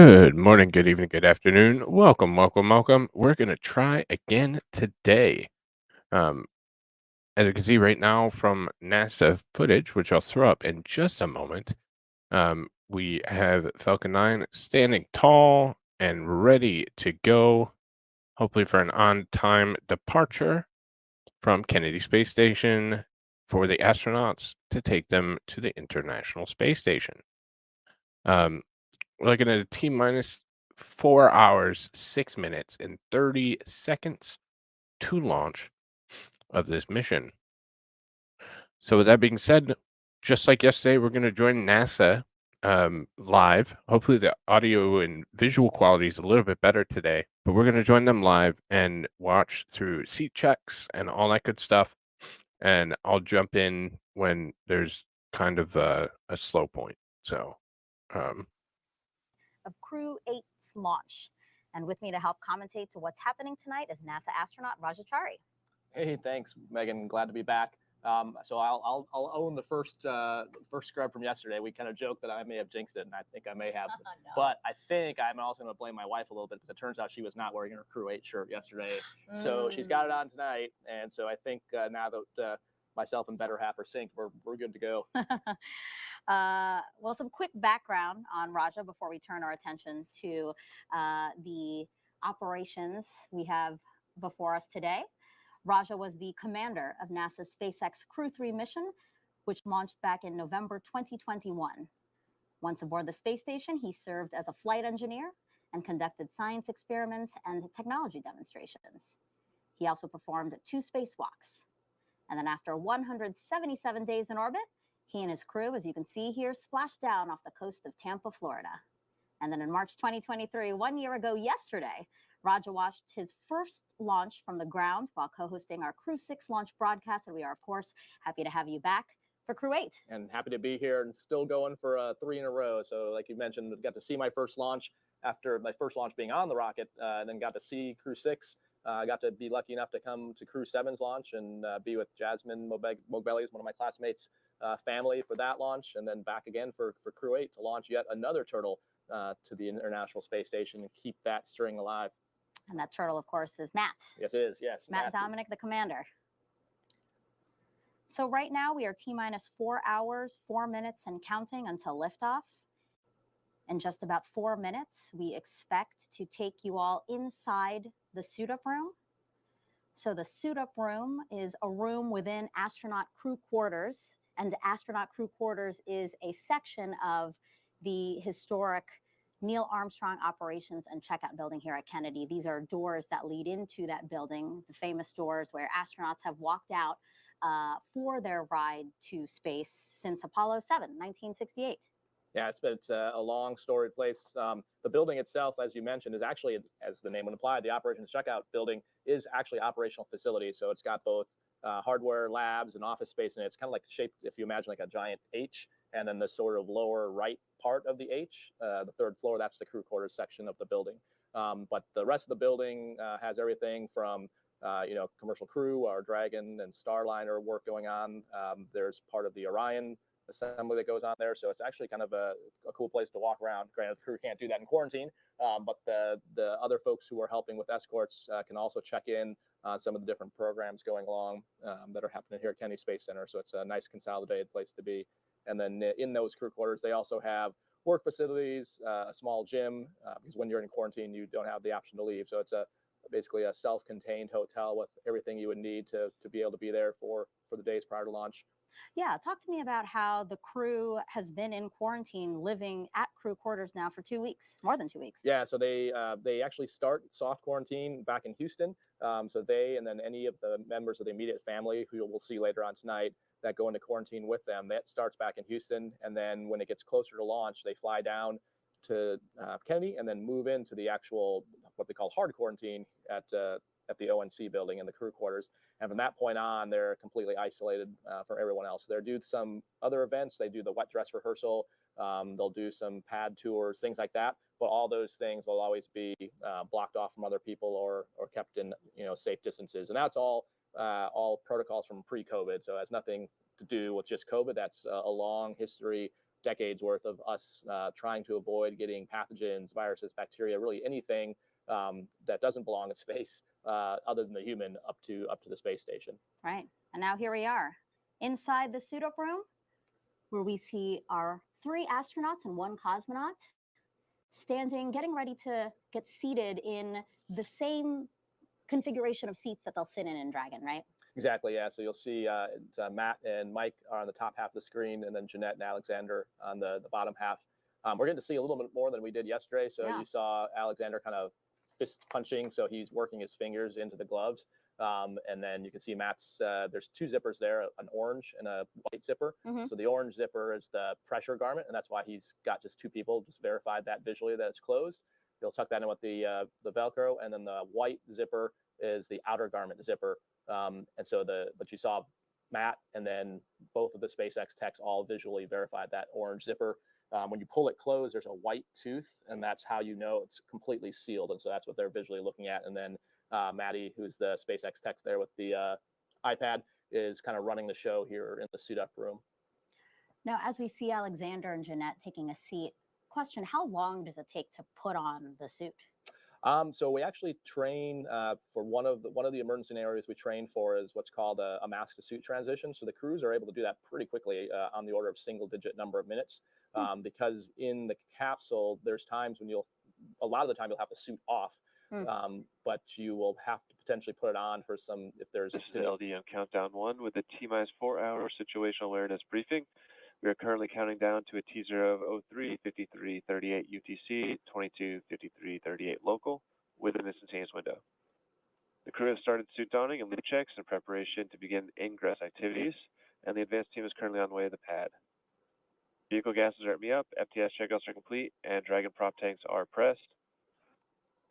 Good morning, good evening, good afternoon. Welcome, welcome, welcome. We're going to try again today. Um, as you can see right now from NASA footage, which I'll throw up in just a moment, we have Falcon 9 standing tall and ready to go, hopefully for an on-time departure from Kennedy Space Station for the astronauts to take them to the International Space Station. We're looking at a T minus 4 hours, 6 minutes, and 30 seconds to launch of this mission. So, with that being said, just like yesterday, we're going to join NASA live. Hopefully, the audio and visual quality is a little bit better today, but we're going to join them live and watch through seat checks and all that good stuff. And I'll jump in when there's kind of a slow point. So, of Crew-8's launch. And with me to help commentate to what's happening tonight is NASA astronaut Rajachari. Hey, thanks, Megan. Glad to be back. So I'll own the first scrub from yesterday. We kind of joked that I may have jinxed it, and I think I may have. No. But I think I'm also going to blame my wife a little bit because it turns out she was not wearing her Crew-8 shirt yesterday. So she's got it on tonight, and so I think now that myself and better half are synced, we're good to go. Well, some quick background on Raja before we turn our attention to the operations we have before us today. Raja was the commander of NASA's SpaceX Crew-3 mission, which launched back in November 2021. Once aboard the space station, he served as a flight engineer and conducted science experiments and technology demonstrations. He also performed 2 spacewalks. And then after 177 days in orbit, he and his crew, as you can see here, splashed down off the coast of Tampa, Florida. And then in March 2023, 1 year ago yesterday, Raja watched his first launch from the ground while co-hosting our Crew-6 launch broadcast. And we are, of course, happy to have you back for Crew-8. And happy to be here and still going for 3 in a row. So like you mentioned, got to see my first launch after my first launch being on the rocket, and then got to see Crew-6. I got to be lucky enough to come to Crew-7's launch and be with Jasmine Mogbelli, one of my classmates' family for that launch, and then back again for Crew-8 to launch yet another turtle to the International Space Station and keep that string alive. And that turtle, of course, is Matt. Yes, it is. Yes, Matt Dominick, the commander. So right now we are T minus 4 hours, 4 minutes, and counting until liftoff. In just about 4 minutes, we expect to take you all inside the suit-up room. So the suit-up room is a room within astronaut crew quarters, and astronaut crew quarters is a section of the historic Neil Armstrong Operations and Checkout Building here at Kennedy. These are doors that lead into that building, the famous doors where astronauts have walked out for their ride to space since Apollo 7, 1968. Yeah, it's a long, storied place. The building itself, as you mentioned, is actually, as the name would imply, the Operations Checkout Building is actually operational facility. So it's got both hardware labs and office space in it. It's kind of like shaped, if you imagine, like a giant H, and then the sort of lower right part of the H, the 3rd floor, that's the crew quarters section of the building. But the rest of the building has everything from commercial crew, our Dragon and Starliner work going on. There's part of the Orion assembly that goes on there. So it's actually kind of a cool place to walk around. Granted, the crew can't do that in quarantine, but the other folks who are helping with escorts can also check in on some of the different programs going along that are happening here at Kennedy Space Center. So it's a nice consolidated place to be. And then in those crew quarters, they also have work facilities, a small gym, because when you're in quarantine, you don't have the option to leave. So it's basically a self-contained hotel with everything you would need to be able to be there for the days prior to launch. Yeah, talk to me about how the crew has been in quarantine, living at crew quarters now for 2 weeks, more than 2 weeks. Yeah, so they actually start soft quarantine back in Houston. So they and then any of the members of the immediate family who we'll see later on tonight that go into quarantine with them, that starts back in Houston. And then when it gets closer to launch, they fly down to Kennedy and then move into the actual what they call hard quarantine at the ONC building in the crew quarters. And from that point on, they're completely isolated from everyone else. They'll do some other events. They do the wet dress rehearsal. They'll do some pad tours, things like that. But all those things will always be blocked off from other people or kept in safe distances. And that's all protocols from pre-COVID. So it has nothing to do with just COVID. That's a long history decades worth of us trying to avoid getting pathogens, viruses, bacteria, really anything that doesn't belong in space other than the human up to the space station. Right. And now here we are inside the suit up room, where we see our 3 astronauts and 1 cosmonaut standing, getting ready to get seated in the same configuration of seats that they'll sit in Dragon, right? Exactly, yeah. So you'll see Matt and Mike are on the top half of the screen, and then Jeanette and Aleksandr on the bottom half. We're getting to see a little bit more than we did yesterday. So you saw Aleksandr kind of fist punching, so he's working his fingers into the gloves. And then you can see Matt's, there's 2 zippers there, an orange and a white zipper. So the orange zipper is the pressure garment, and that's why he's got just 2 people, just verified that visually that it's closed. He'll tuck that in with the Velcro, and then the white zipper is the outer garment zipper. And so but you saw Matt and then both of the SpaceX techs all visually verified that orange zipper. When you pull it closed, there's a white tooth, and that's how you know it's completely sealed. And so that's what they're visually looking at. And then Maddie, who's the SpaceX tech there with the iPad, is kind of running the show here in the suit up room. Now, as we see Aleksandr and Jeanette taking a seat, question, how long does it take to put on the suit? So we actually train for one of the emergency scenarios we train for is what's called a mask to suit transition. So the crews are able to do that pretty quickly on the order of single-digit number of minutes, because in the capsule there's times when a lot of the time you'll have the suit off, but you will have to potentially put it on for some if there's. This is LD on countdown 1 with a T-minus 4-hour situational awareness briefing. We are currently counting down to a T0 of 03:53:38 UTC, 22:53:38 local, with an instantaneous window. The crew have started suit donning and lead checks in preparation to begin ingress activities, and the advanced team is currently on the way to the pad. Vehicle gases are at me up, FTS checkouts are complete, and Dragon prop tanks are pressed.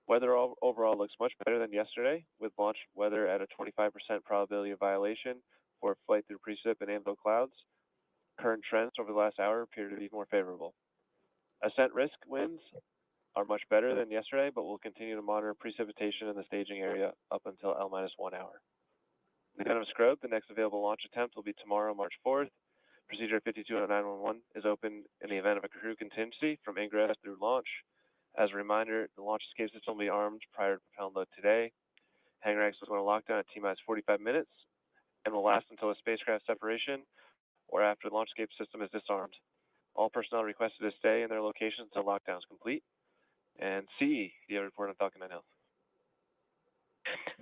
Weather overall looks much better than yesterday, with launch weather at a 25% probability of violation for flight through precip and anvil clouds. Current trends over the last hour appear to be more favorable. Ascent risk winds are much better than yesterday, but we'll continue to monitor precipitation in the staging area up until L-1 hour. In the event of scrub, the next available launch attempt will be tomorrow, March 4th. Procedure 520911 is open in the event of a crew contingency from ingress through launch. As a reminder, the launch escape system will be armed prior to propellant load today. Hangar access will go into lockdown at T-minus 45 minutes and will last until a spacecraft separation or after the launch escape system is disarmed. All personnel requested to stay in their locations until lockdown is complete. And CE, do you have a report on Falcon 9 health?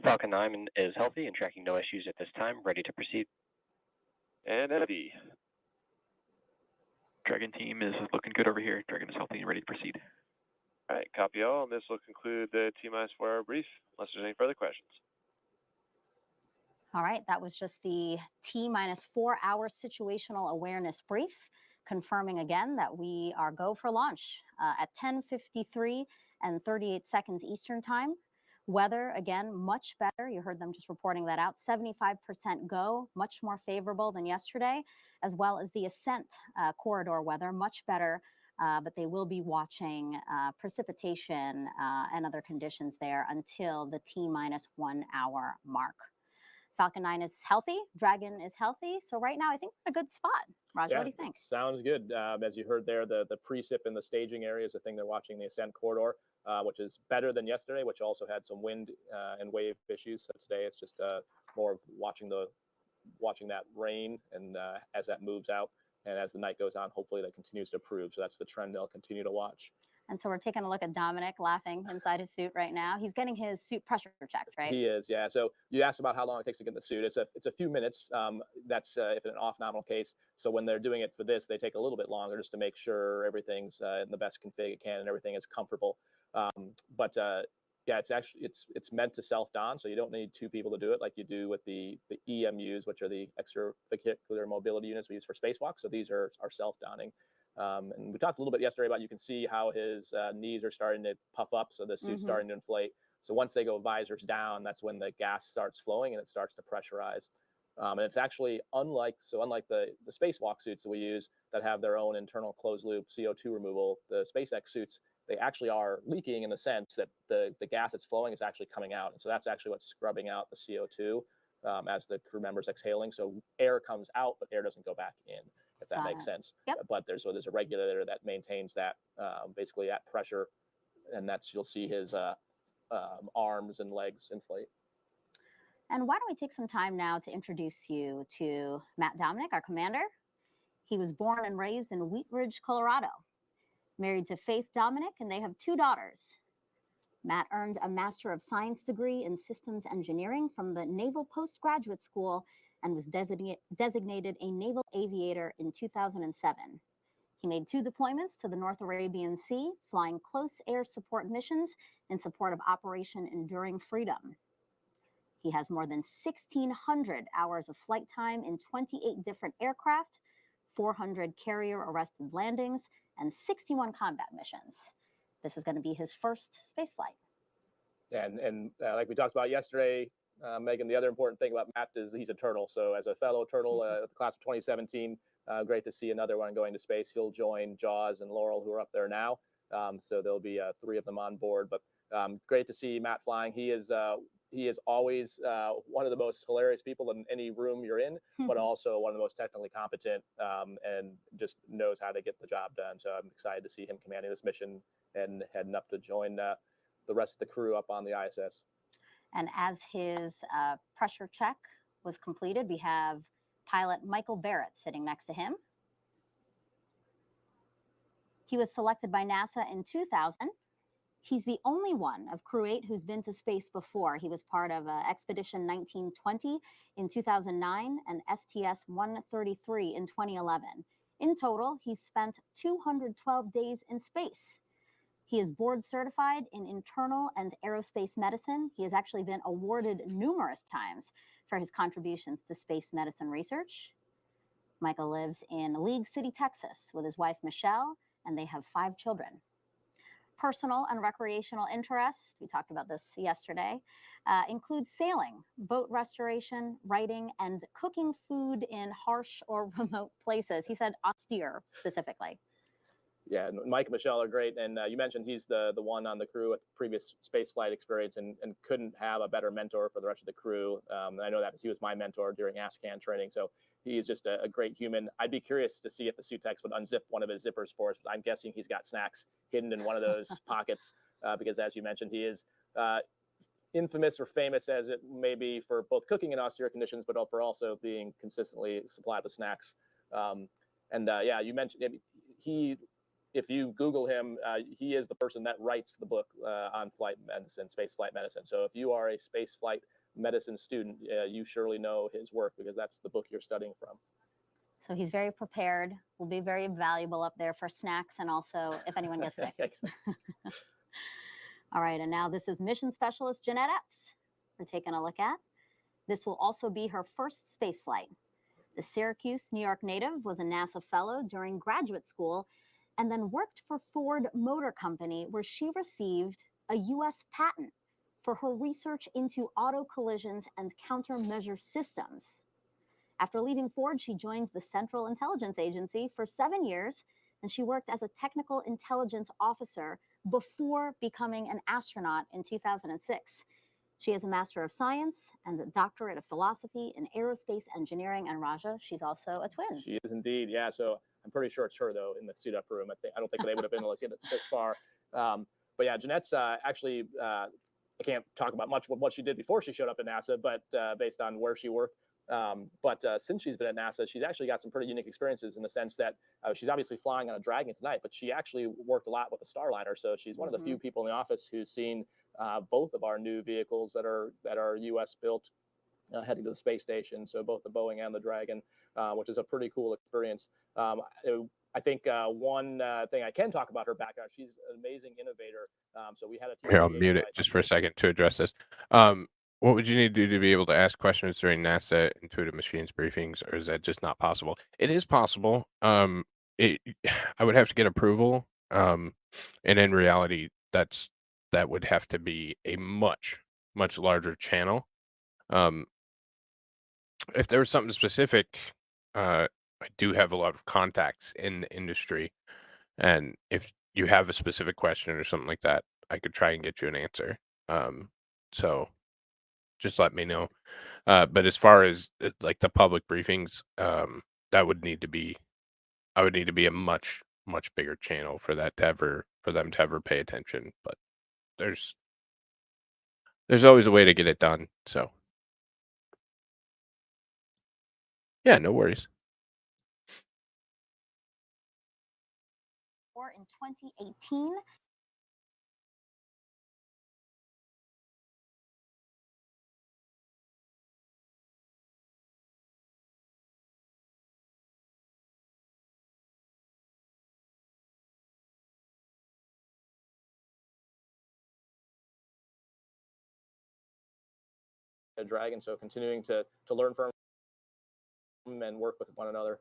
Falcon 9 is healthy and tracking no issues at this time, ready to proceed. And NFD. Dragon team is looking good over here. Dragon is healthy and ready to proceed. All right, copy all, and this will conclude the T-minus 4-hour brief, unless there's any further questions. All right, that was just the T-minus 4-hour situational awareness brief, confirming again that we are go for launch at 10:53 and 38 seconds Eastern time. Weather, again, much better. You heard them just reporting that out. 75% go, much more favorable than yesterday, as well as the ascent corridor weather, much better. But they will be watching precipitation and other conditions there until the T-minus 1 hour mark. Falcon 9 is healthy, Dragon is healthy. So right now, I think we're in a good spot. Roger, Yeah, what do you think? Sounds good. As you heard there, the precip in the staging area is the thing they're watching, the ascent corridor, which is better than yesterday, which also had some wind and wave issues. So today it's just more of watching that rain and as that moves out. And as the night goes on, hopefully that continues to improve. So that's the trend they'll continue to watch. And so we're taking a look at Dominick laughing inside his suit right now. He's getting his suit pressure checked, right? He is, yeah. So you asked about how long it takes to get in the suit. It's a few minutes. That's if in an off-nominal case. So when they're doing it for this, they take a little bit longer just to make sure everything's in the best config it can and everything is comfortable. Yeah, it's meant to self-don, so you don't need 2 people to do it like you do with the EMUs, which are the extravehicular mobility units we use for spacewalk. So these are self-donning. And we talked a little bit yesterday about you can see how his knees are starting to puff up, so the suit's starting to inflate. So once they go visors down, that's when the gas starts flowing and it starts to pressurize. And it's actually unlike the spacewalk suits that we use that have their own internal closed loop CO2 removal, the SpaceX suits, they actually are leaking in the sense that the gas that's flowing is actually coming out. And so that's actually what's scrubbing out the CO2 as the crew members exhaling. So air comes out, but air doesn't go back in. if that Got makes it. sense. Yep. But there's a regulator that maintains that basically at pressure, and you'll see his arms and legs inflate. And why don't we take some time now to introduce you to Matt Dominick, our commander. He was born and raised in Wheat Ridge, Colorado, married to Faith Dominick, and they have 2 daughters. Matt earned a Master of Science degree in Systems Engineering from the Naval Postgraduate School and was designated a naval aviator in 2007. He made 2 deployments to the North Arabian Sea, flying close air support missions in support of Operation Enduring Freedom. He has more than 1,600 hours of flight time in 28 different aircraft, 400 carrier-arrested landings, and 61 combat missions. This is going to be his first spaceflight. Yeah, and like we talked about yesterday, Megan, the other important thing about Matt is he's a turtle. So as a fellow turtle, the class of 2017, great to see another one going to space. He'll join Jaws and Laurel, who are up there now. So there'll be 3 of them on board. But great to see Matt flying. He is always one of the most hilarious people in any room you're in, but also one of the most technically competent and just knows how to get the job done. So I'm excited to see him commanding this mission and heading up to join the rest of the crew up on the ISS. And as his pressure check was completed, we have pilot Michael Barratt sitting next to him. He was selected by NASA in 2000. He's the only one of Crew-8 who's been to space before. He was part of Expedition 1920 in 2009 and STS-133 in 2011. In total, he's spent 212 days in space. He is board certified in internal and aerospace medicine. He has actually been awarded numerous times for his contributions to space medicine research. Michael lives in League City, Texas with his wife, Michelle, and they have 5 children. Personal and recreational interests, we talked about this yesterday, include sailing, boat restoration, writing, and cooking food in harsh or remote places. He said austere specifically. Yeah, Mike and Michelle are great. And you mentioned he's the one on the crew with previous space flight experience and couldn't have a better mentor for the rest of the crew. I know that because he was my mentor during ASCAN training. So he is just a great human. I'd be curious to see if the suit techs would unzip one of his zippers for us. But I'm guessing he's got snacks hidden in one of those pockets because, as you mentioned, he is infamous or famous as it may be for both cooking in austere conditions, but for also being consistently supplied with snacks. Yeah, you mentioned if you Google him, he is the person that writes the book on flight medicine, space flight medicine. So if you are a space flight medicine student, you surely know his work because that's the book you're studying from. So he's very prepared, will be very valuable up there for snacks and also if anyone gets sick. All right, and now this is Mission Specialist Jeanette Epps we're taking a look at. This will also be her first space flight. The Syracuse, New York native was a NASA fellow during graduate school and then worked for Ford Motor Company, where she received a U.S. patent for her research into auto collisions and countermeasure systems. After leaving Ford, she joins the Central Intelligence Agency for 7 years, and she worked as a technical intelligence officer before becoming an astronaut in 2006. She has a Master of Science and a Doctorate of Philosophy in Aerospace Engineering. And Raja, she's also a twin. She is indeed, yeah. So I'm pretty sure it's her, though, in the suit-up room. I don't think they would have been able to get it this far. But yeah, Jeanette's actually, I can't talk about much of what she did before she showed up at NASA, but based on where she worked. But since she's been at NASA, she's actually got some pretty unique experiences in the sense that she's obviously flying on a Dragon tonight, but she actually worked a lot with a Starliner. So she's one of the few people in the office who's seen both of our new vehicles that are U.S. built heading to the space station. So both the Boeing and the Dragon, which is a pretty cool experience. I think one thing I can talk about her background, she's an amazing innovator. So we had a Here, I'll mute it just for a second to address this. What would you need to do to be able to ask questions during NASA Intuitive Machines briefings, or is that just not possible? It is possible. I would have to get approval, and in reality, that would have to be a much larger channel. If there was something specific, I do have a lot of contacts in the industry, and if you have a specific question or something like that, I could try and get you an answer. So just let me know. But as far as like the public briefings, that would need to be I would need to be a much bigger channel for them to ever pay attention. But there's always a way to get it done. So yeah, no worries. Or in 2018. Dragon, so continuing to learn from them and work with one another.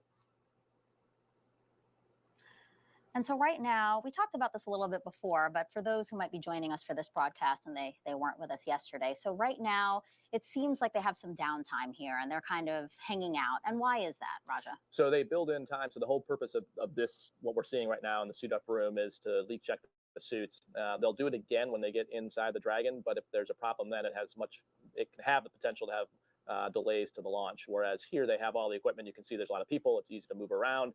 And so right now, we talked about this a little bit before, but for those who might be joining us for this broadcast and they weren't with us yesterday. So right now, it seems like they have some downtime here and they're kind of hanging out. And why is that, Raja? So they build in time. So the whole purpose of this, what we're seeing right now in the suit up room, is to leak check the suits. They'll do it again when they get inside the Dragon, but if there's a problem, then it can have the potential to have delays to the launch. Whereas here they have all the equipment. You can see there's a lot of people. It's easy to move around.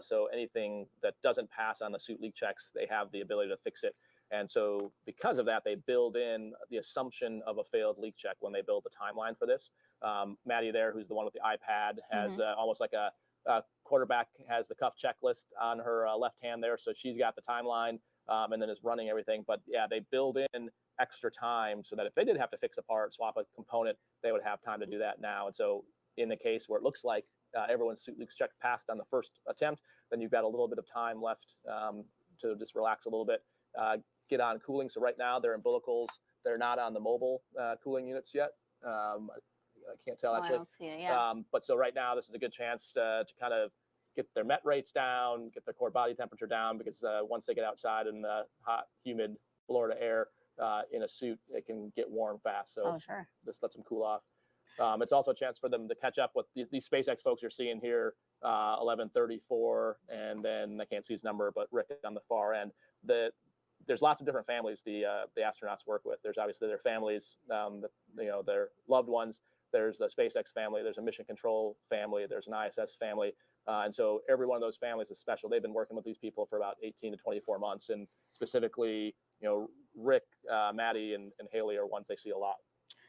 So anything that doesn't pass on the suit leak checks, they have the ability to fix it. And so because of that, they build in the assumption of a failed leak check when they build the timeline for this. Maddie there, who's the one with the iPad, has almost like a quarterback has the cuff checklist on her left hand there. So she's got the timeline and then is running everything. But yeah, they build in extra time so that if they did have to fix a part, swap a component, they would have time to do that now. And so in the case where it looks like everyone's suit leak check passed on the first attempt, then you've got a little bit of time left to just relax a little bit, get on cooling. So right now they're in umbilicals. They're not on the mobile cooling units yet. I can't tell actually. I don't see it, yeah. But so right now, this is a good chance to kind of get their met rates down, get their core body temperature down, because once they get outside in the hot, humid Florida air in a suit, it can get warm fast. So sure. This lets them cool off. It's also a chance for them to catch up with these SpaceX folks you're seeing here, 1134, and then I can't see his number, but Rick on the far end. There's lots of different families the astronauts work with. There's obviously their families, their loved ones. There's a SpaceX family. There's a mission control family. There's an ISS family. And so every one of those families is special. They've been working with these people for about 18 to 24 months. And specifically, Rick, Maddie, and Haley are ones they see a lot.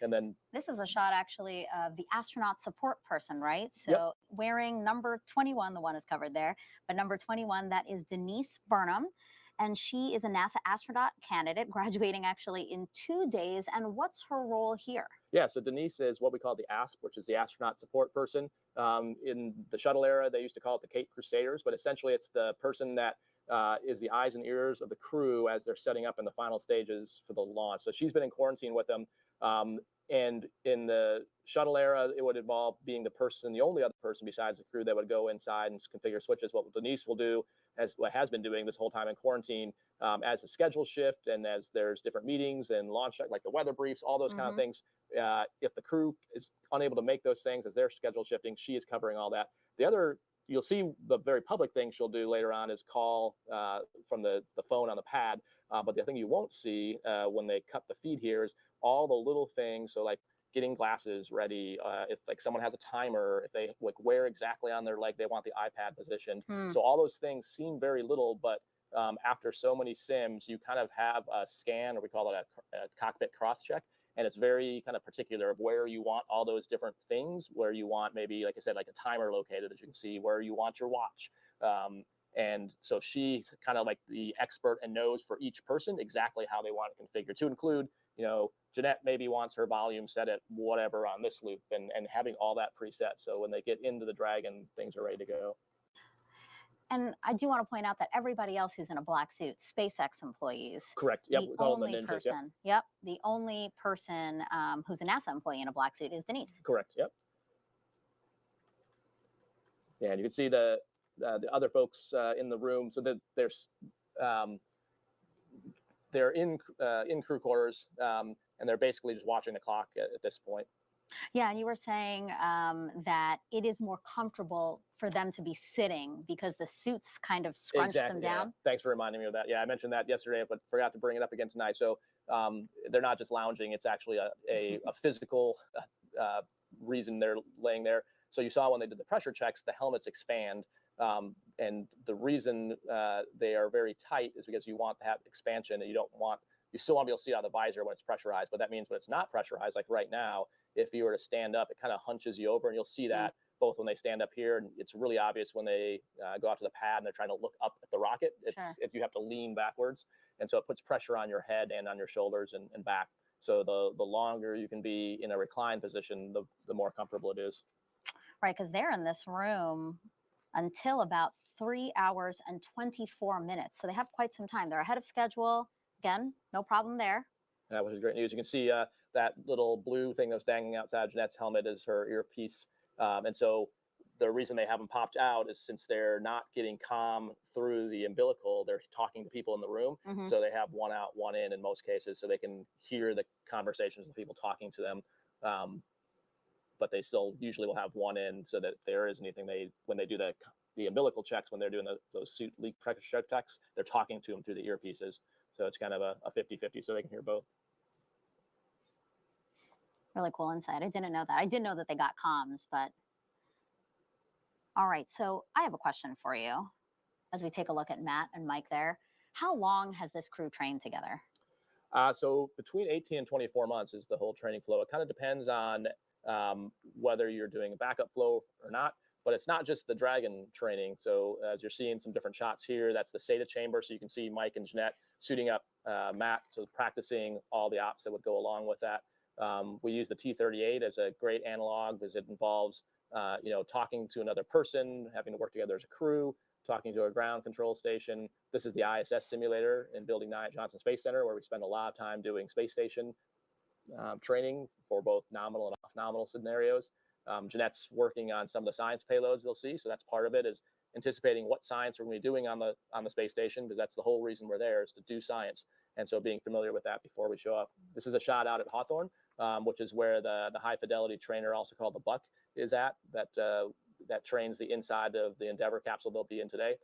And then this is a shot actually of the astronaut support person, right? So wearing number 21, the one is covered there, but number 21, that is Denise Burnham. And she is a NASA astronaut candidate, graduating actually in 2 days. And what's her role here? Yeah, so Denise is what we call the ASP, which is the astronaut support person. In the shuttle era, they used to call it the Cape Crusaders, but essentially it's the person that is the eyes and ears of the crew as they're setting up in the final stages for the launch. So she's been in quarantine with them. And in the shuttle era, it would involve being the only other person besides the crew that would go inside and configure switches. What Denise will do, as what has been doing this whole time in quarantine, as the schedule shift and as there's different meetings and launch, like the weather briefs, all those kind of things. If the crew is unable to make those things as their schedule shifting, she is covering all that. The other, you'll see the very public thing she'll do later on is call from the phone on the pad. But the thing you won't see when they cut the feed here is all the little things. So like getting glasses ready, if like someone has a timer, if they like where exactly on their leg they want the iPad positioned. So all those things seem very little, but after so many sims, you kind of have a scan, or we call it a cockpit cross check. And it's very kind of particular of where you want all those different things, where you want maybe, like I said, like a timer located, as you can see, where you want your watch. And so she's kind of like the expert and knows for each person exactly how they want it configured, to include, Jeanette maybe wants her volume set at whatever on this loop, and having all that preset. So when they get into the Dragon, things are ready to go. And I do want to point out that everybody else who's in a black suit, SpaceX employees. Correct. Yep. The only person, the only person who's a NASA employee in a black suit is Denise. Correct. Yep. Yeah, and you can see the other folks in the room. So that they're in crew quarters, and they're basically just watching the clock at this point. Yeah, and you were saying that it is more comfortable for them to be sitting because the suits kind of scrunch them down. Yeah. Thanks for reminding me of that. Yeah, I mentioned that yesterday, but forgot to bring it up again tonight. So they're not just lounging; it's actually a physical reason they're laying there. So you saw when they did the pressure checks, the helmets expand. the reason they are very tight is because you want to have expansion, and you still want to be able to see out of the visor when it's pressurized. But that means when it's not pressurized, like right now, if you were to stand up, it kind of hunches you over, and you'll see that both when they stand up here, and it's really obvious when they go out to the pad and they're trying to look up at the rocket. If you have to lean backwards, and so it puts pressure on your head and on your shoulders and back. So the longer you can be in a reclined position, the more comfortable it is. Right, because they're in this room until about 3 hours and 24 minutes. So they have quite some time. They're ahead of schedule. Again, no problem there. Yeah, which is great news. You can see that little blue thing that's dangling outside Jeanette's helmet is her earpiece. And so the reason they haven't popped out is since they're not getting comm through the umbilical, they're talking to people in the room. So they have one out, one in most cases, so they can hear the conversations of people talking to them. But they still usually will have one in, so that if there is anything, when they do the umbilical checks, when they're doing those suit leak pressure checks, they're talking to them through the earpieces. So it's kind of a 50-50, so they can hear both. Really cool insight. I didn't know that. I did know that they got comms, but all right. So I have a question for you as we take a look at Matt and Mike there. How long has this crew trained together? So between 18 and 24 months is the whole training flow. It kind of depends on whether you're doing a backup flow or not, but it's not just the Dragon training. So as you're seeing some different shots here, that's the SATA chamber. So you can see Mike and Jeanette suiting up Matt, so practicing all the ops that would go along with that. We use the T-38 as a great analog because it involves, talking to another person, having to work together as a crew, talking to a ground control station. This is the ISS simulator in Building 9 at Johnson Space Center, where we spend a lot of time doing space station training for both nominal and off-nominal scenarios. Jeanette's working on some of the science payloads you'll see, so that's part of it, is anticipating what science we're going to be doing on the space station, because that's the whole reason we're there, is to do science. And so being familiar with that before we show up. This is a shot out at Hawthorne, which is where the high fidelity trainer, also called the Buck, is at, that trains the inside of the Endeavour capsule they'll be in today.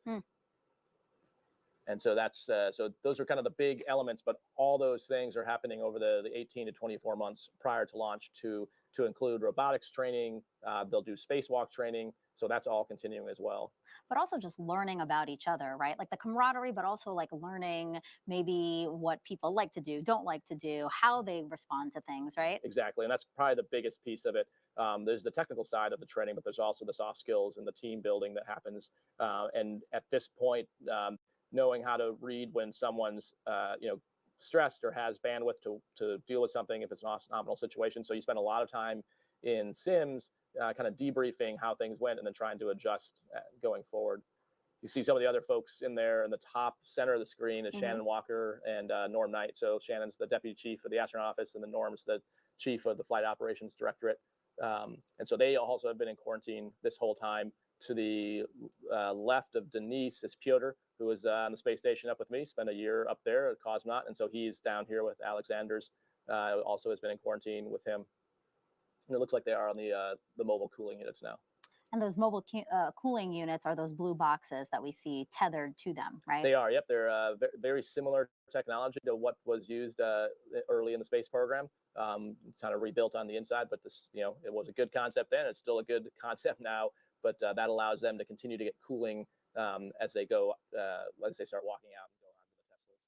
And so that's so those are kind of the big elements, but all those things are happening over the 18 to 24 months prior to launch to include robotics training. They'll do spacewalk training. So that's all continuing as well. But also just learning about each other, right? Like the camaraderie, but also like learning maybe what people like to do, don't like to do, how they respond to things, right? Exactly. And that's probably the biggest piece of it. There's the technical side of the training, but there's also the soft skills and the team building that happens. And at this point, knowing how to read when someone's, stressed or has bandwidth to deal with something if it's an off-nominal situation. So you spend a lot of time in sims kind of debriefing how things went and then trying to adjust going forward. You see some of the other folks in there in the top center of the screen is Shannon Walker and Norm Knight. So Shannon's the deputy chief of the astronaut office, and then Norm's the chief of the flight operations directorate. And so they also have been in quarantine this whole time. To the left of Denise is Pyotr, who was on the space station up with me, spent a year up there, a cosmonaut. And so he's down here with Aleksandr's, also has been in quarantine with him. And it looks like they are on the mobile cooling units now. And those mobile cooling units are those blue boxes that we see tethered to them, right? They are, yep. They're very similar technology to what was used early in the space program. It's kind of rebuilt on the inside, but this, it was a good concept then. It's still a good concept now, but that allows them to continue to get cooling as they go, as they start walking out and go on to the Teslas.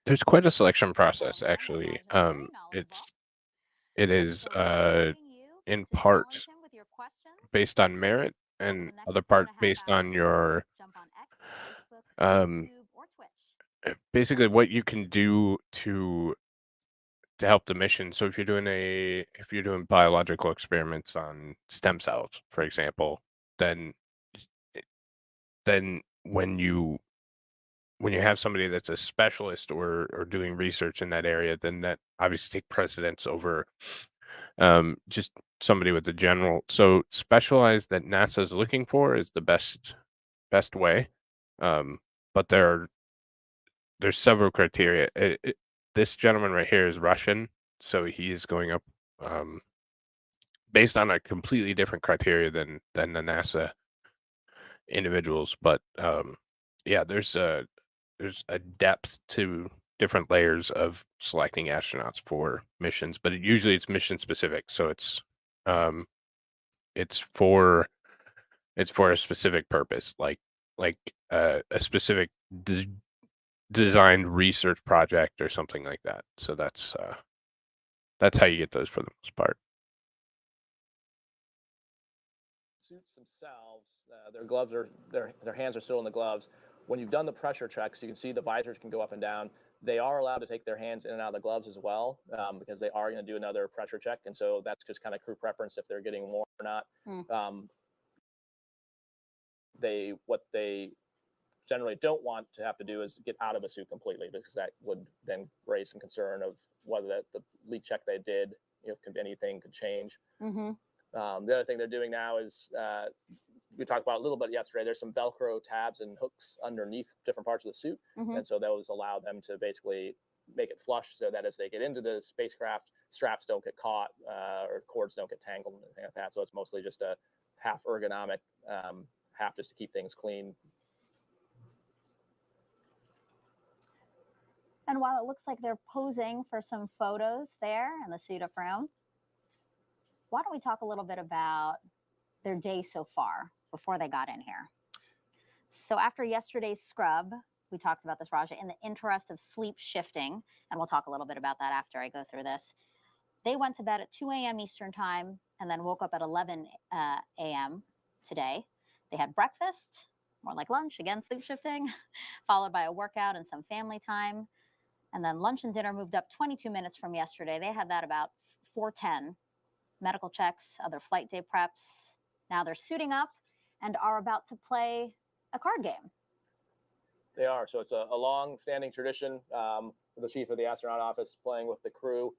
There's quite a selection process, actually. It is in part based on merit, and other part based on your basically what you can do to help the mission. So if you're doing biological experiments on stem cells, for example, then when you have somebody that's a specialist or doing research in that area, then that obviously take precedence over just somebody with the general. So specialized that NASA is looking for is the best way. But there's several criteria. This gentleman right here is Russian, so he is going up based on a completely different criteria than the NASA individuals. But yeah, there's a depth to different layers of selecting astronauts for missions, but usually it's mission specific. So it's it's for a specific purpose, like a specific designed research project or something like that. So that's how you get those for the most part. Suits themselves, their gloves are their hands are still in the gloves. When you've done the pressure checks, you can see the visors can go up and down. They are allowed to take their hands in and out of the gloves as well, because they are going to do another pressure check, and so that's just kind of crew preference if they're getting warm or not. What they generally don't want to have to do is get out of a suit completely, because that would then raise some concern of whether the leak check they did, anything could change. The other thing they're doing now is, we talked about a little bit yesterday, there's some Velcro tabs and hooks underneath different parts of the suit. And so those allow them to basically make it flush so that as they get into the spacecraft, straps don't get caught, or cords don't get tangled and anything like that. So it's mostly just a half ergonomic, half just to keep things clean. And while it looks like they're posing for some photos there in the suit up room, why don't we talk a little bit about their day so far before they got in here? So after yesterday's scrub, we talked about this, Raja, in the interest of sleep shifting, and we'll talk a little bit about that after I go through this. They went to bed at 2 a.m. Eastern time and then woke up at 11 a.m. today. They had breakfast, more like lunch, again, sleep shifting, followed by a workout and some family time. And then lunch and dinner moved up 22 minutes from yesterday. They had that about 4:10. Medical checks, other flight day preps. Now they're suiting up and are about to play a card game. They are. So it's a long-standing tradition. The chief of the astronaut office playing with the crew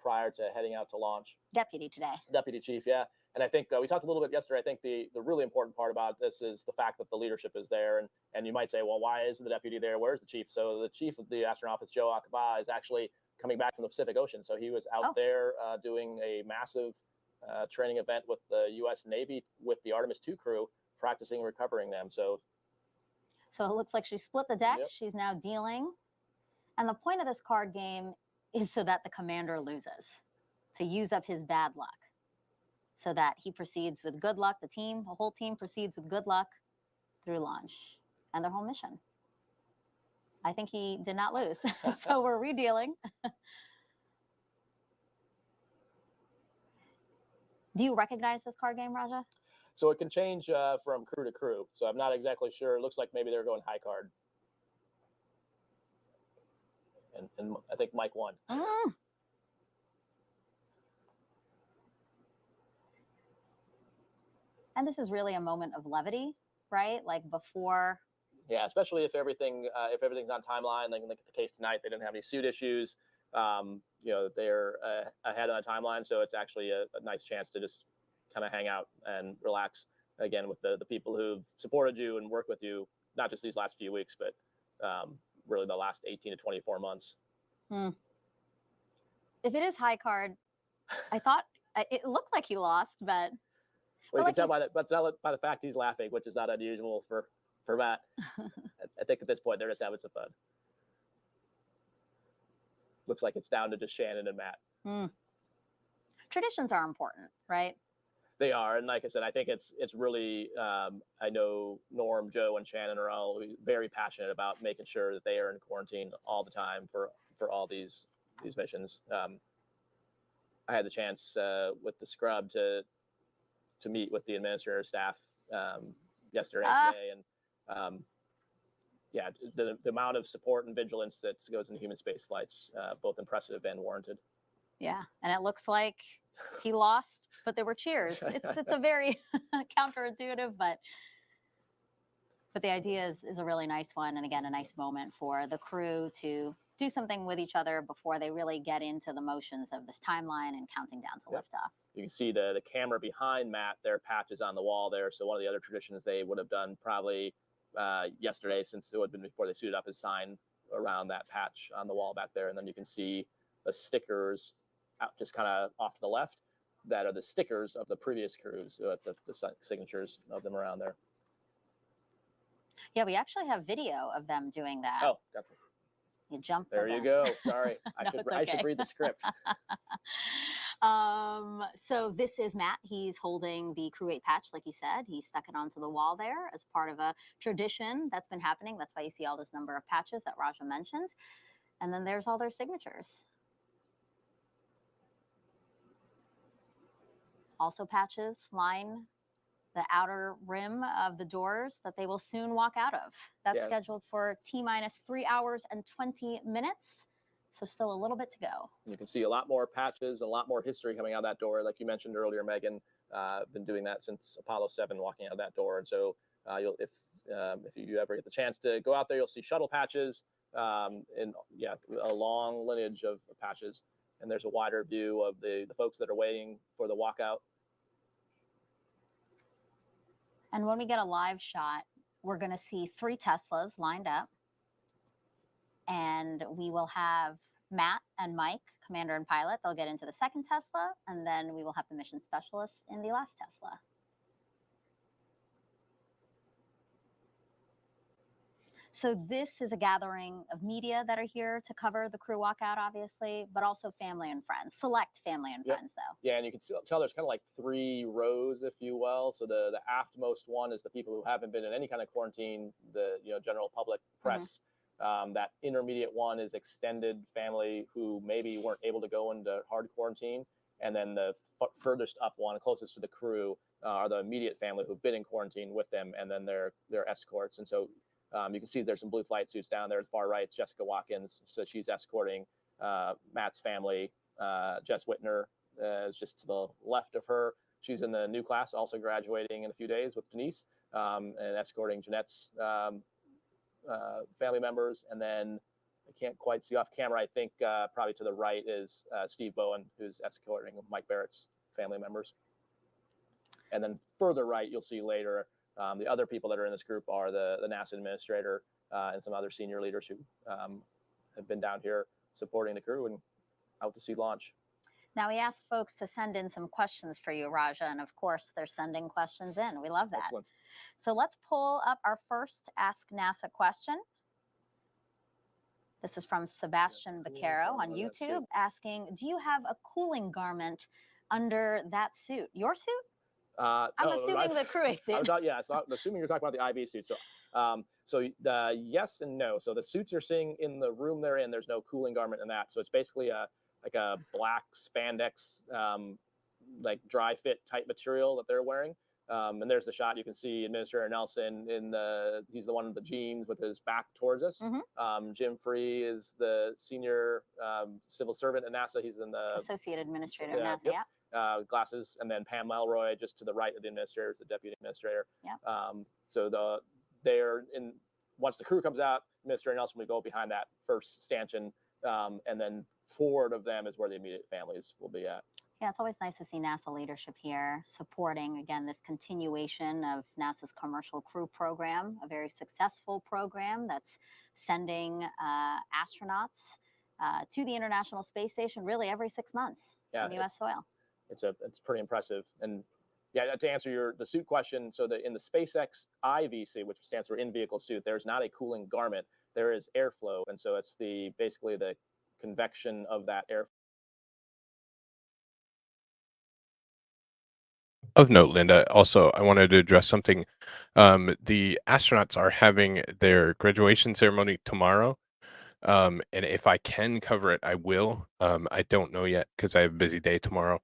prior to heading out to launch. Deputy today. Deputy chief, yeah. And I think we talked a little bit yesterday. I think the really important part about this is the fact that the leadership is there. And you might say, well, why isn't the deputy there? Where's the chief? So the chief of the astronaut office, Joe Akaba, is actually coming back from the Pacific Ocean. So he was out there doing a massive training event with the U.S. Navy with the Artemis II crew, practicing and recovering them. So it looks like she split the deck. Yep. She's now dealing. And the point of this card game is so that the commander loses, to use up his bad luck, so that he proceeds with good luck. The whole team proceeds with good luck through launch and their whole mission. I think he did not lose. So we're redealing. Do you recognize this card game, Raja? So it can change from crew to crew. So I'm not exactly sure. It looks like maybe they're going high card. And I think Mike won. And this is really a moment of levity, right? Like before. Yeah, especially if everything's on timeline. Like in the case tonight, they didn't have any suit issues. They're ahead on the timeline, so it's actually a nice chance to just kind of hang out and relax again with the people who've supported you and worked with you, not just these last few weeks, but really the last 18 to 24 months. If it is high card, I thought it looked like he lost, but. Well, you can tell by the fact he's laughing, which is not unusual for Matt. I think at this point they're just having some fun. Looks like it's down to just Shannon and Matt. Traditions are important, right? They are, and like I said, I think it's really. I know Norm, Joe, and Shannon are all very passionate about making sure that they are in quarantine all the time for all these missions. I had the chance with the scrub to meet with the administrator staff yesterday and today, and the amount of support and vigilance that goes into human space flights, both impressive and warranted. Yeah, and it looks like he lost, but there were cheers. It's a very counterintuitive, but the idea is a really nice one, and again, a nice moment for the crew to do something with each other before they really get into the motions of this timeline and counting down to liftoff. You can see the camera behind Matt, their patch is on the wall there. So one of the other traditions they would have done probably yesterday, since it would have been before they suited up, is sign around that patch on the wall back there. And then you can see the stickers out just kind of off to the left that are the stickers of the previous crews, the signatures of them around there. Yeah, we actually have video of them doing that. Oh, definitely. You jumped. There you go. Sorry, I No, should it's I should okay. read the script. So this is Matt. He's holding the Crew-8 patch, like you said. He stuck it onto the wall there as part of a tradition that's been happening. That's why you see all this number of patches that Raja mentioned. And then there's all their signatures. Also patches line the outer rim of the doors that they will soon walk out of. That's scheduled for T-minus 3 hours and 20 minutes. So still a little bit to go. You can see a lot more patches, a lot more history coming out of that door. Like you mentioned earlier, Megan, been doing that since Apollo 7, walking out of that door. And so if you ever get the chance to go out there, you'll see shuttle patches and a long lineage of patches. And there's a wider view of the folks that are waiting for the walkout. And when we get a live shot, we're going to see 3 Teslas lined up. And we will have Matt and Mike, commander and pilot. They'll get into the second Tesla. And then we will have the mission specialist in the last Tesla. So this is a gathering of media that are here to cover the crew walkout, obviously, but also family and friends, select family and friends, though. Yeah, and you can tell there's kind of like 3 rows, if you will. So the aftmost one is the people who haven't been in any kind of quarantine, the general public, press. That intermediate one is extended family who maybe weren't able to go into hard quarantine. And then the furthest up one, closest to the crew, are the immediate family who've been in quarantine with them, and then their escorts. And so you can see there's some blue flight suits down there at the far right. It's Jessica Watkins. So she's escorting Matt's family. Jess Whitner is just to the left of her. She's in the new class, also graduating in a few days with Denise, and escorting Jeanette's family members. And then I can't quite see off camera. I think probably to the right is Steve Bowen, who's escorting Mike Barratt's family members. And then further right, you'll see later, the other people that are in this group are the NASA administrator and some other senior leaders who have been down here supporting the crew and out to see launch. Now, we asked folks to send in some questions for you, Raja, and of course, they're sending questions in. We love that. Excellent. So let's pull up our first Ask NASA question. This is from Sebastian Vaquero on YouTube asking, do you have a cooling garment under that suit? Your suit? I'm assuming the Crew-8 suit. I'm assuming you're talking about the IV suit. So, yes and no. So the suits you're seeing in the room they're in, there's no cooling garment in that. So it's basically like a black spandex, like dry fit type material that they're wearing. And there's the shot. You can see Administrator Nelson he's the one with the jeans with his back towards us. Jim Free is the senior civil servant at NASA. He's in the Associate Administrator of NASA, yeah. Glasses, and then Pam Melroy, just to the right of the administrator, is the deputy administrator. So they're in. Once the crew comes out, Administrator Nelson will go behind that first stanchion, and then forward of them is where the immediate families will be at. Yeah, it's always nice to see NASA leadership here supporting, again, this continuation of NASA's Commercial Crew program, a very successful program that's sending astronauts to the International Space Station really every 6 months on U.S. soil. It's pretty impressive. And yeah, to answer the suit question, so in the SpaceX IVC, which stands for in-vehicle suit, there's not a cooling garment. There is airflow, and so it's basically the convection of that air. Of note, Linda, also, I wanted to address something. The astronauts are having their graduation ceremony tomorrow. And if I can cover it, I will. I don't know yet because I have a busy day tomorrow.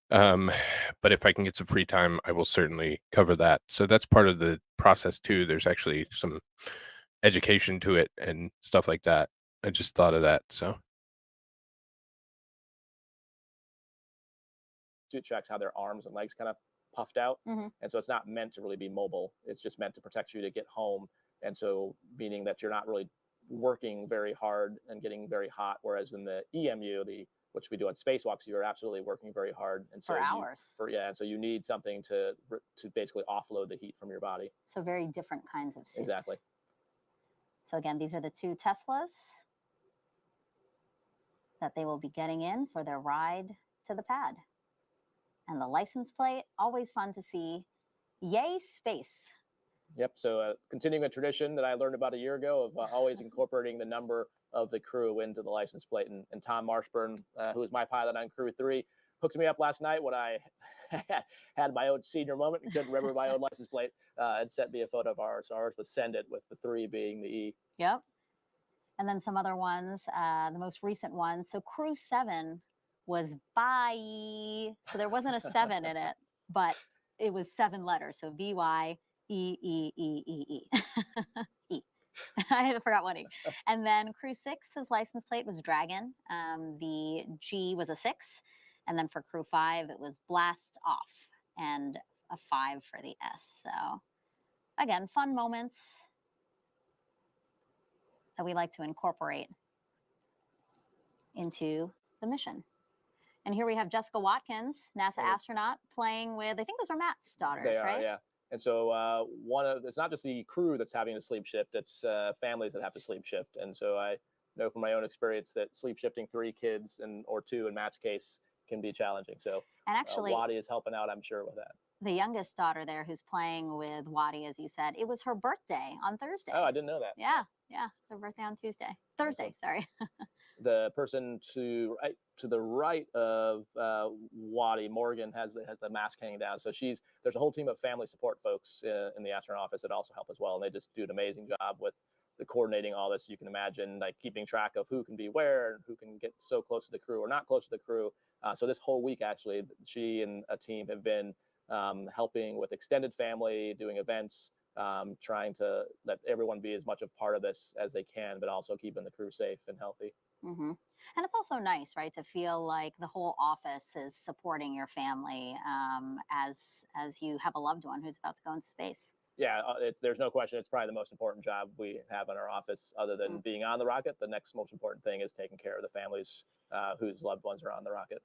But if I can get some free time, I will certainly cover that. So that's part of the process too. There's actually some education to it and stuff like that. I just thought of that. So suit checks how their arms and legs kind of puffed out. And so it's not meant to really be mobile. It's just meant to protect you to get home. And so meaning that you're not really working very hard and getting very hot. Whereas in the EMU, which we do on spacewalks, you're absolutely working very hard. And so for hours. And so you need something to basically offload the heat from your body. So very different kinds of suits. Exactly. So again, these are the 2 Teslas that they will be getting in for their ride to the pad. And the license plate, always fun to see. Yay, space. Yep. So continuing a tradition that I learned about a year ago of always incorporating the number of the crew into the license plate. And Tom Marshburn, who was my pilot on Crew-8, hooked me up last night when I had my own senior moment and couldn't remember my own license plate, and sent me a photo of ours. So ours was Send It, with the 3 being the E. Yep. And then some other ones, the most recent one. So Crew-7 was bye. So there wasn't a 7 in it, but it was 7 letters. So BY E E E E E. E. I forgot one E. And then Crew-6's license plate was Dragon. The G was a 6. And then for Crew-5, it was Blast Off, and a 5 for the S. So again, fun moments that we like to incorporate into the mission. And here we have Jessica Watkins, NASA astronaut, playing with, I think those are Matt's daughters, They are, right? yeah. And so it's not just the crew that's having to sleep shift, it's families that have to sleep shift. And so I know from my own experience that sleep shifting 3 kids, or 2 in Matt's case, can be challenging. So And actually, Waddy is helping out, I'm sure, with that. The youngest daughter there, who's playing with Waddy, as you said, it was her birthday on Thursday. Oh, I didn't know that. Yeah, it's her birthday on Thursday, sorry. The person to the right of Waddy, Morgan, has the mask hanging down. So there's a whole team of family support folks in the astronaut office that also help as well, and they just do an amazing job with the coordinating all this. You can imagine, like, keeping track of who can be where and who can get so close to the crew or not close to the crew. So this whole week, actually, she and a team have been helping with extended family, doing events, trying to let everyone be as much a part of this as they can, but also keeping the crew safe and healthy. Mm-hmm. And it's also nice, right, to feel like the whole office is supporting your family as you have a loved one who's about to go into space. Yeah, there's no question. It's probably the most important job we have in our office, other than being on the rocket. The next most important thing is taking care of the families whose loved ones are on the rocket.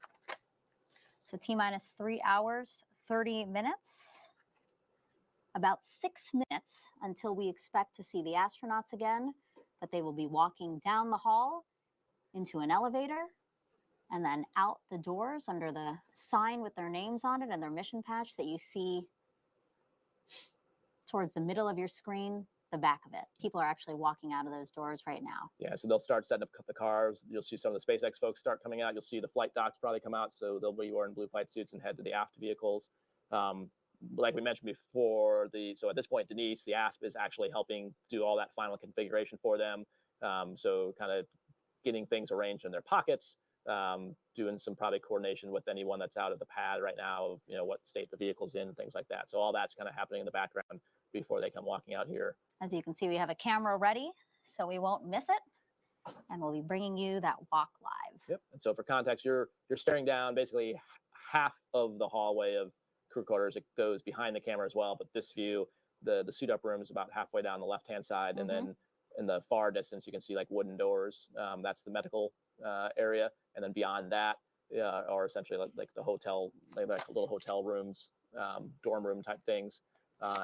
So T-minus 3 hours, 30 minutes, about 6 minutes until we expect to see the astronauts again, but they will be walking down the hall into an elevator and then out the doors under the sign with their names on it and their mission patch that you see towards the middle of your screen, the back of it. People are actually walking out of those doors right now. Yeah, so they'll start setting up the cars. You'll see some of the SpaceX folks start coming out. You'll see the flight docs probably come out, so they'll be wearing blue flight suits and head to the aft vehicles. Like we mentioned before, so at this point, Denise, the ASP, is actually helping do all that final configuration for them. So kind of getting things arranged in their pockets, doing some probably coordination with anyone that's out of the pad right now of what state the vehicle's in and things like that. So all that's kind of happening in the background before they come walking out here. As you can see, we have a camera ready, so we won't miss it, and we'll be bringing you that walk live. Yep. And so for context, you're staring down basically half of the hallway of crew quarters. It goes behind the camera as well, but this view, the suit up room is about halfway down the left-hand side, and then in the far distance, you can see like wooden doors. That's the medical area, and then beyond that are essentially like the hotel, like little hotel rooms, dorm room type things.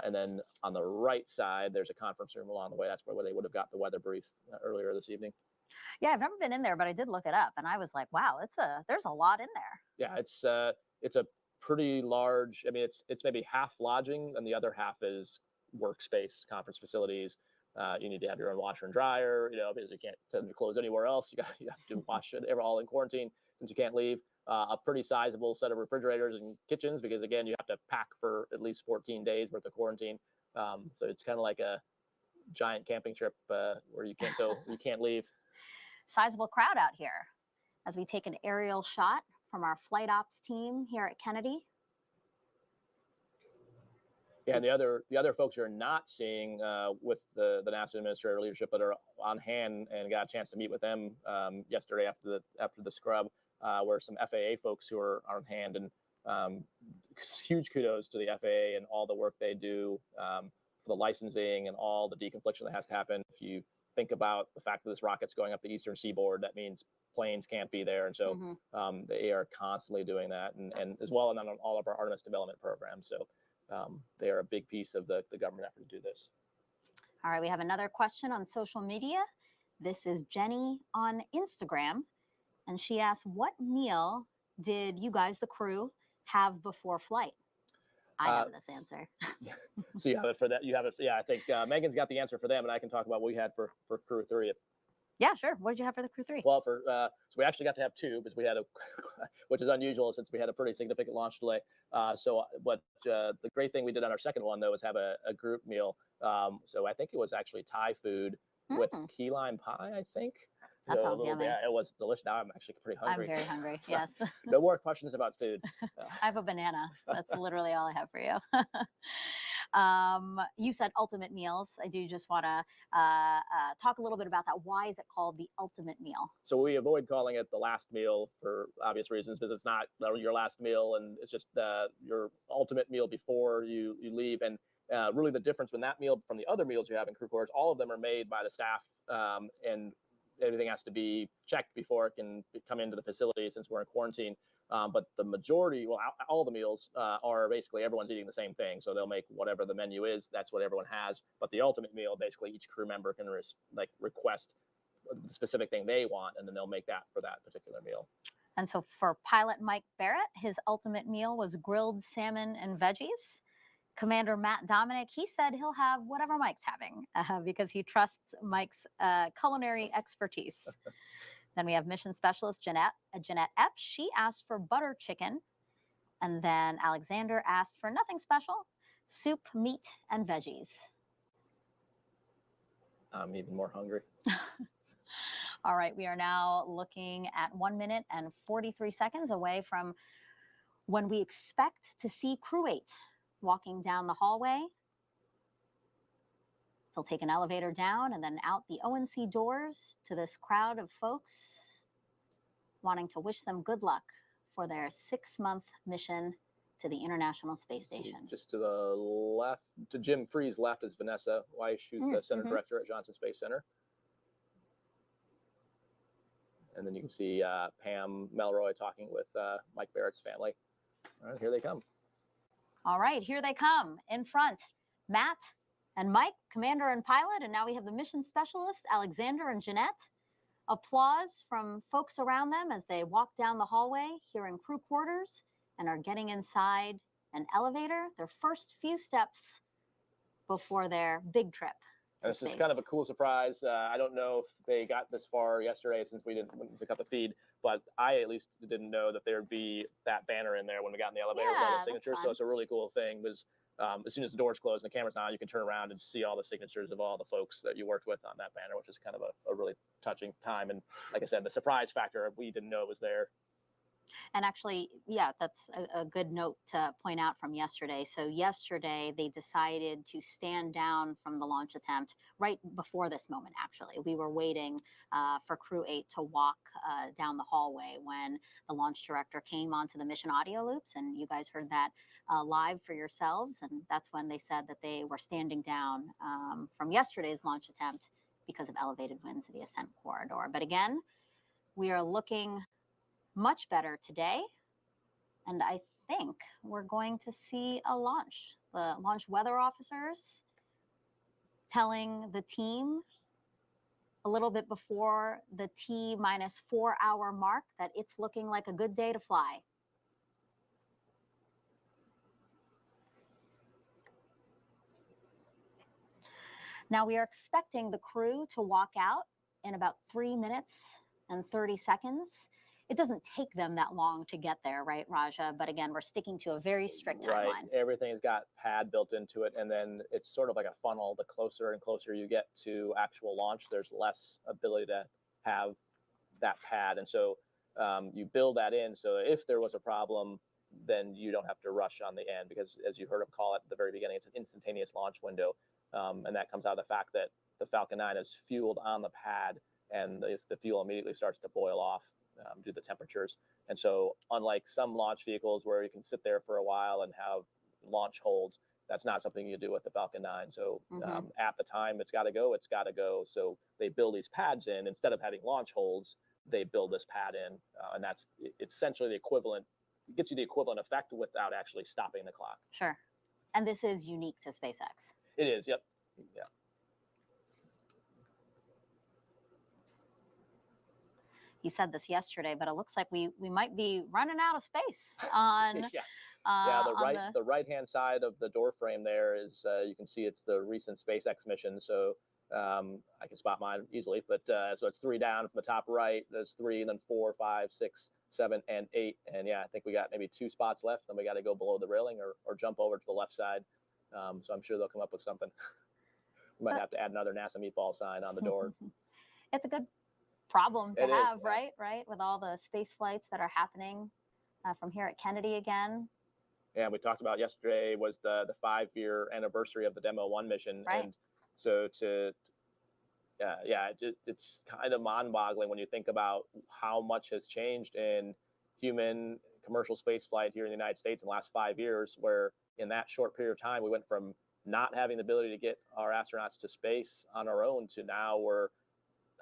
And then on the right side, there's a conference room along the way. That's where they would have got the weather brief earlier this evening. Yeah, I've never been in there, but I did look it up, and I was like, wow, there's a lot in there. Yeah, it's a pretty large. I mean, it's maybe half lodging, and the other half is workspace, conference facilities. You need to have your own washer and dryer, because you can't send your clothes anywhere else. You have to wash it. They're all in quarantine since you can't leave. A pretty sizable set of refrigerators and kitchens, because again, you have to pack for at least 14 days worth of quarantine. So it's kind of like a giant camping trip where you can't go, you can't leave. Sizable crowd out here as we take an aerial shot from our flight ops team here at Kennedy. Yeah, and the other folks you're not seeing with the NASA administrator leadership, but are on hand and got a chance to meet with them yesterday after the scrub, were some FAA folks who are on hand, and huge kudos to the FAA and all the work they do for the licensing and all the deconfliction that has to happen. If you think about the fact that this rocket's going up the eastern seaboard, that means planes can't be there, and so they are constantly doing that, and as well, and on all of our Artemis development programs. So they are a big piece of the government effort to do this. All right, we have another question on social media. This is Jenny on Instagram, and she asked, what meal did you guys, the crew, have before flight? I know this answer. So you have it for that. You have it. Yeah, I think Megan's got the answer for them, and I can talk about what we had for Crew 3. Yeah, sure. What did you have for the Crew 3? Well, so we actually got to have 2 because we had which is unusual since we had a pretty significant launch delay. But the great thing we did on our second one though was have a group meal. So I think it was actually Thai food with key lime pie. I think. That sounds yummy. Yeah, it was delicious. Now I'm actually pretty hungry. I'm very hungry. So, yes. No more questions about food. I have a banana. That's literally all I have for you. You said ultimate meals. I do just want to talk a little bit about that. Why is it called the ultimate meal? So we avoid calling it the last meal for obvious reasons, because it's not your last meal, and it's just your ultimate meal before you leave. And really the difference in that meal from the other meals you have in crew quarters, all of them are made by the staff, and everything has to be checked before it can come into the facility since we're in quarantine. But the majority, well, all the meals are basically everyone's eating the same thing. So they'll make whatever the menu is. That's what everyone has. But the ultimate meal, basically each crew member can request the specific thing they want, and then they'll make that for that particular meal. And so for pilot Mike Barratt, his ultimate meal was grilled salmon and veggies. Commander Matt Dominick, he said he'll have whatever Mike's having because he trusts Mike's culinary expertise. Then we have mission specialist Jeanette Epps. She asked for butter chicken. And then Aleksandr asked for nothing special, soup, meat, and veggies. I'm even more hungry. All right, we are now looking at 1 minute and 43 seconds away from when we expect to see Crew-8 walking down the hallway. They'll take an elevator down and then out the O&C doors to this crowd of folks wanting to wish them good luck for their 6-month mission to the International Space Station. Just to the left, to Jim Free's left is Vanessa Weiss, who's the center director at Johnson Space Center. And then you can see Pam Melroy talking with Mike Barratt's family. All right, here they come. All right, here they come in front. Matt and Mike, commander and pilot, and now we have the mission specialist, Aleksandr and Jeanette. Applause from folks around them as they walk down the hallway here in crew quarters and are getting inside an elevator, their first few steps before their big trip. And this is kind of a cool surprise. I don't know if they got this far yesterday since we didn't pick up the feed, but I at least didn't know that there'd be that banner in there when we got in the elevator with all the signatures. So it's a really cool thing because as soon as the doors close and the camera's on, you can turn around and see all the signatures of all the folks that you worked with on that banner, which is kind of a really touching time. And like I said, the surprise factor, we didn't know was there. And actually, yeah, that's a good note to point out from yesterday. So yesterday, they decided to stand down from the launch attempt right before this moment, actually. We were waiting for Crew-8 to walk down the hallway when the launch director came onto the mission audio loops, and you guys heard that live for yourselves. And that's when they said that they were standing down from yesterday's launch attempt because of elevated winds of the ascent corridor. But again, we are looking much better today, and I think we're going to see a launch. The launch weather officers telling the team a little bit before the T-4 hour mark that it's looking like a good day to fly. Now we are expecting the crew to walk out in about 3 minutes and 30 seconds. It doesn't take them that long to get there, right, Raja? But again, we're sticking to a very strict timeline. Right, everything's got pad built into it, and then it's sort of like a funnel. The closer and closer you get to actual launch, there's less ability to have that pad. And so you build that in, so if there was a problem, then you don't have to rush on the end, because as you heard him call it at the very beginning, it's an instantaneous launch window. And that comes out of the fact that the Falcon 9 is fueled on the pad, and if the fuel immediately starts to boil off due to the temperatures. And so unlike some launch vehicles where you can sit there for a while and have launch holds, that's not something you do with the Falcon 9. So at the time it's got to go, it's got to go. So they build these pads in. Instead of having launch holds, they build this pad in. And that's essentially the equivalent, it gets you the equivalent effect without actually stopping the clock. Sure. And this is unique to SpaceX. It is, yep. Yeah. You said this yesterday, but it looks like we might be running out of space on Yeah, on the right hand side of the door frame there is you can see it's the recent SpaceX mission. So I can spot mine easily, but so it's 3 down from the top right. There's 3, and then 4, 5, 6, 7, and 8. And yeah, I think we got maybe 2 spots left. Then we got to go below the railing or jump over to the left side. So I'm sure they'll come up with something. We might have to add another NASA meatball sign on the door. It's a good problem to It is, have, yeah. right? With all the space flights that are happening from here at Kennedy again. Yeah, we talked about yesterday was the 5-year anniversary of the Demo 1 mission. Right. And so it's kind of mind-boggling when you think about how much has changed in human commercial space flight here in the United States in the last 5 years, where in that short period of time, we went from not having the ability to get our astronauts to space on our own to now we're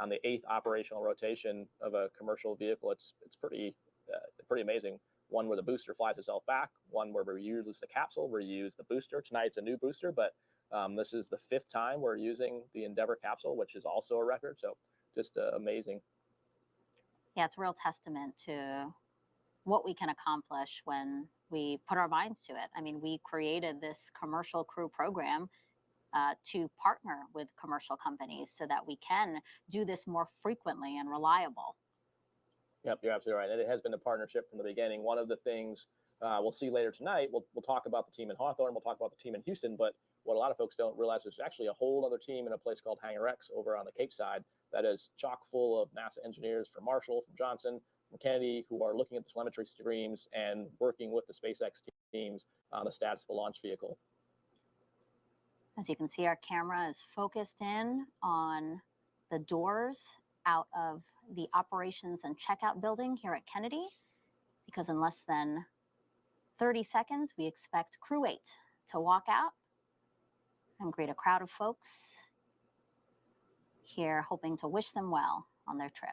on the 8th operational rotation of a commercial vehicle. It's pretty amazing. One where the booster flies itself back, one where we reuse the capsule, reuse the booster. Tonight it's a new booster, but this is the 5th time we're using the Endeavour capsule, which is also a record. So just amazing. Yeah, it's a real testament to what we can accomplish when we put our minds to it. I mean, we created this commercial crew program to partner with commercial companies so that we can do this more frequently and reliable. Yep, you're absolutely right. And it has been a partnership from the beginning. One of the things we'll see later tonight, we'll talk about the team in Hawthorne, we'll talk about the team in Houston, but what a lot of folks don't realize is there's actually a whole other team in a place called Hangar X over on the Cape side that is chock full of NASA engineers from Marshall, from Johnson, from Kennedy, who are looking at the telemetry streams and working with the SpaceX teams on the status of the launch vehicle. As you can see, our camera is focused in on the doors out of the operations and checkout building here at Kennedy, because in less than 30 seconds, we expect Crew-8 to walk out and greet a crowd of folks here, hoping to wish them well on their trip.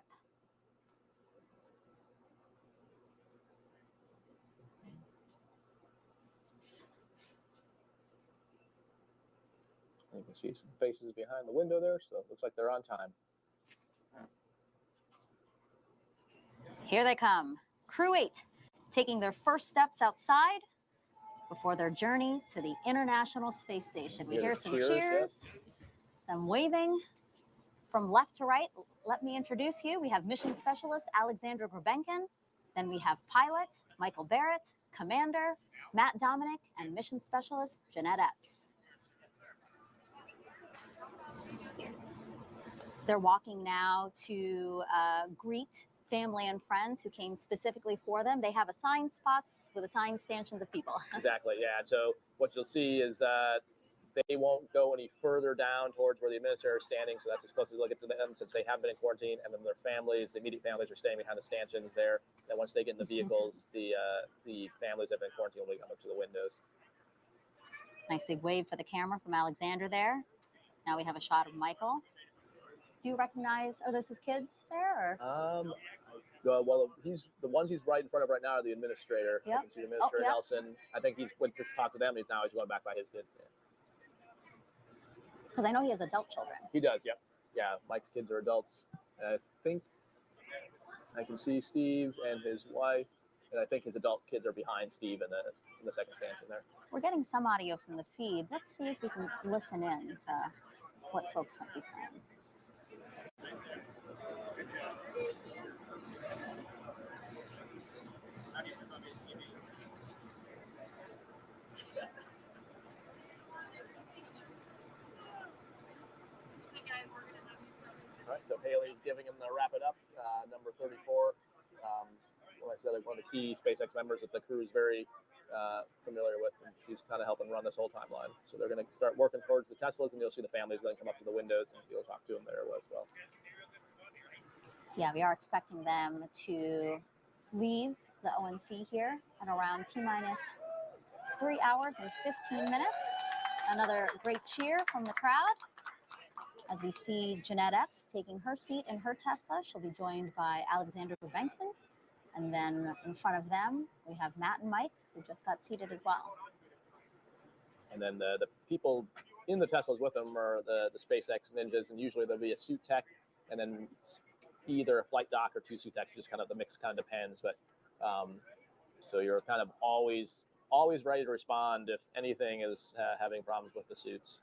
You can see some faces behind the window there, so it looks like they're on time. Here they come, Crew-8, taking their first steps outside before their journey to the International Space Station. We hear some cheers, them waving from left to right. Let me introduce you. We have mission specialist Aleksandr Grebenkin. Then we have pilot Michael Barratt, commander Matt Dominick, and mission specialist Jeanette Epps. They're walking now to greet family and friends who came specifically for them. They have assigned spots with assigned stanchions of people. Exactly, yeah. So what you'll see is they won't go any further down towards where the administrator is standing. So that's as close as they'll get to them since they have been in quarantine. And then their families, the immediate families, are staying behind the stanchions there. And once they get in the vehicles, the families that have been in quarantine will come up to the windows. Nice big wave for the camera from Aleksandr there. Now we have a shot of Michael. Do you recognize, are those his kids there? Or? Well, the ones he's right in front of right now are the administrator. Yep. I can see the administrator yep. Nelson. I think he went to talk to them. He's going back by his kids. Because I know he has adult children. He does, yep. Yeah, Mike's kids are adults. I think I can see Steve and his wife, and I think his adult kids are behind Steve in the second stanchion there. We're getting some audio from the feed. Let's see if we can listen in to what folks might be saying. All right, so Haley's giving him the wrap it up, number 34. Like I said, one of the key SpaceX members that the crew is very familiar with, and she's kind of helping run this whole timeline. So they're going to start working towards the Teslas, and you'll see the families then come up to the windows, and you'll talk to them there as well. Yeah, we are expecting them to leave the ONC here at around T-minus 3 hours and 15 minutes. Another great cheer from the crowd as we see Jeanette Epps taking her seat in her Tesla. She'll be joined by Aleksandr Grebenkin. And then in front of them, we have Matt and Mike, who just got seated as well. And then the people in the Teslas with them are the SpaceX ninjas, and usually there'll be a suit tech and then either a flight doc or 2 suit techs, just kind of the mix kind of depends. But so you're kind of always always ready to respond if anything is having problems with the suits.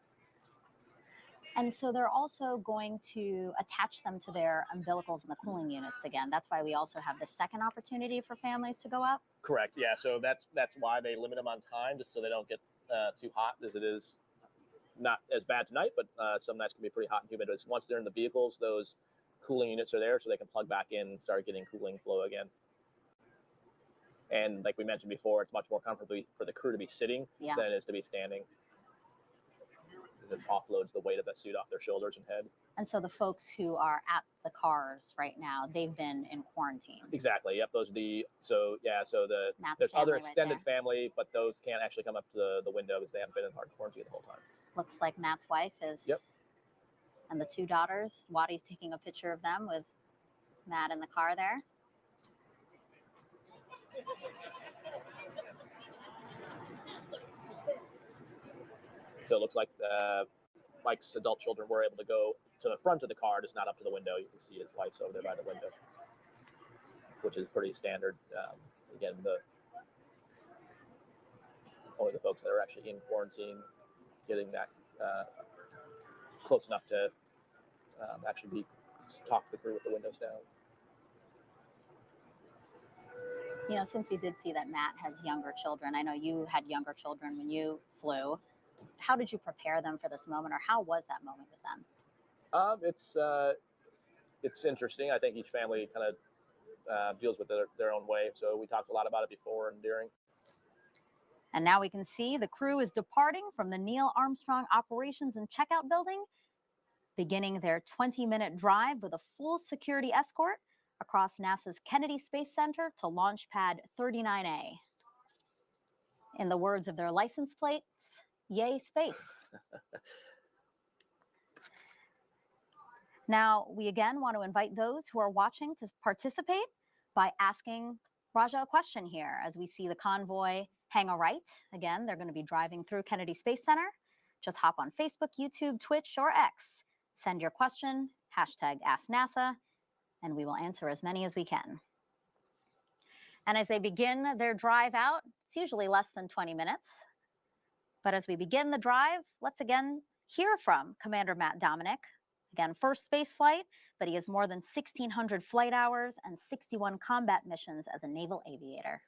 And so they're also going to attach them to their umbilicals in the cooling units again. That's why we also have the second opportunity for families to go up. Correct. Yeah. So that's why they limit them on time, just so they don't get too hot, as it is not as bad tonight, but some nights can be pretty hot and humid. Once they're in the vehicles, those cooling units are there, so they can plug back in and start getting cooling flow again. And like we mentioned before, it's much more comfortable for the crew to be sitting than it is to be standing, because it offloads the weight of that suit off their shoulders and head. And so the folks who are at the cars right now, they've been in quarantine. Exactly. Yep. Those are Matt's there's other family right extended there. family, but those can't actually come up to the window because they haven't been in hard quarantine the whole time. Looks like Matt's wife is, and the two daughters. Wadi's taking a picture of them with Matt in the car there. So it looks like Mike's adult children were able to go to the front of the car, just not up to the window. You can see his wife's over there by the window, which is pretty standard. Again, only the folks that are actually in quarantine getting that close enough to actually talk to the crew with the windows down. You know, since we did see that Matt has younger children, I know you had younger children when you flew. How did you prepare them for this moment, or how was that moment with them? It's interesting. I think each family kind of deals with their own way. So we talked a lot about it before and during. And now we can see the crew is departing from the Neil Armstrong Operations and Checkout Building, beginning their 20-minute drive with a full security escort across NASA's Kennedy Space Center to Launch Pad 39A. In the words of their license plates, yay space. Now, we again want to invite those who are watching to participate by asking Raja a question here as we see the convoy hang a right. Again, they're going to be driving through Kennedy Space Center. Just hop on Facebook, YouTube, Twitch, or X. Send your question, #AskNASA, and we will answer as many as we can. And as they begin their drive out, it's usually less than 20 minutes. But as we begin the drive, let's again hear from Commander Matt Dominick. Again, first space flight, but he has more than 1,600 flight hours and 61 combat missions as a naval aviator.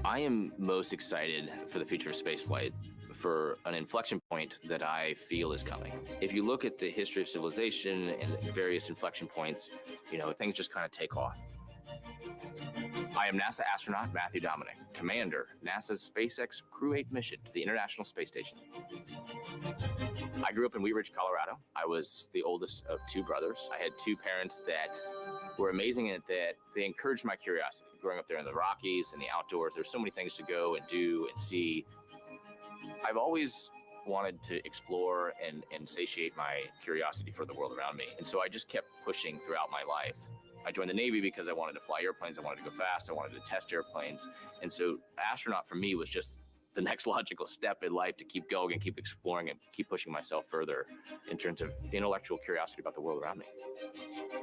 I am most excited for the future of spaceflight for an inflection point that I feel is coming. If you look at the history of civilization and various inflection points, things just kind of take off. I am NASA astronaut Matthew Dominick, commander, NASA's SpaceX Crew-8 mission to the International Space Station. I grew up in Wheat Ridge, Colorado. I was the oldest of two brothers. I had two parents that were amazing in that they encouraged my curiosity. Growing up there in the Rockies and the outdoors, there's so many things to go and do and see. I've always wanted to explore and satiate my curiosity for the world around me. And so I just kept pushing throughout my life. I joined the Navy because I wanted to fly airplanes. I wanted to go fast. I wanted to test airplanes. And so astronaut for me was just the next logical step in life to keep going and keep exploring and keep pushing myself further in terms of intellectual curiosity about the world around me.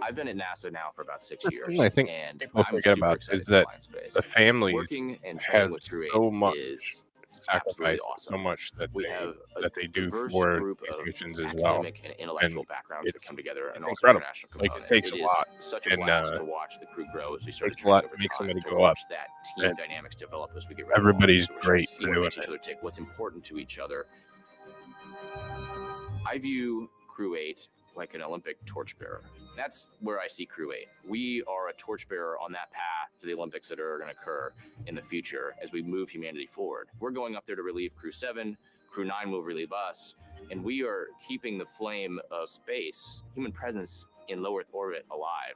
I've been at NASA now for about 6 years. I think and people I'm forget super about excited is to that fly in space. the families Working and training have with Crew-8 so much is sacrifice, absolutely awesome. so much that We have they do diverse for group these of missions as well. academic and intellectual backgrounds that it's- come together, and it's also incredible. international Like, component. it takes a is lot, such a and, blast to watch the crew grow as we start takes a training lot over to make time, somebody to go watch up. that team And dynamics develop as we get ready. everybody's to launch. great See for what doing makes each it. other tick, what's important to each other. I view Crew-8 like an Olympic torchbearer. That's where I see Crew-8. We are a torchbearer on that path to the Olympics that are going to occur in the future as we move humanity forward. We're going up there to relieve Crew-7. Crew-9 will relieve us, and we are keeping the flame of space, human presence in low Earth orbit, alive.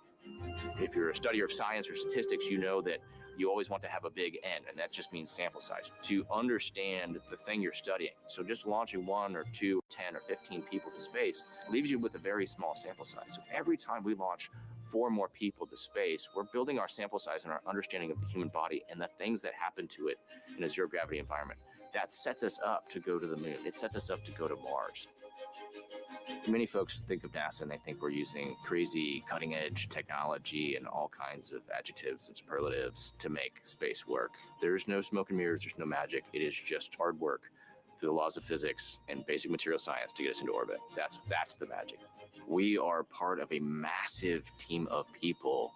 If you're a studier of science or statistics, you know that you always want to have a big N, and that just means sample size, to understand the thing you're studying. So just launching 1 or 2, or 10 or 15 people to space leaves you with a very small sample size. So every time we launch 4 more people to space, we're building our sample size and our understanding of the human body and the things that happen to it in a zero gravity environment. That sets us up to go to the moon. It sets us up to go to Mars. Many folks think of NASA and they think we're using crazy cutting edge technology and all kinds of adjectives and superlatives to make space work. There's no smoke and mirrors, there's no magic. It is just hard work through the laws of physics and basic material science to get us into orbit. That's the magic. We are part of a massive team of people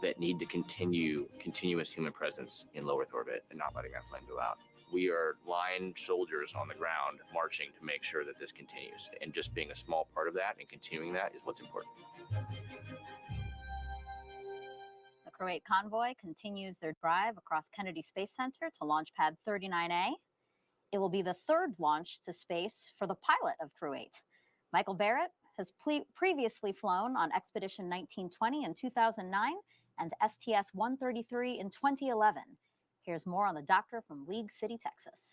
that need to continue continuous human presence in low Earth orbit and not letting that flame go out. We are line soldiers on the ground marching to make sure that this continues. And just being a small part of that and continuing that is what's important. The Crew-8 convoy continues their drive across Kennedy Space Center to Launch Pad 39A. It will be the third launch to space for the pilot of Crew-8. Michael Barratt has previously flown on Expedition 1920 in 2009 and STS-133 in 2011. Here's more on the doctor from League City, Texas.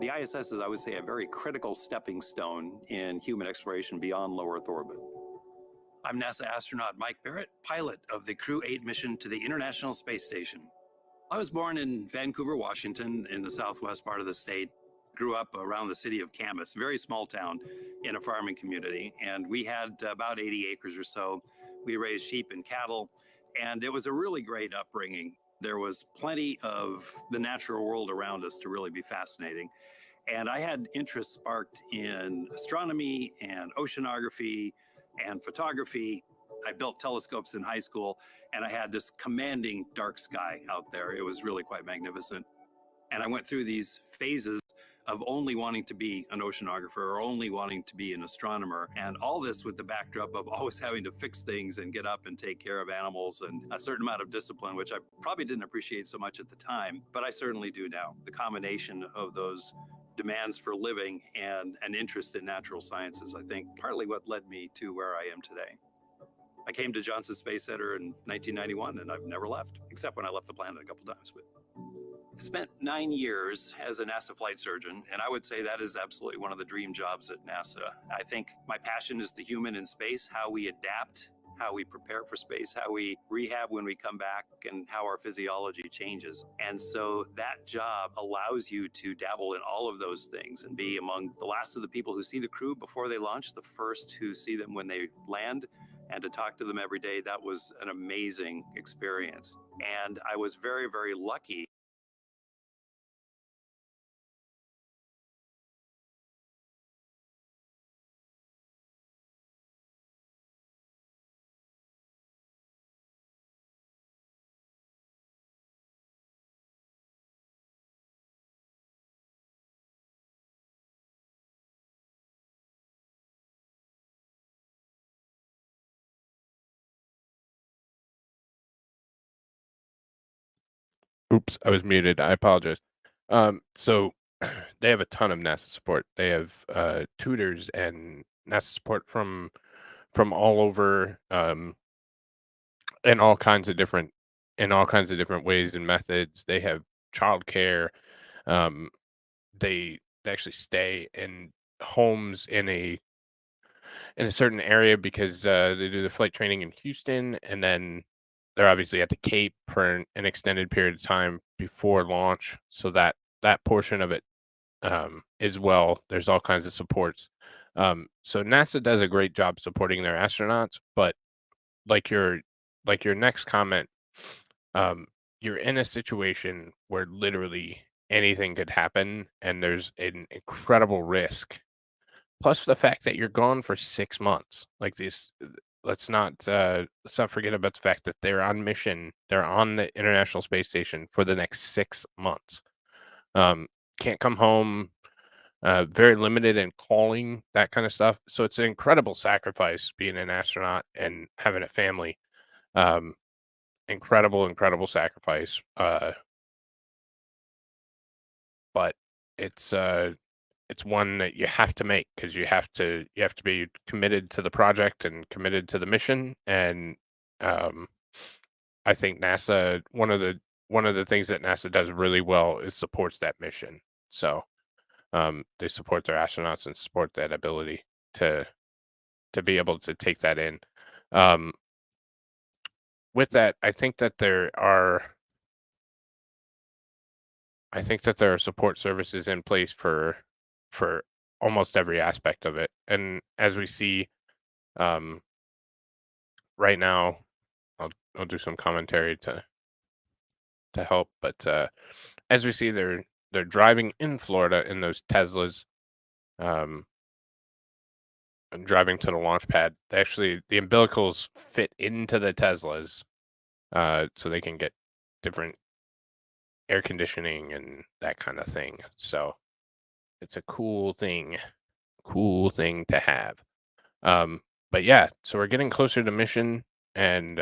The ISS is, I would say, a very critical stepping stone in human exploration beyond low Earth orbit. I'm NASA astronaut Mike Barratt, pilot of the Crew-8 mission to the International Space Station. I was born in Vancouver, Washington, in the southwest part of the state. Grew up around the city of Camas, a very small town in a farming community. And we had about 80 acres or so. We raised sheep and cattle, and it was a really great upbringing. There was plenty of the natural world around us to really be fascinating. And I had interest sparked in astronomy and oceanography and photography. I built telescopes in high school, and I had this commanding dark sky out there. It was really quite magnificent. And I went through these phases of only wanting to be an oceanographer or only wanting to be an astronomer. And all this with the backdrop of always having to fix things and get up and take care of animals and a certain amount of discipline, which I probably didn't appreciate so much at the time, but I certainly do now. The combination of those demands for living and an interest in natural sciences, I think, partly what led me to where I am today. I came to Johnson Space Center in 1991, and I've never left, except when I left the planet a couple times. But I spent 9 years as a NASA flight surgeon, and I would say that is absolutely one of the dream jobs at NASA. I think my passion is the human in space, how we adapt, how we prepare for space, how we rehab when we come back, and how our physiology changes. And so that job allows you to dabble in all of those things and be among the last of the people who see the crew before they launch, the first who see them when they land, and to talk to them every day. That was an amazing experience. And I was very, very lucky. Oops, I was muted. I apologize. So they have a ton of NASA support. They have tutors and NASA support from all over, in all kinds of different ways and methods. They have childcare. Um, they actually stay in homes in a certain area because they do the flight training in Houston, and then they're obviously at the Cape for an extended period of time before launch. So that portion of it as well. There's all kinds of supports. So NASA does a great job supporting their astronauts, but like your next comment, you're in a situation where literally anything could happen, and there's an incredible risk. Plus the fact that you're gone for 6 months. Like this, let's not forget about the fact that they're on mission. They're on the International Space Station for the next 6 months. Can't come home. Very limited in calling, that kind of stuff. So it's an incredible sacrifice being an astronaut and having a family. Incredible sacrifice. But it's one that you have to make because you have to be committed to the project and committed to the mission. And I think NASA, one of the things that NASA does really well is supports that mission. So they support their astronauts and support that ability to be able to take that in. With that, I think that there are support services in place for almost every aspect of it. And as we see right now, I'll do some commentary to help, but as we see, they're driving in Florida in those Teslas, and driving to the launch pad. Actually, the umbilicals fit into the Teslas, so they can get different air conditioning and that kind of thing. So it's a cool thing to have. But yeah, so we're getting closer to mission, and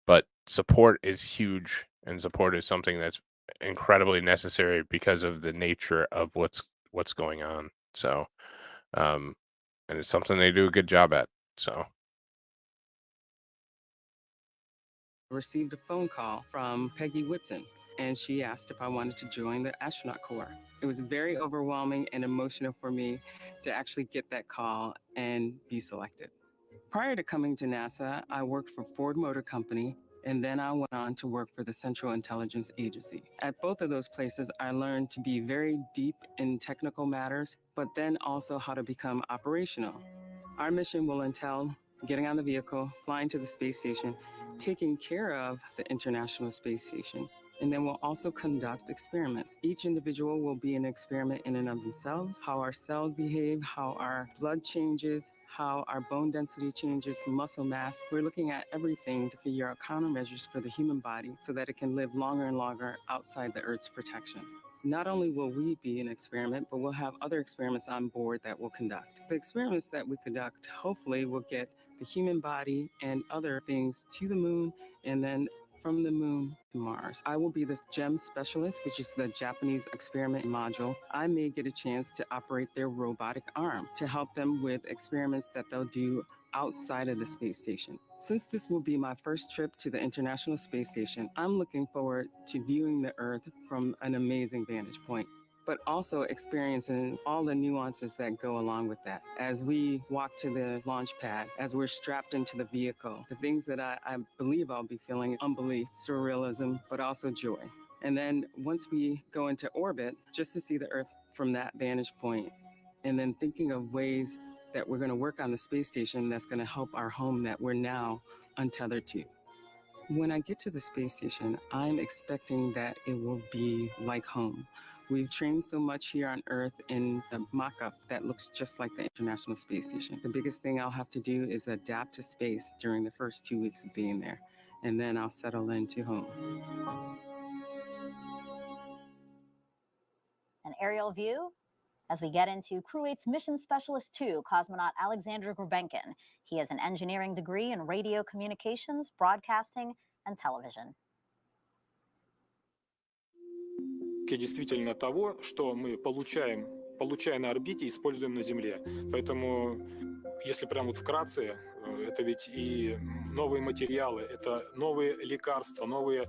but support is huge, and support is something that's incredibly necessary because of the nature of what's going on. So, and it's something they do a good job at. So. Received a phone call from Peggy Whitson, and she asked if I wanted to join the astronaut corps. It was very overwhelming and emotional for me to actually get that call and be selected. Prior to coming to NASA, I worked for Ford Motor Company, and then I went on to work for the Central Intelligence Agency. At both of those places, I learned to be very deep in technical matters, but then also how to become operational. Our mission will entail getting on the vehicle, flying to the space station, taking care of the International Space Station, and then we'll also conduct experiments. Each individual will be an experiment in and of themselves, how our cells behave, how our blood changes, how our bone density changes, muscle mass. We're looking at everything to figure out countermeasures for the human body so that it can live longer and longer outside the Earth's protection. Not only will we be an experiment, but we'll have other experiments on board that we'll conduct. The experiments that we conduct hopefully will get the human body and other things to the moon, and then from the moon to Mars. I will be the GEM specialist, which is the Japanese experiment module. I may get a chance to operate their robotic arm to help them with experiments that they'll do outside of the space station. Since this will be my first trip to the International Space Station, I'm looking forward to viewing the Earth from an amazing vantage point, but also experiencing all the nuances that go along with that. As we walk to the launch pad, as we're strapped into the vehicle, the things that I believe I'll be feeling: unbelief, surrealism, but also joy. And then once we go into orbit, just to see the Earth from that vantage point, and then thinking of ways that we're going to work on the space station that's going to help our home that we're now untethered to. When I get to the space station, I'm expecting that it will be like home. We've trained so much here on Earth in the mock-up that looks just like the International Space Station. The biggest thing I'll have to do is adapt to space during the first 2 weeks of being there, and then I'll settle into home. An aerial view as we get into Crew-8's Mission Specialist 2, cosmonaut Aleksandr Grebenkin. He has an engineering degree in radio communications, broadcasting, and television. Действительно того, что мы получая на орбите, используем на Земле. Поэтому, если прям вот вкратце, это ведь и новые материалы, это новые лекарства, новые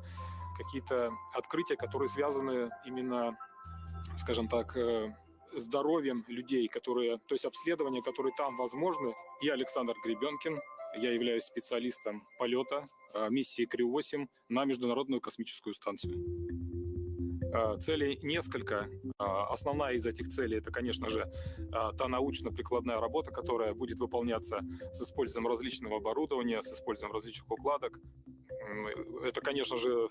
какие-то открытия, которые связаны именно, скажем так, здоровьем людей, то есть обследования, которые там возможны. Я Aleksandr Grebenkin, я являюсь специалистом полета миссии Crew-8 на Международную космическую станцию. Целей несколько. Основная из этих целей — это, конечно же, та научно-прикладная работа, которая будет выполняться с использованием различного оборудования, с использованием различных укладок. Это, конечно же,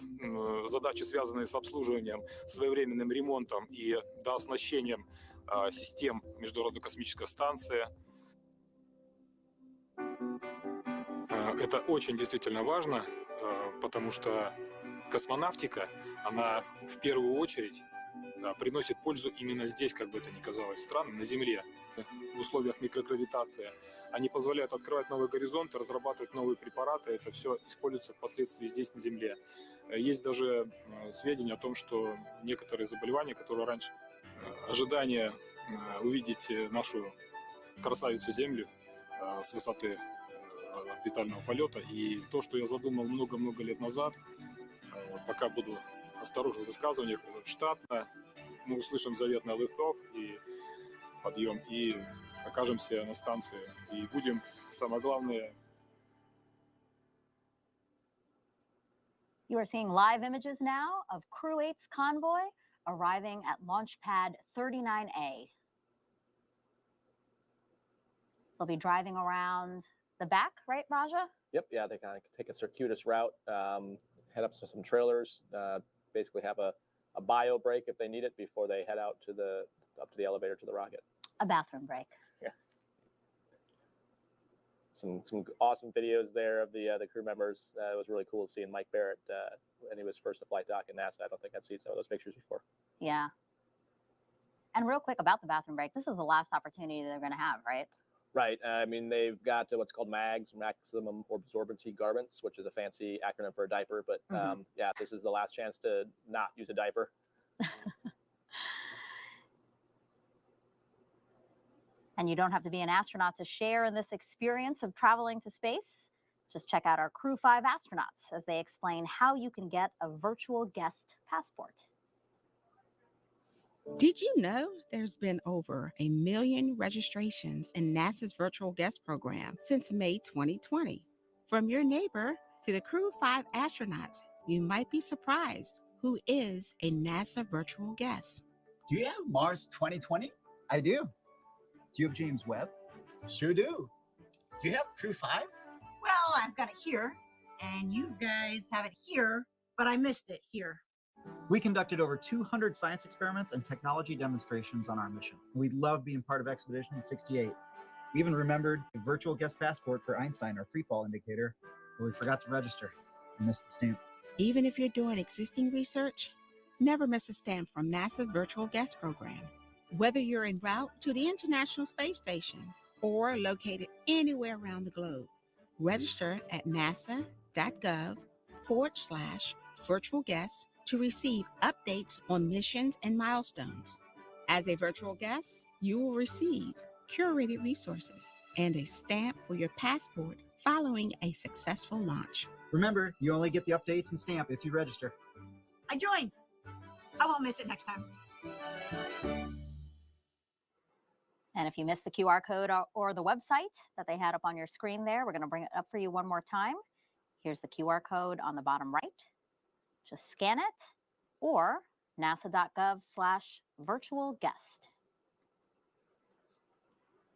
задачи, связанные с обслуживанием, своевременным ремонтом и дооснащением систем Международной космической станции. Это очень действительно важно, потому что космонавтика, она в первую очередь приносит пользу именно здесь, как бы это ни казалось странным, на Земле, в условиях микрогравитации. Они позволяют открывать новые горизонты, разрабатывать новые препараты. Это все используется впоследствии здесь, на Земле. Есть даже сведения о том, что некоторые заболевания, которые раньше ожидание увидеть нашу красавицу Землю с высоты орбитального полета, и то, что я задумал много-много лет назад, пока буду осторожен в высказываниях, штатно, мы услышим заветный Liftoff и подъем, и окажемся на станции, и будем, самое главное... You are seeing live images now of Crew-8's convoy arriving at launch pad 39A. They'll be driving around the back, right, Raja? Yep, yeah, they kind of take a circuitous route, head up to some trailers, basically have a bio break if they need it before they head out to up to the elevator to the rocket. A bathroom break. Yeah. Some awesome videos there of the crew members. It was really cool seeing Mike Barratt when he was first to flight dock in NASA. I don't think I'd seen some of those pictures before. Yeah. And real quick about the bathroom break, this is the last opportunity they're going to have, right? Right. I mean, they've got what's called MAGs, maximum absorbency garments, which is a fancy acronym for a diaper. But yeah, this is the last chance to not use a diaper. And you don't have to be an astronaut to share in this experience of traveling to space. Just check out our Crew-5 astronauts as they explain how you can get a virtual guest passport. Did you know there's been over 1 million registrations in NASA's virtual guest program since May 2020? From your neighbor to the Crew-5 astronauts, you might be surprised who is a NASA virtual guest. Do you have Mars 2020? I do. Do you have James Webb? Sure do. Do you have Crew-5? Well, I've got it here, and you guys have it here, but I missed it here. We conducted over 200 science experiments and technology demonstrations on our mission. We love being part of Expedition 68. We even remembered the virtual guest passport for Einstein, our freefall indicator, but we forgot to register. We missed the stamp. Even if you're doing existing research, never miss a stamp from NASA's virtual guest program. Whether you're en route to the International Space Station or located anywhere around the globe, register at nasa.gov/virtual guests to receive updates on missions and milestones. As a virtual guest, you will receive curated resources and a stamp for your passport following a successful launch. Remember, you only get the updates and stamp if you register. I joined. I won't miss it next time. And if you missed the QR code or the website that they had up on your screen there, we're going to bring it up for you one more time. Here's the QR code on the bottom right. Just scan it, or nasa.gov/virtual guest.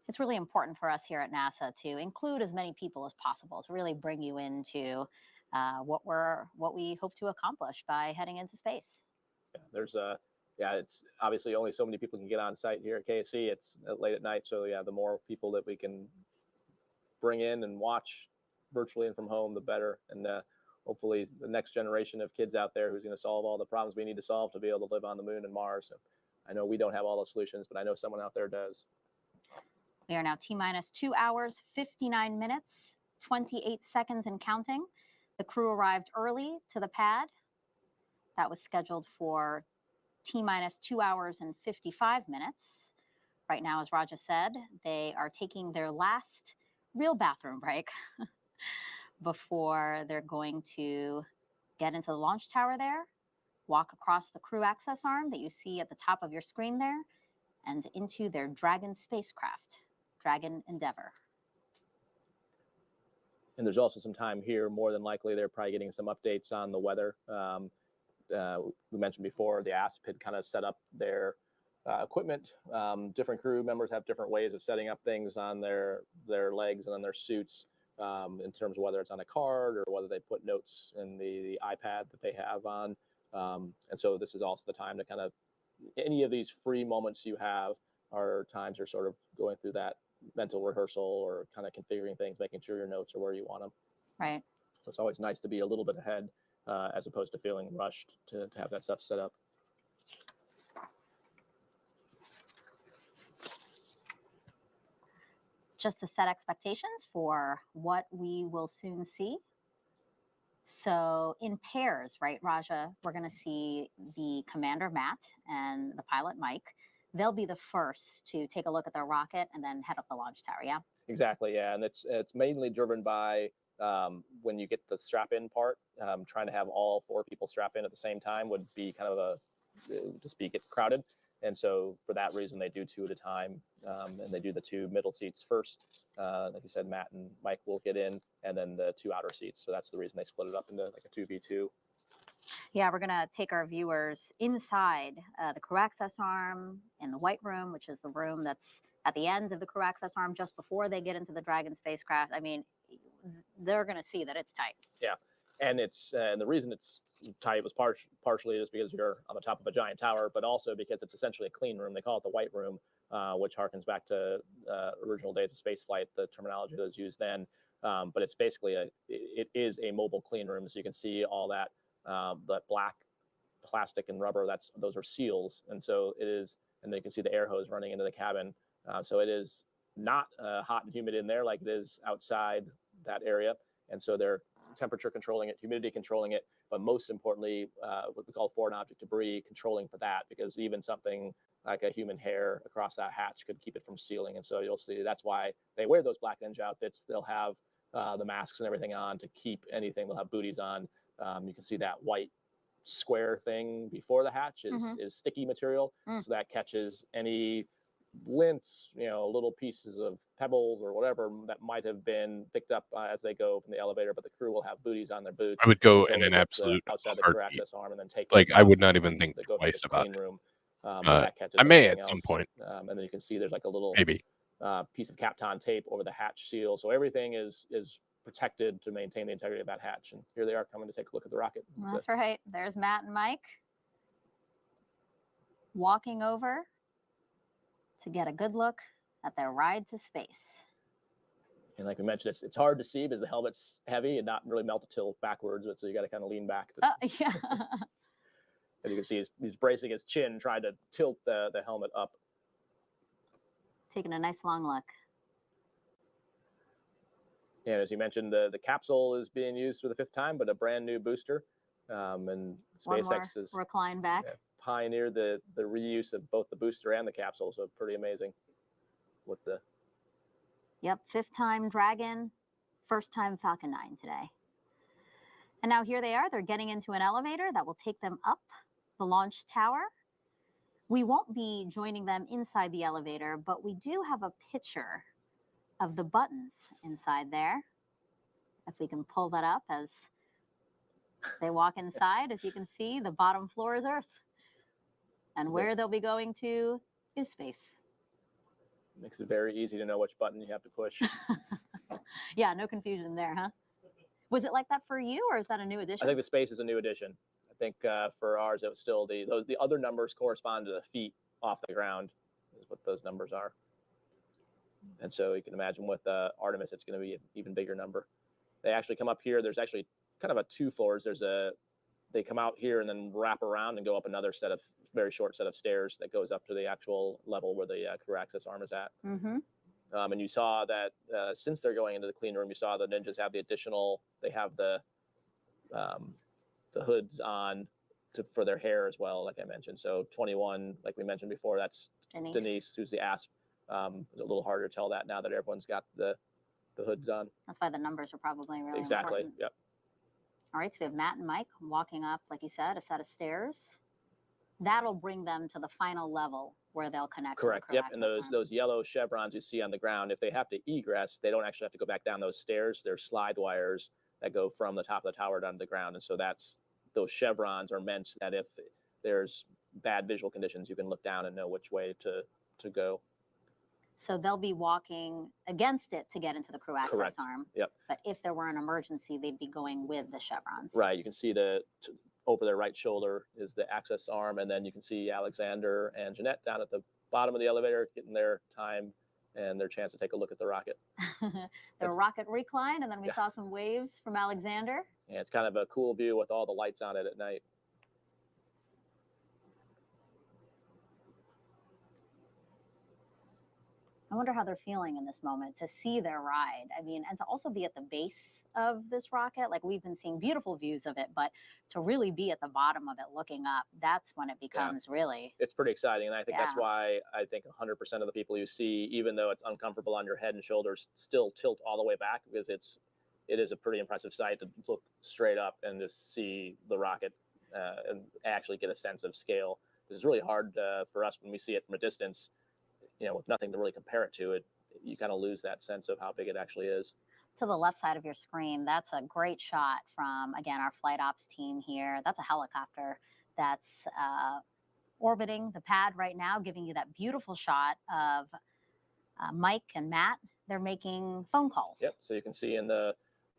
It's really important for us here at NASA to include as many people as possible to really bring you into what we hope to accomplish by heading into space. Yeah, there's it's obviously only so many people can get on site here at KSC. It's late at night, so yeah, the more people that we can bring in and watch virtually and from home, the better. And hopefully the next generation of kids out there who's going to solve all the problems we need to solve to be able to live on the moon and Mars. So I know we don't have all the solutions, but I know someone out there does. We are now T-minus 2 hours, 59 minutes, 28 seconds and counting. The crew arrived early to the pad. That was scheduled for T-minus 2 hours and 55 minutes. Right now, as Raja said, they are taking their last real bathroom break before they're going to get into the launch tower there, walk across the crew access arm that you see at the top of your screen there, and into their Dragon spacecraft, Dragon Endeavour. And there's also some time here. More than likely, they're probably getting some updates on the weather. We mentioned before, the ASP had kind of set up their equipment. Different crew members have different ways of setting up things on their legs and on their suits in terms of whether it's on a card or whether they put notes in the iPad that they have on. And so this is also the time to kind of, any of these free moments you have are times you're sort of going through that mental rehearsal or kind of configuring things, making sure your notes are where you want them. Right. So it's always nice to be a little bit ahead as opposed to feeling rushed to have that stuff set up. Just to set expectations for what we will soon see. So in pairs, right, Raja, we're going to see the commander, Matt, and the pilot, Mike. They'll be the first to take a look at their rocket and then head up the launch tower, yeah? Exactly, yeah, and it's mainly driven by when you get the strap-in part, trying to have all 4 people strap in at the same time would be kind of get crowded. And so for that reason, they do 2 at a time, and they do the 2 middle seats first. Like you said, Matt and Mike will get in, and then the 2 outer seats. So that's the reason they split it up into like a 2v2. Yeah, we're going to take our viewers inside the crew access arm in the white room, which is the room that's at the end of the crew access arm just before they get into the Dragon spacecraft. I mean, they're going to see that it's tight. Yeah, and it's and the reason it's tight was partially just because you're on the top of a giant tower, but also because it's essentially a clean room. They call it the white room, which harkens back to original days of space flight, the terminology that was used then. But it's basically it is a mobile clean room, so you can see all that that black plastic and rubber. Those are seals, and so it is. And then you can see the air hose running into the cabin. So it is not hot and humid in there like it is outside that area, and so they're temperature controlling it, humidity controlling it, but most importantly, what we call foreign object debris controlling for that, because even something like a human hair across that hatch could keep it from sealing. And so you'll see that's why they wear those black ninja outfits. They'll have the masks and everything on to keep anything. They'll have booties on. You can see that white square thing before the hatch is sticky material, so that catches any lints, little pieces of pebbles or whatever that might have been picked up as they go from the elevator. But the crew will have booties on their boots. I would go until in they an get absolute outside the crew heartbeat. access arm and then take Like, them I would off not even think to go twice to the about clean it. room. But that catches I may everything at some else. point. And then you can see there's like a little Maybe. piece of Kapton tape over the hatch seal, so everything is protected to maintain the integrity of that hatch. And here they are coming to take a look at the rocket. That's right. There's Matt and Mike walking over to get a good look at their ride to space. And like we mentioned, it's hard to see because the helmet's heavy and not really melt to tilt backwards, so you got to kind of lean back. Yeah. And you can see he's bracing his chin, trying to tilt the helmet up. Taking a nice long look. And as you mentioned, the capsule is being used for the 5th time, but a brand new booster. And SpaceX has recline back. Pioneered the reuse of both the booster and the capsule, so pretty amazing. With the Yep, 5th time Dragon, 1st time Falcon 9 today. And now here they are. They're getting into an elevator that will take them up the launch tower. We won't be joining them inside the elevator, but we do have a picture of the buttons inside there. If we can pull that up as they walk inside, as you can see, the bottom floor is Earth. And where they'll be going to is space. Makes it very easy to know which button you have to push. Yeah, no confusion there, huh? Was it like that for you, or is that a new addition? I think the space is a new addition. I think for ours, it was still the other numbers correspond to the feet off the ground, is what those numbers are. And so you can imagine with Artemis, it's going to be an even bigger number. They actually come up here. There's actually kind of a 2 floors. They come out here and then wrap around and go up another very short set of stairs that goes up to the actual level where the crew access arm is at. Mm-hmm. And you saw that since they're going into the clean room, you saw the ninjas have the additional. They have the hoods on for their hair as well, like I mentioned. So 21, like we mentioned before, that's Denise, who's the ASP. It's a little harder to tell that now that everyone's got the hoods on. That's why the numbers are probably really exactly important. Yep. All right, so we have Matt and Mike walking up, like you said, a set of stairs. That'll bring them to the final level where they'll connect. Correct. To the Yep. And those yellow chevrons you see on the ground, if they have to egress, they don't actually have to go back down those stairs. They're slide wires that go from the top of the tower down to the ground. And so those chevrons are meant that if there's bad visual conditions, you can look down and know which way to go. So they'll be walking against it to get into the crew access Correct. arm. Yep. But if there were an emergency, they'd be going with the chevrons. Right. You can see over their right shoulder is the access arm, and then you can see Aleksandr and Jeanette down at the bottom of the elevator getting their time and their chance to take a look at the rocket. The rocket recline, and then we saw some waves from Aleksandr. And it's kind of a cool view with all the lights on it at night. I wonder how they're feeling in this moment to see their ride. I mean, and to also be at the base of this rocket. Like, we've been seeing beautiful views of it, but to really be at the bottom of it looking up, that's when it becomes really. It's pretty exciting. And I think that's why I think 100% of the people you see, even though it's uncomfortable on your head and shoulders, still tilt all the way back, because it is a pretty impressive sight to look straight up and just see the rocket and actually get a sense of scale. It's really hard for us when we see it from a distance. With nothing to really compare it to, you kind of lose that sense of how big it actually is. to the left side of your screen, that's a great shot from, again, our flight ops team here. That's a helicopter that's orbiting the pad right now, giving you that beautiful shot of Mike and Matt. They're making phone calls. Yep. So you can see in the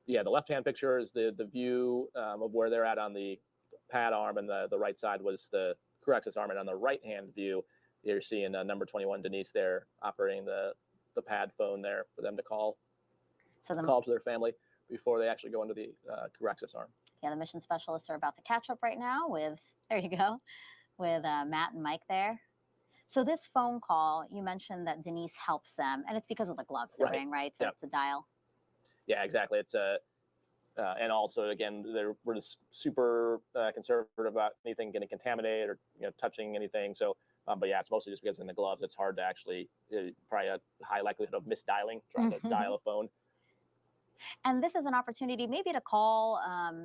left-hand picture is the view of where they're at on the pad arm, and the right side was the crew access arm. And on the right-hand view, you're seeing number 21 Denise there operating the pad phone there for them to call to their family before they actually go into the crew access arm. Yeah, the mission specialists are about to catch up right now with, there you go, with Matt and Mike there. So this phone call, you mentioned that Denise helps them, and it's because of the gloves they're wearing, right? So it's a dial. Yeah, exactly. It's and also again, we're just super conservative about anything getting contaminated or touching anything. So, but yeah, it's mostly just because in the gloves, it's hard to actually probably a high likelihood of misdialing, trying to dial a phone. And this is an opportunity maybe to call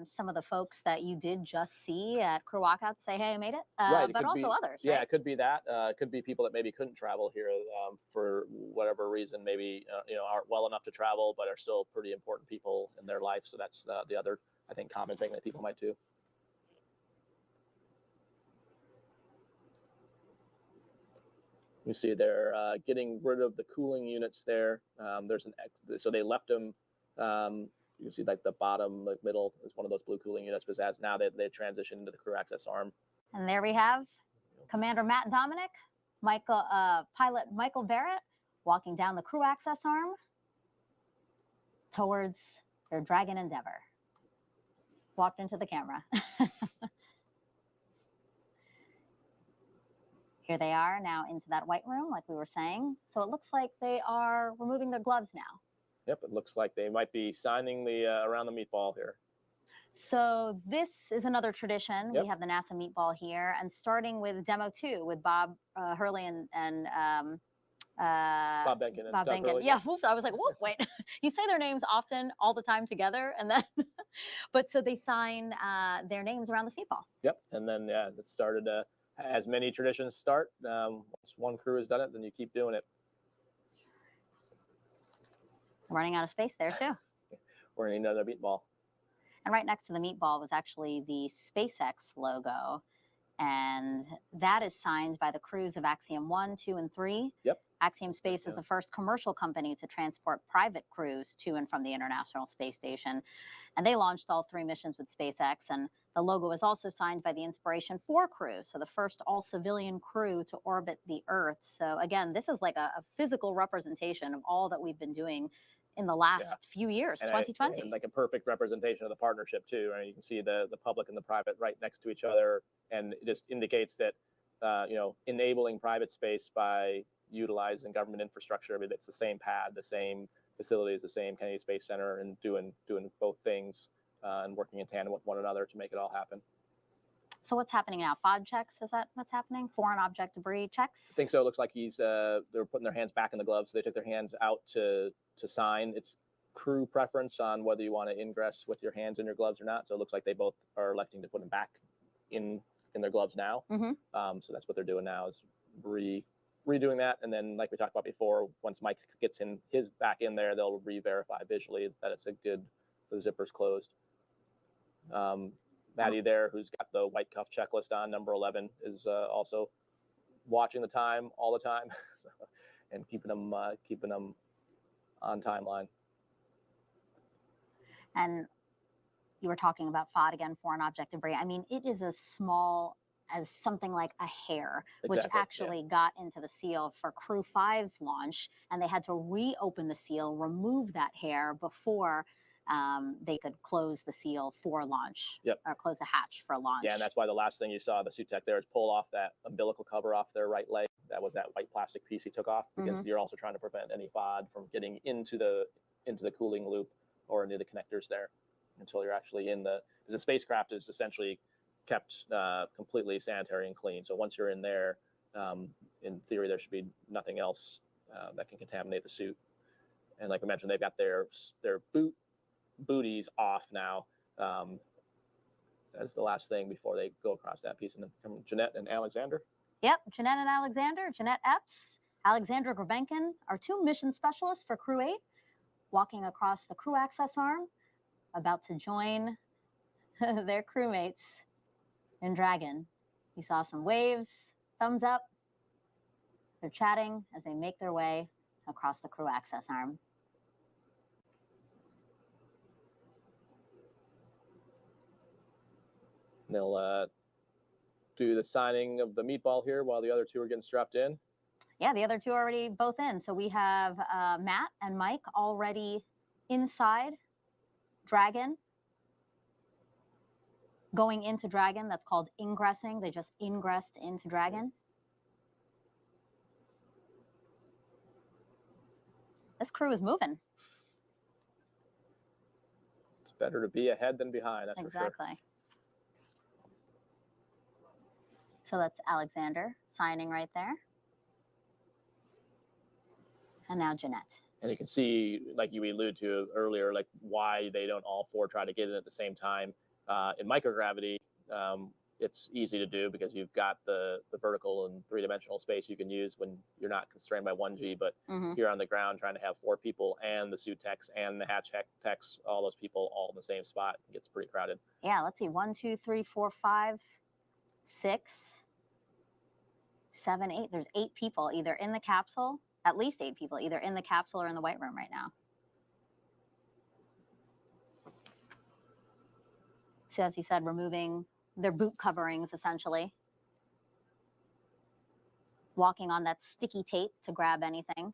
some of the folks that you did just see at Crew Walkout to say, hey, I made it. Right. But also others. Yeah, right? it could be that. It could be people that maybe couldn't travel here for whatever reason, maybe aren't well enough to travel, but are still pretty important people in their life. So that's the other, I think, common thing that people might do. You see they're getting rid of the cooling units there. So they left them. You can see like the bottom, like middle is one of those blue cooling units, because as now they transitioned into the crew access arm. And there we have Commander Matt Dominick, pilot Michael Barratt walking down the crew access arm towards their Dragon endeavor. Walked into the camera. Here they are now into that white room, like we were saying. So it looks like they are removing their gloves now. Yep, it looks like they might be signing the around the meatball here. So this is another tradition. Yep. We have the NASA meatball here, and starting with demo 2 with Bob Hurley and Bob Benkin. And Bob Doug Benkin. Hurley. Yeah, whoops, I was like, whoop, wait. You say their names often, all the time together, and then, but so they sign their names around this meatball. Yep, and then it started. As many traditions start, once one crew has done it, then you keep doing it. Running out of space there too. We're gonna need another meatball. And right next to the meatball was actually the SpaceX logo. And that is signed by the crews of Axiom 1, 2, and 3. Yep. Axiom Space is the first commercial company to transport private crews to and from the International Space Station. And they launched all 3 missions with SpaceX. And the logo is also signed by the Inspiration 4 crew, so the first all-civilian crew to orbit the Earth. So again, this is like a physical representation of all that we've been doing in the last few years, and 2020. And like a perfect representation of the partnership too. Right? You can see the public and the private right next to each other, and it just indicates that enabling private space by utilizing government infrastructure. I mean, it's the same pad, the same facilities, the same Kennedy Space Center, and doing both things and working in tandem with one another to make it all happen. So what's happening now? FOD checks? Is that what's happening? Foreign object debris checks? I think so. It looks like they're putting their hands back in the gloves. So they took their hands out to sign. It's crew preference on whether you want to ingress with your hands in your gloves or not. So it looks like they both are electing to put them back in their gloves now. Mm-hmm. So that's what they're doing now, is redoing that. And then, like we talked about before, once Mike gets his back in there, they'll re-verify visually that it's the zipper's closed. Maddie there, who's got the white cuff checklist on, number 11, is also watching the time all the time and keeping them on timeline. And you were talking about FOD again, foreign object debris. I mean, it is as small as something like a hair, which actually got into the seal for Crew 5's launch, and they had to reopen the seal, remove that hair before they could close the seal for launch, or close the hatch for launch. Yeah, and that's why the last thing you saw the suit tech there is pull off that umbilical cover off their right leg. That was that white plastic piece he took off, because you're also trying to prevent any FOD from getting into the cooling loop or into the connectors there until you're actually in because the spacecraft is essentially kept completely sanitary and clean. So once you're in there, in theory, there should be nothing else that can contaminate the suit. And like I mentioned, they've got their booties off now as the last thing before they go across that piece. And then Jeanette and Aleksandr. Yep, Jeanette and Aleksandr. Jeanette Epps, Aleksandr Grebenkin are 2 mission specialists for Crew-8. walking across the crew access arm, about to join their crewmates in Dragon. You saw some waves, thumbs up. They're chatting as they make their way across the crew access arm. They'll do the signing of the meatball here while the other two are getting strapped in. Yeah, the other two are already both in. So we have Matt and Mike already inside Dragon. Going into Dragon, that's called ingressing. They just ingressed into Dragon. This crew is moving. It's better to be ahead than behind, that's for sure. Exactly. So that's Aleksandr signing right there. And now Jeanette. And you can see, like you alluded to earlier, like why they don't all four try to get in at the same time. In microgravity, it's easy to do because you've got the vertical and three-dimensional space you can use when you're not constrained by 1G. But here on the ground, trying to have four people and the suit techs and the hatch techs, all those people all in the same spot, it gets pretty crowded. Yeah, let's see. 1, 2, 3, 4, 5, 6, 7, 8. There's 8 people either in the capsule, at least 8 people, either in the capsule or in the White Room right now. So as you said, removing their boot coverings, essentially. Walking on that sticky tape to grab anything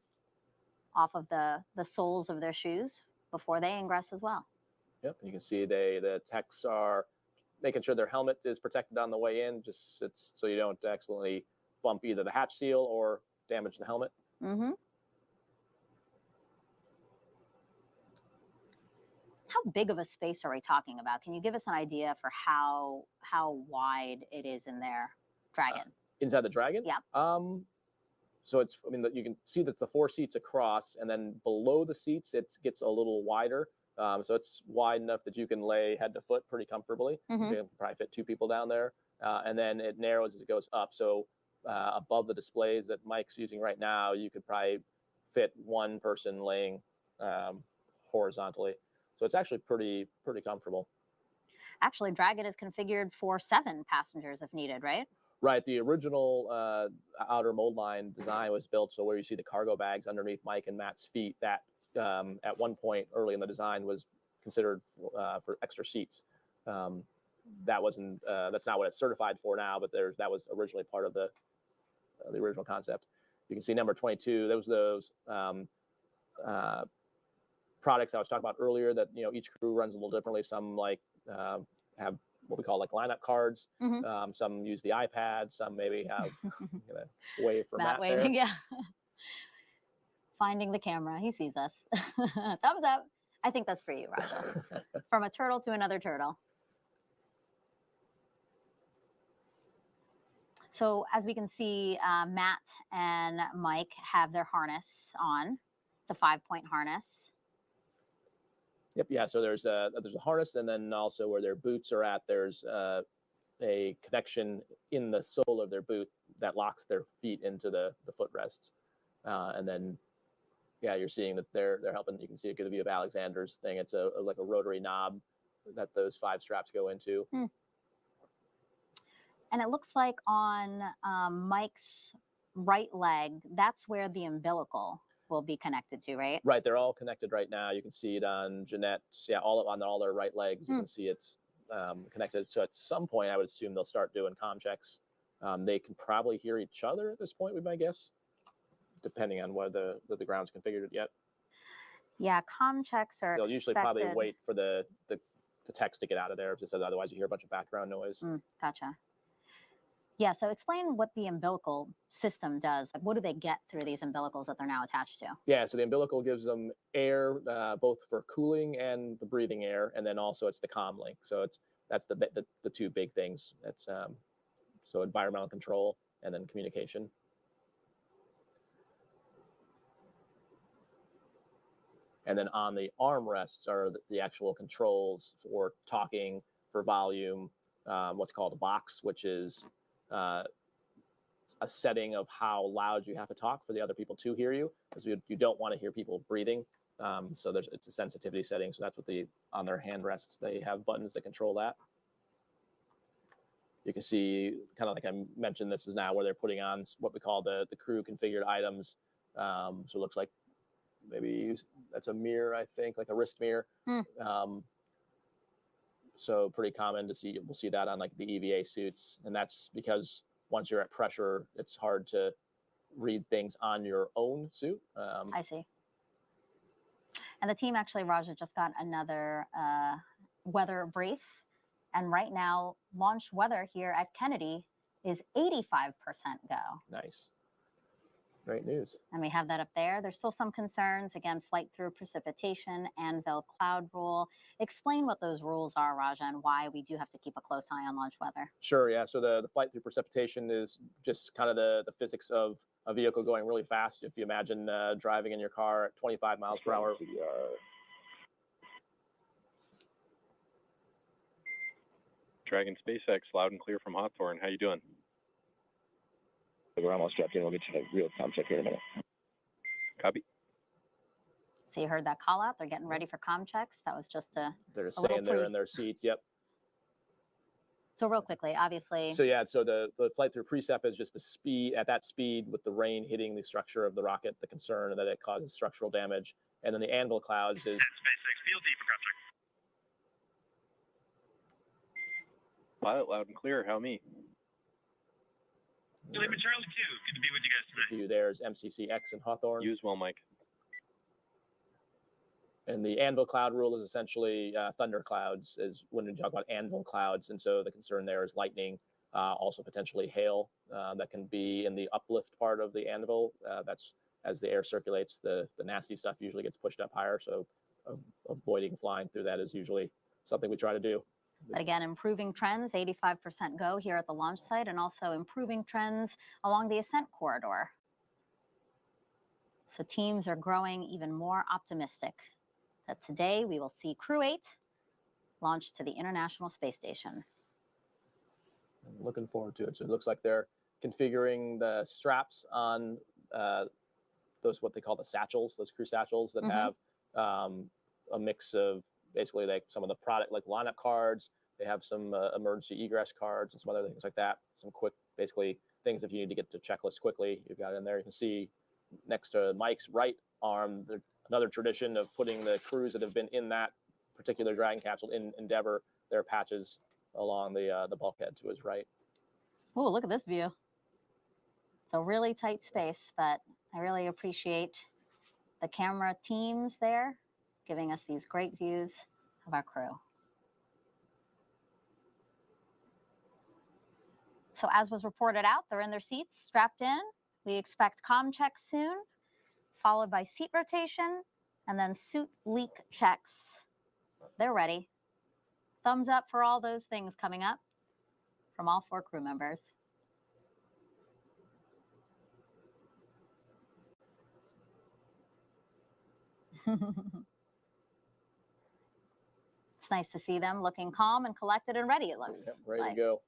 off of the soles of their shoes before they ingress as well. Yep, and you can see the techs are making sure their helmet is protected on the way in, just so you don't accidentally bump either the hatch seal or damage the helmet. Mm-hmm. How big of a space are we talking about? Can you give us an idea for how wide it is in their Dragon? Inside the Dragon? Yeah. So it's, I mean, you can see that the 4 seats across, and then below the seats, it gets a little wider. So it's wide enough that you can lay head to foot pretty comfortably. You can probably fit 2 people down there. And then it narrows as it goes up. So above the displays that Mike's using right now, you could probably fit 1 person laying horizontally. So it's actually pretty comfortable. Actually, Dragon is configured for 7 passengers if needed, right? Right. The original outer mold line design was built so where you see the cargo bags underneath Mike and Matt's feet, that at one point early in the design was considered for extra seats. That wasn't. That's not what it's certified for now, but that was originally part of the original concept. You can see number 22. Those products I was talking about earlier that each crew runs a little differently. Some like have what we call like lineup cards. Some use the iPad. Some maybe have wave for Matt waving, there. yeah. Finding the camera, he sees us. Thumbs up. I think that's for you, Raja. From a turtle to another turtle. So as we can see, Matt and Mike have their harness on. It's a 5-point harness. Yep. Yeah. So there's a harness, and then also where their boots are at, there's a connection in the sole of their boot that locks their feet into the footrests. And then, yeah, you're seeing that they're helping. You can see a good view of Aleksandr's thing. It's like a rotary knob that those 5 straps go into. And it looks like on Mike's right leg, that's where the umbilical will be connected to, right? Right, they're all connected right now. You can see it on Jeanette's, on all their right legs. You can see it's connected. So at some point, I would assume they'll start doing comm checks. They can probably hear each other at this point, we might guess, depending on whether the ground's configured yet. Yeah, comm checks are They'll usually probably wait for the text to get out of there, just otherwise you hear a bunch of background noise. Gotcha. Yeah, so explain what the umbilical system does. Like, what do they get through these umbilicals that they're now attached to? Yeah, so the umbilical gives them air, both for cooling and the breathing air, and then also it's the comm link. So that's the 2 big things. That's so environmental control and then communication. And then on the armrests are the actual controls for talking, for volume, what's called a Vox, which is a setting of how loud you have to talk for the other people to hear you, because you don't want to hear people breathing So it's a sensitivity setting. So that's what on their hand rests, they have buttons that control that. You can see, kind of like I mentioned, this is now where they're putting on what we call the crew configured items. So it looks like maybe that's a mirror, I think, like a wrist mirror. So pretty common to see. We'll see that on like the EVA suits, and that's because once you're at pressure, it's hard to read things on your own suit. I see. And the team actually, Raja, just got another weather brief. And right now, launch weather here at Kennedy is 85% go. Nice. Great news. And we have that up there. There's still some concerns. Again, flight through precipitation, anvil cloud rule. Explain what those rules are, Raja, and why we do have to keep a close eye on launch weather. Sure, yeah. So the flight through precipitation is just kind of the physics of a vehicle going really fast. If you imagine driving in your car at 25 miles per hour. Dragon SpaceX, loud and clear from Hawthorne. How you doing? We're almost strapped in. We'll get you a real time check here in a minute. Copy. So you heard that call out. They're getting ready for comm checks. That was just They're staying there in their seats. Yep. So real quickly, obviously. So yeah, so the flight through precep is just the speed, at that speed with the rain hitting the structure of the rocket, the concern that it causes structural damage. And then the anvil clouds is. SpaceX field deep for cross check. Pilot, loud and clear. How me? Charlie 2, good to be with you guys tonight. View there is MCCX and Hawthorne. Use well, Mike. And the anvil cloud rule is essentially thunder clouds, is when we talk about anvil clouds. And so the concern there is lightning, also potentially hail that can be in the uplift part of the anvil. That's as the air circulates, the nasty stuff usually gets pushed up higher. So avoiding flying through that is usually something we try to do. But again, improving trends, 85% go here at the launch site, and also improving trends along the ascent corridor. So teams are growing even more optimistic that today we will see Crew-8 launch to the International Space Station. I'm looking forward to it. So it looks like they're configuring the straps on those, what they call the satchels, those crew satchels that have a mix of basically like some of the product, like lineup cards. They have some emergency egress cards and some other things like that. Some quick, basically things if you need to get to checklist quickly, you've got it in there. You can see next to Mike's right arm, another tradition of putting the crews that have been in that particular Dragon capsule in Endeavour, their patches along the bulkhead to his right. Oh, look at this view. It's a really tight space, but I really appreciate the camera teams there giving us these great views of our crew. So as was reported out, they're in their seats, strapped in. We expect comm checks soon, followed by seat rotation, and then suit leak checks. They're ready. Thumbs up for all those things coming up from all 4 crew members. It's nice to see them looking calm and collected and ready, it looks. Yep, ready to go.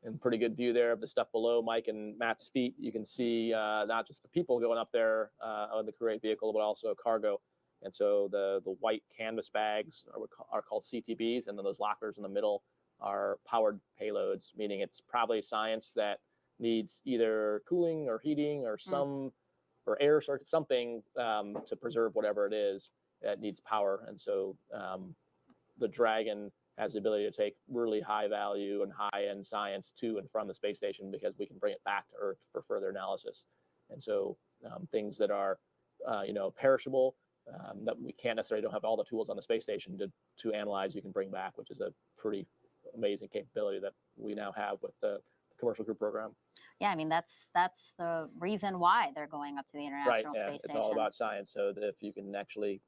And pretty good view there of the stuff below Mike and Matt's feet. You can see not just the people going up there on the Crew-8 vehicle, but also cargo. And so the white canvas bags are called CTBs, and then those lockers in the middle are powered payloads, meaning it's probably science that needs either cooling or heating or or air circuit, something to preserve whatever it is that needs power. And so the Dragon has the ability to take really high value and high end science to and from the space station because we can bring it back to Earth for further analysis. And so things that are, perishable, that we can't necessarily don't have all the tools on the space station to analyze, you can bring back, which is a pretty amazing capability that we now have with the commercial crew program. Yeah, I mean, that's the reason why they're going up to the International Space Station. It's all about science. So that if you can actually,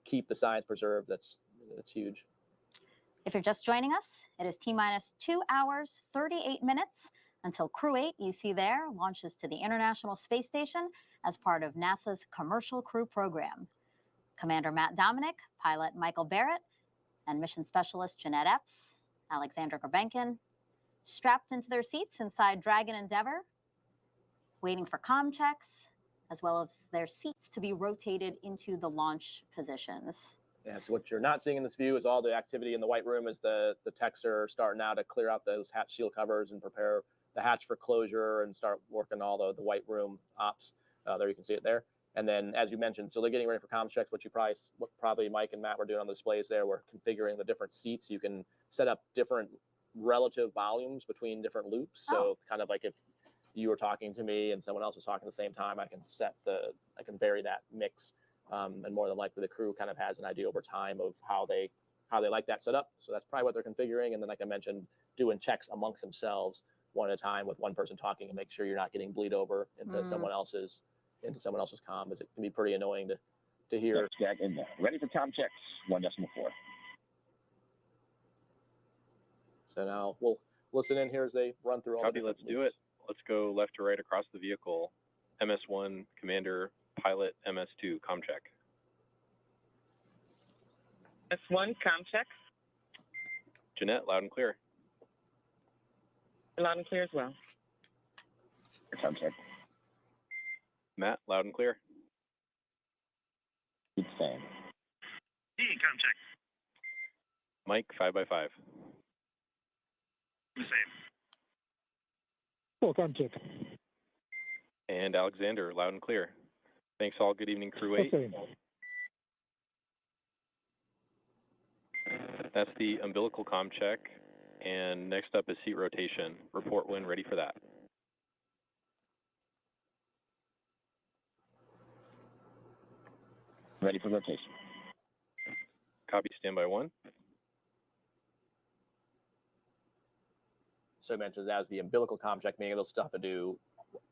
keep the science preserved, that's huge. If you're just joining us, it is T-minus 2 hours, 38 minutes until Crew-8, you see there, launches to the International Space Station as part of NASA's Commercial Crew Program. Commander Matt Dominick, pilot Michael Barratt, and mission specialist Jeanette Epps, Aleksandr Grebenkin, strapped into their seats inside Dragon Endeavour, waiting for comm checks as well as their seats to be rotated into the launch positions. Yeah, so what you're not seeing in this view is all the activity in the white room as the techs are starting now to clear out those hatch seal covers and prepare the hatch for closure and start working all the white room ops. There you can see it there. And then, as you mentioned, so they're getting ready for comms checks. What probably Mike and Matt were doing on the displays there, we're configuring the different seats. You can set up different relative volumes between different loops. So kind of like if you were talking to me and someone else was talking at the same time, I can vary that mix. And more than likely, the crew kind of has an idea over time of how they like that setup. So that's probably what they're configuring. And then, like I mentioned, doing checks amongst themselves one at a time with one person talking and make sure you're not getting bleed over into someone else's comm, as it can be pretty annoying to hear. Dragon, ready for comm checks, 1.4. So now we'll listen in here as they run through all Copy, the let's different do it. Let's go left to right across the vehicle. MS1, Commander, Pilot, MS2, comm check. MS1, comm check. Jeanette, loud and clear. Loud and clear as well. Comm check. Matt, loud and clear. Keep saying. D, comm check. Mike, 5x5. The same. Full comm check. And Aleksandr, loud and clear. Thanks all. Good evening, Crew-8. Okay. That's the umbilical comm check. And next up is seat rotation. Report when ready for that. Ready for rotation. Copy, standby 1. So I mentioned as the umbilical comm check, meaning they'll still have to do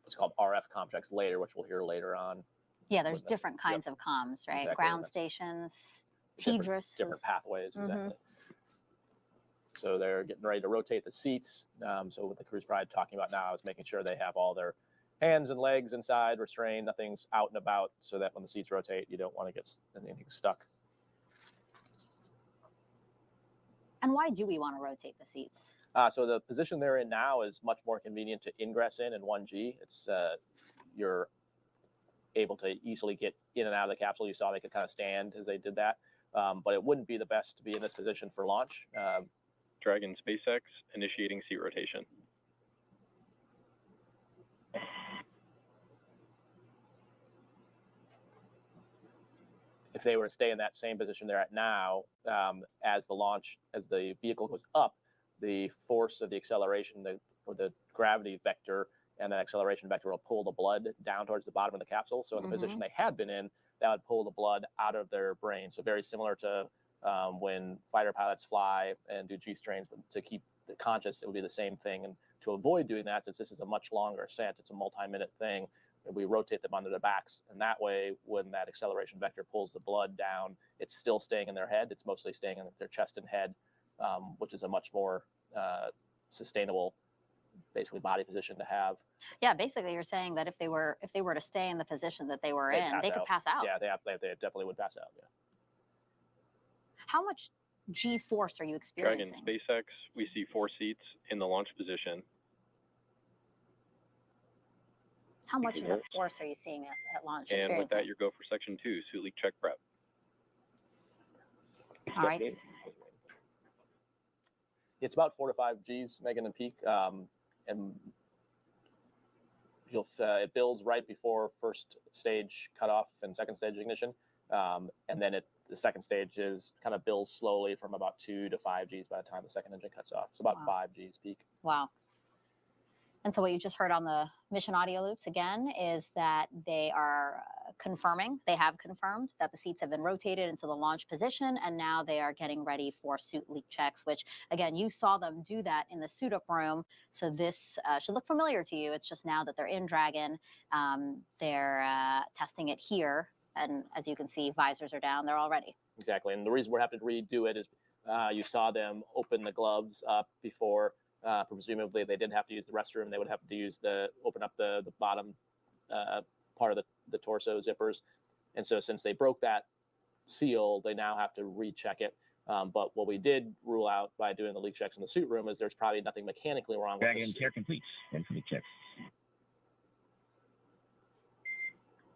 what's called RF comm checks later, which we'll hear later on. Yeah, there's different kinds of comms, right? Exactly. Ground stations, TDRS. Different pathways, exactly. So they're getting ready to rotate the seats. So what the crew's probably talking about now is making sure they have all their hands and legs inside, restrained, nothing's out and about, so that when the seats rotate, you don't want to get anything stuck. And why do we want to rotate the seats? So the position they're in now is much more convenient to ingress in 1G. It's you're able to easily get in and out of the capsule. You saw they could kind of stand as they did that, but it wouldn't be the best to be in this position for launch. Dragon, SpaceX, initiating seat rotation. If they were to stay in that same position they're at now, as the vehicle goes up, the force of the acceleration, or the gravity vector and the acceleration vector will pull the blood down towards the bottom of the capsule. So in the position they had been in, that would pull the blood out of their brain. So very similar to when fighter pilots fly and do G-strains to keep the conscious, it would be the same thing. And to avoid doing that, since this is a much longer ascent, it's a multi-minute thing, we rotate them onto their backs. And that way, when that acceleration vector pulls the blood down, it's still staying in their head. It's mostly staying in their chest and head, which is a much more sustainable, basically, body position to have. Yeah, basically, you're saying that if they were to stay in the position that they were in, they could pass out. Yeah, they definitely would pass out. Yeah. How much G-force are you experiencing? Dragon, SpaceX, we see 4 seats in the launch position. How much of the force are you seeing at launch? And with that, you go for section 2, suit leak check prep. All right. It's about 4 to 5 Gs, Megan and peak, and it builds right before first stage cutoff and second stage ignition, and then the second stage kind of builds slowly from about 2 to 5 Gs by the time the second engine cuts off. So about 5 Gs peak. Wow. And so what you just heard on the mission audio loops again is that they are they have confirmed that the seats have been rotated into the launch position, and now they are getting ready for suit leak checks, which again, you saw them do that in the suit up room. So this should look familiar to you. It's just now that they're in Dragon, they're testing it here. And as you can see, visors are down, they're all ready. Exactly. And the reason we're having to redo it is you saw them open the gloves up before. Presumably, they didn't have to use the restroom. They would have to open up the bottom part of the torso zippers. And so since they broke that seal, they now have to recheck it. But what we did rule out by doing the leak checks in the suit room is there's probably nothing mechanically wrong with Dragon, care complete. And for the checks.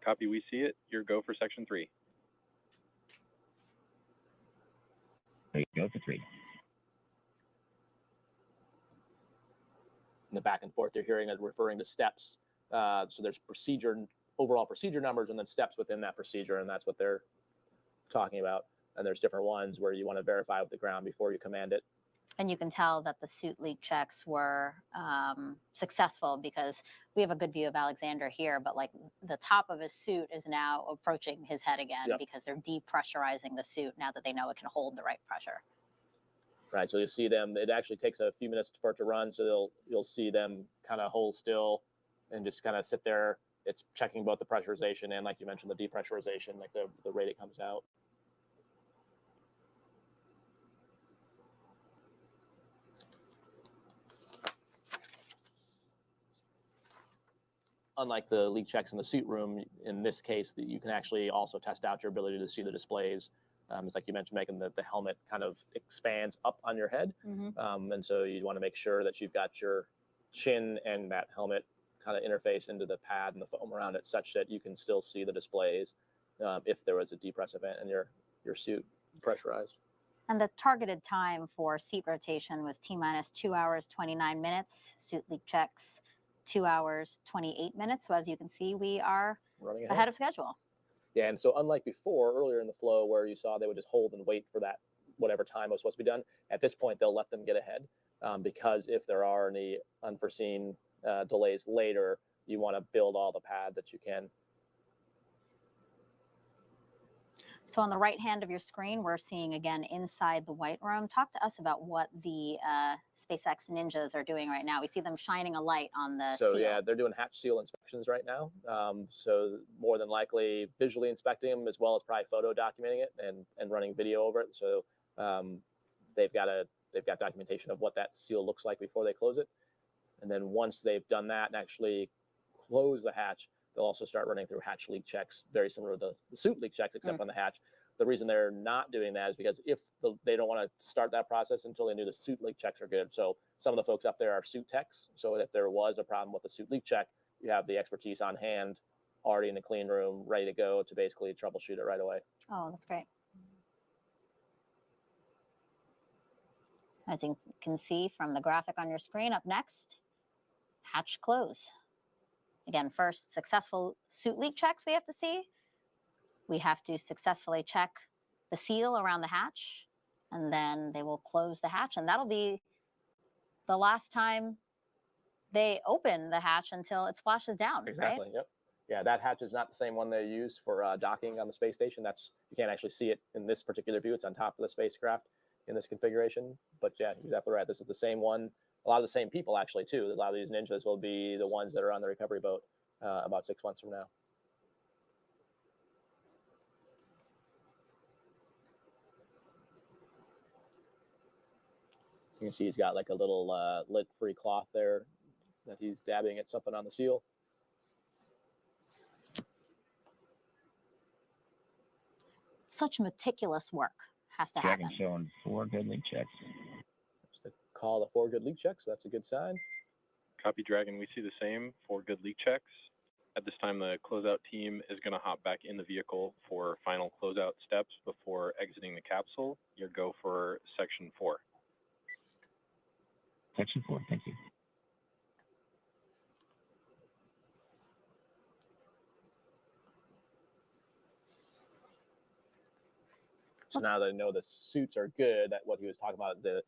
Copy, we see it. Your go for section 3. There you go for 3. The back and forth you're hearing is referring to steps. So there's overall procedure numbers, and then steps within that procedure, and that's what they're talking about. And there's different ones where you want to verify with the ground before you command it. And you can tell that the suit leak checks were successful because we have a good view of Aleksandr here, but like the top of his suit is now approaching his head again because they're depressurizing the suit now that they know it can hold the right pressure. Right, so you see them, it actually takes a few minutes for it to run, so you'll see them kind of hold still and just kind of sit there. It's checking both the pressurization and, like you mentioned, the depressurization, like the rate it comes out. Unlike the leak checks in the suit room, in this case, you can actually also test out your ability to see the displays. It's like you mentioned, Megan, that the helmet kind of expands up on your head. And so you want to make sure that you've got your chin and that helmet kind of interface into the pad and the foam around it such that you can still see the displays if there was a depress event and your suit pressurized. And the targeted time for seat rotation was T-minus 2 hours, 29 minutes. Suit leak checks, 2 hours, 28 minutes. So as you can see, we are running ahead of schedule. Yeah, and so unlike before, earlier in the flow where you saw they would just hold and wait for that whatever time was supposed to be done, at this point they'll let them get ahead because if there are any unforeseen delays later, you want to build all the pad that you can. So on the right hand of your screen, we're seeing again inside the white room. Talk to us about what the SpaceX ninjas are doing right now. We see them shining a light on the seal. Yeah, they're doing hatch seal inspections right now. So more than likely visually inspecting them as well as probably photo documenting it and running video over it. So they've got documentation of what that seal looks like before they close it. And then once they've done that and actually close the hatch, they'll also start running through hatch leak checks, very similar to the suit leak checks, except on the hatch. The reason they're not doing that is because they don't want to start that process until they knew the suit leak checks are good. So some of the folks up there are suit techs. So if there was a problem with the suit leak check, you have the expertise on hand, already in the clean room, ready to go to basically troubleshoot it right away. Oh, that's great. As you can see from the graphic on your screen, up next, hatch close. Again, first, successful suit leak checks we have to see. We have to successfully check the seal around the hatch, and then they will close the hatch, and that'll be the last time they open the hatch until it splashes down, Exactly, right? yep. Yeah, that hatch is not the same one they use for docking on the space station. You can't actually see it in this particular view. It's on top of the spacecraft in this configuration. But yeah, you're exactly right. This is the same one. A lot of the same people actually too. A lot of these ninjas will be the ones that are on the recovery boat about 6 months from now. You can see he's got like a little lint-free cloth there that he's dabbing at something on the seal. Such meticulous work has to happen. Dragon showing 4 good leak checks. Call the 4 good leak checks. So that's a good sign. Copy, Dragon. We see the same 4 good leak checks. At this time, the closeout team is going to hop back in the vehicle for final closeout steps before exiting the capsule. Your go for section 4. Section 4, thank you. So now that I know the suits are good, that what he was talking about, the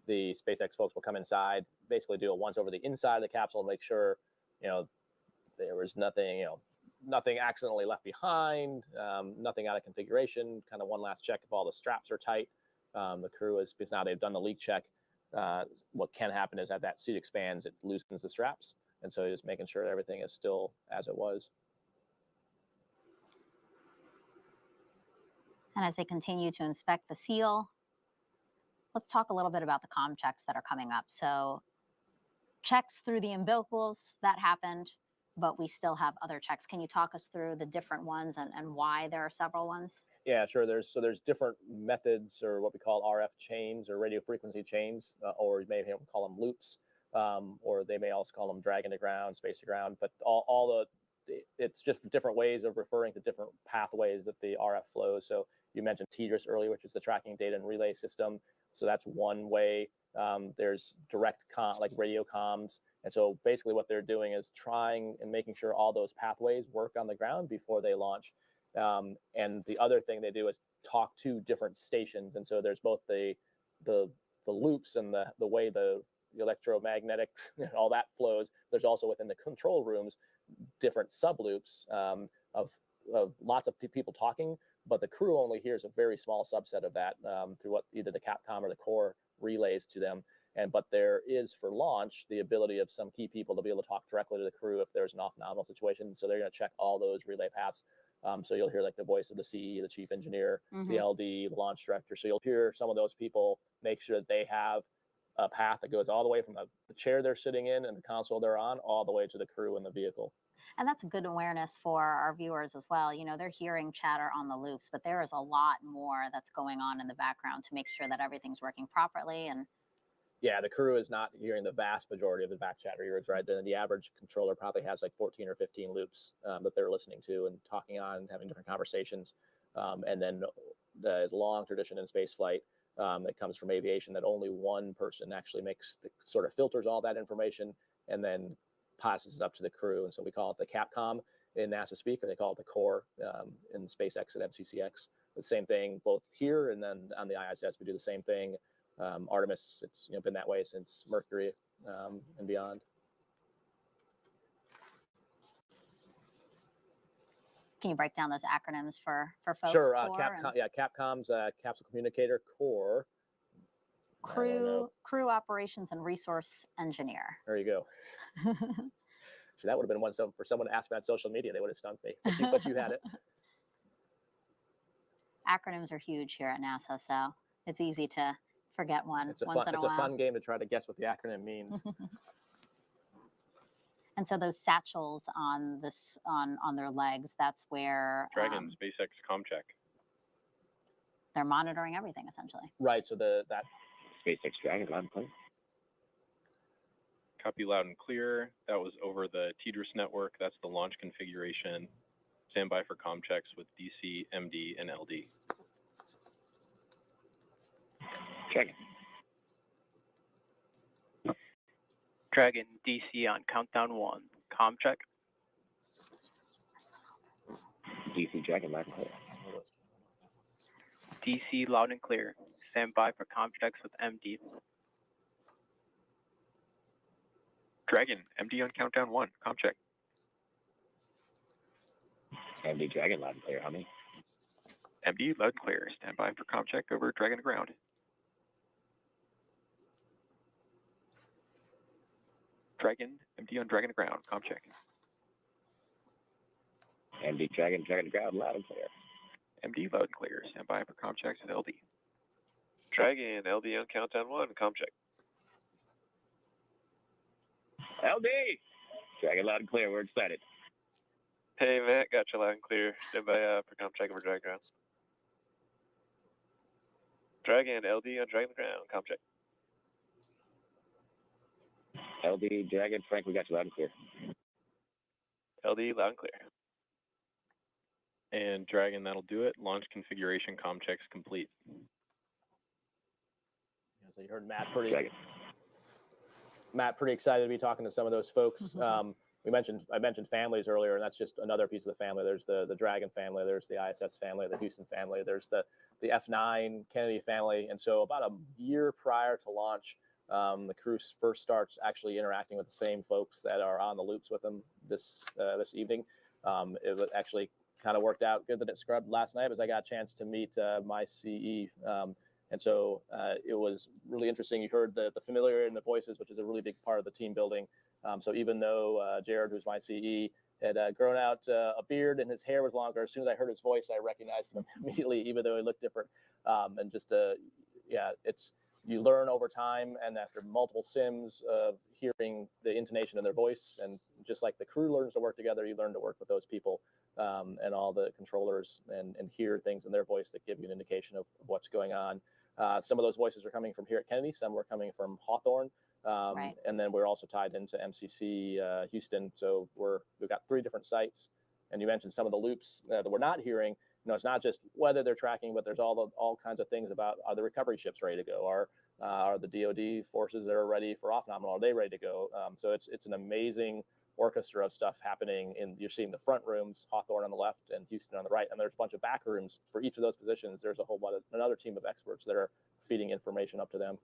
SpaceX folks will come inside, basically do a once over the inside of the capsule, make sure, there was nothing, nothing accidentally left behind, nothing out of configuration, kind of one last check if all the straps are tight. The crew is, because now they've done the leak check, what can happen is that suit expands, it loosens the straps. And so just making sure everything is still as it was. And as they continue to inspect the seal, let's talk a little bit about the comm checks that are coming up. So checks through the umbilicals, that happened, but we still have other checks. Can you talk us through the different ones and why there are several ones? Yeah, sure. There's different methods, or what we call RF chains or radio frequency chains, or you may call them loops, or they may also call them Dragon to ground, space to ground. But all the it's just different ways of referring to different pathways that the RF flows. So you mentioned TDRS earlier, which is the tracking data and relay system. So that's one way. There's direct like radio comms. And so basically what they're doing is trying and making sure all those pathways work on the ground before they launch. And the other thing they do is talk to different stations. And so there's both the loops and the way the electromagnetics and all that flows. There's also within the control rooms different subloops of lots of people talking, but the crew only hears a very small subset of that through what either the Capcom or the core relays to them. But there is for launch the ability of some key people to be able to talk directly to the crew if there's an off-nominal situation. So they're going to check all those relay paths. So you'll hear like the voice of the CE, the chief engineer, the LD, the launch director. So you'll hear some of those people make sure that they have a path that goes all the way from the chair they're sitting in and the console they're on all the way to the crew in the vehicle. And that's good awareness for our viewers as well. You know, they're hearing chatter on the loops, but there is a lot more that's going on in the background to make sure that everything's working properly. And yeah, the crew is not hearing the vast majority of the back chatter you heard, right? The average controller probably has like 14 or 15 loops that they're listening to and talking on, having different conversations. And then there's a long tradition in space flight that comes from aviation that only one person actually sort of filters all that information and then passes it up to the crew. And so we call it the Capcom in NASA speak, or they call it the core in SpaceX at MCCX. The same thing both here and then on the ISS, we do the same thing. Artemis, it's been that way since Mercury and beyond. can you break down those acronyms for folks? Sure. Capcom's Capsule Communicator Core. Crew Operations and Resource Engineer. There you go. So that would have been one for someone to ask me on social media. They would have stumped me, but you had it. Acronyms are huge here at NASA, so it's easy to forget one once in a while. It's a fun game to try to guess what the acronym means. And so those satchels on their legs, that's where Dragon SpaceX ComCheck. They're monitoring everything essentially. Right. So that SpaceX Dragon loud and clear. Copy loud and clear. That was over the TDRS network. That's the launch configuration. Stand by for comm checks with DC, MD, and LD. Dragon. Dragon DC on countdown 1. Comm check. DC Dragon loud and clear. DC loud and clear. Stand by for comm checks with MD. Dragon, MD on countdown 1. Comm check. MD Dragon loud and clear. How many? MD loud and clear. Stand by for comm check over Dragon to ground. Dragon, MD on Dragon to ground. Comm check. MD Dragon, Dragon to ground loud and clear. MD loud and clear. Stand by for comm checks with LD. Dragon, LD on countdown 1. Comm check. LD! Dragon loud and clear. We're excited. Hey, Matt, got you loud and clear. Stand by for comm check over Dragon ground. Dragon, LD on Dragon ground. Comm check. LD Dragon, Frank, we got you loud and clear. LD loud and clear. And Dragon, that'll do it. Launch configuration comm checks complete. Yeah, so you heard Matt pretty excited to be talking to some of those folks. I mentioned families earlier, and that's just another piece of the family. There's the Dragon family, there's the ISS family, the Houston family, there's the F9 Kennedy family. And so about a year prior to launch, the crew first starts actually interacting with the same folks that are on the loops with them this evening. It actually kind of worked out good that it scrubbed last night, as I got a chance to meet my CE. And so it was really interesting. You heard the familiarity in the voices, which is a really big part of the team building. So even though Jared, who's my CE, had grown out a beard and his hair was longer, as soon as I heard his voice, I recognized him immediately, even though he looked different. And just, you learn over time, and after multiple sims of hearing the intonation in their voice, and just like the crew learns to work together, you learn to work with those people and all the controllers and hear things in their voice that give you an indication of what's going on. Some of those voices are coming from here at Kennedy. Some were coming from Hawthorne. Right. And then we're also tied into MCC Houston. So we've got 3 different sites. And you mentioned some of the loops that we're not hearing. It's not just whether they're tracking, but there's all kinds of things about, are the recovery ships ready to go? Are the DoD forces that are ready for off-nominal, are they ready to go? So it's an amazing orchestra of stuff happening. You're seeing the front rooms, Hawthorne on the left and Houston on the right, and there's a bunch of back rooms for each of those positions. There's a whole another team of experts that are feeding information up to them.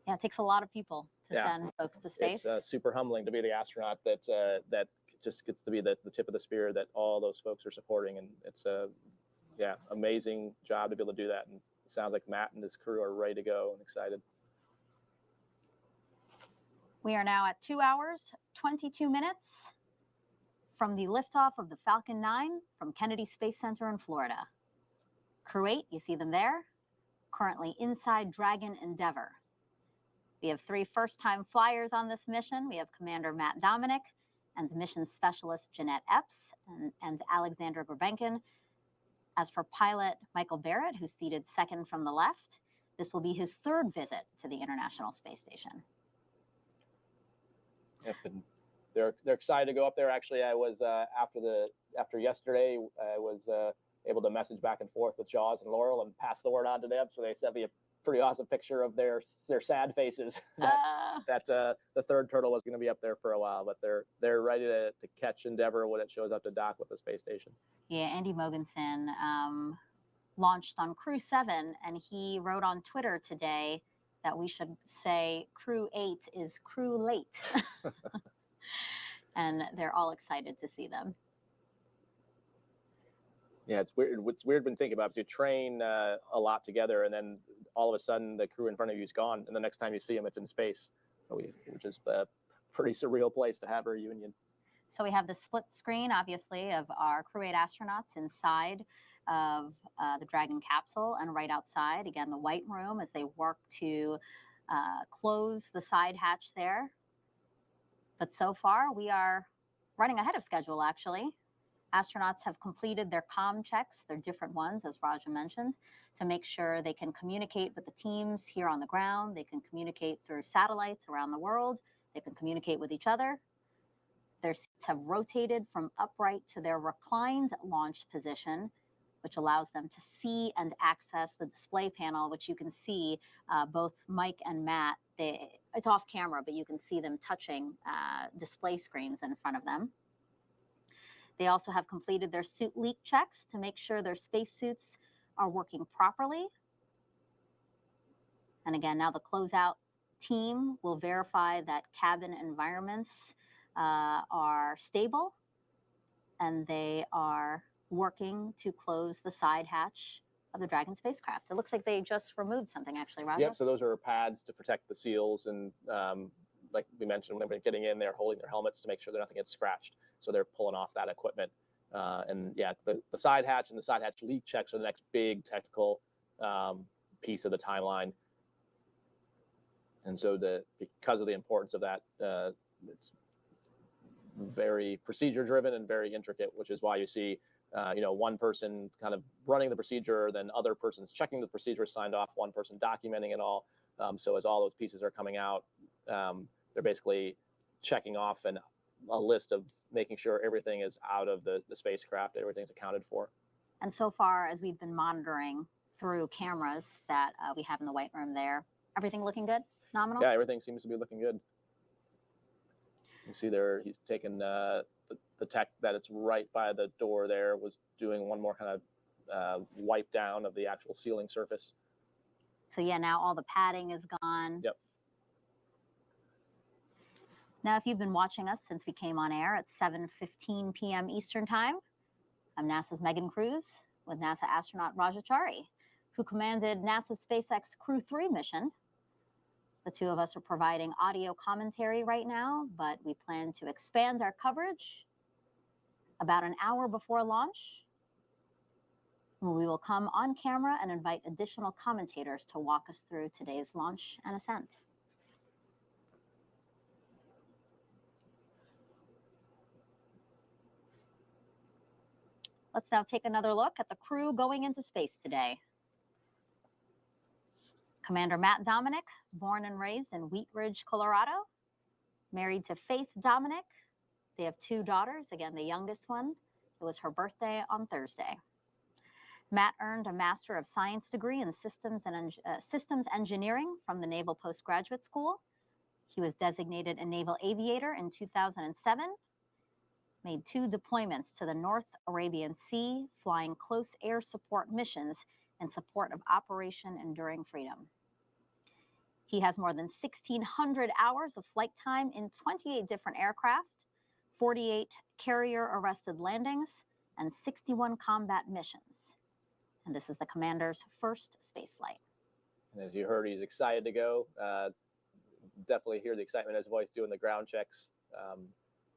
Yeah, it takes a lot of people to send folks to space. It's super humbling to be the astronaut that just gets to be the tip of the spear that all those folks are supporting, and it's a amazing job to be able to do that. And it sounds like Matt and his crew are ready to go and excited. We are now at 2 hours, 22 minutes from the liftoff of the Falcon 9 from Kennedy Space Center in Florida. Crew-8, you see them there, currently inside Dragon Endeavour. We have 3 first-time flyers on this mission. We have Commander Matt Dominick and mission specialist Jeanette Epps and Aleksandr Grebenkin. As for pilot Michael Barratt, who's seated second from the left, this will be his 3rd visit to the International Space Station. Yep, and they're excited to go up there. Actually, I was after yesterday, I was able to message back and forth with Jaws and Laurel and pass the word on to them. So they sent me a pretty awesome picture of their sad faces that the 3rd turtle was going to be up there for a while, but they're ready to catch Endeavour when it shows up to dock with the space station. Yeah, Andy Mogensen launched on Crew-7, and he wrote on Twitter today that we should say Crew-8 is crew-late. And they're all excited to see them. Yeah, it's weird. What's weird when thinking about it is you train a lot together, and then all of a sudden the crew in front of you is gone, and the next time you see them, it's in space, which is a pretty surreal place to have a reunion. So we have the split screen, obviously, of our Crew-8 astronauts inside of the Dragon capsule, and right outside, again, the white room as they work to close the side hatch there. But so far, we are running ahead of schedule, actually. Astronauts have completed their comm checks, their different ones, as Raja mentioned, to make sure they can communicate with the teams here on the ground. They can communicate through satellites around the world. They can communicate with each other. Their seats have rotated from upright to their reclined launch position, which allows them to see and access the display panel, which you can see both Mike and Matt. It's off camera, but you can see them touching display screens in front of them. They also have completed their suit leak checks to make sure their spacesuits are working properly. And again, now the closeout team will verify that cabin environments are stable, and they are working to close the side hatch of the Dragon spacecraft. It looks like they just removed something, actually, Raja. Yep, so those are pads to protect the seals, and like we mentioned, when they're getting in, they're holding their helmets to make sure that nothing gets scratched. So they're pulling off that equipment. And yeah, the side hatch and the side hatch leak checks are the next big technical piece of the timeline. And so because of the importance of that, it's very procedure driven and very intricate, which is why you see one person kind of running the procedure, then other persons checking the procedure signed off, one person documenting it all. So as all those pieces are coming out, they're basically checking off a list of making sure everything is out of the spacecraft, everything's accounted for. And so far, as we've been monitoring through cameras that we have in the white room there, everything looking good? Nominal? Yeah, everything seems to be looking good. You see there, he's taken the tech that it's right by the door there, was doing one more kind of wipe down of the actual sealing surface. So yeah, now all the padding is gone. Yep. Now, if you've been watching us since we came on air at 7:15 p.m. Eastern Time, I'm NASA's Megan Cruz with NASA astronaut Raja Chari, who commanded NASA's SpaceX Crew-3 mission. The two of us are providing audio commentary right now, but we plan to expand our coverage about an hour before launch, when we will come on camera and invite additional commentators to walk us through today's launch and ascent. Let's now take another look at the crew going into space today. Commander Matt Dominick, born and raised in Wheat Ridge, Colorado, married to Faith Dominick. They have 2 daughters. Again, the youngest one, it was her birthday on Thursday. Matt earned a Master of Science degree in Systems Engineering from the Naval Postgraduate School. He was designated a Naval Aviator in 2007, made 2 deployments to the North Arabian Sea, flying close air support missions in support of Operation Enduring Freedom. He has more than 1,600 hours of flight time in 28 different aircraft, 48 carrier-arrested landings, and 61 combat missions. And this is the commander's first space flight. And as you heard, he's excited to go. Definitely hear the excitement in his voice doing the ground checks.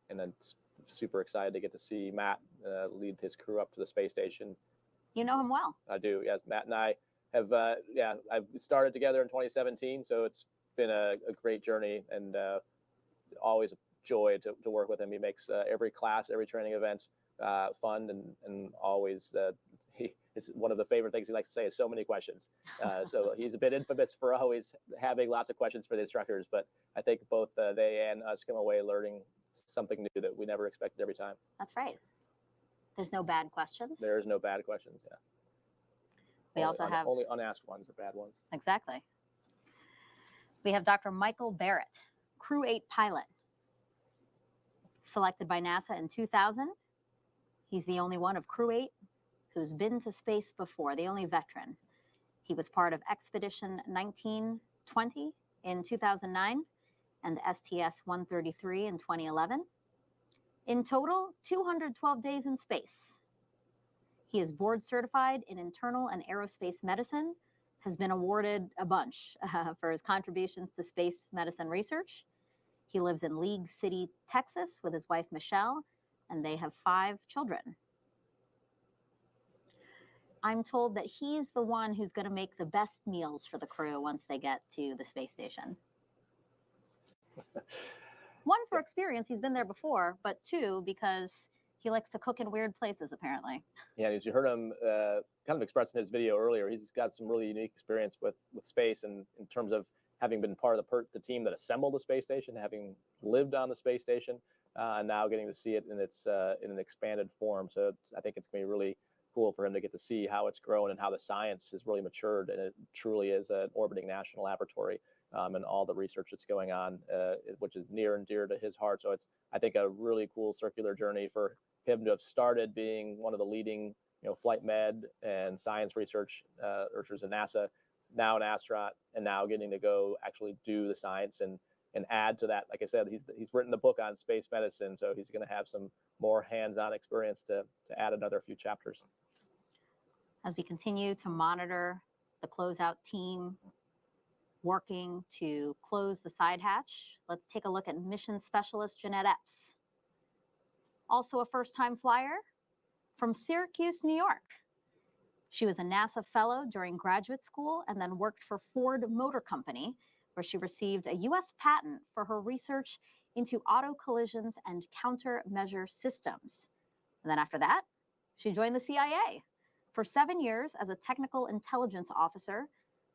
And then super excited to get to see Matt lead his crew up to the space station. You know him well. I do, yes. Matt and I have, I've started together in 2017, so it's been a great journey and always a joy to work with him. He makes every class, every training event fun and always, it's one of the favorite things he likes to say is so many questions. So he's a bit infamous for always having lots of questions for the instructors, but I think both they and us come away learning something new that we never expected every time. That's right. There's no bad questions. There's no bad questions, yeah. We also have only unasked ones are bad ones. Exactly. We have Dr. Michael Barratt, Crew-8 pilot, selected by NASA in 2000. He's the only one of Crew-8 who's been to space before, the only veteran. He was part of Expedition 1920 in 2009 and STS-133 in 2011. In total, 212 days in space. He is board certified in internal and aerospace medicine, has been awarded a bunch for his contributions to space medicine research. He lives in League City, Texas with his wife, Michelle, and they have 5 children. I'm told that he's the one who's going to make the best meals for the crew once they get to the space station. 1, for experience, he's been there before, but 2, because he likes to cook in weird places, apparently. Yeah, as you heard him kind of express in his video earlier, he's got some really unique experience with space and in terms of having been part of the team that assembled the space station, having lived on the space station, and now getting to see it in its in an expanded form. So I think it's going to be really cool for him to get to see how it's grown and how the science has really matured, and it truly is an orbiting national laboratory. And all the research that's going on, which is near and dear to his heart. So it's, I think, a really cool circular journey for him to have started being one of the leading, flight med and science researchers at NASA, now an astronaut, and now getting to go actually do the science and add to that. Like I said, he's written the book on space medicine, so he's going to have some more hands-on experience to add another few chapters. As we continue to monitor the closeout team working to close the side hatch, let's take a look at mission specialist Jeanette Epps. Also a first-time flyer from Syracuse, New York. She was a NASA fellow during graduate school and then worked for Ford Motor Company, where she received a U.S. patent for her research into auto collisions and countermeasure systems. And then after that, she joined the CIA for 7 years as a technical intelligence officer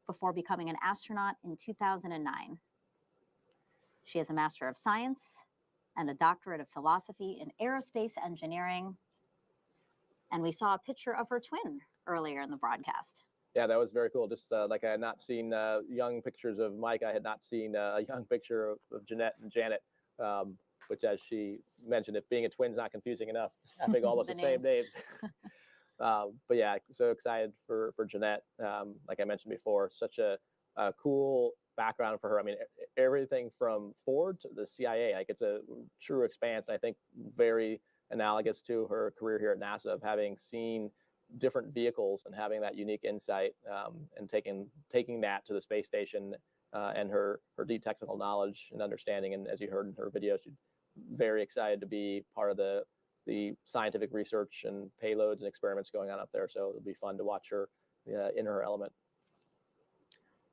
before becoming an astronaut in 2009. She has a Master of Science and a Doctorate of Philosophy in Aerospace Engineering. And we saw a picture of her twin earlier in the broadcast. Yeah, that was very cool. Just like I had not seen young pictures of Mike, I had not seen a young picture of Jeanette and Janet, which, as she mentioned, if being a twin's not confusing enough, having almost the same names. But yeah, so excited for Jeanette. Like I mentioned before, such a cool background for her. I mean, everything from Ford to the CIA, like it's a true expanse. And I think very analogous to her career here at NASA of having seen different vehicles and having that unique insight and taking that to the space station and her deep technical knowledge and understanding. And as you heard in her video, she's very excited to be part of the scientific research and payloads and experiments going on up there. So it'll be fun to watch her in her element.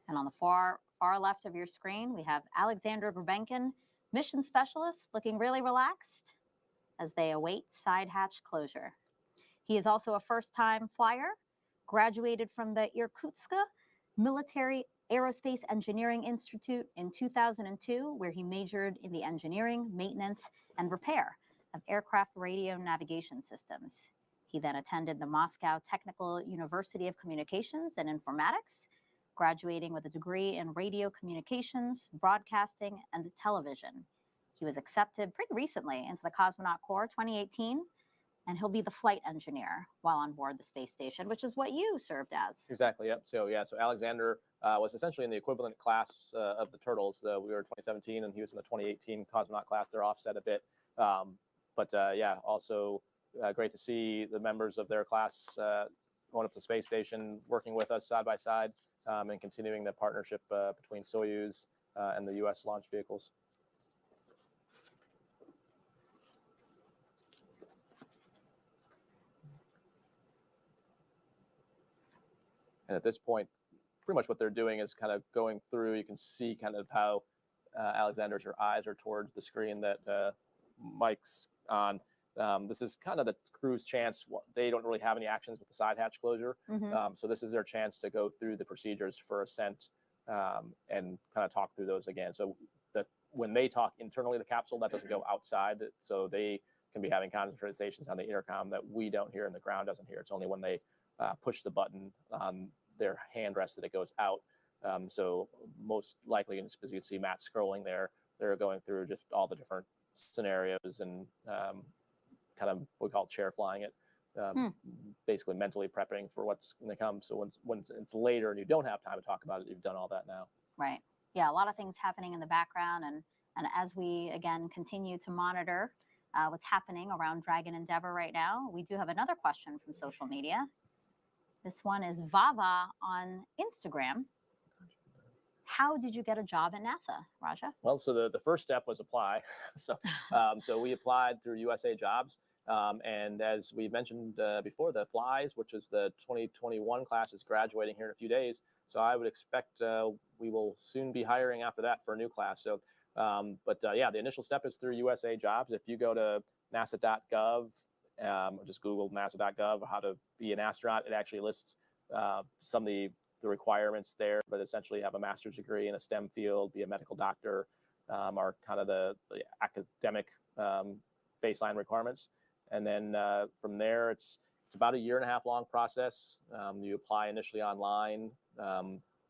And on the far left of your screen, we have Aleksandr Grebenkin, mission specialist, looking really relaxed as they await side hatch closure. He is also a first-time flyer, graduated from the Irkutsk Military Aerospace Engineering Institute in 2002, where he majored in the engineering, maintenance, and repair of aircraft radio navigation systems. He then attended the Moscow Technical University of Communications and Informatics, graduating with a degree in radio communications, broadcasting, and television. He was accepted pretty recently into the Cosmonaut Corps 2018, and he'll be the flight engineer while on board the space station, which is what you served as. Exactly. Yep. So yeah. So Aleksandr was essentially in the equivalent class of the Turtles. We were in 2017, and he was in the 2018 cosmonaut class. They're offset a bit, but yeah. Also, great to see the members of their class going up to the space station, working with us side by side, and continuing the partnership between Soyuz and the U.S. launch vehicles. And at this point, pretty much what they're doing is kind of going through. You can see kind of how Aleksandr's eyes are towards the screen that Mike's on. This is kind of the crew's chance. They don't really have any actions with the side hatch closure. So this is their chance to go through the procedures for ascent and kind of talk through those again. So that when they talk internally, the capsule, that doesn't go outside. So they can be having conversations on the intercom that we don't hear and the ground doesn't hear. It's only when they push the button on their hand rest that it goes out. So most likely, as you can see Matt scrolling there, they're going through just all the different scenarios and kind of what we call chair flying it, basically mentally prepping for what's going to come. So when it's later and you don't have time to talk about it, you've done all that now. Right. Yeah, a lot of things happening in the background. And as we, again, continue to monitor what's happening around Dragon Endeavour right now, we do have another question from social media. This one is Vava on Instagram. How did you get a job at NASA, Raja? Well, so the first step was apply. So we applied through USA Jobs. And as we mentioned before, the Flies, which is the 2021 class, is graduating here in a few days. So I would expect we will soon be hiring after that for a new class. So, yeah, the initial step is through USA Jobs. If you go to nasa.gov, or just Google nasa.gov how to be an astronaut, it actually lists some of the requirements there, but essentially have a master's degree in a STEM field, be a medical doctor, are kind of the academic baseline requirements. And then from there, it's about a 1.5-year long process. You apply initially online.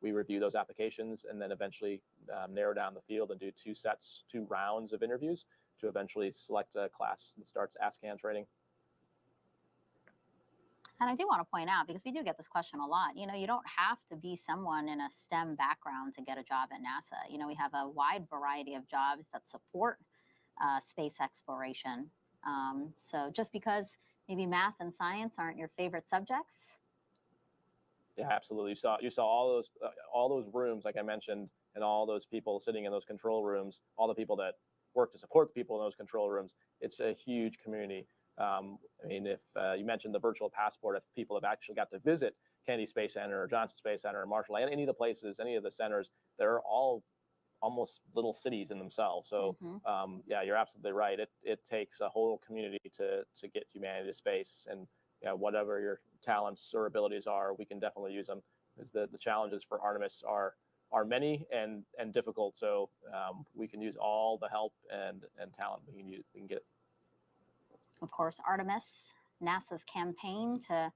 We review those applications and then eventually narrow down the field and do 2 rounds of interviews to eventually select a class that starts ASCAN training. And I do want to point out, because we do get this question a lot, you don't have to be someone in a STEM background to get a job at NASA. We have a wide variety of jobs that support space exploration. So just because maybe math and science aren't your favorite subjects. Yeah, absolutely. You saw all those rooms, like I mentioned, and all those people sitting in those control rooms, all the people that work to support the people in those control rooms. It's a huge community. I mean, if you mentioned the virtual passport, if people have actually got to visit Kennedy Space Center or Johnson Space Center or Marshall, any of the places, any of the centers, they're all almost little cities in themselves. So yeah, you're absolutely right. It takes a whole community to get humanity to space, and whatever your talents or abilities are, we can definitely use them. Because the challenges for Artemis are many and difficult. So we can use all the help and talent we can get. Of course, Artemis, NASA's campaign to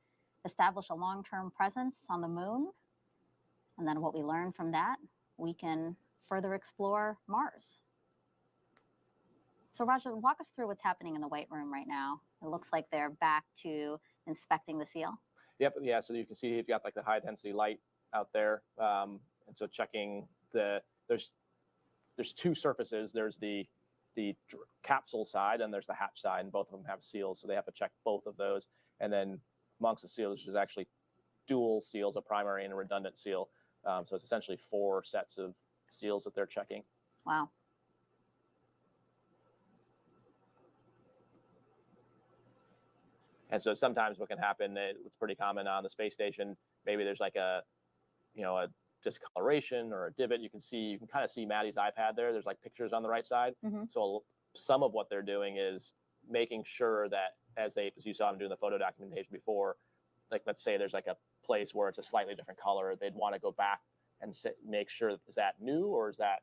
establish a long-term presence on the moon. And then what we learn from that, we can further explore Mars. So Raja, walk us through what's happening in the White Room right now. It looks like they're back to inspecting the seal. Yep. Yeah. So you can see you've got like the high density light out there. And so checking there's 2 surfaces. There's the capsule side and there's the hatch side, and both of them have seals. So they have to check both of those. And then amongst the seals, there's actually dual seals, a primary and a redundant seal. So it's essentially 4 sets of seals that they're checking. Wow. And so sometimes what can happen, it's pretty common on the space station, maybe there's like a discoloration or a divot. You can kind of see Maddie's iPad there. There's like pictures on the right side. So some of what they're doing is making sure that as you saw them doing the photo documentation before, like let's say there's like a place where it's a slightly different color, they'd want to go back and make sure, is that new or is that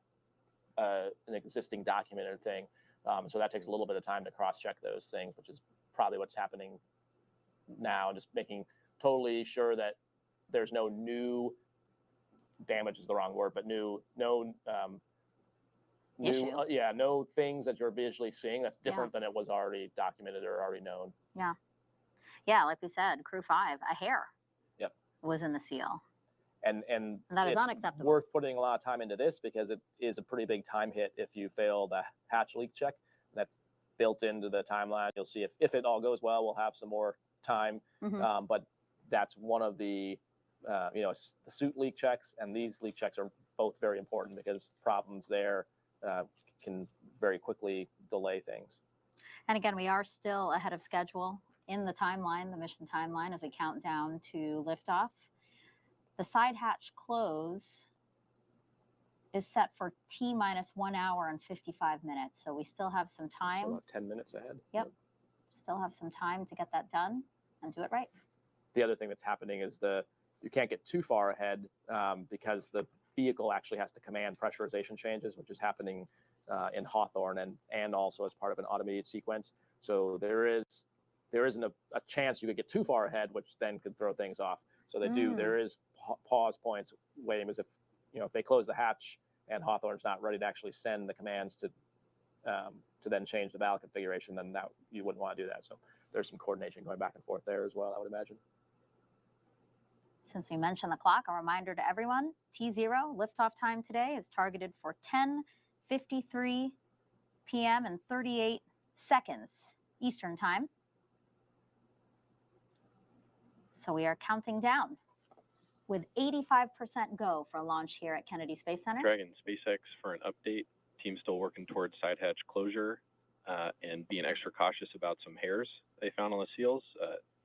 an existing documented thing? So that takes a little bit of time to cross-check those things, which is probably what's happening now, just making totally sure that there's no new damage is the wrong word, but no things that you're visually seeing that's different than it was already documented or already known. Yeah. Yeah, like we said, Crew-5, a hair was in the seal. And that is it's unacceptable. Worth putting a lot of time into this because it is a pretty big time hit if you fail the hatch leak check. That's built into the timeline. You'll see if it all goes well, we'll have some more time. But that's one of the the suit leak checks, and these leak checks are both very important because problems there can very quickly delay things. And again, we are still ahead of schedule in the timeline, the mission timeline, as we count down to liftoff. The side hatch close is set for T-minus 1 hour and 55 minutes. So we still have some time. Still about 10 minutes ahead. Yep. Still have some time to get that done and do it right. The other thing that's happening is you can't get too far ahead because the vehicle actually has to command pressurization changes, which is happening in Hawthorne and also as part of an automated sequence. So there isn't a chance you could get too far ahead, which then could throw things off. So they do. There is pause points waiting, as if they close the hatch and Hawthorne's not ready to actually send the commands to then change the valve configuration, then that you wouldn't want to do that. So there's some coordination going back and forth there as well, I would imagine. Since we mentioned the clock, a reminder to everyone, T0 liftoff time today is targeted for 10:53 p.m. and 38 seconds Eastern time. So we are counting down with 85% go for launch here at Kennedy Space Center. Dragon, SpaceX for an update. Team still working towards side hatch closure and being extra cautious about some hairs they found on the seals.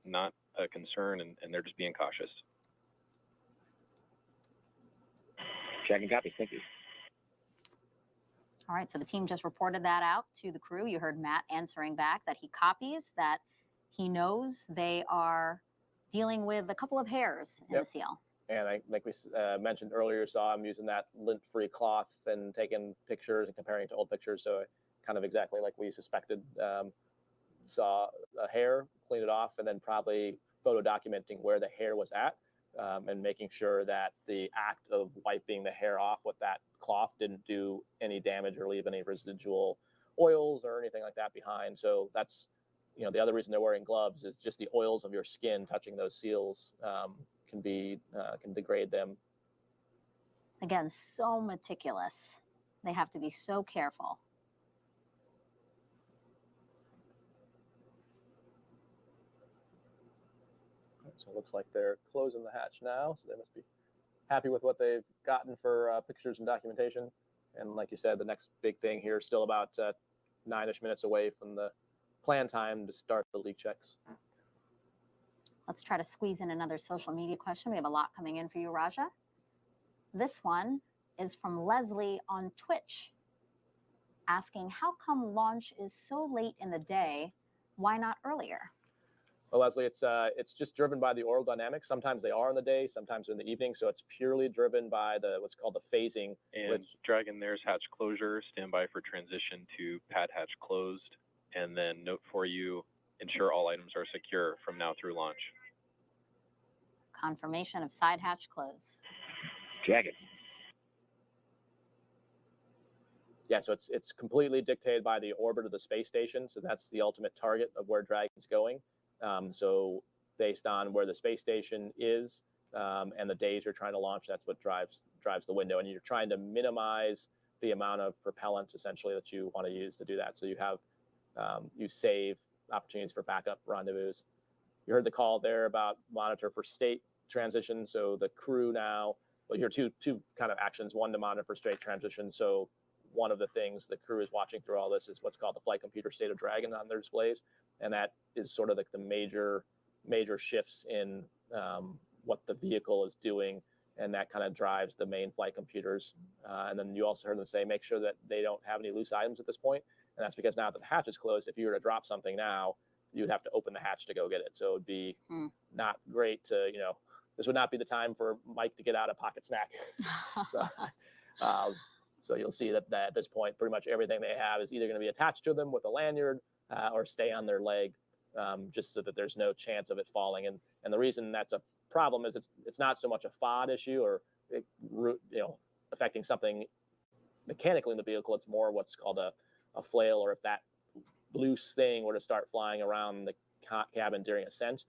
Not a concern, and they're just being cautious. Dragon copy, thank you. All right, so the team just reported that out to the crew. You heard Matt answering back that he copies, that he knows they are dealing with a couple of hairs in the seal. And like we mentioned earlier, saw him using that lint-free cloth and taking pictures and comparing it to old pictures. So kind of exactly like we suspected. Saw a hair, cleaned it off, and then probably photo documenting where the hair was at and making sure that the act of wiping the hair off with that cloth didn't do any damage or leave any residual oils or anything like that behind. So that's, the other reason they're wearing gloves is just the oils of your skin touching those seals can degrade them. Again, so meticulous. They have to be so careful. So it looks like they're closing the hatch now. So they must be happy with what they've gotten for pictures and documentation. And like you said, the next big thing here is still about 9-ish minutes away from the plan time to start the leak checks. Let's try to squeeze in another social media question. We have a lot coming in for you, Raja. This one is from Leslie on Twitch, asking, how come launch is so late in the day? Why not earlier? Well, Leslie, it's just driven by the oral dynamics. Sometimes they are in the day, sometimes in the evening. So it's purely driven by what's called the phasing. And Dragon, there's hatch closure. Stand by for transition to pad hatch closed. And then note for you, ensure all items are secure from now through launch. Confirmation of side hatch close. Dragon. Yeah, so it's completely dictated by the orbit of the space station. So that's the ultimate target of where Dragon's going. So based on where the space station is and the days you're trying to launch, that's what drives the window. And you're trying to minimize the amount of propellant essentially that you want to use to do that. So you have you save opportunities for backup rendezvous. You heard the call there about monitor for state transition. So the crew now, well, you hear two kind of actions. One, to monitor for state transition. So one of the things the crew is watching through all this is what's called the flight computer state of Dragon on their displays. And that is sort of like the major shifts in what the vehicle is doing. And that kind of drives the main flight computers. And then you also heard them say, make sure that they don't have any loose items at this point. And that's because now that the hatch is closed, if you were to drop something now, you'd have to open the hatch to go get it. So it'd be not great to, this would not be the time for Mike to get out a pocket snack. So, so you'll see that at this point, pretty much everything they have is either going to be attached to them with a lanyard or stay on their leg, just so that there's no chance of it falling. And the reason that's a problem is it's not so much a FOD issue or affecting something mechanically in the vehicle. It's more what's called a flail, or if that loose thing were to start flying around the cabin during ascent.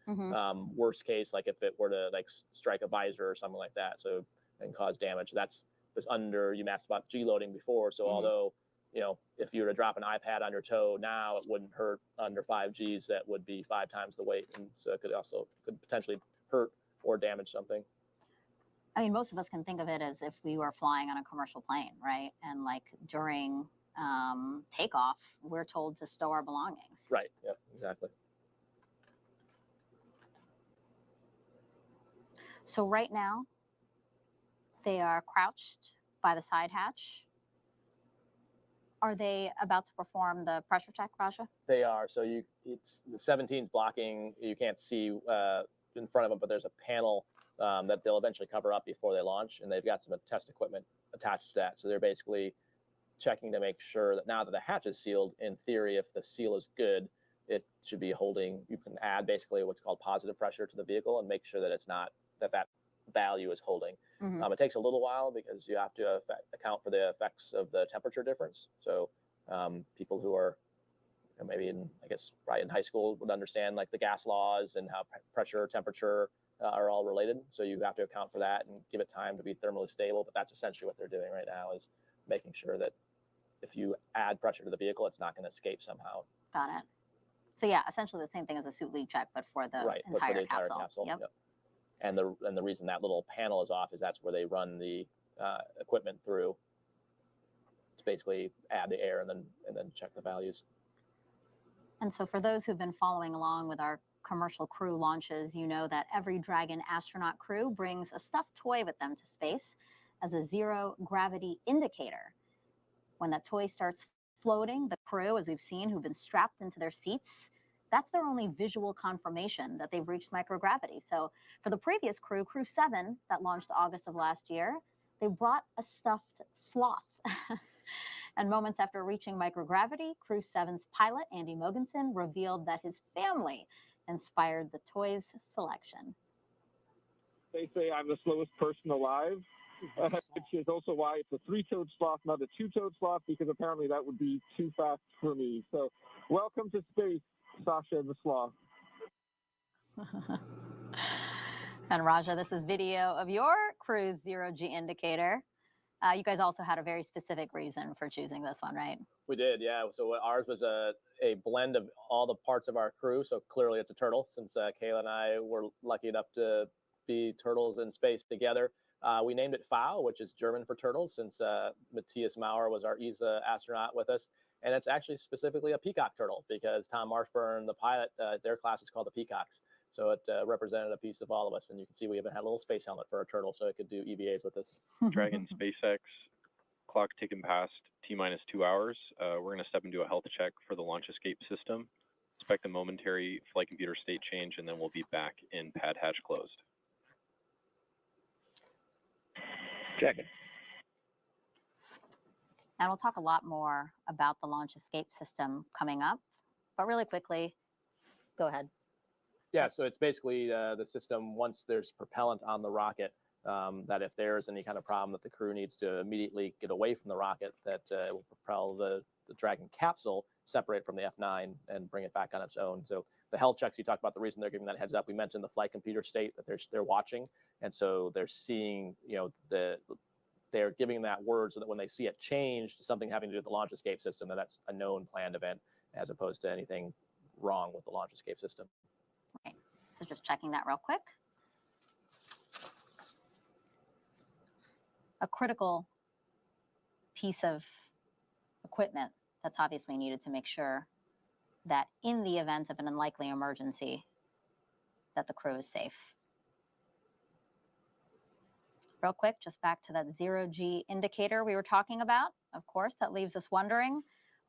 Worst case, like if it were to like strike a visor or something like that, so and cause damage. That's under, you asked about G loading before. So although, if you were to drop an iPad on your toe now, it wouldn't hurt under 5 Gs. That would be 5 times the weight, and so it could potentially hurt or damage something. I mean, most of us can think of it as if we were flying on a commercial plane, right? And like during takeoff, we're told to stow our belongings. Right. Yep. Exactly. So right now, they are crouched by the side hatch. Are they about to perform the pressure check, Raja? They are. So it's the 17's blocking. You can't see in front of them, but there's a panel that they'll eventually cover up before they launch, and they've got some test equipment attached to that. So they're basically checking to make sure that now that the hatch is sealed, in theory, if the seal is good, it should be holding. You can add basically what's called positive pressure to the vehicle and make sure that it's not that value is holding. It takes a little while because you have to account for the effects of the temperature difference. So people who are maybe probably in high school would understand like the gas laws and how pressure, temperature are all related. So you have to account for that and give it time to be thermally stable. But that's essentially what they're doing right now, is making sure that if you add pressure to the vehicle, it's not going to escape somehow. Got it. So yeah, essentially the same thing as a suit leak check, but for the entire capsule. Yep. And the reason that little panel is off is that's where they run the equipment through to basically add the air and then check the values. And so for those who've been following along with our commercial crew launches, you know that every Dragon astronaut crew brings a stuffed toy with them to space as a zero gravity indicator. When that toy starts floating, the crew, as we've seen, who've been strapped into their seats, that's their only visual confirmation that they've reached microgravity. So for the previous crew, Crew-7, that launched August of last year, they brought a stuffed sloth. And moments after reaching microgravity, Crew-7's pilot, Andy Mogensen, revealed that his family inspired the toy's selection. They say I'm the slowest person alive, which is also why it's a 3-toed sloth, not a 2-toed sloth, because apparently that would be too fast for me. So welcome to space, Sasha the sloth. And Raja, this is video of your crew's zero-G indicator. You guys also had a very specific reason for choosing this one, right? We did, yeah. So ours was a blend of all the parts of our crew. So clearly it's a turtle, since Kayla and I were lucky enough to be turtles in space together. We named it FAO, which is German for turtles, since Matthias Maurer was our ESA astronaut with us. And it's actually specifically a peacock turtle, because Tom Marshburn, the pilot, their class is called the Peacocks. So it represented a piece of all of us. And you can see we even had a little space helmet for a turtle, so it could do EVAs with us. Dragon SpaceX, clock ticking past T-minus 2 hours. We're going to step into a health check for the launch escape system. Expect a momentary flight computer state change, and then we'll be back in pad hatch closed. Checking. And we'll talk a lot more about the launch escape system coming up. But really quickly, go ahead. Yeah, so it's basically the system, once there's propellant on the rocket, that if there's any kind of problem that the crew needs to immediately get away from the rocket, that it will propel the Dragon capsule, separate from the F9, and bring it back on its own. So the health checks, you talked about the reason they're giving that heads up. We mentioned the flight computer state that they're watching, and so they're seeing, they're giving that word so that when they see it change to something having to do with the launch escape system, that's a known planned event, as opposed to anything wrong with the launch escape system. Right. So just checking that real quick. A critical piece of equipment that's obviously needed to make sure that in the event of an unlikely emergency, that the crew is safe. Real quick, just back to that zero-G indicator we were talking about. Of course, that leaves us wondering,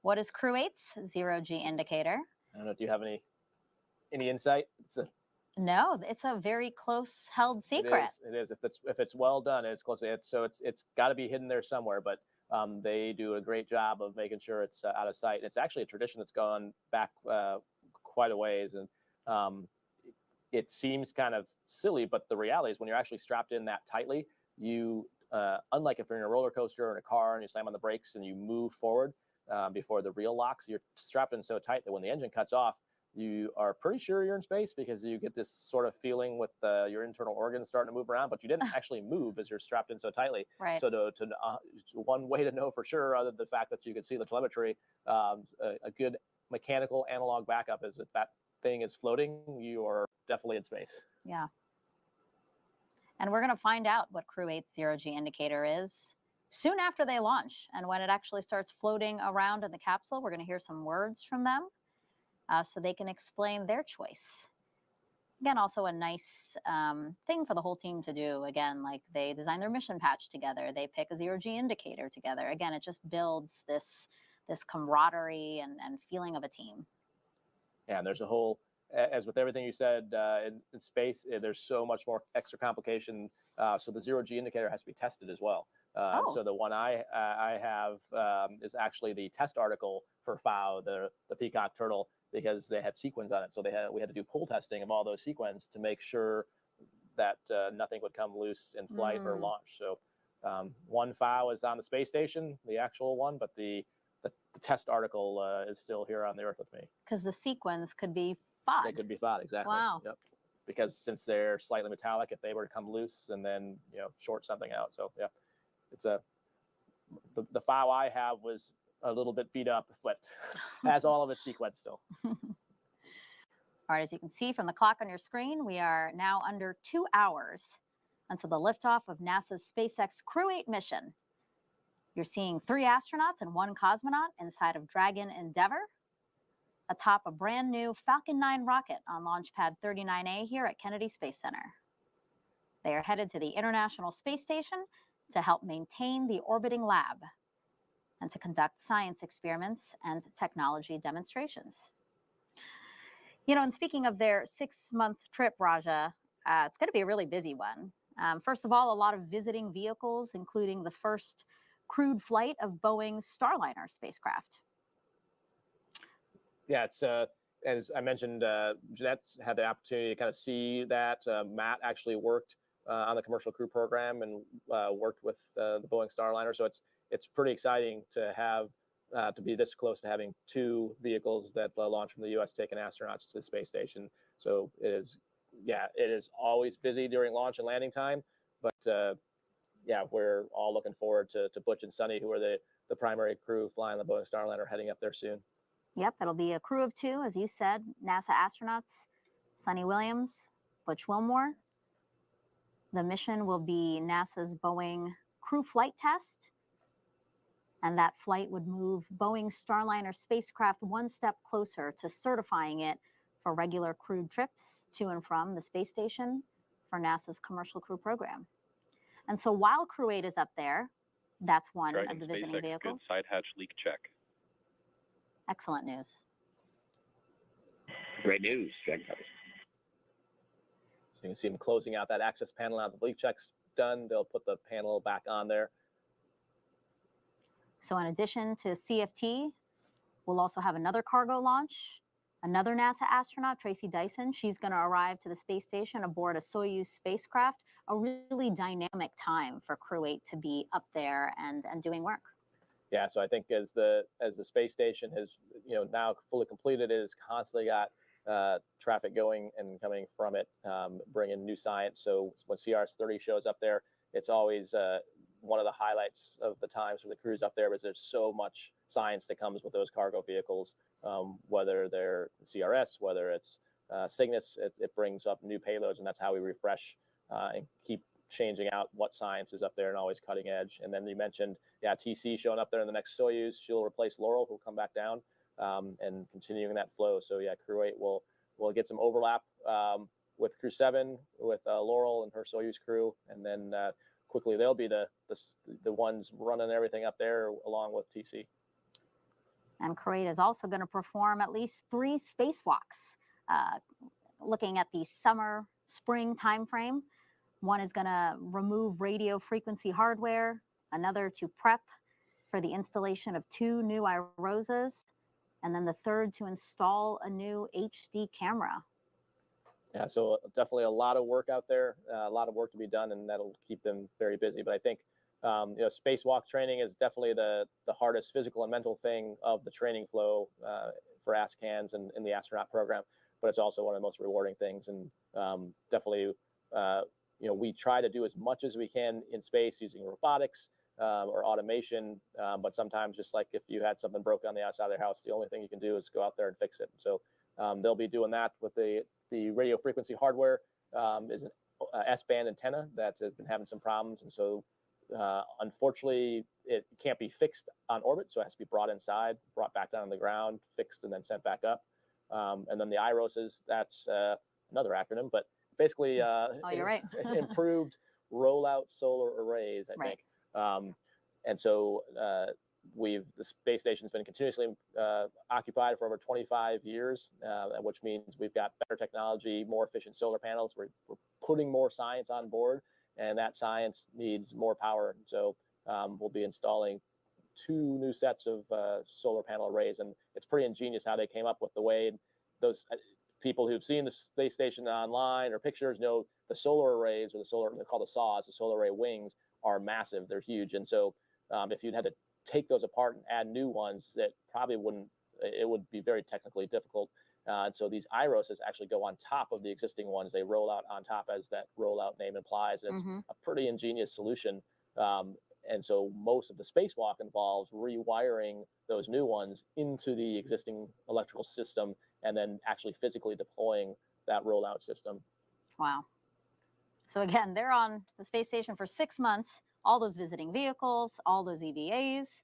what is Crew-8's zero-G indicator? I don't know, do you have any insight? It's No, it's a very close held secret. It is. If it's well done, it's close. It's got to be hidden there somewhere. But they do a great job of making sure it's out of sight. It's actually a tradition that's gone back quite a ways, and it seems kind of silly, but the reality is when you're actually strapped in that tightly, you unlike if you're in a roller coaster or in a car and you slam on the brakes and you move forward before the reel locks, you're strapped in so tight that when the engine cuts off, you are pretty sure you're in space because you get this sort of feeling with your internal organs starting to move around, but you didn't actually move as you're strapped in so tightly. Right. So one way to know for sure, other than the fact that you can see the telemetry, a good mechanical analog backup is if that thing is floating, you are definitely in space. Yeah. And we're going to find out what Crew-8's zero-G indicator is soon after they launch. And when it actually starts floating around in the capsule, we're going to hear some words from them so they can explain their choice. Again, also a nice thing for the whole team to do. Again, like they design their mission patch together. They pick a zero-G indicator together. Again, it just builds this camaraderie and feeling of a team. Yeah, and there's a whole, as with everything you said in space, there's so much more extra complication. So the zero-G indicator has to be tested as well. So the one I have is actually the test article for FAO, the peacock turtle, because they had sequins on it. So we had to do pull testing of all those sequins to make sure that nothing would come loose in flight or launch. So one FAO is on the space station, the actual one, but the test article is still here on the Earth with me. Because the sequins could be FOD. They could be FOD, exactly. Wow. Yep. Because since they're slightly metallic, if they were to come loose and then short something out, so yeah, it's the FAO I have was a little bit beat up, but has all of its sequence still. All right, as you can see from the clock on your screen, we are now under 2 hours until the liftoff of NASA's SpaceX Crew-8 mission. You're seeing 3 astronauts and 1 cosmonaut inside of Dragon Endeavour atop a brand new Falcon 9 rocket on Launch Pad 39A here at Kennedy Space Center. They are headed to the International Space Station to help maintain the orbiting lab and to conduct science experiments and technology demonstrations. And speaking of their 6-month trip, Raja, it's going to be a really busy one. First of all, a lot of visiting vehicles, including the first crewed flight of Boeing's Starliner spacecraft. Yeah, it's as I mentioned, Jeanette's had the opportunity to kind of see that. Matt actually worked on the commercial crew program and worked with the Boeing Starliner. So it's pretty exciting to have to be this close to having 2 vehicles that launch from the U.S. taking astronauts to the space station. So it is always busy during launch and landing time, but yeah, we're all looking forward to Butch and Sunny, who are the primary crew flying the Boeing Starliner, heading up there soon. Yep, it'll be a crew of 2, as you said, NASA astronauts, Sunny Williams, Butch Wilmore. The mission will be NASA's Boeing crew flight test, and that flight would move Boeing's Starliner spacecraft one step closer to certifying it for regular crewed trips to and from the space station for NASA's commercial crew program. And so while Crew-8 is up there, that's one Dragon of the visiting SpaceX vehicles. Good side hatch leak check. Excellent news. Great news, Dragon. So you can see them closing out that access panel. Now the leak check's done, they'll put the panel back on there. So in addition to CFT, we'll also have another cargo launch. Another NASA astronaut, Tracy Dyson, she's going to arrive to the space station aboard a Soyuz spacecraft. A really dynamic time for Crew-8 to be up there and doing work. Yeah, so I think as the space station has now fully completed, it has constantly got traffic going and coming from it, bringing new science. So when CRS-30 shows up there, it's always one of the highlights of the times for the crews up there, because there's so much science that comes with those cargo vehicles, whether they're CRS, whether it's Cygnus, it brings up new payloads, and that's how we refresh and keep changing out what science is up there and always cutting edge. And then you mentioned, TC showing up there in the next Soyuz. She'll replace Laurel, who'll come back down and continuing that flow. So Crew-8 will get some overlap with Crew-7, with Laurel and her Soyuz crew, and then quickly they'll be the ones running everything up there along with TC. And Crew-8 is also going to perform at least 3 spacewalks. looking at the summer, spring timeframe. One is going to remove radio frequency hardware, another to prep for the installation of 2 new iROSAs, and then the third to install a new HD camera. Yeah, so definitely a lot of work out there, a lot of work to be done, and that'll keep them very busy. But I think spacewalk training is definitely the hardest physical and mental thing of the training flow for ASCANs and in the astronaut program. But it's also one of the most rewarding things, and definitely, we try to do as much as we can in space using robotics or automation. But sometimes, just like if you had something broken on the outside of their house, the only thing you can do is go out there and fix it. So they'll be doing that with the radio frequency hardware. Is an S-band antenna that has been having some problems, and so unfortunately it can't be fixed on orbit, so it has to be brought inside, brought back down on the ground, fixed, and then sent back up. And then the iROSAs, that's another acronym, but basically you're right. improved rollout solar arrays, I think. And so the space station's been continuously occupied for over 25 years, which means we've got better technology, more efficient solar panels. We're putting more science on board, and that science needs more power. So we'll be installing 2 new sets of solar panel arrays, and it's pretty ingenious how they came up with the way those people who've seen the space station online or pictures know the solar arrays, or they're called the SAW, the solar array wings, are massive. They're huge, and so if you'd had to take those apart and add new ones, that probably wouldn't. It would be very technically difficult. And so these iROSAs actually go on top of the existing ones. They roll out on top, as that rollout name implies. And it's a pretty ingenious solution. And so most of the spacewalk involves rewiring those new ones into the existing electrical system and then actually physically deploying that rollout system. Wow. So again, they're on the space station for 6 months, all those visiting vehicles, all those EVAs.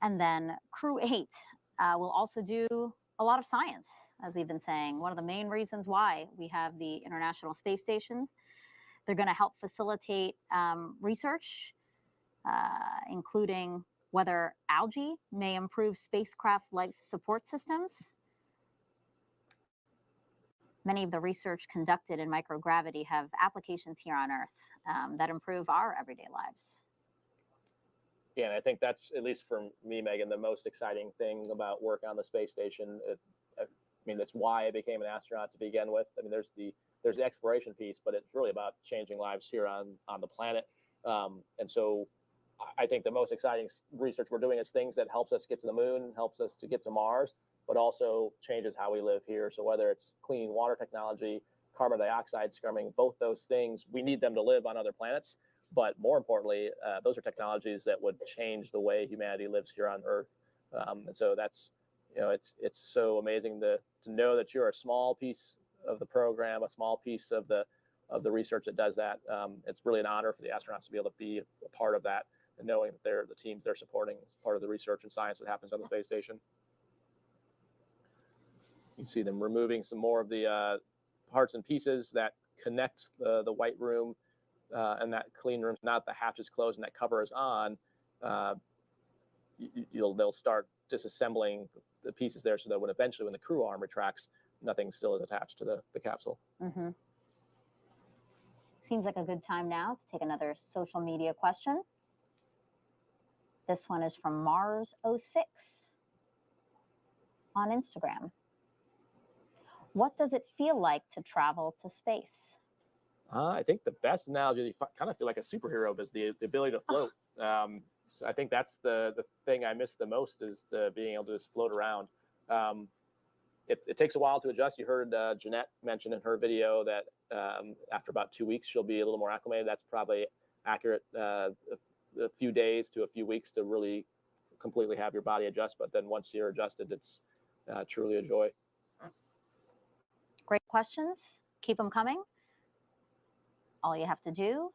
And then Crew-8 will also do a lot of science, as we've been saying. One of the main reasons why we have the International Space Stations. They're going to help facilitate research, including whether algae may improve spacecraft life support systems. Many of the research conducted in microgravity have applications here on Earth that improve our everyday lives. Yeah, and I think that's, at least for me, Megan, the most exciting thing about work on the space station. I mean, that's why I became an astronaut to begin with. I mean, there's the exploration piece, but it's really about changing lives here on the planet. And so I think the most exciting research we're doing is things that helps us get to the moon, helps us to get to Mars, but also changes how we live here. So whether it's clean water technology, carbon dioxide scrubbing, both those things, we need them to live on other planets. But more importantly, those are technologies that would change the way humanity lives here on Earth. And so that's, it's so amazing to know that you're a small piece of the program, a small piece of the research that does that. It's really an honor for the astronauts to be able to be a part of that, and knowing that they're the teams they're supporting as part of the research and science that happens on the space station. You can see them removing some more of the parts and pieces that connect the white room and that clean room. Now that the hatch is closed and that cover is on, they'll start disassembling the pieces there, so that when eventually, when the crew arm retracts, nothing still is attached to the capsule. Seems like a good time now to take another social media question. This one is from Mars06 on Instagram. What does it feel like to travel to space? I think the best analogy, you kind of feel like a superhero, is the ability to float. So I think that's the thing I miss the most, is being able to just float around. It takes a while to adjust. You heard Jeanette mention in her video that after about 2 weeks, she'll be a little more acclimated. That's probably accurate. A few days to a few weeks to really completely have your body adjust. But then once you're adjusted, it's truly a joy. Great questions. Keep them coming. All you have to do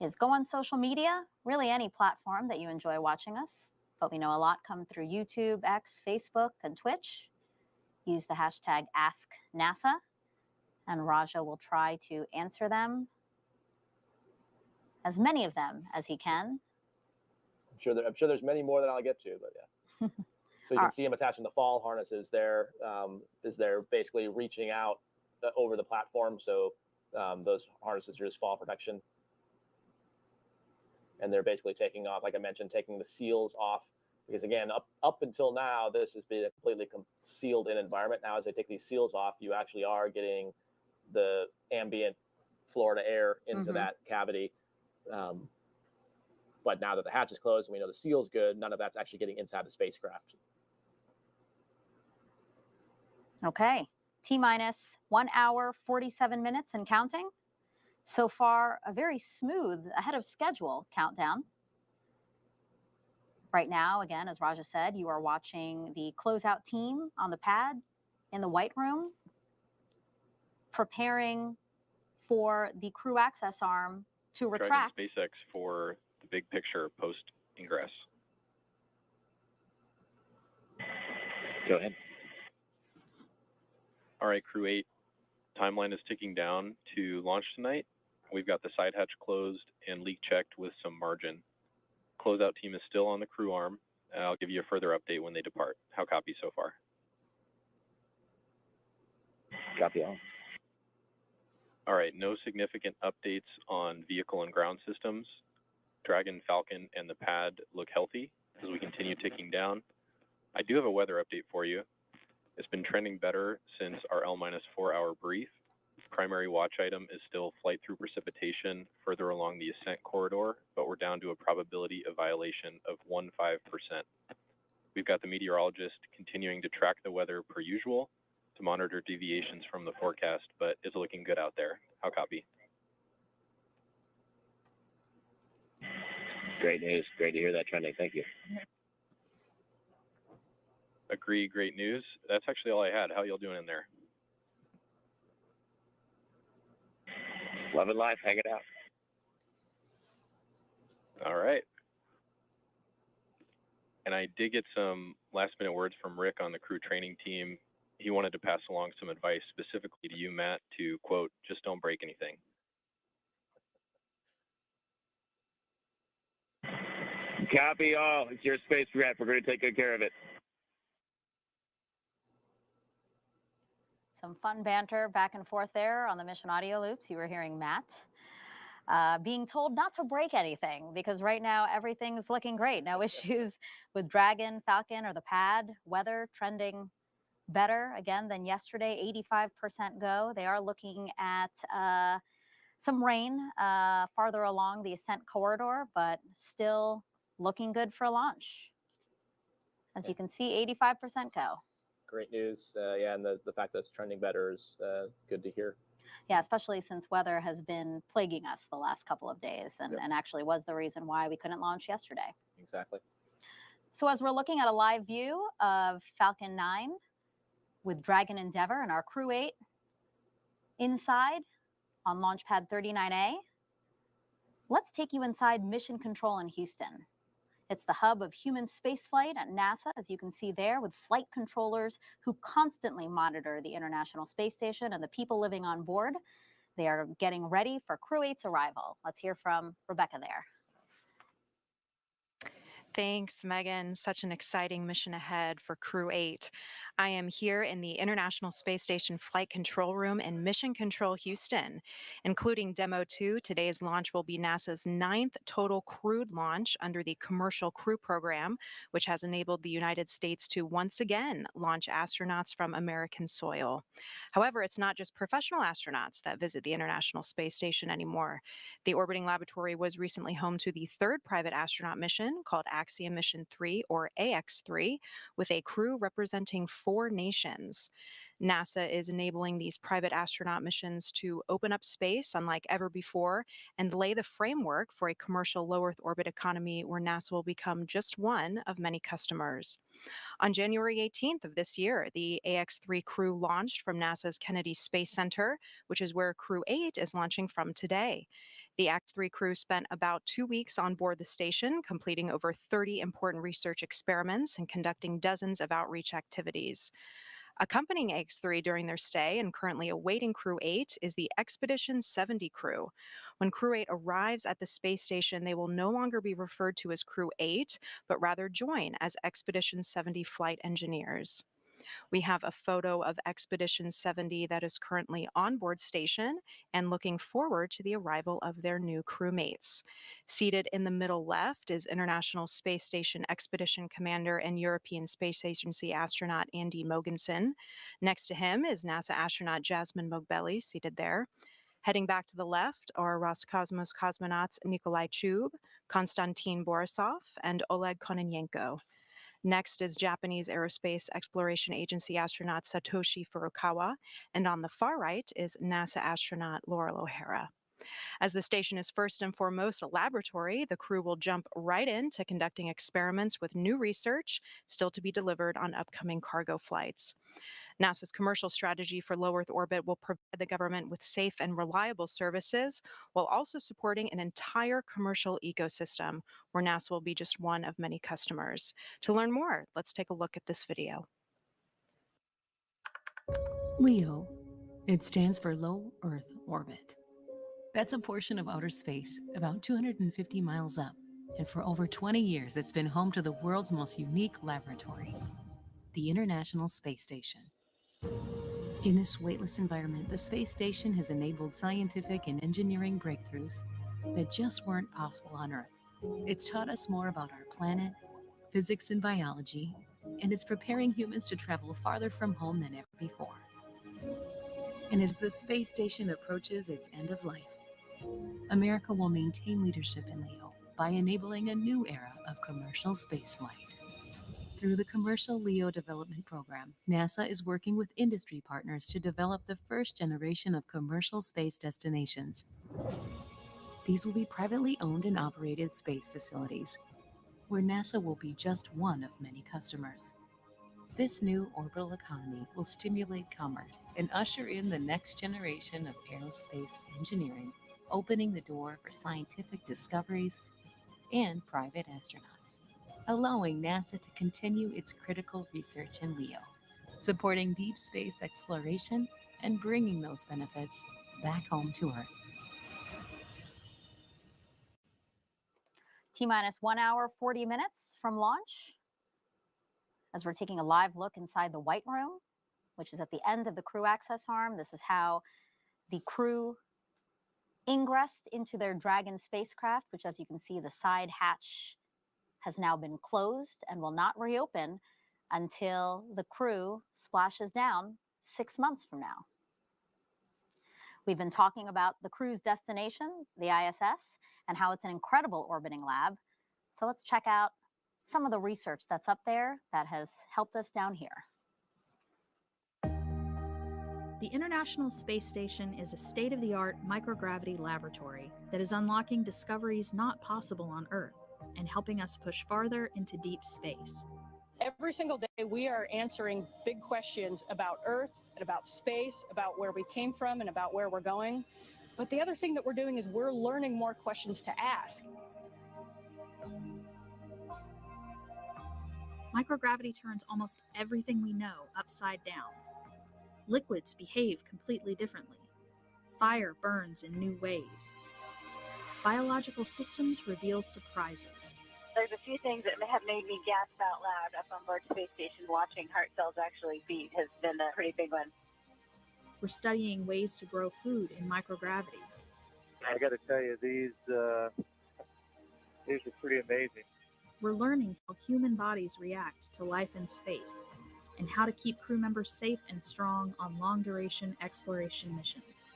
is go on social media, really any platform that you enjoy watching us. But we know a lot come through YouTube, X, Facebook, and Twitch. Use the hashtag AskNASA, and Raja will try to answer them, as many of them as he can. I'm sure there's many more than I'll get to, but yeah. So you can see him attaching the fall harnesses there, as they're basically reaching out over the platform, so those harnesses are just fall protection. And they're basically taking off, like I mentioned, taking the seals off, because again, up until now, this has been a completely sealed in environment. Now, as they take these seals off, you actually are getting the ambient Florida air into that cavity. But now that the hatch is closed and we know the seal's good, none of that's actually getting inside the spacecraft. Okay, T-minus 1 hour, 47 minutes and counting. So far, a very smooth, ahead of schedule countdown. Right now, again, as Raja said, you are watching the closeout team on the pad in the White Room, preparing for the crew access arm to retract. Dragon SpaceX for the big picture post-ingress. Go ahead. All right, Crew-8, timeline is ticking down to launch tonight. We've got the side hatch closed and leak checked with some margin. Closeout team is still on the crew arm. I'll give you a further update when they depart. How copy so far? Copy all. All right, no significant updates on vehicle and ground systems. Dragon, Falcon, and the pad look healthy as we continue ticking down. I do have a weather update for you. It's been trending better since our L-4 hour brief. Primary watch item is still flight through precipitation further along the ascent corridor, but we're down to a probability of violation of 15%. We've got the meteorologist continuing to track the weather per usual to monitor deviations from the forecast, but it's looking good out there. How copy? Great news. Great to hear that trending. Thank you. Agree, great news. That's actually all I had. How y'all doing in there? Loving life, hanging out. All right. And I did get some last minute words from Rick on the crew training team. He wanted to pass along some advice specifically to you, Matt, to quote, just don't break anything. Copy all. It's your spacecraft. We're going to take good care of it. Some fun banter back and forth there on the mission audio loops. You were hearing Matt being told not to break anything because right now everything's looking great. No issues with Dragon, Falcon, or the pad. Weather trending better again than yesterday. 85% go. They are looking at some rain farther along the ascent corridor, but still looking good for launch. As you can see, 85% go. Great news. Yeah, and the fact that it's trending better is good to hear. Yeah, especially since weather has been plaguing us the last couple of days and actually was the reason why we couldn't launch yesterday. Exactly. So as we're looking at a live view of Falcon 9 with Dragon Endeavour and our Crew-8 inside on Launch Pad 39A, let's take you inside Mission Control in Houston. It's the hub of human spaceflight at NASA, as you can see there, with flight controllers who constantly monitor the International Space Station and the people living on board. They are getting ready for Crew-8's arrival. Let's hear from Rebecca there. Thanks, Megan. Such an exciting mission ahead for Crew-8. I am here in the International Space Station Flight Control Room in Mission Control, Houston. Including Demo 2, today's launch will be NASA's 9th total crewed launch under the Commercial Crew Program, which has enabled the United States to once again launch astronauts from American soil. However, it's not just professional astronauts that visit the International Space Station anymore. The orbiting laboratory was recently home to the 3rd private astronaut mission called Axiom Mission 3, or AX3, with a crew representing 4 nations. NASA is enabling these private astronaut missions to open up space unlike ever before and lay the framework for a commercial low Earth orbit economy where NASA will become just one of many customers. On January 18th of this year, the AX3 crew launched from NASA's Kennedy Space Center, which is where Crew-8 is launching from today. The AX3 crew spent about 2 weeks on board the station, completing over 30 important research experiments and conducting dozens of outreach activities. Accompanying AX3 during their stay and currently awaiting Crew-8 is the Expedition 70 crew. When Crew-8 arrives at the space station, they will no longer be referred to as Crew-8, but rather join as Expedition 70 flight engineers. We have a photo of Expedition 70 that is currently on board station and looking forward to the arrival of their new crewmates. Seated in the middle left is International Space Station Expedition Commander and European Space Agency astronaut Andy Mogensen. Next to him is NASA astronaut Jasmine Mogbelli, seated there. Heading back to the left are Roscosmos cosmonauts Nikolai Chub, Konstantin Borisov, and Oleg Kononenko. Next is Japanese Aerospace Exploration Agency astronaut Satoshi Furukawa, and on the far right is NASA astronaut Laurel O'Hara. As the station is first and foremost a laboratory, the crew will jump right into conducting experiments with new research still to be delivered on upcoming cargo flights. NASA's commercial strategy for low Earth orbit will provide the government with safe and reliable services while also supporting an entire commercial ecosystem where NASA will be just one of many customers. To learn more, let's take a look at this video. LEO. It stands for Low Earth Orbit. That's a portion of outer space about 250 miles up, and for over 20 years it's been home to the world's most unique laboratory, the International Space Station. In this weightless environment, the space station has enabled scientific and engineering breakthroughs that just weren't possible on Earth. It's taught us more about our planet, physics and biology, and it's preparing humans to travel farther from home than ever before. And as the space station approaches its end of life, America will maintain leadership in LEO by enabling a new era of commercial spaceflight. Through the Commercial LEO Development Program, NASA is working with industry partners to develop the first generation of commercial space destinations. These will be privately owned and operated space facilities, where NASA will be just one of many customers. This new orbital economy will stimulate commerce and usher in the next generation of aerospace engineering, opening the door for scientific discoveries and private astronauts, allowing NASA to continue its critical research in LEO, supporting deep space exploration and bringing those benefits back home to Earth. T-minus 1 hour, 40 minutes from launch, as we're taking a live look inside the White Room, which is at the end of the crew access arm. This is how the crew ingressed into their Dragon spacecraft, which, as you can see, the side hatch has now been closed and will not reopen until the crew splashes down 6 months from now. We've been talking about the crew's destination, the ISS, and how it's an incredible orbiting lab. So let's check out some of the research that's up there that has helped us down here. The International Space Station is a state-of-the-art microgravity laboratory that is unlocking discoveries not possible on Earth and helping us push farther into deep space. Every single day, we are answering big questions about Earth and about space, about where we came from and about where we're going. But the other thing that we're doing is we're learning more questions to ask. Microgravity turns almost everything we know upside down. Liquids behave completely differently. Fire burns in new ways. Biological systems reveal surprises. There's a few things that have made me gasp out loud up on board Space Station. Watching heart cells actually beat has been a pretty big one. We're studying ways to grow food in microgravity. I got to tell you, these are pretty amazing. We're learning how human bodies react to life in space and how to keep crew members safe and strong on long-duration exploration missions.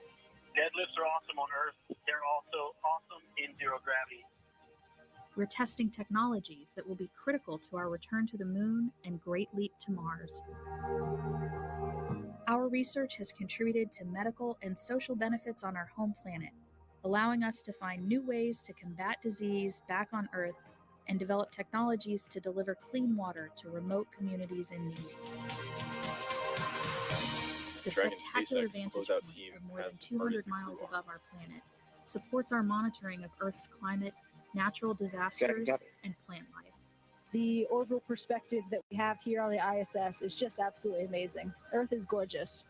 Deadlifts are awesome on Earth. They're also awesome in zero gravity. We're testing technologies that will be critical to our return to the moon and Great Leap to Mars. Our research has contributed to medical and social benefits on our home planet, allowing us to find new ways to combat disease back on Earth and develop technologies to deliver clean water to remote communities in need. The spectacular vantage point of more than 200 miles above our planet supports our monitoring of Earth's climate, natural disasters, and plant life. The orbital perspective that we have here on the ISS is just absolutely amazing. Earth is gorgeous.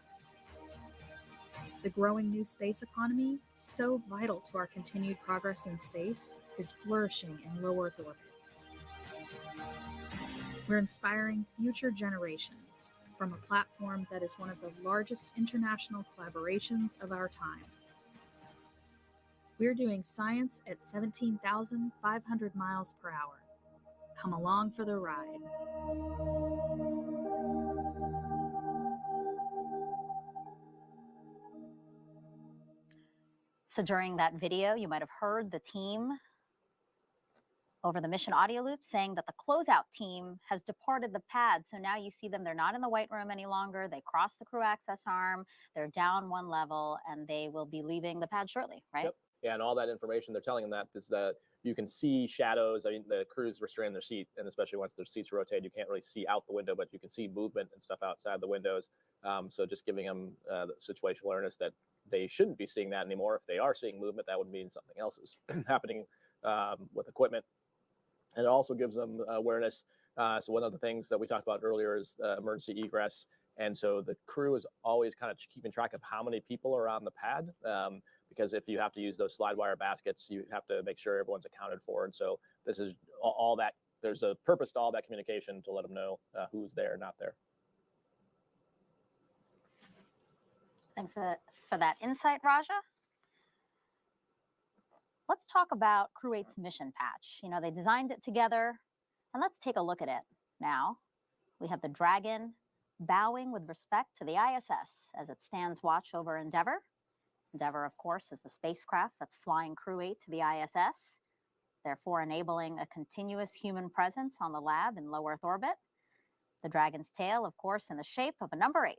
The growing new space economy, so vital to our continued progress in space, is flourishing in low Earth orbit. We're inspiring future generations, from a platform that is one of the largest international collaborations of our time. We're doing science at 17,500 miles per hour. Come along for the ride. So during that video, you might have heard the team over the mission audio loop saying that the closeout team has departed the pad. So now you see them, they're not in the white room any longer. They crossed the crew access arm, they're down one level, and they will be leaving the pad shortly, right? Yep. Yeah, and all that information, they're telling them that is that you can see shadows. I mean, the crew's restraining their seat, and especially once their seats rotate, you can't really see out the window, but you can see movement and stuff outside the windows. So just giving them the situational awareness that they shouldn't be seeing that anymore. If they are seeing movement, that would mean something else is happening with equipment. And it also gives them awareness. So one of the things that we talked about earlier is emergency egress. And so the crew is always kind of keeping track of how many people are on the pad. Because if you have to use those slide wire baskets, you have to make sure everyone's accounted for. And so this is all that. There's a purpose to all that communication to let them know who's there, not there. Thanks for that insight, Raja. Let's talk about Crew-8's mission patch. You know, they designed it together, and let's take a look at it now. We have the Dragon bowing with respect to the ISS as it stands watch over Endeavour. Endeavour, of course, is the spacecraft that's flying Crew-8 to the ISS, therefore enabling a continuous human presence on the lab in low Earth orbit. The Dragon's tail, of course, in the shape of a number 8.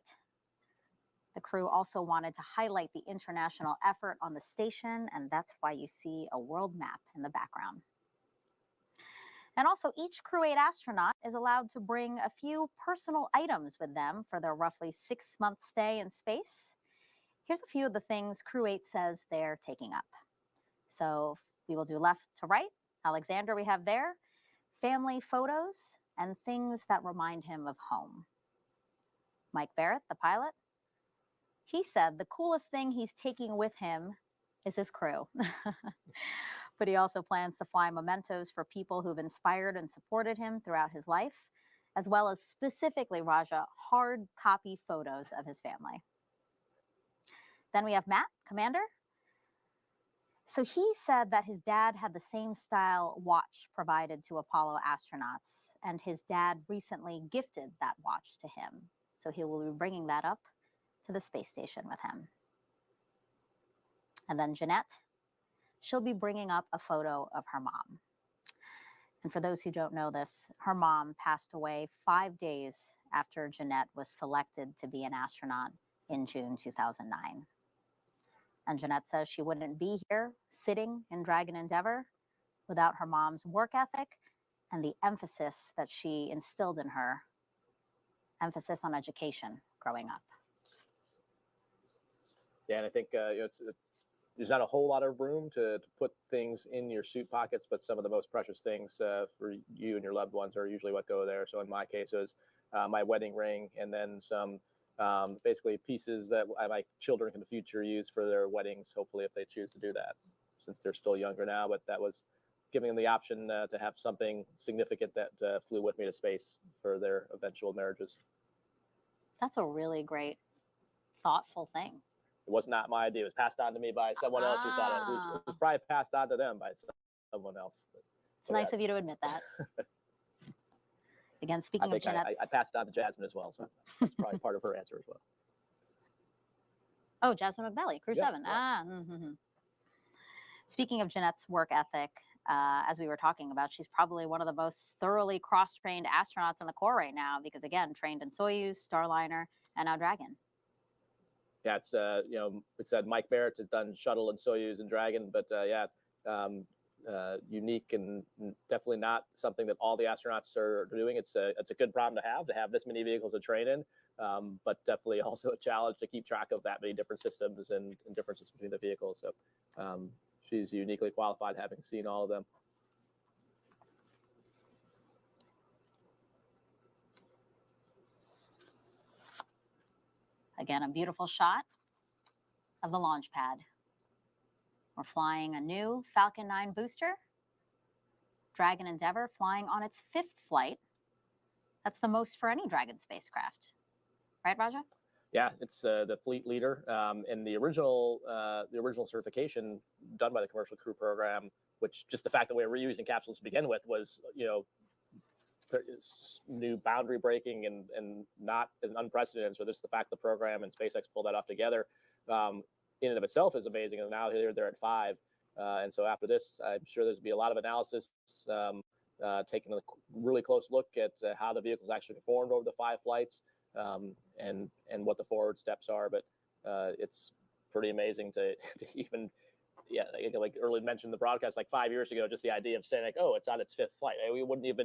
The crew also wanted to highlight the international effort on the station, and that's why you see a world map in the background. And also, each Crew-8 astronaut is allowed to bring a few personal items with them for their roughly 6-month stay in space. Here's a few of the things Crew-8 says they're taking up. So we will do left to right. Aleksandr, we have there, family photos and things that remind him of home. Mike Barratt, the pilot, he said the coolest thing he's taking with him is his crew. But he also plans to fly mementos for people who've inspired and supported him throughout his life, as well as specifically, Raja, hard copy photos of his family. Then we have Matt, Commander. So he said that his dad had the same style watch provided to Apollo astronauts, and his dad recently gifted that watch to him. So he will be bringing that up to the space station with him. And then Jeanette, she'll be bringing up a photo of her mom. And for those who don't know this, her mom passed away 5 days after Jeanette was selected to be an astronaut in June 2009. And Jeanette says she wouldn't be here sitting in Dragon Endeavour without her mom's work ethic and the emphasis that she instilled in her, emphasis on education growing up. Yeah, and I think there's not a whole lot of room to put things in your suit pockets, but some of the most precious things for you and your loved ones are usually what go there. So in my case, it was my wedding ring, and then some basically pieces that my children in the future use for their weddings, hopefully if they choose to do that, since they're still younger now. But that was giving them the option to have something significant that flew with me to space for their eventual marriages. That's a really great, thoughtful thing. It was not my idea. It was passed on to me by someone else who thought it was probably passed on to them by someone else. It's nice of you to admit that. Again, speaking of Jeanette's... I passed it on to Jasmine as well, so that's probably part of her answer as well. Oh, Jasmine McBelly, Crew 7. Yeah. Speaking of Jeanette's work ethic, as we were talking about, she's probably one of the most thoroughly cross-trained astronauts in the Corps right now, because again, trained in Soyuz, Starliner, and now Dragon. Yeah, it's it said Mike Barratt has done shuttle and Soyuz and Dragon, but unique and definitely not something that all the astronauts are doing. It's a good problem to have this many vehicles to train in, but definitely also a challenge to keep track of that many different systems and differences between the vehicles. So she's uniquely qualified, having seen all of them. Again, a beautiful shot of the launch pad. We're flying a new Falcon 9 booster. Dragon Endeavour flying on its 5th flight. That's the most for any Dragon spacecraft. right, Raja? Yeah, it's the fleet leader, and the original certification done by the Commercial Crew Program, which just the fact that we were reusing capsules to begin with was, new boundary breaking and not unprecedented. So this is the fact the program and SpaceX pulled that off together, in and of itself is amazing. And now they're at 5, and so after this, I'm sure there's be a lot of analysis, taking a really close look at how the vehicle's actually performed over the 5 flights. And what the forward steps are, but it's pretty amazing to even, like earlier mentioned in the broadcast, like 5 years ago, just the idea of saying like, oh, it's on its 5th flight. We wouldn't have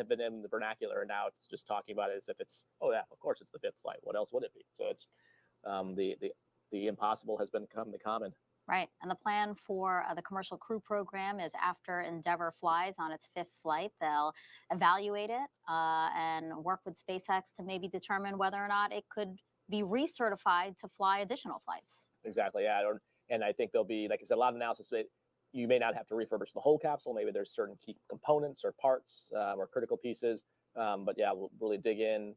been in the vernacular, and now it's just talking about it as if it's, oh yeah, of course it's the 5th flight. What else would it be? So it's the impossible has become the common. Right. And the plan for the Commercial Crew Program is after Endeavour flies on its 5th flight, they'll evaluate it and work with SpaceX to maybe determine whether or not it could be recertified to fly additional flights. Exactly. Yeah. And I think there'll be, like I said, a lot of analysis. You may not have to refurbish the whole capsule. Maybe there's certain key components or parts or critical pieces. But yeah, we'll really dig in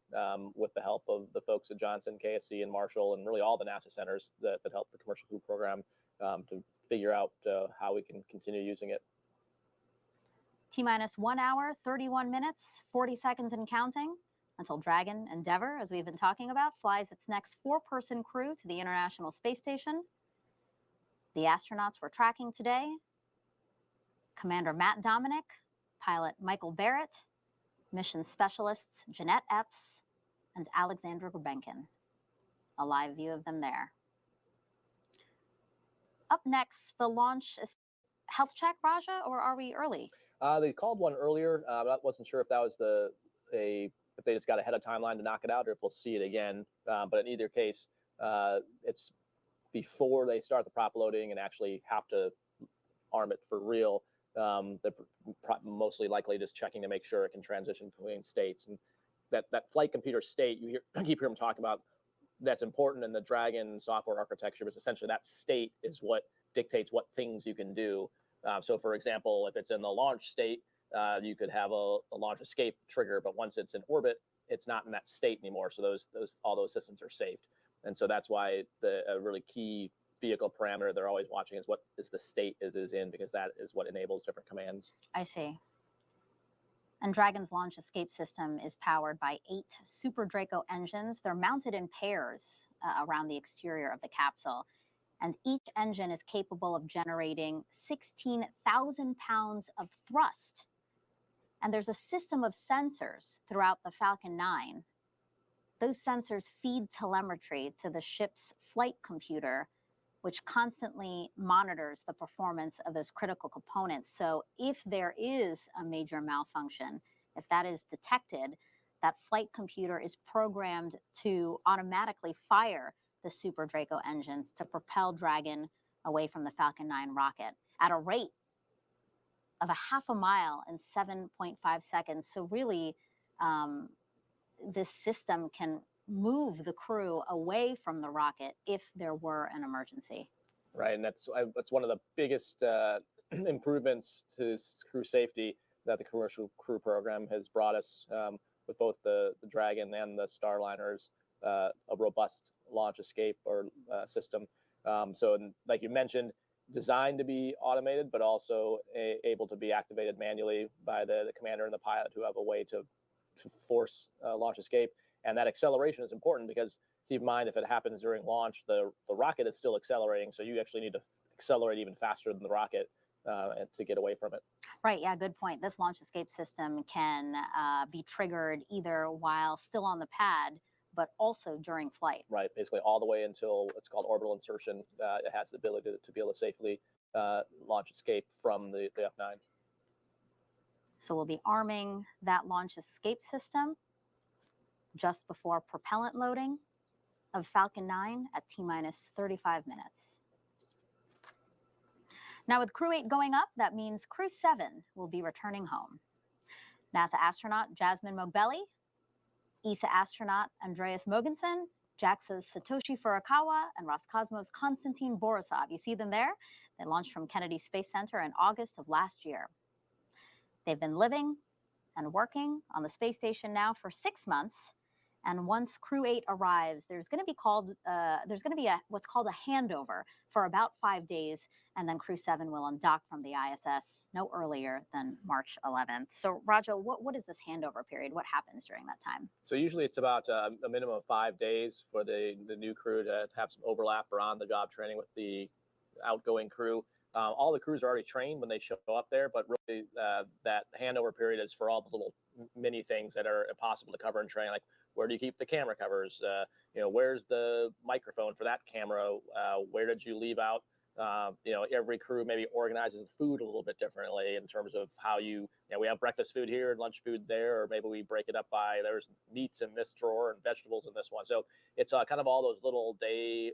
with the help of the folks at Johnson, KSC, and Marshall, and really all the NASA centers that help the Commercial Crew Program to figure out how we can continue using it. T-minus 1 hour, 31 minutes, 40 seconds and counting until Dragon Endeavour, as we've been talking about, flies its next 4-person crew to the International Space Station. The astronauts we're tracking today: Commander Matt Dominick, pilot Michael Barratt, mission specialists Jeanette Epps and Aleksandr Grebenkin. A live view of them there. Up next, the launch is health check, Raja, or are we early? They called one earlier. I wasn't sure if that was if they just got ahead of timeline to knock it out, or if we'll see it again. But in either case, it's before they start the prop loading and actually have to arm it for real. They're mostly likely just checking to make sure it can transition between states. And that flight computer state, you keep hearing them talk about, that's important in the Dragon software architecture, but essentially that state is what dictates what things you can do. So for example, if it's in the launch state, you could have a launch escape trigger, but once it's in orbit, it's not in that state anymore. So all those systems are saved. And so that's why a really key vehicle parameter they're always watching is what is the state it is in, because that is what enables different commands. I see. And Dragon's launch escape system is powered by 8 Super Draco engines. They're mounted in pairs around the exterior of the capsule. And each engine is capable of generating 16,000 pounds of thrust. And there's a system of sensors throughout the Falcon 9. Those sensors feed telemetry to the ship's flight computer, which constantly monitors the performance of those critical components. So if there is a major malfunction, if that is detected, that flight computer is programmed to automatically fire the Super Draco engines to propel Dragon away from the Falcon 9 rocket at a rate of a half a mile in 7.5 seconds. So really, this system can move the crew away from the rocket if there were an emergency. Right, and that's one of the biggest improvements to crew safety that the Commercial Crew Program has brought us, with both the Dragon and the Starliners, a robust launch escape system. So like you mentioned, designed to be automated, but also able to be activated manually by the commander and the pilot, who have a way to force launch escape. And that acceleration is important, because keep in mind, if it happens during launch, the rocket is still accelerating. So you actually need to accelerate even faster than the rocket to get away from it. Right. Yeah, good point. This launch escape system can be triggered either while still on the pad, but also during flight. Right. Basically all the way until what's called orbital insertion. It has the ability to be able to safely launch escape from the F9. So we'll be arming that launch escape system just before propellant loading of Falcon 9 at T-minus 35 minutes. Now with Crew-8 going up, that means Crew-7 will be returning home. NASA astronaut Jasmine Mogbelli, ESA astronaut Andreas Mogensen, JAXA's Satoshi Furukawa, and Roscosmos' Konstantin Borisov. You see them there? They launched from Kennedy Space Center in August of last year. They've been living and working on the space station now for 6 months, And once Crew-8 arrives, there's going to be what's called a handover for about 5 days, and then Crew-7 will undock from the ISS no earlier than March 11th. So, Raja, what is this handover period? What happens during that time? So usually it's about a minimum of 5 days for the new crew to have some overlap or on-the-job training with the outgoing crew. All the crews are already trained when they show up there, but really that handover period is for all the little mini things that are impossible to cover in training, like where do you keep the camera covers? Where's the microphone for that camera? Where did you leave out? Every crew maybe organizes the food a little bit differently in terms of how we have breakfast food here and lunch food there, or maybe we break it up by there's meats in this drawer and vegetables in this one. So it's kind of all those little day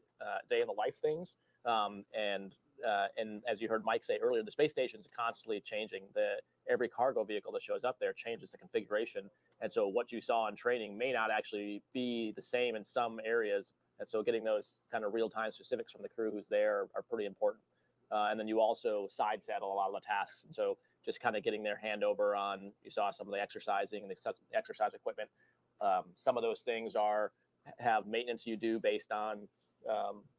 in the life things. And as you heard Mike say earlier, the space station is constantly changing. Every cargo vehicle that shows up there changes the configuration. And so what you saw in training may not actually be the same in some areas. And so getting those kind of real-time specifics from the crew who's there are pretty important. And then you also side saddle a lot of the tasks. And so just kind of getting their handover on, you saw some of the exercising and the exercise equipment. Some of those things have maintenance you do based on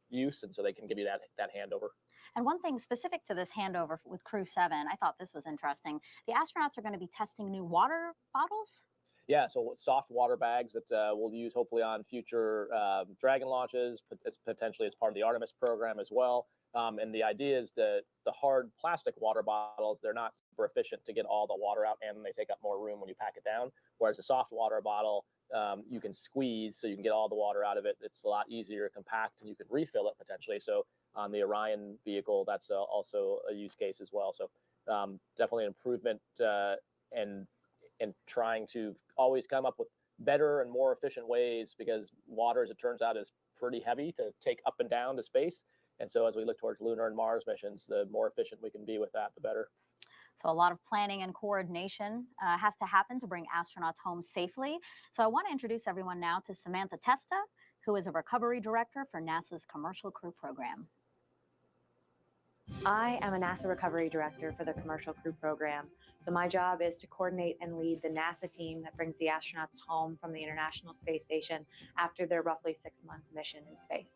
use, and so they can give you that handover. And one thing specific to this handover with Crew-7, I thought this was interesting. The astronauts are going to be testing new water bottles. Yeah, so soft water bags that we'll use hopefully on future Dragon launches, potentially as part of the Artemis program as well. And the idea is that the hard plastic water bottles, they're not super efficient to get all the water out, and they take up more room when you pack it down. Whereas a soft water bottle, you can squeeze so you can get all the water out of it. It's a lot easier to compact, and you can refill it potentially. So on the Orion vehicle, that's also a use case as well. So definitely an improvement and trying to always come up with better and more efficient ways, because water, as it turns out, is pretty heavy to take up and down to space. And so as we look towards lunar and Mars missions, the more efficient we can be with that, the better. So a lot of planning and coordination has to happen to bring astronauts home safely. So I want to introduce everyone now to Samantha Testa, who is a recovery director for NASA's Commercial Crew Program. I am a NASA recovery director for the Commercial Crew Program. So my job is to coordinate and lead the NASA team that brings the astronauts home from the International Space Station after their roughly 6-month mission in space.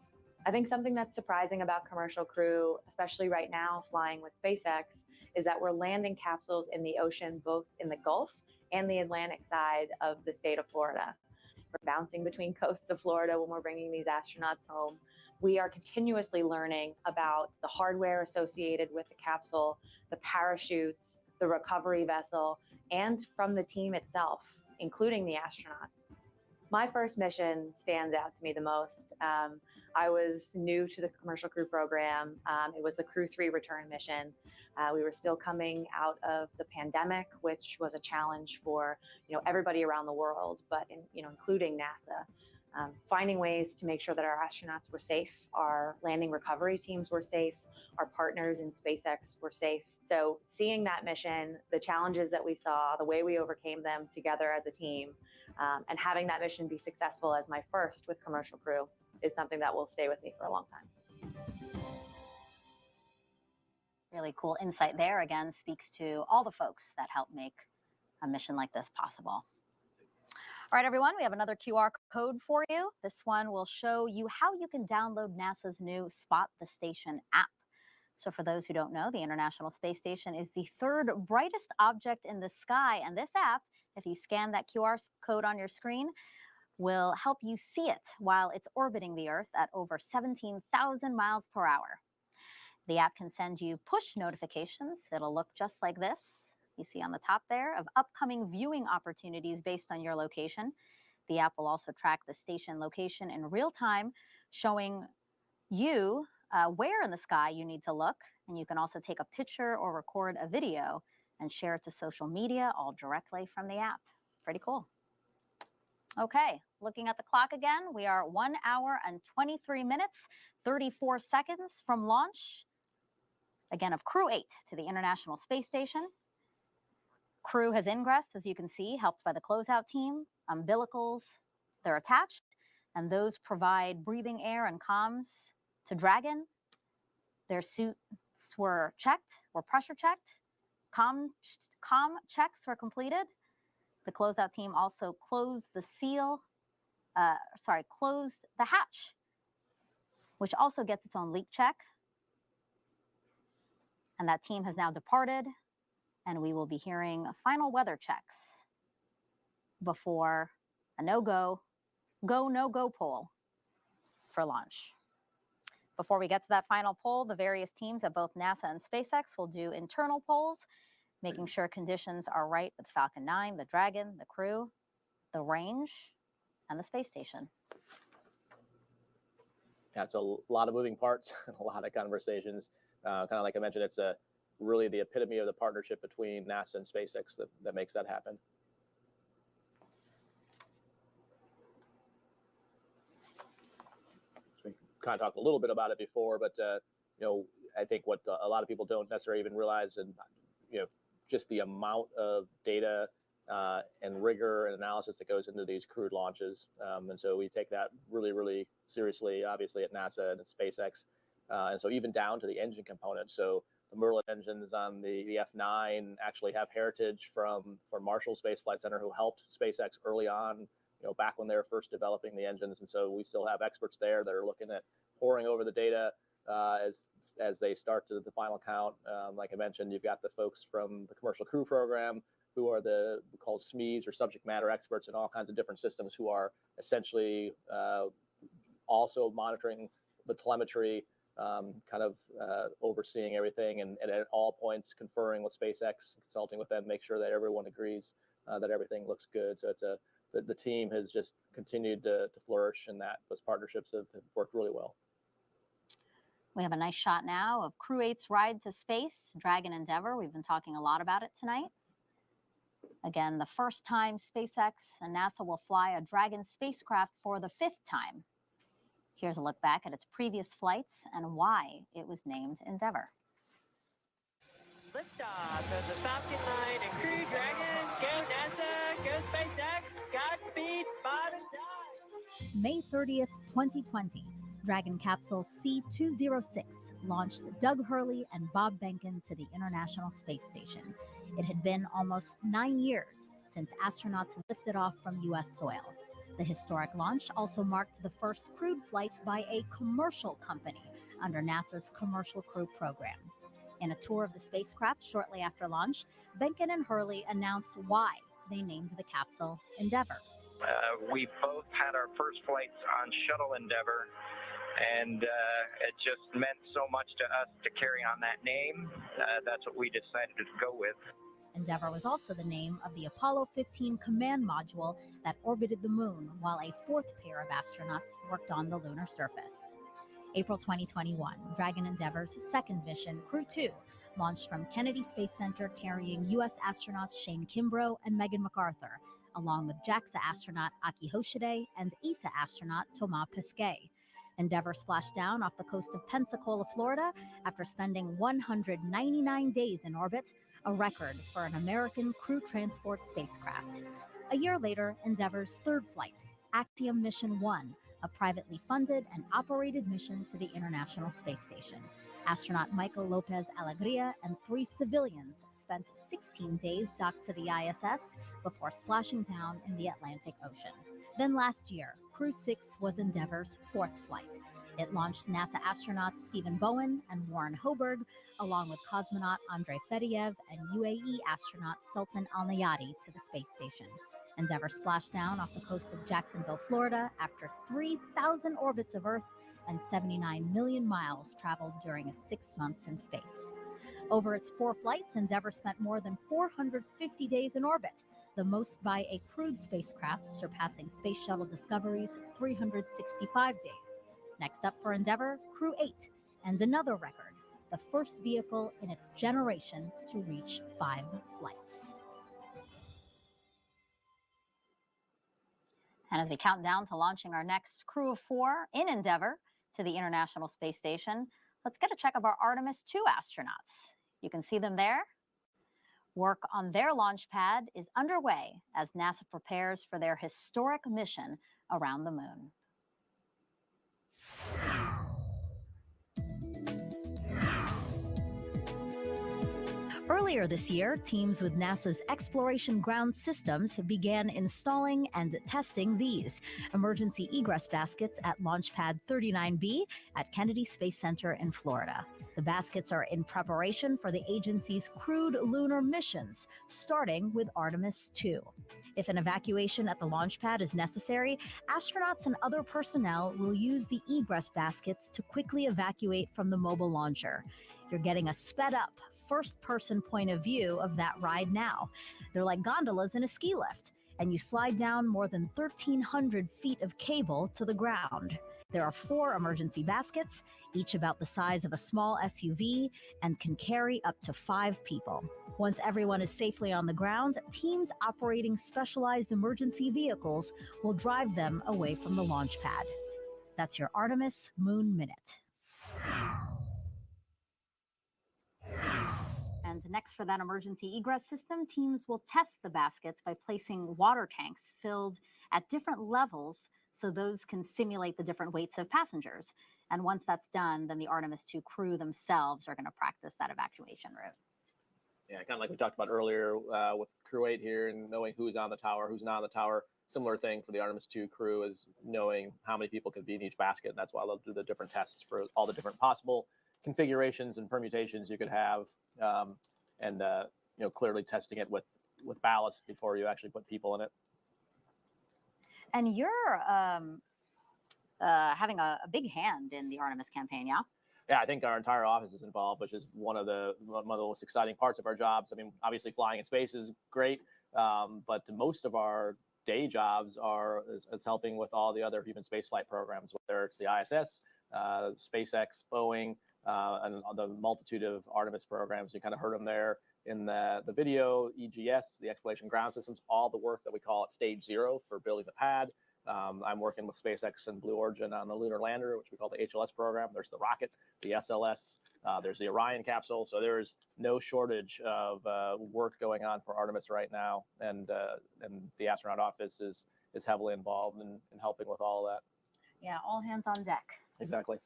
I think something that's surprising about Commercial Crew, especially right now flying with SpaceX, is that we're landing capsules in the ocean, both in the Gulf and the Atlantic side of the state of Florida. We're bouncing between coasts of Florida when we're bringing these astronauts home. We are continuously learning about the hardware associated with the capsule, the parachutes, the recovery vessel, and from the team itself, including the astronauts. My first mission stands out to me the most. I was new to the Commercial Crew Program. It was the Crew-3 return mission. We were still coming out of the pandemic, which was a challenge for everybody around the world, but including NASA. Finding ways to make sure that our astronauts were safe, our landing recovery teams were safe, our partners in SpaceX were safe. So seeing that mission, the challenges that we saw, the way we overcame them together as a team, and having that mission be successful as my first with Commercial Crew is something that will stay with me for a long time. Really cool insight there. Again, speaks to all the folks that help make a mission like this possible. All right, everyone, we have another QR code for you. This one will show you how you can download NASA's new Spot the Station app. So for those who don't know, the International Space Station is the third brightest object in the sky. And this app, if you scan that QR code on your screen, will help you see it while it's orbiting the Earth at over 17,000 miles per hour. The app can send you push notifications. It'll look just like this. You see on the top there of upcoming viewing opportunities based on your location. The app will also track the station location in real time, showing you where in the sky you need to look. And you can also take a picture or record a video and share it to social media, all directly from the app. Pretty cool. Okay, looking at the clock again, we are 1 hour and 23 minutes, 34 seconds from launch, again, of Crew-8 to the International Space Station. Crew has ingressed, as you can see, helped by the closeout team. Umbilicals, they're attached, and those provide breathing air and comms to Dragon. Their suits were checked, were pressure checked. Comm checks were completed. The closeout team also closed the seal closed the hatch, which also gets its own leak check. And that team has now departed, and we will be hearing final weather checks before a no-go, no-go poll for launch. Before we get to that final poll, the various teams at both NASA and SpaceX will do internal polls, making sure conditions are right with Falcon 9, the Dragon, the Crew, the range, and the space station. Yeah, it's a lot of moving parts and a lot of conversations. Kind of like I mentioned, it's really the epitome of the partnership between NASA and SpaceX that makes that happen. So we kind of talked a little bit about it before, but I think what a lot of people don't necessarily even realize, and just the amount of data and rigor and analysis that goes into these crewed launches. And so we take that really, really seriously, obviously at NASA and at SpaceX. And so even down to the engine component. So the Merlin engines on the F9 actually have heritage from Marshall Space Flight Center, who helped SpaceX early on, back when they were first developing the engines. And so we still have experts there that are looking at poring over the data as they start to the final count. Like I mentioned, you've got the folks from the Commercial Crew Program, who are called SMEs, or subject matter experts in all kinds of different systems, who are essentially also monitoring the telemetry, overseeing everything, and at all points conferring with SpaceX, consulting with them, make sure that everyone agrees that everything looks good. So it's the team has just continued to flourish, and that those partnerships have worked really well. We have a nice shot now of Crew-8's ride to space, Dragon Endeavour. We've been talking a lot about it tonight. Again, the first time SpaceX and NASA will fly a Dragon spacecraft for the 5th time. Here's a look back at its previous flights and why it was named Endeavour. Liftoff of the Falcon 9 and Crew Dragon. Go NASA, go SpaceX, Godspeed, Bob and Doug. May 30th, 2020, Dragon capsule C-206 launched Doug Hurley and Bob Behnken to the International Space Station. It had been almost 9 years since astronauts lifted off from U.S. soil. The historic launch also marked the first crewed flight by a commercial company under NASA's Commercial Crew Program. In a tour of the spacecraft shortly after launch, Behnken and Hurley announced why they named the capsule Endeavour. We both had our first flights on Shuttle Endeavour, and it just meant so much to us to carry on that name. That's what we decided to go with. Endeavour was also the name of the Apollo 15 command module that orbited the moon while a 4th pair of astronauts worked on the lunar surface. April 2021, Dragon Endeavour's second mission, Crew-2, launched from Kennedy Space Center carrying U.S. astronauts Shane Kimbrough and Megan MacArthur, along with JAXA astronaut Aki Hoshide and ESA astronaut Thomas Pesquet. Endeavour splashed down off the coast of Pensacola, Florida, after spending 199 days in orbit, a record for an American crew transport spacecraft. A year later, Endeavour's 3rd flight, Axiom Mission 1, a privately funded and operated mission to the International Space Station. Astronaut Michael Lopez Alegria and 3 civilians spent 16 days docked to the ISS before splashing down in the Atlantic Ocean. Then last year, Crew-6 was Endeavour's 4th flight. It launched NASA astronauts Stephen Bowen and Warren Hoburg, along with cosmonaut Andrei Fedyaev and UAE astronaut Sultan Al-Nayati to the space station. Endeavour splashed down off the coast of Jacksonville, Florida, after 3,000 orbits of Earth and 79 million miles traveled during its 6 months in space. Over its 4 flights, Endeavour spent more than 450 days in orbit, the most by a crewed spacecraft, surpassing Space Shuttle Discovery's 365 days. Next up for Endeavour, Crew-8, and another record, the first vehicle in its generation to reach 5 flights. And as we count down to launching our next crew of 4 in Endeavour to the International Space Station, let's get a check of our Artemis II astronauts. You can see them there. Work on their launch pad is underway as NASA prepares for their historic mission around the moon. Earlier this year, teams with NASA's Exploration Ground Systems began installing and testing these emergency egress baskets at Launch Pad 39B at Kennedy Space Center in Florida. The baskets are in preparation for the agency's crewed lunar missions, starting with Artemis 2. If an evacuation at the launch pad is necessary, astronauts and other personnel will use the egress baskets to quickly evacuate from the mobile launcher. You're getting a sped-up, first-person point of view of that ride now. They're like gondolas in a ski lift, and you slide down more than 1,300 feet of cable to the ground. There are 4 emergency baskets, each about the size of a small SUV, and can carry up to 5 people. Once everyone is safely on the ground, teams operating specialized emergency vehicles will drive them away from the launch pad. That's your Artemis Moon Minute. And next, for that emergency egress system, teams will test the baskets by placing water tanks filled at different levels so those can simulate the different weights of passengers. And once that's done, then the Artemis 2 crew themselves are going to practice that evacuation route. Yeah, kind of like we talked about earlier with Crew-8 here and knowing who's on the tower, who's not on the tower. Similar thing for the Artemis 2 crew is knowing how many people could be in each basket. That's why they'll do the different tests for all the different possible configurations and permutations you could have, and clearly testing it with ballast before you actually put people in it. And you're having a big hand in the Artemis campaign, yeah? Yeah, I think our entire office is involved, which is one of the most exciting parts of our jobs. I mean, obviously flying in space is great, but most of our day jobs is helping with all the other human spaceflight programs, whether it's the ISS, SpaceX, Boeing, and the multitude of Artemis programs. You kind of heard them there in the video, EGS, the Exploration Ground Systems, all the work that we call at Stage 0 for building the pad. I'm working with SpaceX and Blue Origin on the lunar lander, which we call the HLS program. There's the rocket, the SLS, there's the Orion capsule. So there is no shortage of work going on for Artemis right now, and the astronaut office is heavily involved in helping with all of that. Yeah, all hands on deck. Exactly.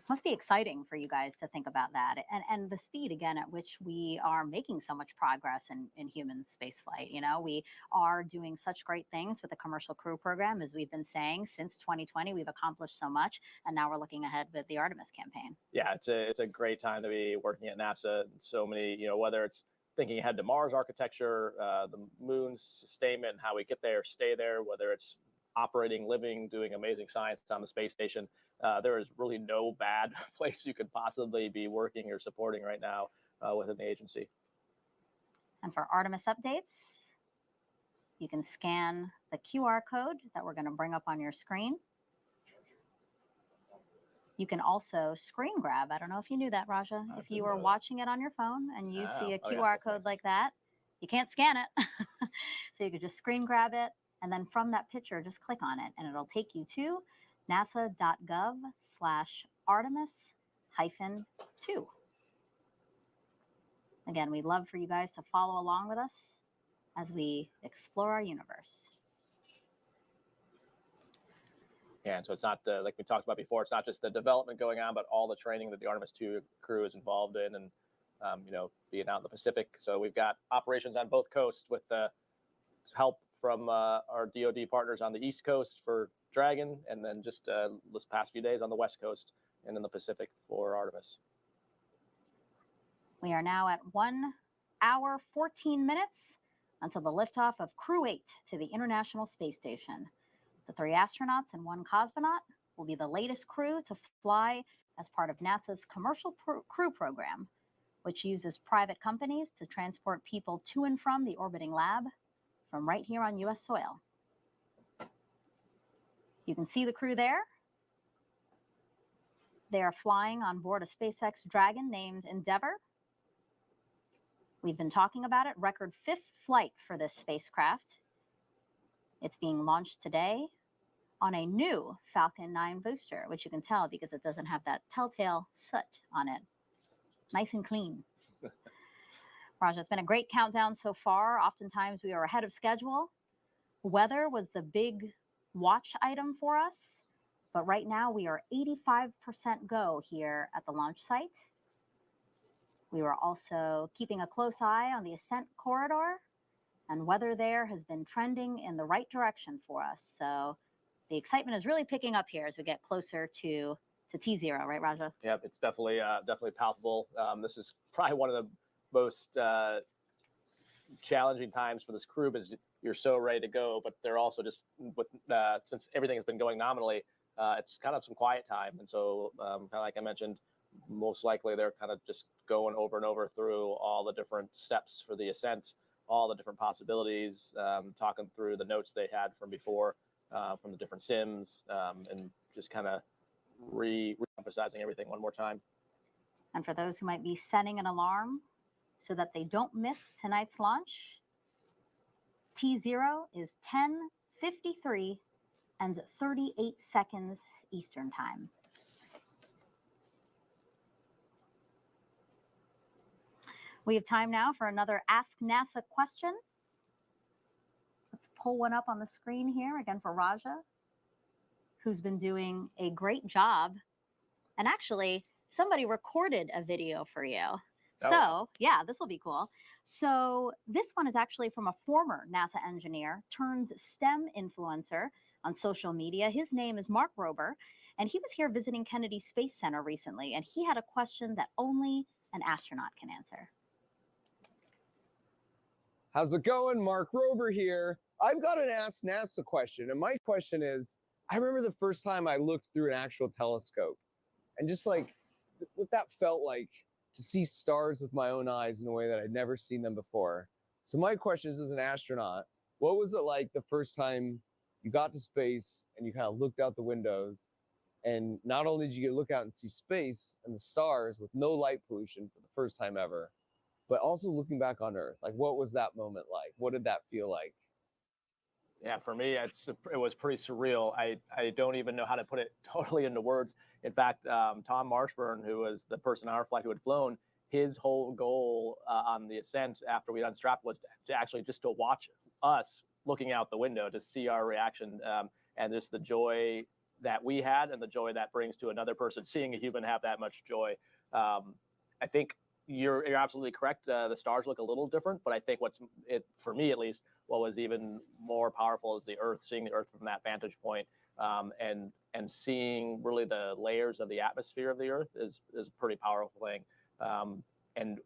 Must be exciting for you guys to think about that, and the speed again at which we are making so much progress in human spaceflight. You know, we are doing such great things with the Commercial Crew program, as we've been saying since 2020. We've accomplished so much, and now we're looking ahead with the Artemis campaign. Yeah, it's a great time to be working at NASA. So many, whether it's thinking ahead to Mars architecture, the moon's sustainment, and how we get there, stay there, whether it's operating, living, doing amazing science on the space station. There is really no bad place you could possibly be working or supporting right now within the agency. And for Artemis updates, you can scan the QR code that we're going to bring up on your screen. You can also screen grab. I don't know if you knew that, Raja. If you are watching it on your phone and you see a QR code like that, you can't scan it. So you could just screen grab it, and then from that picture, just click on it, and it'll take you to nasa.gov/Artemis-2. Again, we'd love for you guys to follow along with us as we explore our universe. Yeah, and so it's not, like we talked about before, it's not just the development going on, but all the training that the Artemis 2 crew is involved in, and, being out in the Pacific. So we've got operations on both coasts with help from our DoD partners on the East Coast for Dragon, and then just this past few days on the West Coast and in the Pacific for Artemis. We are now at 1 hour, 14 minutes until the liftoff of Crew-8 to the International Space Station. The 3 astronauts and 1 cosmonaut will be the latest crew to fly as part of NASA's Commercial Crew program, which uses private companies to transport people to and from the orbiting lab from right here on U.S. soil. You can see the crew there. They are flying on board a SpaceX Dragon named Endeavour. We've been talking about it. Record 5th flight for this spacecraft. It's being launched today on a new Falcon 9 booster, which you can tell because it doesn't have that telltale soot on it. Nice and clean. Raja, it's been a great countdown so far. Oftentimes we are ahead of schedule. Weather was the big watch item for us, but right now we are 85% go here at the launch site. We were also keeping a close eye on the ascent corridor, and weather there has been trending in the right direction for us. So the excitement is really picking up here as we get closer to T0, right, Raja? Yep, it's definitely palpable. This is probably one of the most challenging times for this crew because you're so ready to go, but they're also just with since everything has been going nominally, it's kind of some quiet time, and so kind of like I mentioned, most likely they're kind of just going over and over through all the different steps for the ascent, all the different possibilities, talking through the notes they had from before, from the different sims, and just kind of re-emphasizing everything one more time. And for those who might be setting an alarm so that they don't miss tonight's launch, T0 is 10:53 and 38 seconds Eastern Time. We have time now for another Ask NASA question. Let's pull one up on the screen here, again for Raja, who's been doing a great job. And actually, somebody recorded a video for you. So, yeah, this will be cool. So this one is actually from a former NASA engineer turned STEM influencer on social media. His name is Mark Rober, and he was here visiting Kennedy Space Center recently, and he had a question that only an astronaut can answer. How's it going? Mark Rober here. I've got an Ask NASA question, and my question is, I remember the first time I looked through an actual telescope, and just like what that felt like to see stars with my own eyes in a way that I'd never seen them before. So my question is, as an astronaut, what was it like the first time you got to space and you kind of looked out the windows, and not only did you get to look out and see space and the stars with no light pollution for the first time ever, but also looking back on Earth? Like, what was that moment like? What did that feel like? Yeah, for me, it was pretty surreal. I don't even know how to put it totally into words. In fact, Tom Marshburn, who was the person on our flight who had flown, his whole goal on the ascent after we unstrapped was to actually just to watch us looking out the window to see our reaction, and just the joy that we had and the joy that brings to another person seeing a human have that much joy. I think you're absolutely correct. The stars look a little different, but I think for me at least, what was even more powerful is the Earth, seeing the Earth from that vantage point, and seeing really the layers of the atmosphere of the Earth is a pretty powerful thing. And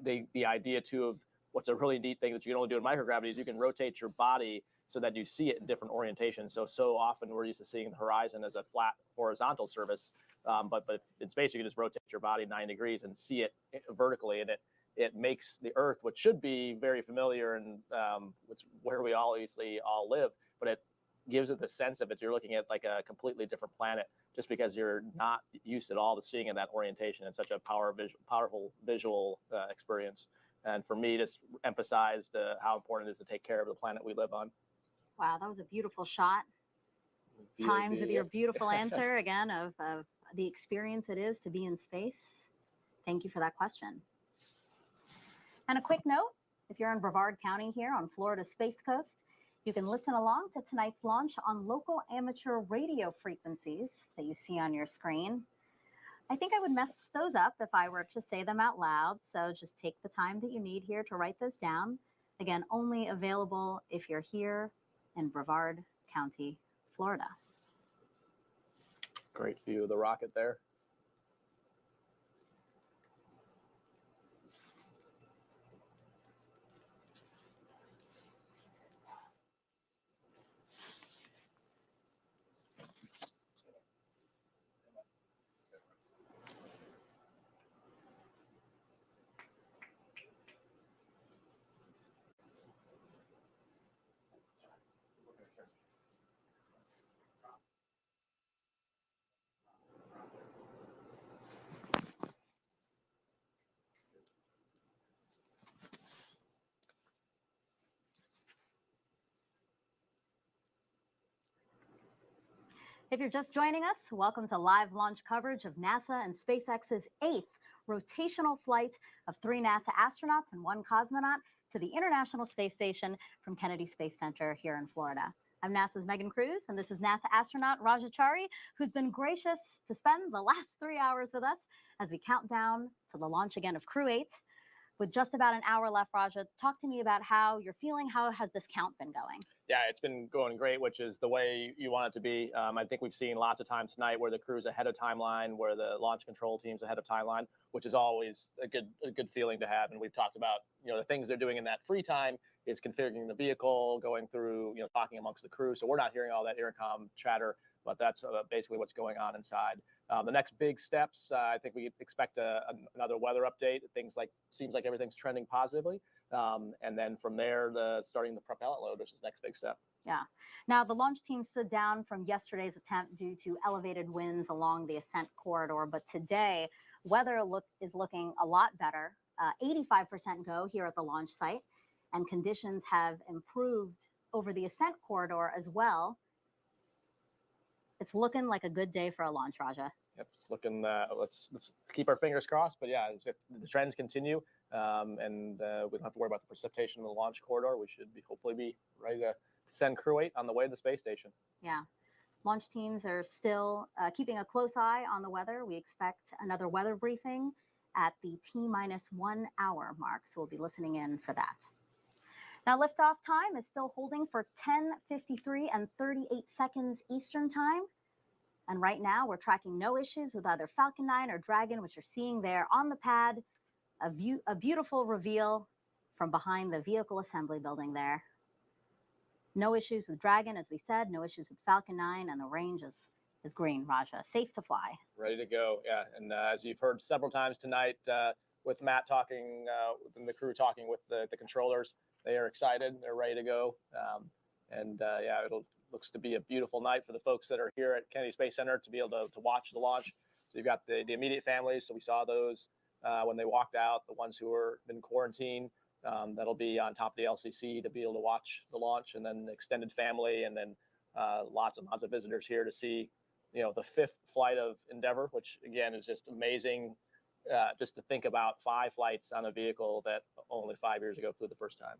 the idea too of what's a really neat thing that you can only do in microgravity is you can rotate your body so that you see it in different orientations. So often we're used to seeing the horizon as a flat horizontal surface, but in space you can just rotate your body 9 degrees and see it vertically, and it makes the Earth, which should be very familiar and where we obviously all live, but it gives it the sense of it. You're looking at like a completely different planet just because you're not used at all to seeing in that orientation. It's such a powerful visual experience. And for me, just emphasized how important it is to take care of the planet we live on. Wow, that was a beautiful shot. Timed with your beautiful answer again of the experience it is to be in space. Thank you for that question. And a quick note, if you're in Brevard County here on Florida's Space Coast, you can listen along to tonight's launch on local amateur radio frequencies that you see on your screen. I think I would mess those up if I were to say them out loud, so just take the time that you need here to write those down. Again, only available if you're here in Brevard County, Florida. Great view of the rocket there. If you're just joining us, welcome to live launch coverage of NASA and SpaceX's 8th rotational flight of 3 NASA astronauts and 1 cosmonaut to the International Space Station from Kennedy Space Center here in Florida. I'm NASA's Megan Cruz, and this is NASA astronaut Raja Chari, who's been gracious to spend the last 3 hours with us as we count down to the launch again of Crew-8. With just about an hour left, Raja, talk to me about how you're feeling. How has this count been going? Yeah, it's been going great, which is the way you want it to be. I think we've seen lots of times tonight where the crew's ahead of timeline, where the launch control team's ahead of timeline, which is always a good feeling to have. And we've talked about, the things they're doing in that free time is configuring the vehicle, going through, talking amongst the crew. So we're not hearing all that intercom chatter, but that's basically what's going on inside. The next big steps, I think we expect another weather update. Seems like everything's trending positively. And then from there, starting the propellant load, which is the next big step. Yeah. Now, the launch team stood down from yesterday's attempt due to elevated winds along the ascent corridor. But today, weather is looking a lot better. 85% go here at the launch site. And conditions have improved over the ascent corridor as well. It's looking like a good day for a launch, Raja. Yep, it's looking. Let's keep our fingers crossed. But yeah, if the trends continue, and we don't have to worry about the precipitation in the launch corridor, we should hopefully be ready to send Crew-8 on the way to the space station. Yeah, launch teams are still keeping a close eye on the weather. We expect another weather briefing at the T-1 hour mark, so we'll be listening in for that. Now, liftoff time is still holding for 10:53 and 38 seconds Eastern time. And right now, we're tracking no issues with either Falcon 9 or Dragon, which you're seeing there on the pad. A beautiful reveal from behind the vehicle assembly building there. No issues with Dragon, as we said, no issues with Falcon 9, and the range is green, Raja. Safe to fly. Ready to go, yeah. And as you've heard several times tonight, with Matt talking, and the crew talking with the controllers, they are excited. They're ready to go. Yeah, looks to be a beautiful night for the folks that are here at Kennedy Space Center to be able to watch the launch. So you've got the immediate families. So we saw those when they walked out, the ones who were in quarantine. That'll be on top of the LCC to be able to watch the launch, and then the extended family, and then lots and lots of visitors here to see, the 5th flight of Endeavour, which again is just amazing. Just to think about 5 flights on a vehicle that only 5 years ago flew the first time.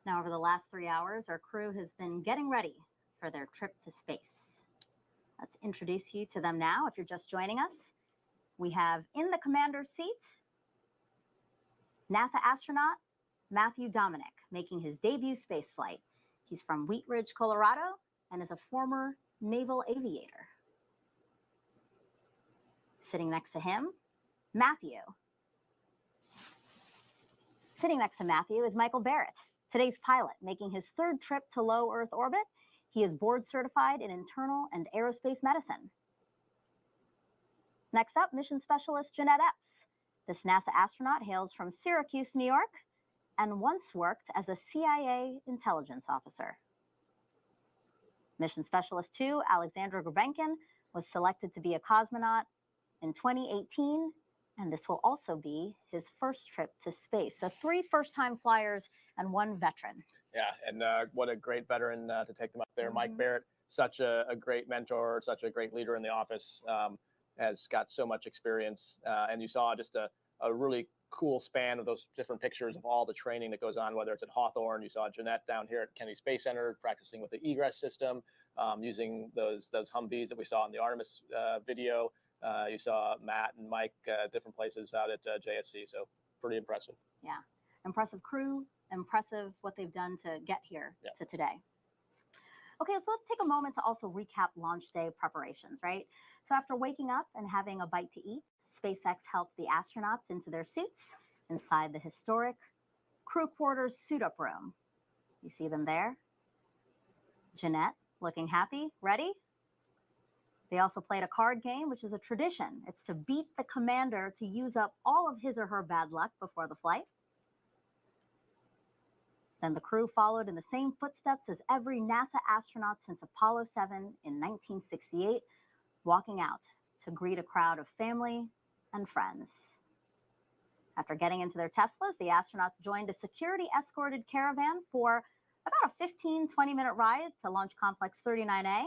Now, over the last 3 hours, our crew has been getting ready for their trip to space. Let's introduce you to them now. If you're just joining us, we have in the commander's seat, NASA astronaut Matthew Dominick, making his debut space flight. He's from Wheat Ridge, Colorado, and is a former naval aviator. Sitting next to him, Matthew. Sitting next to Matthew is Michael Barratt, today's pilot, making his 3rd trip to low Earth orbit. He is board certified in internal and aerospace medicine. Next up, mission specialist Jeanette Epps. This NASA astronaut hails from Syracuse, New York, and once worked as a CIA intelligence officer. Mission specialist 2, Aleksandr Grebenkin, was selected to be a cosmonaut in 2018, and this will also be his first trip to space. So 3 first-time flyers and 1 veteran. Yeah, and what a great veteran to take them up there. Mike Barratt, such a great mentor, such a great leader in the office, has got so much experience. And you saw just a really cool span of those different pictures of all the training that goes on, whether it's at Hawthorne. You saw Jeanette down here at Kennedy Space Center practicing with the egress system, using those Humvees that we saw in the Artemis video. You saw Matt and Mike different places out at JSC, so pretty impressive. Yeah, impressive crew, impressive what they've done to get here to today. Okay, so let's take a moment to also recap launch day preparations, right? So after waking up and having a bite to eat, SpaceX helped the astronauts into their suits inside the historic crew quarters suit-up room. You see them there. Jeanette looking happy, ready? They also played a card game, which is a tradition. It's to beat the commander to use up all of his or her bad luck before the flight. Then the crew followed in the same footsteps as every NASA astronaut since Apollo 7 in 1968, walking out to greet a crowd of family and friends. After getting into their Teslas, the astronauts joined a security-escorted caravan for about a 15-20-minute ride to Launch Complex 39A.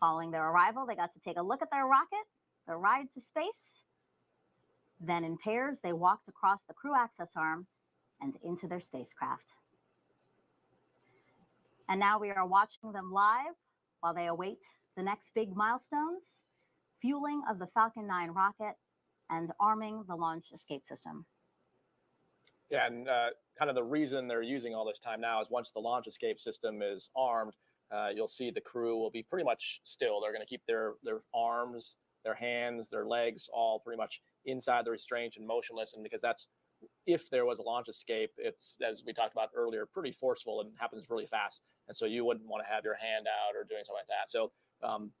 Following their arrival, they got to take a look at their rocket, their ride to space. Then in pairs, they walked across the crew access arm and into their spacecraft. And now we are watching them live while they await the next big milestones. fueling of the Falcon 9 rocket, and arming the launch escape system. Yeah, and kind of the reason they're using all this time now is once the launch escape system is armed, you'll see the crew will be pretty much still. They're going to keep their arms, their hands, their legs all pretty much inside the restraint and motionless. And because that's, if there was a launch escape, it's, as we talked about earlier, pretty forceful and happens really fast. And so you wouldn't want to have your hand out or doing something like that. So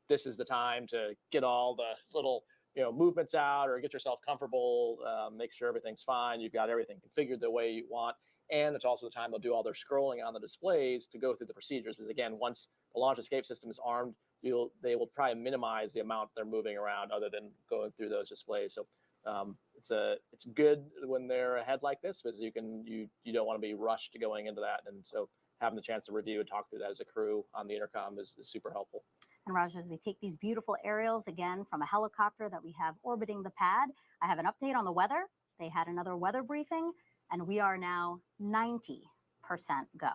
this is the time to get all the little movements out or get yourself comfortable, make sure everything's fine. You've got everything configured the way you want. And it's also the time they'll do all their scrolling on the displays to go through the procedures. Because again, once the launch escape system is armed, they will try and minimize the amount they're moving around other than going through those displays. So it's good when they're ahead like this, because you don't want to be rushed going into that. And so having the chance to review and talk through that as a crew on the intercom is super helpful. And Raj, as we take these beautiful aerials again from a helicopter that we have orbiting the pad, I have an update on the weather. They had another weather briefing, and we are now 90% go.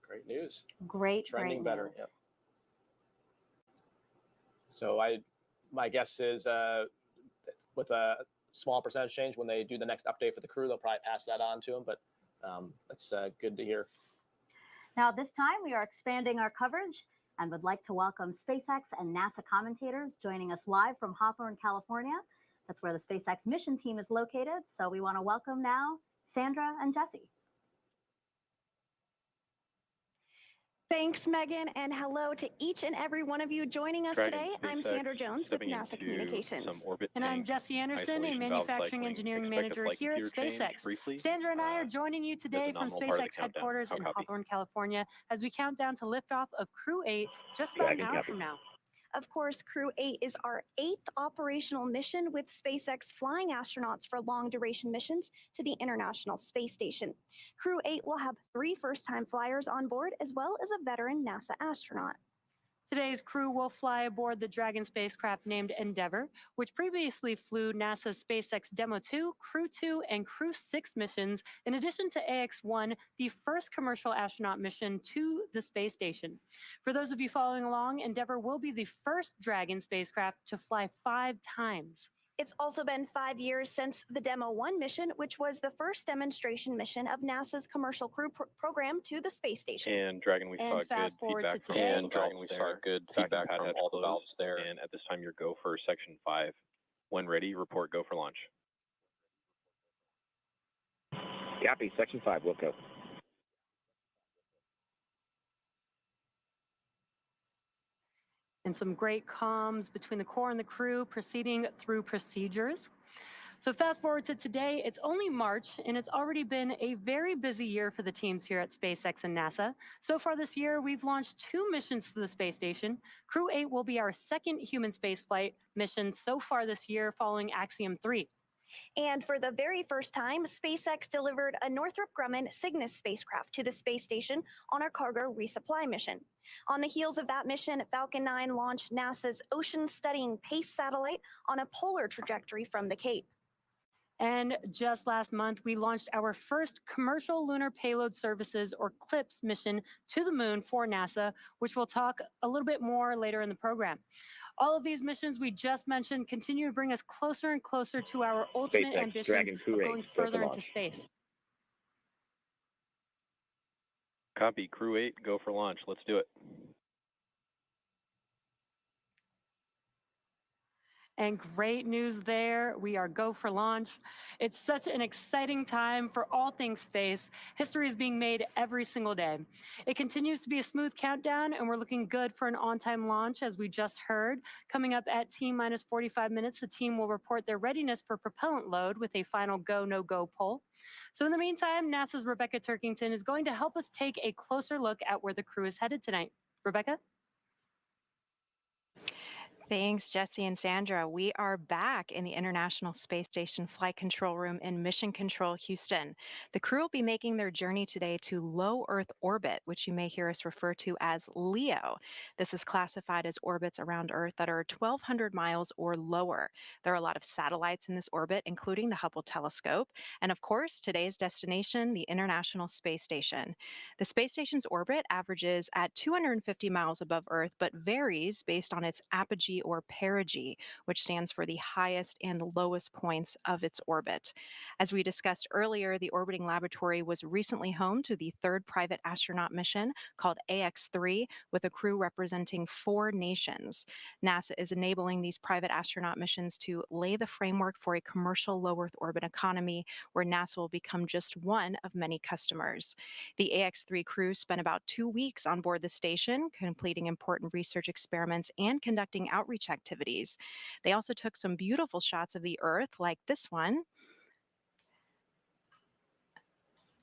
Great news. Great better. news. Yep. So my guess is with a small percentage change, when they do the next update for the crew, they'll probably pass that on to them. But that's good to hear. Now, at this time, we are expanding our coverage and would like to welcome SpaceX and NASA commentators joining us live from Hawthorne, California. That's where the SpaceX mission team is located. So we want to welcome now Sandra and Jesse. Thanks, Megan, and hello to each and every one of you joining us Dragon, today. I'm SpaceX, Sandra Jones with stepping NASA into Communications. some orbit And I'm tank, Jesse Anderson, a isolation valve manufacturing cycling, engineering expect a manager flight here at computer change SpaceX. briefly. Sandra and I are joining you today a from nominal part of the SpaceX countdown. headquarters How in copy? Hawthorne, California, as we count down to liftoff of Crew-8 just about an Dragon hour copy. from now. Of course, Crew-8 is our 8th operational mission with SpaceX flying astronauts for long-duration missions to the International Space Station. Crew-8 will have 3 first-time flyers on board, as well as a veteran NASA astronaut. Today's crew will fly aboard the Dragon spacecraft named Endeavour, which previously flew NASA's SpaceX Demo 2, Crew-2, and Crew-6 missions, in addition to AX-1, the first commercial astronaut mission to the space station. For those of you following along, Endeavour will be the first Dragon spacecraft to fly 5 times. It's also been 5 years since the Demo 1 mission, which was the first demonstration mission of NASA's commercial crew program to the space station. And Dragon, we saw good feedback from all the valves there. And at this time, your go for Section 5. When ready, report go for launch. Copy, Section 5, we'll go. And some great comms between the core and the crew proceeding through procedures. So fast forward to today, it's only March, and it's already been a very busy year for the teams here at SpaceX and NASA. So far this year, we've launched 2 missions to the space station. Crew-8 will be our second human spaceflight mission so far this year, following Axiom 3. And for the very first time, SpaceX delivered a Northrop Grumman Cygnus spacecraft to the space station on our cargo resupply mission. On the heels of that mission, Falcon 9 launched NASA's ocean-studying PACE satellite on a polar trajectory from the Cape. And just last month, we launched our first commercial lunar payload services, or CLPS, mission to the moon for NASA, which we'll talk a little bit more later in the program. All of these missions we just mentioned continue to bring us closer and closer to our ultimate SpaceX ambitions Dragon of Crew-8, going go for further into launch. space. Copy, Crew-8, go for launch. Let's do it. And great news there, we are go for launch. It's such an exciting time for all things space. History is being made every single day. It continues to be a smooth countdown, and we're looking good for an on-time launch, as we just heard. Coming up at T-minus 45 minutes, the team will report their readiness for propellant load with a final go, no-go poll. So in the meantime, NASA's Rebecca Turkington is going to help us take a closer look at where the crew is headed tonight. Rebecca? Thanks, Jesse and Sandra. We are back in the International Space Station Flight Control Room in Mission Control, Houston. The crew will be making their journey today to low Earth orbit, which you may hear us refer to as LEO. This is classified as orbits around Earth that are 1,200 miles or lower. There are a lot of satellites in this orbit, including the Hubble telescope. And of course, today's destination, the International Space Station. The space station's orbit averages at 250 miles above Earth, but varies based on its apogee apogee or perigee, which stands for the highest and lowest points of its orbit. As we discussed earlier, the orbiting laboratory was recently home to the third private astronaut mission called AX-3, with a crew representing 4 nations. NASA is enabling these private astronaut missions to lay the framework for a commercial low Earth orbit economy where NASA will become just one of many customers. The AX-3 crew spent about 2 weeks on board the station, completing important research experiments and conducting outreach activities. They also took some beautiful shots of the Earth, like this one.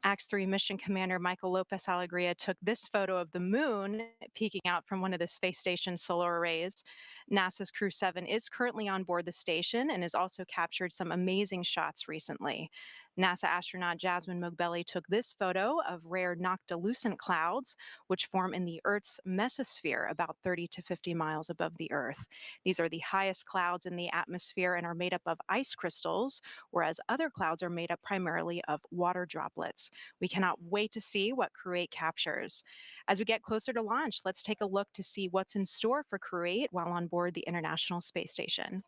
AX-3 mission commander Michael Lopez Alegria took this photo of the moon peeking out from one of the space station's solar arrays. NASA's Crew-7 is currently on board the station and has also captured some amazing shots recently. NASA astronaut Jasmine Mogbelli took this photo of rare noctilucent clouds, which form in the Earth's mesosphere about 30 to 50 miles above the Earth. These are the highest clouds in the atmosphere and are made up of ice crystals, whereas other clouds are made up primarily of water droplets. We cannot wait to see what Crew-8 captures. As we get closer to launch, let's take a look to see what's in store for Crew-8 while on board the International Space Station.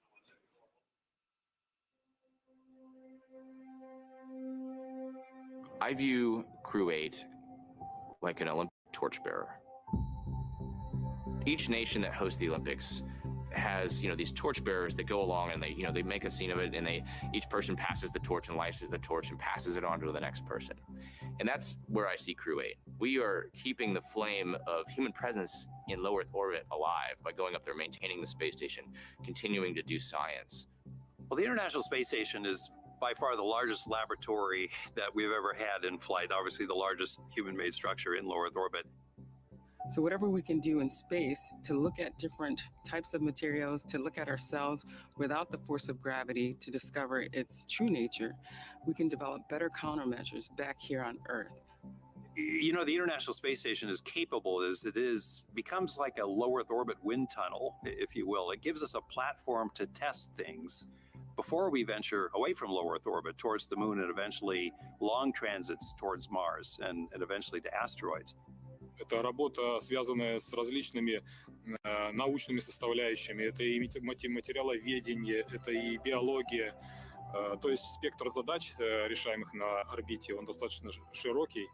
I view Crew-8 like an Olympic torchbearer. Each nation that hosts the Olympics has, these torchbearers that go along and they make a scene of it, and each person passes the torch and lights the torch and passes it on to the next person. And that's where I see Crew-8. We are keeping the flame of human presence in low Earth orbit alive by going up there, maintaining the space station, continuing to do science. Well, the International Space Station is by far the largest laboratory that we've ever had in flight, obviously the largest human-made structure in low Earth orbit. So whatever we can do in space to look at different types of materials, to look at ourselves without the force of gravity, to discover its true nature, we can develop better countermeasures back here on Earth. The International Space Station is capable as it becomes like a low Earth orbit wind tunnel, if you will. It gives us a platform to test things before we venture away from low Earth orbit towards the moon and eventually long transits towards Mars and eventually to asteroids. Это работа, связанная с различными научными составляющими. Это и материаловедение, это и биология. То есть спектр задач, решаемых на орбите, он достаточно широкий.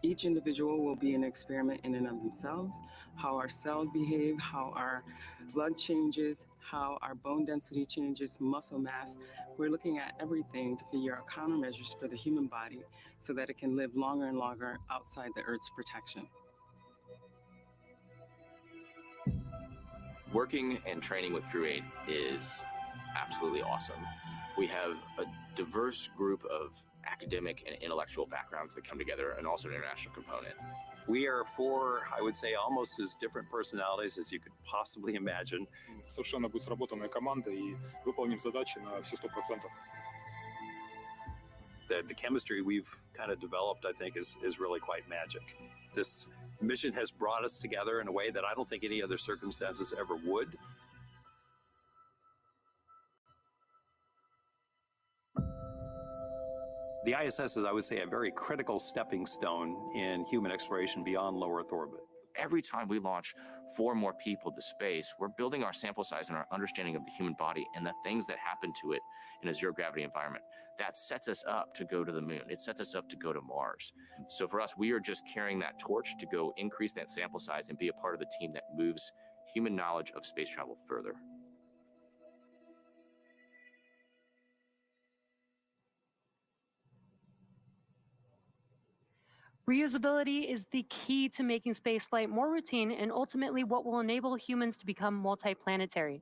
Each individual will be an experiment in and of themselves, how our cells behave, how our blood changes, how our bone density changes, muscle mass. We're looking at everything to figure out countermeasures for the human body so that it can live longer and longer outside the Earth's protection. Working and training with Crew-8 is absolutely awesome. We have a diverse group of academic and intellectual backgrounds that come together, and also an international component. We are 4, I would say, almost as different personalities as you could possibly imagine. Совершенно будет сработанная команда, и выполним задачи на все 100%. The chemistry we've kind of developed, I think, is really quite magic. This mission has brought us together in a way that I don't think any other circumstances ever would. The ISS is, I would say, a very critical stepping stone in human exploration beyond low Earth orbit. Every time we launch 4 more people to space, we're building our sample size and our understanding of the human body and the things that happen to it in a zero-gravity environment. That sets us up to go to the moon. It sets us up to go to Mars. So for us, we are just carrying that torch to go increase that sample size and be a part of the team that moves human knowledge of space travel further. Reusability is the key to making spaceflight more routine and ultimately what will enable humans to become multiplanetary.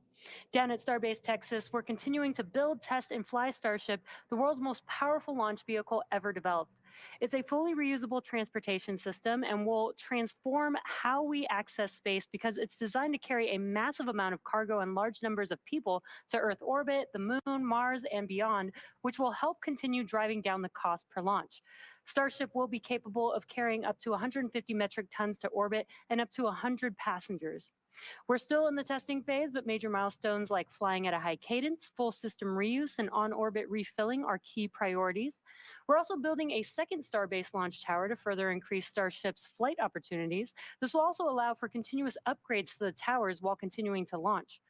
Down at Starbase, Texas, we're continuing to build, test, and fly Starship, the world's most powerful launch vehicle ever developed. It's a fully reusable transportation system and will transform how we access space because it's designed to carry a massive amount of cargo and large numbers of people to Earth orbit, the moon, Mars, and beyond, which will help continue driving down the cost per launch. Starship will be capable of carrying up to 150 metric tons to orbit and up to 100 passengers. We're still in the testing phase, but major milestones like flying at a high cadence, full system reuse, and on-orbit refilling are key priorities. We're also building a second Starbase launch tower to further increase Starship's flight opportunities. This will also allow for continuous upgrades to the towers while continuing to launch.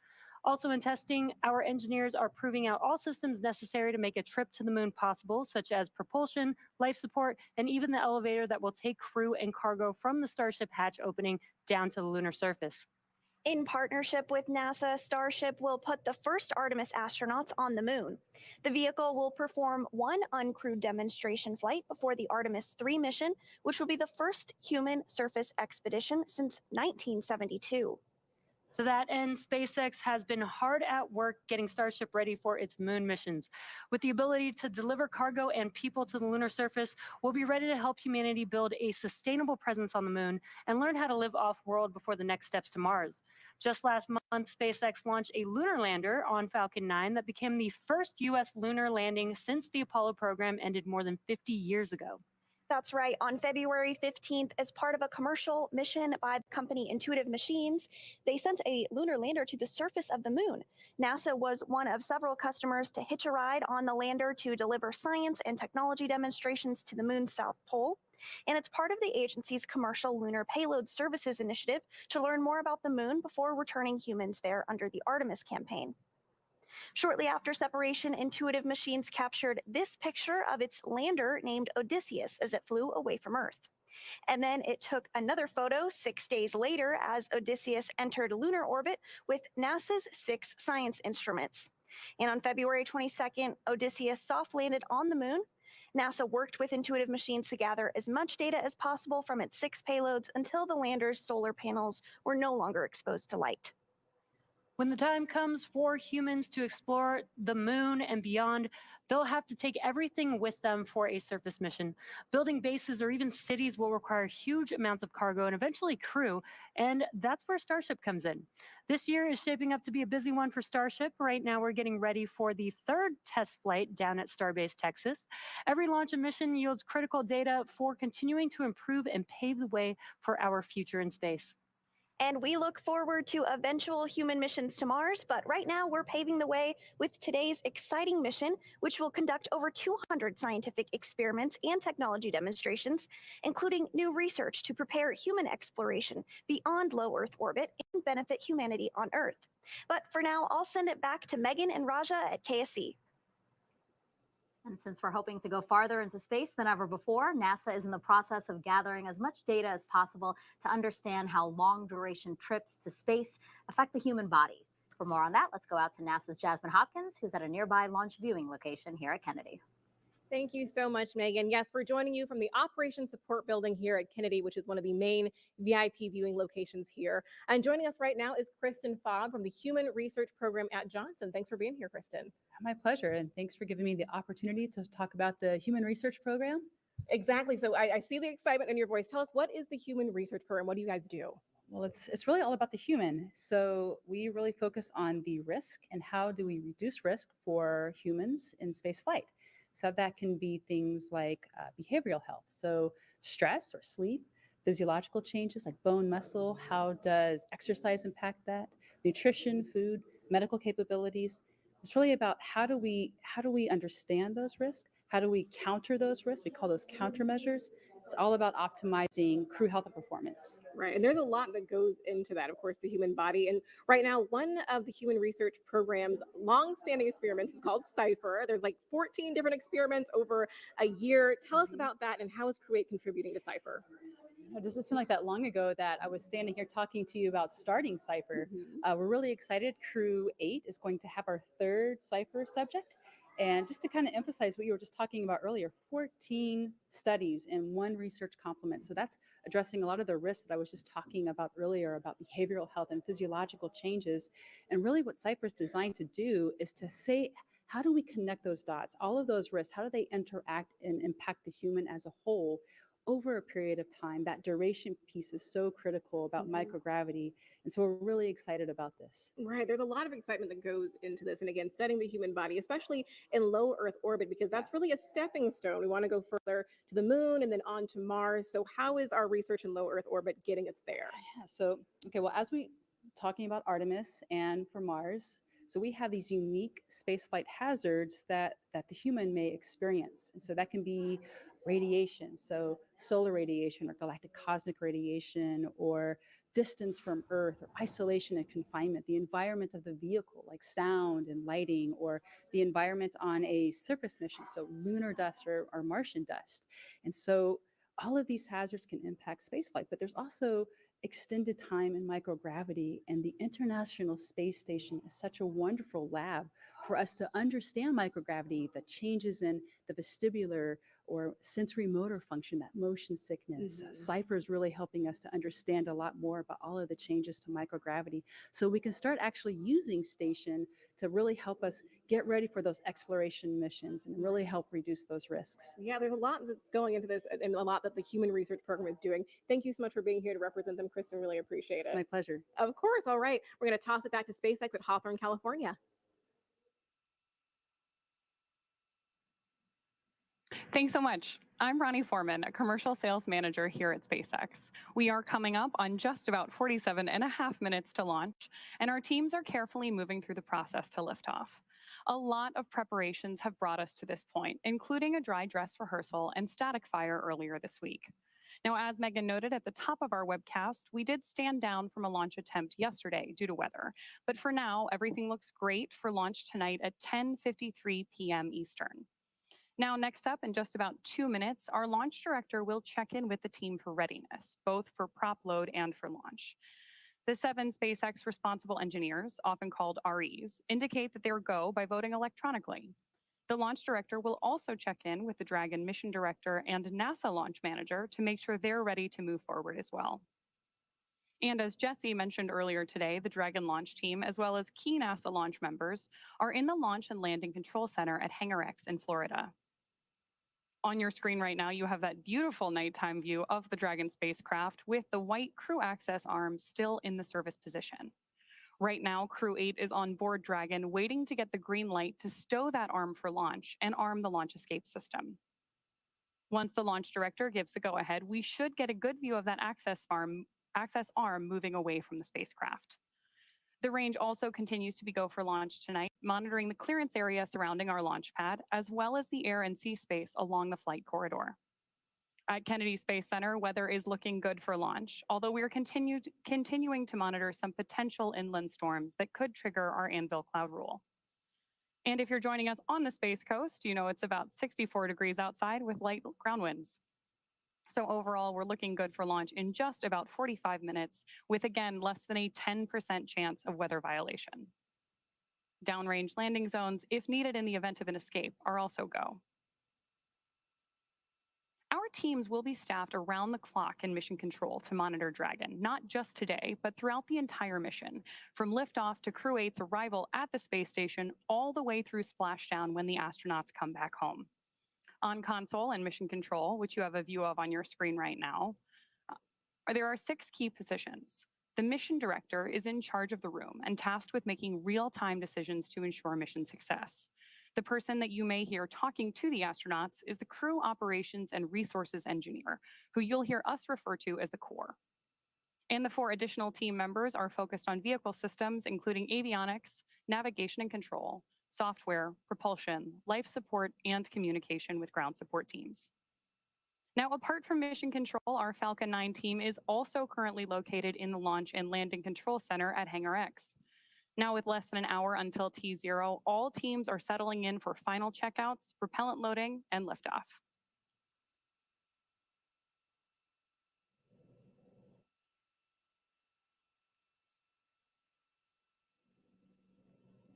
Also in testing, our engineers are proving out all systems necessary to make a trip to the moon possible, such as propulsion, life support, and even the elevator that will take crew and cargo from the Starship hatch opening down to the lunar surface. In partnership with NASA, Starship will put the first Artemis astronauts on the moon. The vehicle will perform one uncrewed demonstration flight before the Artemis 3 mission, which will be the first human surface expedition since 1972. To that end, SpaceX has been hard at work getting Starship ready for its moon missions. With the ability to deliver cargo and people to the lunar surface, we'll be ready to help humanity build a sustainable presence on the moon and learn how to live off-world before the next steps to Mars. Just last month, SpaceX launched a lunar lander on Falcon 9 that became the first U.S. lunar landing since the Apollo program ended more than 50 years ago. That's right. On February 15th, as part of a commercial mission by the company Intuitive Machines, they sent a lunar lander to the surface of the moon. NASA was one of several customers to hitch a ride on the lander to deliver science and technology demonstrations to the moon's south pole. And it's part of the agency's Commercial Lunar Payload Services initiative to learn more about the moon before returning humans there under the Artemis campaign. Shortly after separation, Intuitive Machines captured this picture of its lander named Odysseus as it flew away from Earth. And then it took another photo 6 days later as Odysseus entered lunar orbit with NASA's 6 science instruments. And on February 22nd, Odysseus soft landed on the moon. NASA worked with Intuitive Machines to gather as much data as possible from its 6 payloads until the lander's solar panels were no longer exposed to light. When the time comes for humans to explore the moon and beyond, they'll have to take everything with them for a surface mission. Building bases or even cities will require huge amounts of cargo and eventually crew, and that's where Starship comes in. This year is shaping up to be a busy one for Starship. Right now, we're getting ready for the 3rd test flight down at Starbase, Texas. Every launch and mission yields critical data for continuing to improve and pave the way for our future in space. And we look forward to eventual human missions to Mars, but right now we're paving the way with today's exciting mission, which will conduct over 200 scientific experiments and technology demonstrations, including new research to prepare human exploration beyond low Earth orbit and benefit humanity on Earth. But for now, I'll send it back to Megan and Raja at KSC. And since we're hoping to go farther into space than ever before, NASA is in the process of gathering as much data as possible to understand how long-duration trips to space affect the human body. For more on that, let's go out to NASA's Jasmine Hopkins, who's at a nearby launch viewing location here at Kennedy. Thank you so much, Megan. Yes, we're joining you from the Operations Support Building here at Kennedy, which is one of the main VIP viewing locations here. And joining us right now is Kristen Fogg from the Human Research Program at Johnson. Thanks for being here, Kristen. My pleasure, and thanks for giving me the opportunity to talk about the Human Research Program. Exactly. So I see the excitement in your voice. Tell us, what is the Human Research Program? What do you guys do? Well, it's really all about the human. So we really focus on the risk and how do we reduce risk for humans in space flight. So that can be things like behavioral health, so stress or sleep, physiological changes like bone, muscle, how does exercise impact that, nutrition, food, medical capabilities. It's really about how do we understand those risks, how do we counter those risks, we call those countermeasures. It's all about optimizing crew health and performance. Right, and there's a lot that goes into that, of course, the human body. And right now, one of the Human Research Program's long-standing experiments is called CIPHER. There's like 14 different experiments over a year. Tell us about that, and how is Crew-8 contributing to CIPHER? Does it seem like that long ago that I was standing here talking to you about starting CIPHER? We're really excited. Crew-8 is going to have our 3rd CIPHER subject. And just to kind of emphasize what you were just talking about earlier, 14 studies in 1 research complement. So that's addressing a lot of the risks that I was just talking about earlier about behavioral health and physiological changes. And really what CIPHER is designed to do is to say, how do we connect those dots? All of those risks, how do they interact and impact the human as a whole? over a period of time. That duration piece is so critical about microgravity. And so we're really excited about this. Right. There's a lot of excitement that goes into this. And again, studying the human body, especially in low Earth orbit, because that's really a stepping stone. We want to go further to the moon and then on to Mars. So how is our research in low Earth orbit getting us there? Yeah, so, okay, well, as we talking about Artemis and for Mars, so we have these unique spaceflight hazards that the human may experience. And so that can be radiation, so solar radiation or galactic cosmic radiation, or distance from Earth, or isolation and confinement, the environment of the vehicle, like sound and lighting, or the environment on a surface mission, so lunar dust or Martian dust. And so all of these hazards can impact spaceflight, but there's also extended time in microgravity, and the International Space Station is such a wonderful lab for us to understand microgravity, the changes in the vestibular or sensory motor function, that motion sickness. Cypher is really helping us to understand a lot more about all of the changes to microgravity, so we can start actually using station to really help us get ready for those exploration missions and really help reduce those risks. Yeah, there's a lot that's going into this and a lot that the Human Research Program is doing. Thank you so much for being here to represent them, Kristen. Really appreciate it. It's my pleasure. Of course. All right. We're going to toss it back to SpaceX at Hawthorne, California. Thanks so much. I'm Ronnie Foreman, a commercial sales manager here at SpaceX. We are coming up on just about 47.5 minutes to launch, and our teams are carefully moving through the process to liftoff. A lot of preparations have brought us to this point, including a dry dress rehearsal and static fire earlier this week. Now, as Megan noted at the top of our webcast, we did stand down from a launch attempt yesterday due to weather, but for now, everything looks great for launch tonight at 10:53 p.m. Eastern. Now, next up, in just about 2 minutes, our launch director will check in with the team for readiness, both for prop load and for launch. The 7 SpaceX responsible engineers, often called REs, indicate that they're go by voting electronically. The launch director will also check in with the Dragon mission director and NASA launch manager to make sure they're ready to move forward as well. And as Jesse mentioned earlier today, the Dragon launch team, as well as key NASA launch members, are in the Launch and Landing Control Center at Hangar X in Florida. On your screen right now, you have that beautiful nighttime view of the Dragon spacecraft with the white crew access arm still in the service position. Right now, Crew-8 is on board Dragon, waiting to get the green light to stow that arm for launch and arm the launch escape system. Once the launch director gives the go-ahead, we should get a good view of that access arm moving away from the spacecraft. The range also continues to be go for launch tonight, monitoring the clearance area surrounding our launch pad, as well as the air and sea space along the flight corridor. At Kennedy Space Center, weather is looking good for launch, although we are continuing to monitor some potential inland storms that could trigger our Anvil cloud rule. And if you're joining us on the Space Coast, you know it's about 64 degrees outside with light ground winds. So overall, we're looking good for launch in just about 45 minutes, with again, less than a 10% chance of weather violation. Downrange landing zones, if needed in the event of an escape, are also go. Our teams will be staffed around the clock in mission control to monitor Dragon, not just today, but throughout the entire mission, from liftoff to Crew-8's arrival at the space station, all the way through splashdown when the astronauts come back home. On console and mission control, which you have a view of on your screen right now, there are 6 key positions. The mission director is in charge of the room and tasked with making real-time decisions to ensure mission success. The person that you may hear talking to the astronauts is the crew operations and resources engineer, who you'll hear us refer to as the core. And the 4 additional team members are focused on vehicle systems, including avionics, navigation and control, software, propulsion, life support, and communication with ground support teams. Now, apart from mission control, our Falcon 9 team is also currently located in the Launch and Landing Control Center at Hangar X. Now, with less than an hour until T0, all teams are settling in for final checkouts, propellant loading, and liftoff.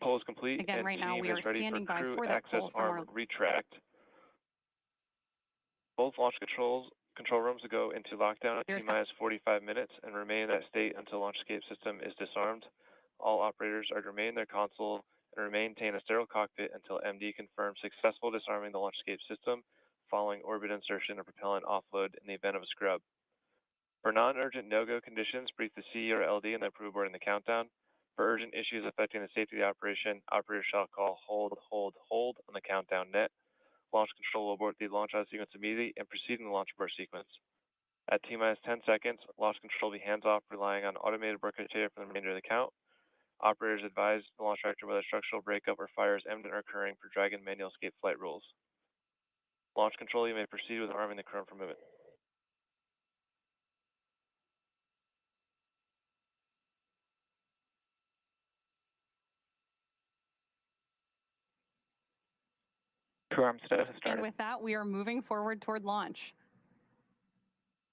Poll is complete. Again, and right now team we are is ready standing by crew for that access poll from arm retract. Both launch control rooms go into lockdown at T-minus 45 minutes and remain in that state until launch escape system is disarmed. All operators are to remain in their console and maintain a sterile cockpit until MD confirms successful disarming the launch escape system, following orbit insertion or propellant offload in the event of a scrub. For non-urgent no-go conditions, brief the CE or LD and then approve boarding the countdown. For urgent issues affecting the safety of the operation, operators shall call hold on the countdown net. Launch control will abort the launch out sequence immediately and proceed in the launch abort sequence. At T-minus 10 seconds, launch control will be hands-off, relying on automated abort criteria for the remainder of the count. Operators advise the launch trajectory whether structural breakup or fire is imminent or occurring for Dragon manual escape flight rules. Launch control, you may proceed with arming the crew for movement. Crew arm status started. And with that, we are moving forward toward launch.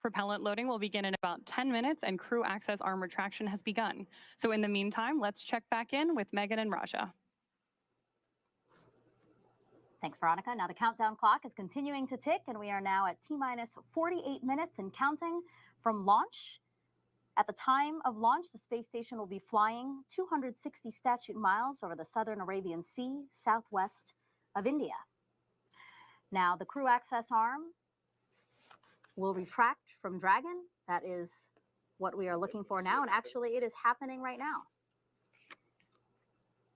Propellant loading will begin in about 10 minutes and crew access arm retraction has begun. So in the meantime, let's check back in with Megan and Raja. Thanks, Veronica. Now the countdown clock is continuing to tick, and we are now at T-minus 48 minutes and counting from launch. At the time of launch, the space station will be flying 260 statute miles over the southern Arabian Sea, southwest of India. Now, the crew access arm will retract from Dragon. That is what we are looking for now, and actually it is happening right now.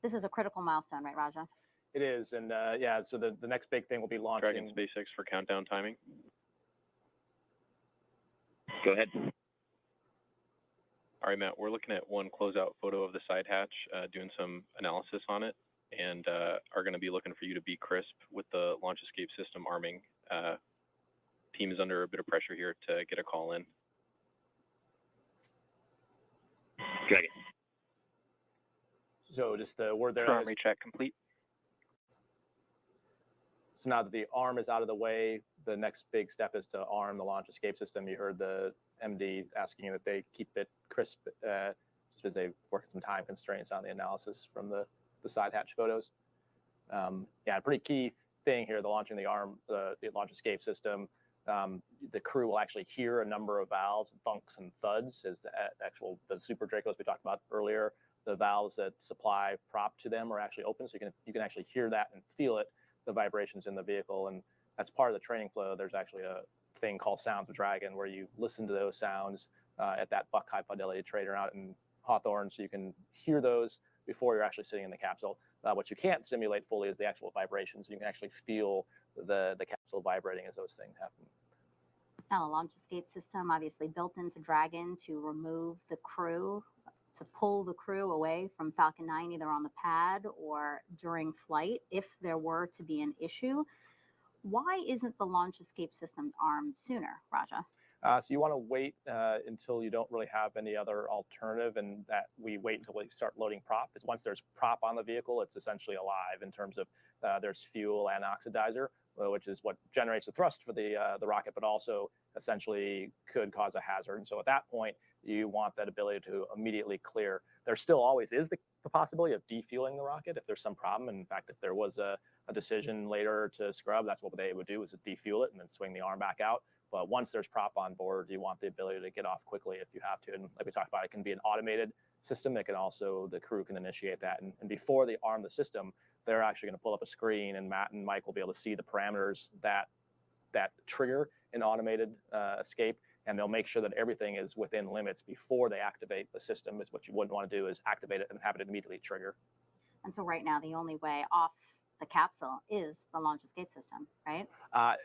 This is a critical milestone, right, Raja? It is, and yeah, so the next big thing will be launching. Dragon SpaceX for countdown timing. Go ahead. All right, Matt, we're looking at one closeout photo of the side hatch, doing some analysis on it, and are going to be looking for you to be crisp with the launch escape system arming. Team is under a bit of pressure here to get a call in. Dragon. So just the word there. Arm recheck complete. So now that the arm is out of the way, the next big step is to arm the launch escape system. You heard the MD asking that they keep it crisp, just as they work some time constraints on the analysis from the side hatch photos. Yeah, a pretty key thing here, the launching the arm, the launch escape system. The crew will actually hear a number of valves, thunks and thuds, as the Super Dracos we talked about earlier. The valves that supply prop to them are actually open, so you can actually hear that and feel it, the vibrations in the vehicle, and that's part of the training flow. There's actually a thing called Sounds of Dragon where you listen to those sounds at that Buck High Fidelity trader out in Hawthorne, so you can hear those before you're actually sitting in the capsule. What you can't simulate fully is the actual vibrations. You can actually feel the capsule vibrating as those things happen. Now, the launch escape system obviously built into Dragon to remove the crew, to pull the crew away from Falcon 9, either on the pad or during flight, if there were to be an issue. Why isn't the launch escape system armed sooner, Raja? So you want to wait until you don't really have any other alternative, and that we wait until we start loading prop. Because once there's prop on the vehicle, it's essentially alive in terms of there's fuel and oxidizer, which is what generates the thrust for the rocket, but also essentially could cause a hazard. And so at that point, you want that ability to immediately clear. There still always is the possibility of defueling the rocket if there's some problem. And in fact, if there was a decision later to scrub, that's what they would do, is to defuel it and then swing the arm back out. But once there's prop on board, you want the ability to get off quickly if you have to. And like we talked about, it can be an automated system. It can also, the crew can initiate that. And before they arm the system, they're actually going to pull up a screen, and Matt and Mike will be able to see the parameters that trigger an automated escape. And they'll make sure that everything is within limits before they activate the system. Is what you wouldn't want to do is activate it and have it immediately trigger. And so right now, the only way off the capsule is the launch escape system, right? At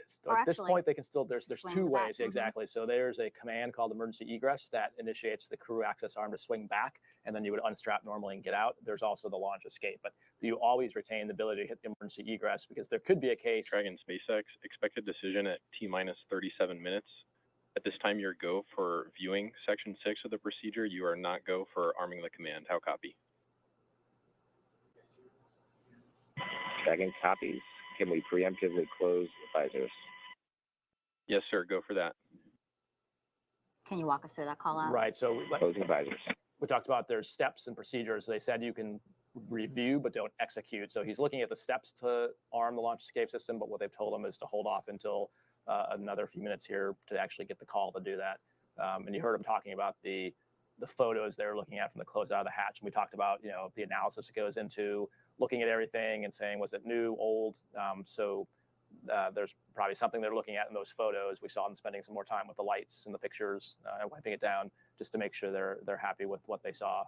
this point, they can still, there's two ways, exactly. Mm-hmm. So there's a command called emergency egress that initiates the crew access arm to swing back, and then you would unstrap normally and get out. There's also the launch escape, but you always retain the ability to hit the emergency egress, because there could be a case. Dragon SpaceX, expected decision at T-minus 37 minutes. At this time, you're go for viewing section 6 of the procedure. You are not go for arming the command. How copy? Dragon copies. Can we preemptively close visors? Yes, sir. Go for that. Can you walk us through that call out? Right. So closing visors. We talked about there's steps and procedures. They said you can review but don't execute. So he's looking at the steps to arm the launch escape system, but what they've told him is to hold off until another few minutes here to actually get the call to do that. And you heard him talking about the photos they were looking at from the closeout of the hatch. And we talked about, the analysis that goes into looking at everything and saying, was it new, old? So there's probably something they're looking at in those photos. We saw them spending some more time with the lights and the pictures, wiping it down, just to make sure they're happy with what they saw.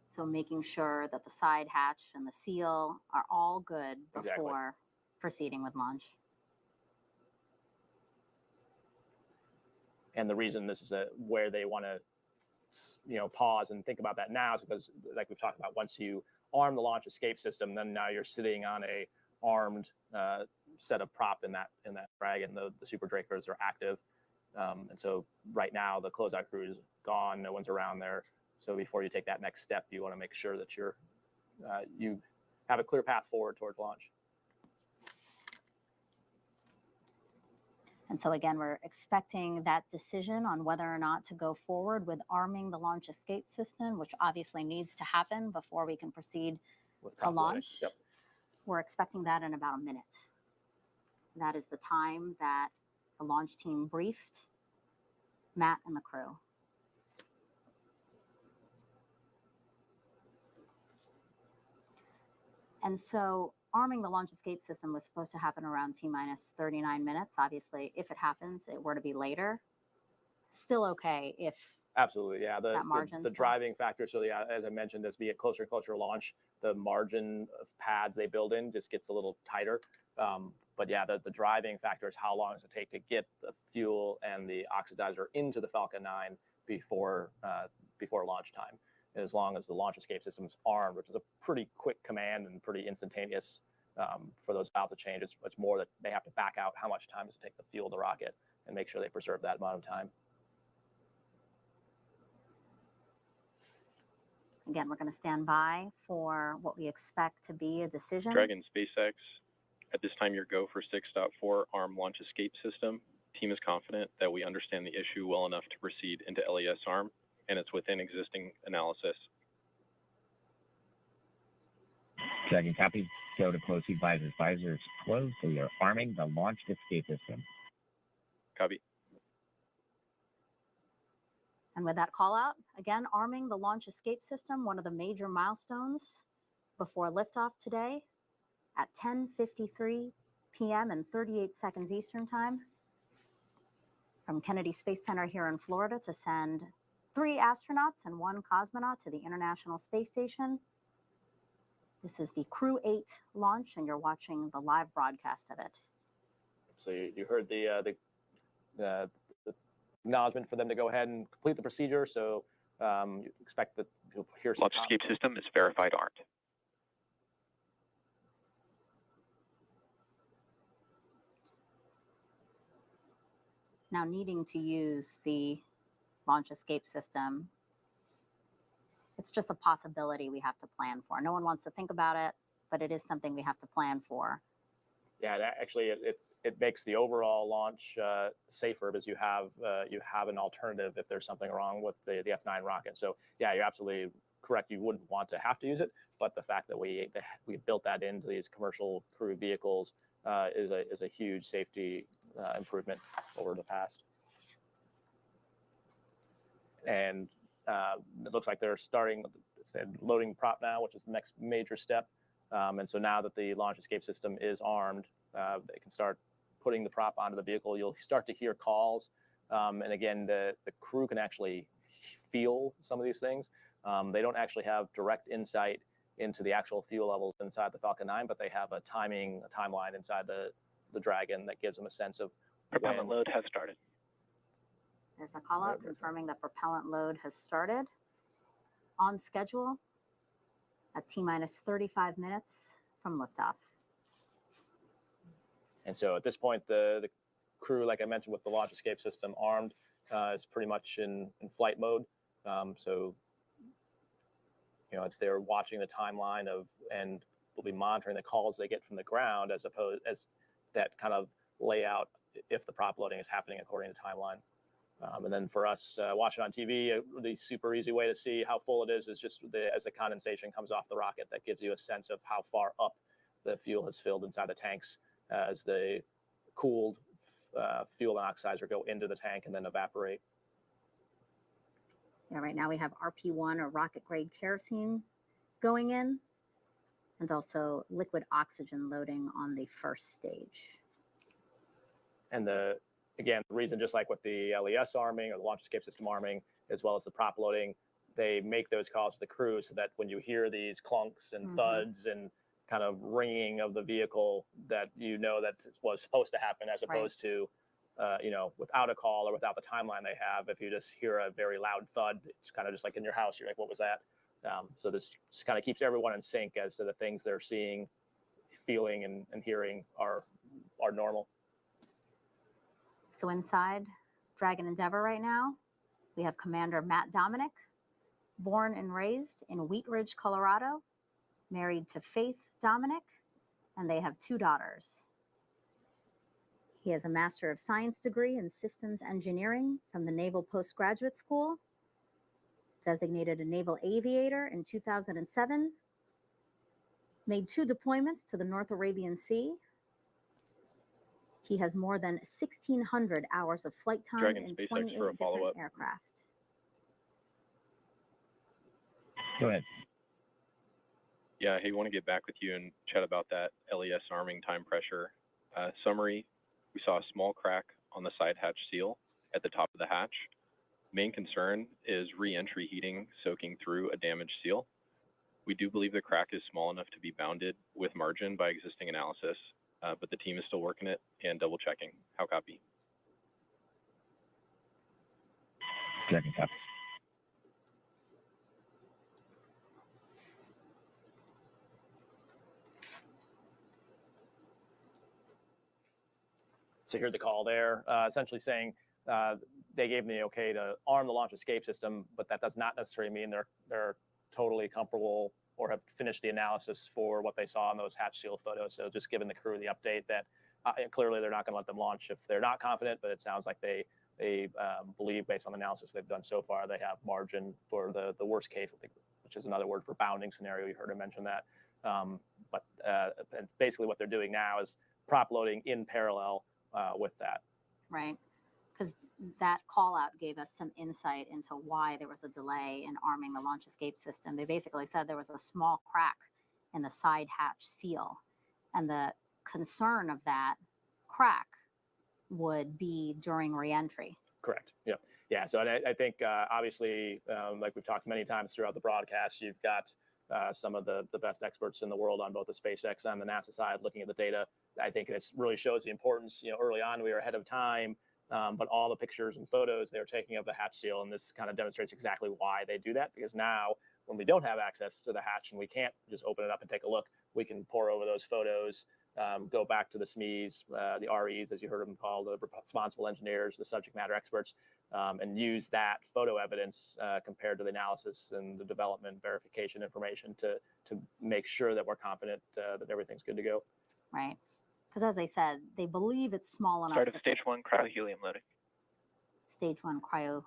So making sure that the side hatch and the seal are all good before proceeding with launch. And the reason this is where they want to, pause and think about that now is because, like we've talked about, once you arm the launch escape system, then now you're sitting on a armed set of prop in that Dragon. The Super Dracos are active, and so right now the closeout crew is gone. No one's around there. So before you take that next step, you want to make sure that you have a clear path forward towards launch. And so again, we're expecting that decision on whether or not to go forward with arming the launch escape system, which obviously needs to happen before we can proceed to launch. Yep. We're expecting that in about a minute. That is the time that the launch team briefed Matt and the crew. And so arming the launch escape system was supposed to happen around T-minus 39 minutes. Obviously, if it happens, it were to be later. Still okay if absolutely, yeah. The driving factor. So yeah, as I mentioned, as we get closer and closer to launch, the margin of pads they build in just gets a little tighter. But yeah, the driving factor is how long does it take to get the fuel and the oxidizer into the Falcon 9 before launch time. And as long as the launch escape system is armed, which is a pretty quick command and pretty instantaneous for those valves to change, it's more that they have to back out how much time does it take to fuel the rocket and make sure they preserve that amount of time. Again, we're going to stand by for what we expect to be a decision. Dragon SpaceX, at this time your go for 6.4 arm launch escape system. Team is confident that we understand the issue well enough to proceed into LES arm, and it's within existing analysis. Dragon copy. Go to close seat visors. Visors closed, so we are arming the launch escape system. Copy. And with that call out, again, arming the launch escape system, one of the major milestones before liftoff today at 10:53 p.m. and 38 seconds Eastern Time from Kennedy Space Center here in Florida to send 3 astronauts and 1 cosmonaut to the International Space Station. This is the Crew-8 launch, and you're watching the live broadcast of it. So you heard the acknowledgement for them to go ahead and complete the procedure. So you expect that you'll hear some launch escape system is verified armed. Now needing to use the launch escape system, it's just a possibility we have to plan for. No one wants to think about it, but it is something we have to plan for. Yeah, actually, it makes the overall launch safer because you have an alternative if there's something wrong with the F9 rocket. So yeah, you're absolutely correct. You wouldn't want to have to use it, but the fact that we built that into these commercial crew vehicles is a huge safety improvement over the past. And it looks like they're starting loading prop now, which is the next major step. And so now that the launch escape system is armed, they can start putting the prop onto the vehicle. You'll start to hear calls. And again, the crew can actually feel some of these things. They don't actually have direct insight into the actual fuel levels inside the Falcon 9, but they have a timeline inside the Dragon that gives them a sense of propellant load has started. There's a call out confirming that propellant load has started on schedule at T-minus 35 minutes from liftoff. And so at this point, the crew, like I mentioned, with the launch escape system armed, is pretty much in flight mode. So, they're watching the timeline and will be monitoring the calls they get from the ground as that kind of layout if the prop loading is happening according to timeline. And then for us watching on TV, a really super easy way to see how full it is just as the condensation comes off the rocket. That gives you a sense of how far up the fuel has filled inside the tanks as the cooled fuel and oxidizer go into the tank and then evaporate. Yeah, right now we have RP1 or rocket grade kerosene going in, and also liquid oxygen loading on the first stage. And again, the reason, just like with the LES arming or the launch escape system arming, as well as the prop loading, they make those calls to the crew so that when you hear these clunks and thuds and kind of ringing of the vehicle, that you know that was supposed to happen, as opposed to, without a call or without the timeline they have. If you just hear a very loud thud, it's kind of just like in your house. You're like, what was that? So this just kind of keeps everyone in sync as to the things they're seeing, feeling, and hearing are normal. So inside Dragon Endeavour right now, we have Commander Matt Dominick, born and raised in Wheat Ridge, Colorado, married to Faith Dominick, and they have 2 daughters. He has a Master of Science degree in Systems Engineering from the Naval Postgraduate School, designated a naval aviator in 2007, made 2 deployments to the North Arabian Sea. He has more than 1,600 hours of flight time Dragon in SpaceX 28 for a different follow-up. aircraft. Go ahead. Yeah, hey, want to get back with you and chat about that LES arming time pressure. Summary, we saw a small crack on the side hatch seal at the top of the hatch. Main concern is re-entry heating soaking through a damaged seal. We do believe the crack is small enough to be bounded with margin by existing analysis, but the team is still working it and double checking. How copy? Dragon copy. So here's the call there, essentially saying they gave me the okay to arm the launch escape system, but that does not necessarily mean they're totally comfortable or have finished the analysis for what they saw in those hatch seal photos. So just giving the crew the update that clearly they're not going to let them launch if they're not confident, but it sounds like they believe, based on the analysis they've done so far, they have margin for the worst case, which is another word for bounding scenario. You heard him mention that. And basically what they're doing now is prop loading in parallel with that. Right. Because that call out gave us some insight into why there was a delay in arming the launch escape system. They basically said there was a small crack in the side hatch seal. And the concern of that crack would be during reentry. Correct. Yeah. Yeah. So I think obviously, like we've talked many times throughout the broadcast, you've got some of the best experts in the world on both the SpaceX and the NASA side looking at the data. I think this really shows the importance. Early on we were ahead of time, but all the pictures and photos they were taking of the hatch seal, and this kind of demonstrates exactly why they do that. Because now, when we don't have access to the hatch and we can't just open it up and take a look, we can pour over those photos, go back to the SMEs, the REs, as you heard them called, the responsible engineers, the subject matter experts, and use that photo evidence compared to the analysis and the development verification information to make sure that we're confident that everything's good to go. Right. Because as I said, they believe it's small enough. Start of stage 1 cryo-helium loading. Stage 1 cryo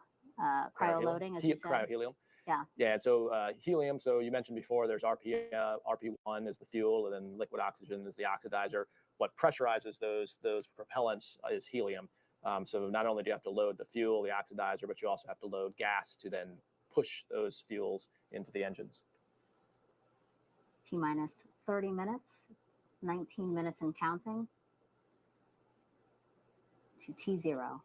loading, as you said. Cryo-helium. Yeah. Yeah. So helium. So you mentioned before, there's RP1 is the fuel, and then liquid oxygen is the oxidizer. What pressurizes those propellants is helium. So not only do you have to load the fuel, the oxidizer, but you also have to load gas to then push those fuels into the engines. T-minus 30 minutes, 19 minutes and counting to T0.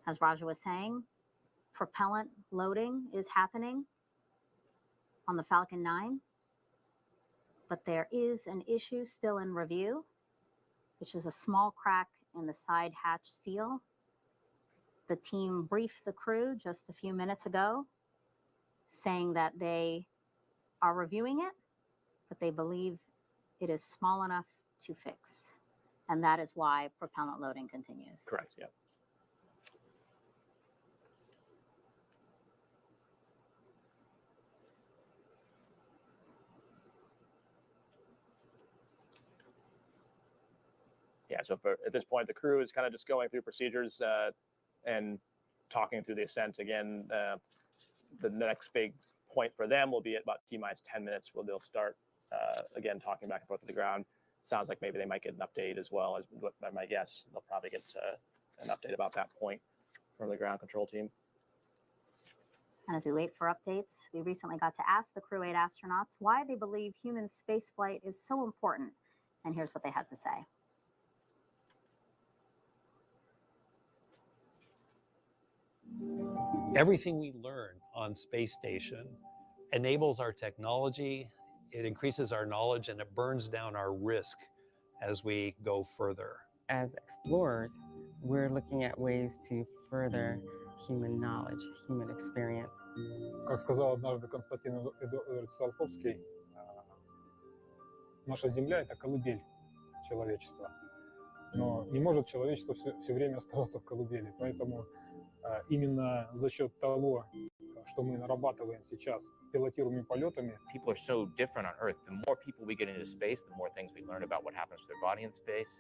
As Raja was saying, propellant loading is happening on the Falcon 9, but there is an issue still in review, which is a small crack in the side hatch seal. The team briefed the crew just a few minutes ago, saying that they are reviewing it, but they believe it is small enough to fix. And that is why propellant loading continues. Correct, yeah. Yeah, so at this point, the crew is kind of just going through procedures and talking through the ascent. Again, the next big point for them will be at about T-minus 10 minutes where they'll start, again, talking back and forth with the ground. Sounds like maybe they might get an update as well, as what I might guess. They'll probably get an update about that point from the ground control team. And as we wait for updates, we recently got to ask the Crew-8 astronauts why they believe human spaceflight is so important. And here's what they had to say. Everything we learn on space station enables our technology, it increases our knowledge, and it burns down our risk as we go further. As explorers, we're looking at ways to further human knowledge, human experience. Как сказал однажды Константин Эдуардович Циолковский, наша Земля — это колыбель человечества. Но не может человечество все время оставаться в колыбели. Поэтому именно за счет того, что мы нарабатываем сейчас пилотируемыми полетами. People are so different on Earth. The more people we get into space, the more things we learn about what happens to their body in space,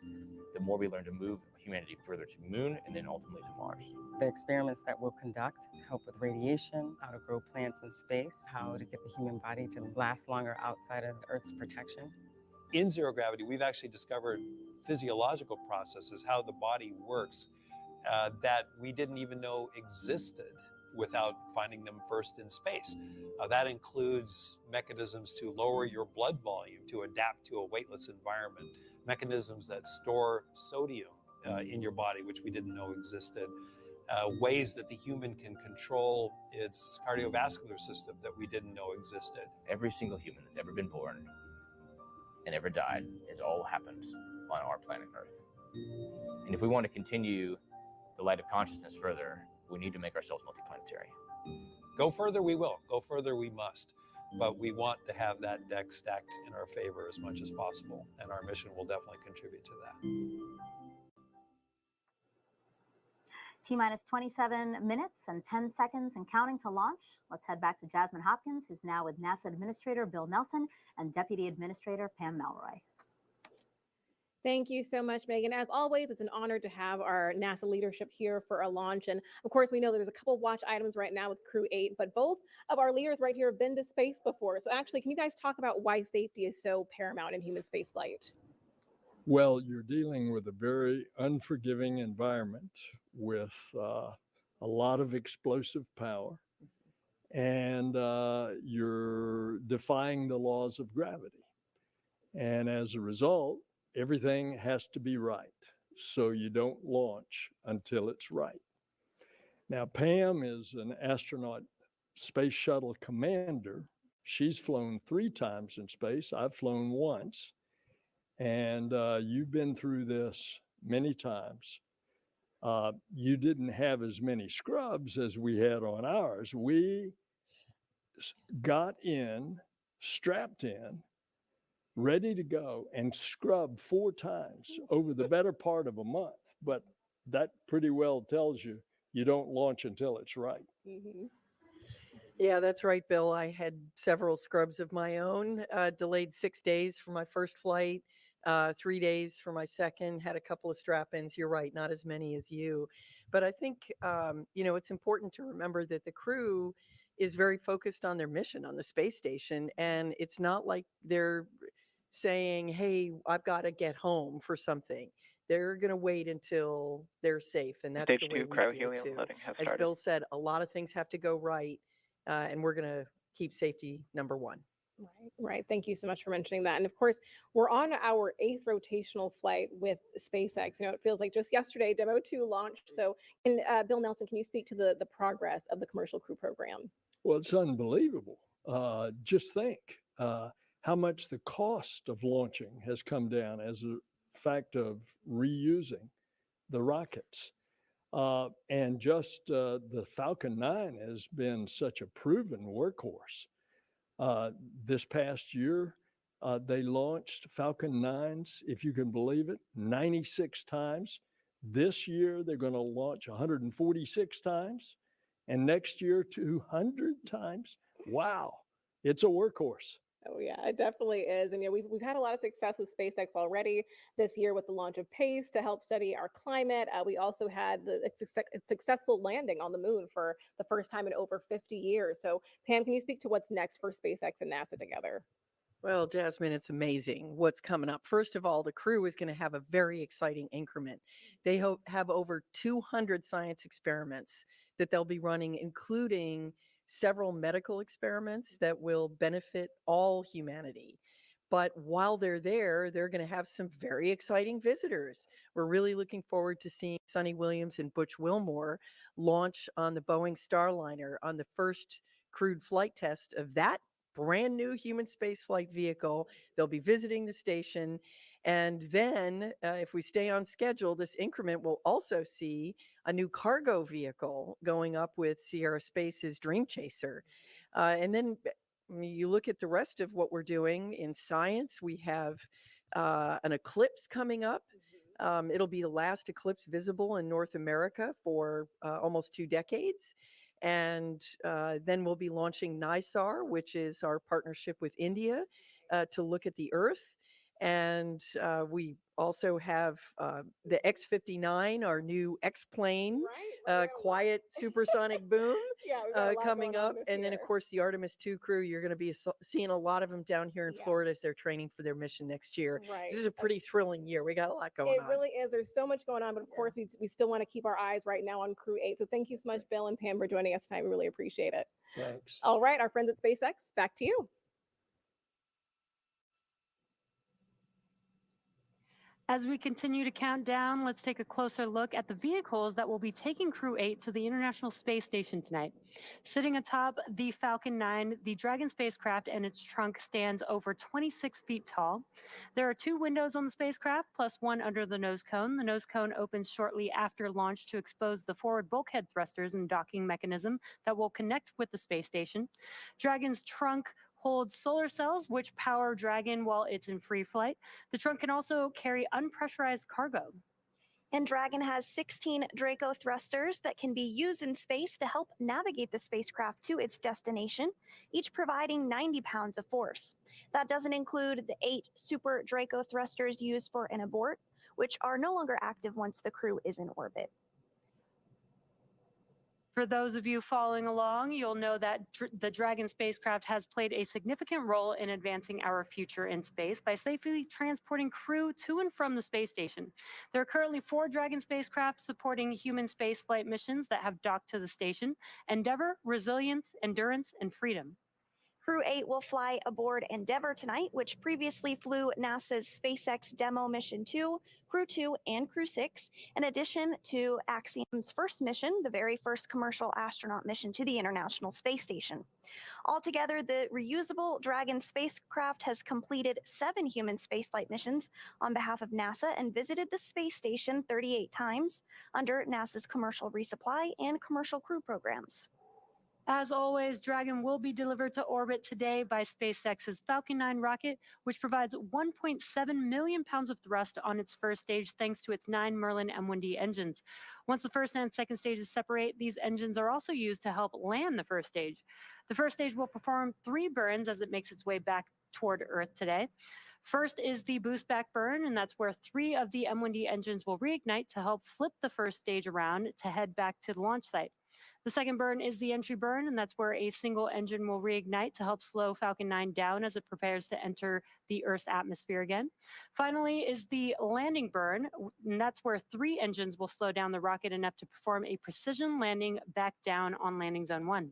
the more we learn to move humanity further to the moon and then ultimately to Mars. The experiments that we'll conduct help with radiation, how to grow plants in space, how to get the human body to last longer outside of Earth's protection. In zero gravity, we've actually discovered physiological processes, how the body works, that we didn't even know existed without finding them first in space. That includes mechanisms to lower your blood volume, to adapt to a weightless environment, mechanisms that store sodium in your body, which we didn't know existed, ways that the human can control its cardiovascular system that we didn't know existed. Every single human that's ever been born and ever died has all happened on our planet Earth. And if we want to continue the light of consciousness further, we need to make ourselves multiplanetary. Go further, we will. Go further, we must. But we want to have that deck stacked in our favor as much as possible, and our mission will definitely contribute to that. T-minus 27 minutes and 10 seconds and counting to launch. Let's head back to Jasmine Hopkins, who's now with NASA Administrator Bill Nelson and Deputy Administrator Pam Melroy. Thank you so much, Megan. As always, it's an honor to have our NASA leadership here for a launch. And of course, we know there's a couple watch items right now with Crew-8, but both of our leaders right here have been to space before. So actually, can you guys talk about why safety is so paramount in human spaceflight? Well, you're dealing with a very unforgiving environment with a lot of explosive power, and you're defying the laws of gravity. And as a result, everything has to be right. So you don't launch until it's right. Now, Pam is an astronaut space shuttle commander. She's flown 3 times in space. I've flown once. And you've been through this many times. You didn't have as many scrubs as we had on ours. We got in, strapped in, ready to go, and scrubbed 4 times over the better part of a month. But that pretty well tells you you don't launch until it's right. Mm-hmm. Yeah, that's right, Bill. I had several scrubs of my own, delayed 6 days for my first flight, 3 days for my second, had a couple of strap-ins. You're right, not as many as you. But I think, it's important to remember that the crew is very focused on their mission on the space station. And it's not like they're saying, hey, I've got to get home for something. They're going to wait until they're safe. And that's Stage the way 2 we cryo feel helium too. loading has As started. Bill said, a lot of things have to go right. And we're going to keep safety number one. Right. Thank you so much for mentioning that. And of course, we're on our 8th rotational flight with SpaceX. It feels like just yesterday, Demo 2 launched. So, Bill Nelson, can you speak to the progress of the commercial crew program? Well, it's unbelievable. Just think how much the cost of launching has come down as a fact of reusing the rockets. And just the Falcon 9 has been such a proven workhorse. This past year, they launched Falcon 9s, if you can believe it, 96 times. This year, they're going to launch 146 times. And next year, 200 times. Wow, it's a workhorse. Oh yeah, it definitely is. And we've had a lot of success with SpaceX already this year with the launch of PACE to help study our climate. We also had the successful landing on the moon for the first time in over 50 years. So Pam, can you speak to what's next for SpaceX and NASA together? Well, Jasmine, it's amazing what's coming up. First of all, the crew is going to have a very exciting increment. They have over 200 science experiments that they'll be running, including several medical experiments that will benefit all humanity. But while they're there, they're going to have some very exciting visitors. We're really looking forward to seeing Sonny Williams and Butch Wilmore launch on the Boeing Starliner on the first crewed flight test of that brand new human spaceflight vehicle. They'll be visiting the station. And then, if we stay on schedule, this increment will also see a new cargo vehicle going up with Sierra Space's Dream Chaser. And then you look at the rest of what we're doing in science. We have an eclipse coming up. It'll be the last eclipse visible in North America for almost 2 decades. And then we'll be launching NISAR, which is our partnership with India to look at the Earth. And we also have the X-59, our new X-plane, quiet supersonic boom coming up. And then, of course, the Artemis 2 crew, you're going to be seeing a lot of them down here in Florida as they're training for their mission next year. This is a pretty thrilling year. We got a lot going on. It really is. There's so much going on, but of course, we still want to keep our eyes right now on Crew-8. So thank you so much, Bill and Pam, for joining us tonight. We really appreciate it. Thanks. All right, our friends at SpaceX, back to you. As we continue to count down, let's take a closer look at the vehicles that will be taking Crew-8 to the International Space Station tonight. Sitting atop the Falcon 9, the Dragon spacecraft and its trunk stands over 26 feet tall. There are 2 windows on the spacecraft, plus 1 under the nose cone. The nose cone opens shortly after launch to expose the forward bulkhead thrusters and docking mechanism that will connect with the space station. Dragon's trunk holds solar cells, which power Dragon while it's in free flight. The trunk can also carry unpressurized cargo. And Dragon has 16 Draco thrusters that can be used in space to help navigate the spacecraft to its destination, each providing 90 pounds of force. That doesn't include the 8 Super Draco thrusters used for an abort, which are no longer active once the crew is in orbit. For those of you following along, you'll know that the Dragon spacecraft has played a significant role in advancing our future in space by safely transporting crew to and from the space station. There are currently 4 Dragon spacecraft supporting human spaceflight missions that have docked to the station: Endeavour, Resilience, Endurance, and Freedom. Crew-8 will fly aboard Endeavour tonight, which previously flew NASA's SpaceX Demo Mission 2, Crew-2, and Crew-6, in addition to Axiom's first mission, the very first commercial astronaut mission to the International Space Station. Altogether, the reusable Dragon spacecraft has completed 7 human spaceflight missions on behalf of NASA and visited the space station 38 times under NASA's commercial resupply and commercial crew programs. As always, Dragon will be delivered to orbit today by SpaceX's Falcon 9 rocket, which provides 1.7 million pounds of thrust on its first stage thanks to its 9 Merlin M1D engines. Once the first and second stages separate, these engines are also used to help land the first stage. The first stage will perform 3 burns as it makes its way back toward Earth today. First is the boost back burn, and that's where 3 of the M1D engines will reignite to help flip the first stage around to head back to the launch site. The second burn is the entry burn, and that's where a single engine will reignite to help slow Falcon 9 down as it prepares to enter the Earth's atmosphere again. Finally is the landing burn, and that's where 3 engines will slow down the rocket enough to perform a precision landing back down on landing zone 1.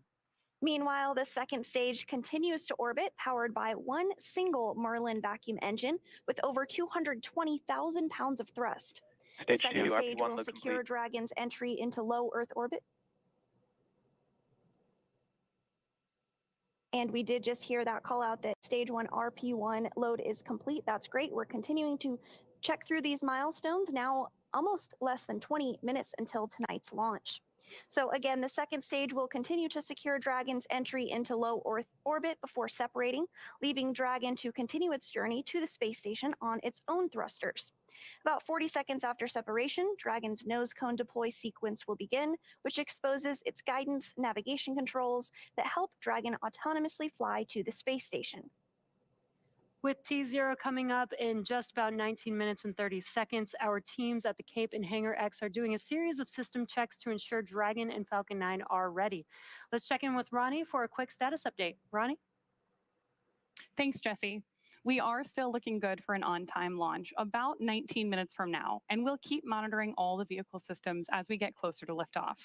Meanwhile, the second stage continues to orbit, powered by 1 single Merlin vacuum engine with over 220,000 pounds of thrust. The second stage will secure Dragon's entry into low Earth orbit. And we did just hear that call out that stage 1 RP1 load is complete. That's great. We're continuing to check through these milestones, now almost less than 20 minutes until tonight's launch. So again, the second stage will continue to secure Dragon's entry into low Earth orbit before separating, leaving Dragon to continue its journey to the space station on its own thrusters. About 40 seconds after separation, Dragon's nose cone deploy sequence will begin, which exposes its guidance navigation controls that help Dragon autonomously fly to the space station. With T0 coming up in just about 19 minutes and 30 seconds, our teams at the Cape and Hangar X are doing a series of system checks to ensure Dragon and Falcon 9 are ready. Let's check in with Ronnie for a quick status update. Ronnie? Thanks, Jesse. We are still looking good for an on-time launch about 19 minutes from now, and we'll keep monitoring all the vehicle systems as we get closer to liftoff.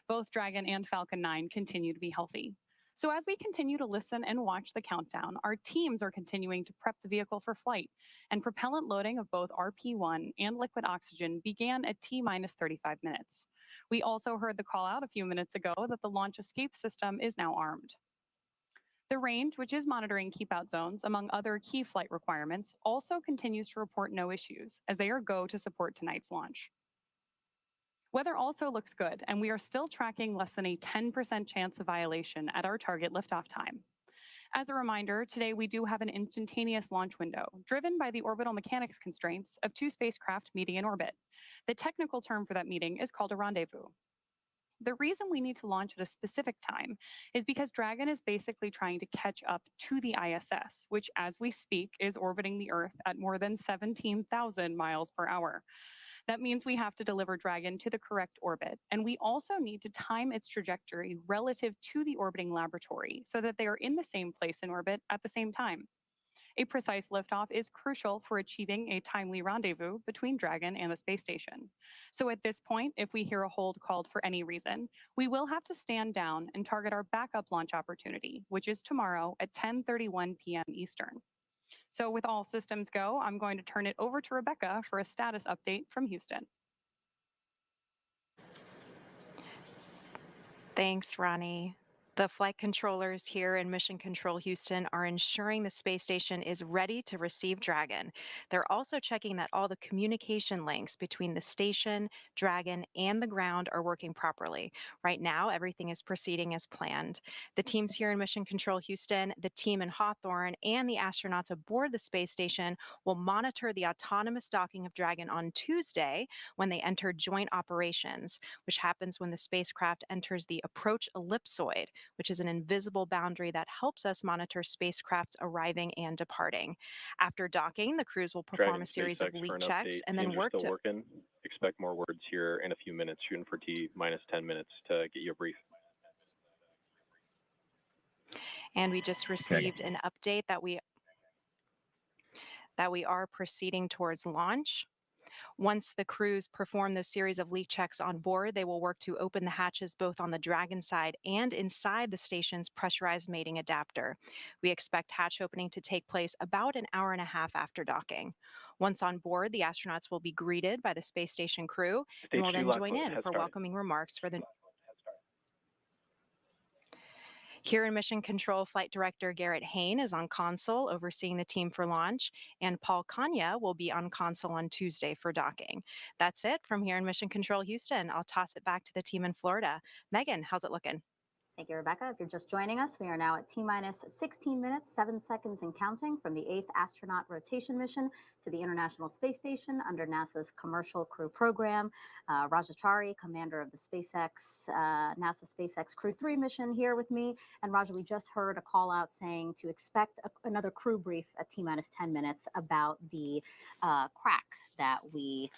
Both Dragon and Falcon 9 continue to be healthy. So as we continue to listen and watch the countdown, our teams are continuing to prep the vehicle for flight, and propellant loading of both RP-1 and liquid oxygen began at T-minus 35 minutes. We also heard the call out a few minutes ago that the launch escape system is now armed. The range, which is monitoring keep-out zones, among other key flight requirements, also continues to report no issues, as they are go to support tonight's launch. Weather also looks good, and we are still tracking less than a 10% chance of violation at our target liftoff time. As a reminder, today we do have an instantaneous launch window, driven by the orbital mechanics constraints of 2 spacecraft meeting in orbit. The technical term for that meeting is called a rendezvous. The reason we need to launch at a specific time is because Dragon is basically trying to catch up to the ISS, which as we speak is orbiting the Earth at more than 17,000 miles per hour. That means we have to deliver Dragon to the correct orbit, and we also need to time its trajectory relative to the orbiting laboratory so that they are in the same place in orbit at the same time. A precise liftoff is crucial for achieving a timely rendezvous between Dragon and the space station. So at this point, if we hear a hold called for any reason, we will have to stand down and target our backup launch opportunity, which is tomorrow at 10:31 p.m. Eastern. So with all systems go, I'm going to turn it over to Rebecca for a status update from Houston. Thanks, Ronnie. The flight controllers here in Mission Control Houston are ensuring the space station is ready to receive Dragon. They're also checking that all the communication links between the station, Dragon, and the ground are working properly. Right now, everything is proceeding as planned. The teams here in Mission Control Houston, the team in Hawthorne, and the astronauts aboard the space station will monitor the autonomous docking of Dragon on Tuesday when they enter joint operations, which happens when the spacecraft enters the approach ellipsoid, which is an invisible boundary that helps us monitor spacecrafts arriving and departing. After docking, the crews will perform Dragon a series of SpaceX leak for an checks update. and then Teams are work still to... working. Expect more words here in a few minutes, shooting for T-minus 10 minutes to get you a brief. And we just received an update that we are proceeding towards launch. Once the crews perform those series of leak checks on board, they will work to open the hatches both on the Dragon side and inside the station's pressurized mating adapter. We expect hatch opening to take place about an hour and a half after docking. Once on board, the astronauts will be greeted by the space station crew and will then join in for welcoming remarks for the... Here in Mission Control, Flight Director Garrett Hain is on console overseeing the team for launch, and Paul Kanya will be on console on Tuesday for docking. That's it from here in Mission Control Houston. I'll toss it back to the team in Florida. Megan, how's it looking? Thank you, Rebecca. If you're just joining us, we are now at T-minus 16 minutes, 7 seconds and counting from the 8th astronaut rotation mission to the International Space Station under NASA's Commercial Crew Program. Raja Chari, commander of the NASA SpaceX Crew-3 mission here with me. And Raja, we just heard a call out saying to expect another crew brief at T-minus 10 minutes about the crack that the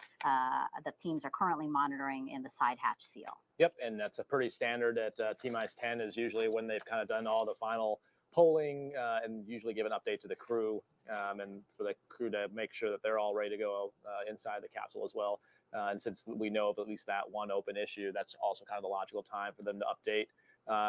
teams are currently monitoring in the side hatch seal. Yep, and that's a pretty standard at T-minus 10 is usually when they've kind of done all the final polling and usually give an update to the crew and for the crew to make sure that they're all ready to go inside the capsule as well. And since we know of at least that one open issue, that's also kind of the logical time for them to update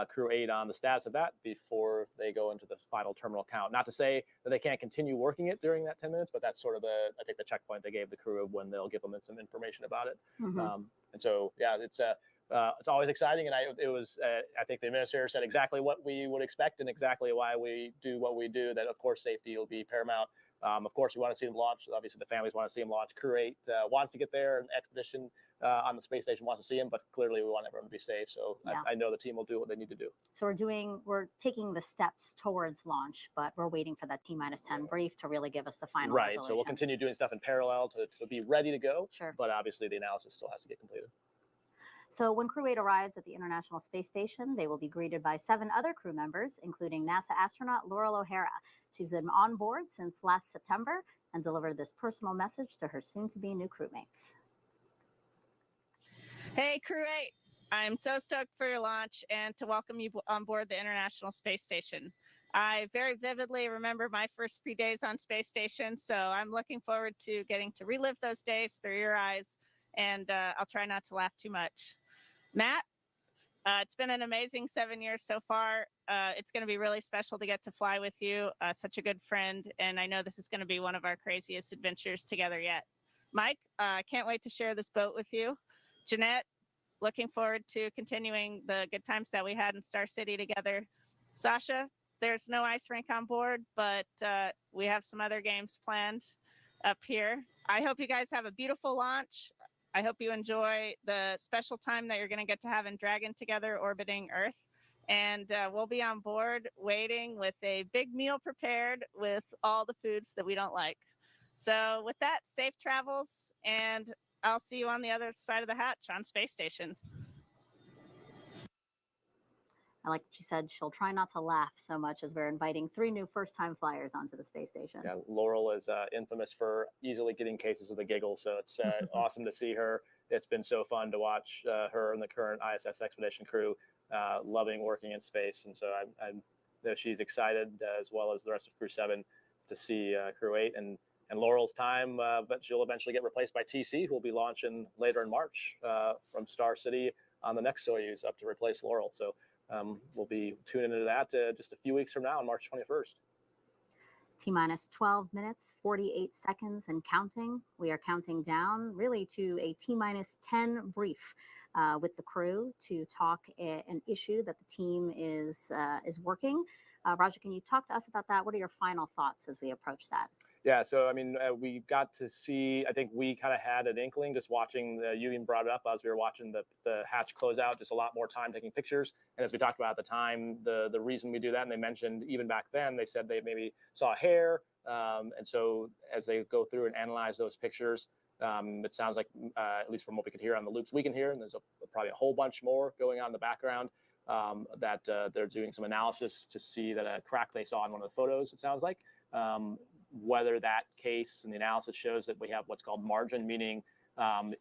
Crew-8 on the status of that before they go into the final terminal count. Not to say that they can't continue working it during that 10 minutes, but that's sort of I think the checkpoint they gave the crew of when they'll give them some information about it. Mm-hmm. And so, yeah, it's always exciting, and I think the administrator said exactly what we would expect and exactly why we do what we do. That of course safety will be paramount. Of course, we want to see them launch. Obviously, the families want to see them launch. Crew-8 wants to get there, and Expedition on the space station wants to see them, but clearly we want everyone to be safe. So yeah. I know the team will do what they need to do. So we're taking the steps towards launch, but we're waiting for that T-minus 10 brief to really give us the final right. resolution. So we'll continue doing stuff in parallel to be ready to go. Sure. But obviously, the analysis still has to get completed. So when Crew-8 arrives at the International Space Station, they will be greeted by 7 other crew members, including NASA astronaut Laurel O'Hara. She's been on board since last September and delivered this personal message to her soon-to-be new crewmates. Hey, Crew-8. I'm so stoked for your launch and to welcome you on board the International Space Station. I very vividly remember my first few days on Space Station, so I'm looking forward to getting to relive those days through your eyes, and I'll try not to laugh too much. Matt, it's been an amazing 7 years so far. It's going to be really special to get to fly with you. Such a good friend. And I know this is going to be one of our craziest adventures together yet. Mike, can't wait to share this boat with you. Jeanette, looking forward to continuing the good times that we had in Star City together. Sasha, there's no ice rink on board, but we have some other games planned up here. I hope you guys have a beautiful launch. I hope you enjoy the special time that you're going to get to have in Dragon together orbiting Earth. And we'll be on board waiting with a big meal prepared with all the foods that we don't like. So with that, safe travels, and I'll see you on the other side of the hatch on Space Station. I like that she said she'll try not to laugh so much as we're inviting 3 new first-time flyers onto the space station. Yeah, Laurel is infamous for easily getting cases of the giggle, so it's awesome to see her. It's been so fun to watch her and the current ISS expedition crew loving working in space, and so I know she's excited as well as the rest of Crew 7 to see Crew-8 and Laurel's time, but she'll eventually get replaced by TC, who will be launching later in March from Star City on the next Soyuz up to replace Laurel. So we'll be tuning into that just a few weeks from now on March 21st. T-minus 12 minutes, 48 seconds and counting. We are counting down really to a T-minus 10 brief with the crew to talk an issue that the team is working. Raja, can you talk to us about that? What are your final thoughts as we approach that? Yeah, so I mean, we got to see, I think we kind of had an inkling just watching, you even brought it up as we were watching the hatch close out, just a lot more time taking pictures. And as we talked about at the time, the reason we do that, and they mentioned even back then, they said they maybe saw hair. And so as they go through and analyze those pictures, it sounds like, at least from what we could hear on the loops we can hear, and there's probably a whole bunch more going on in the background, that they're doing some analysis to see that a crack they saw in one of the photos, it sounds like. Whether that case and the analysis shows that we have what's called margin, meaning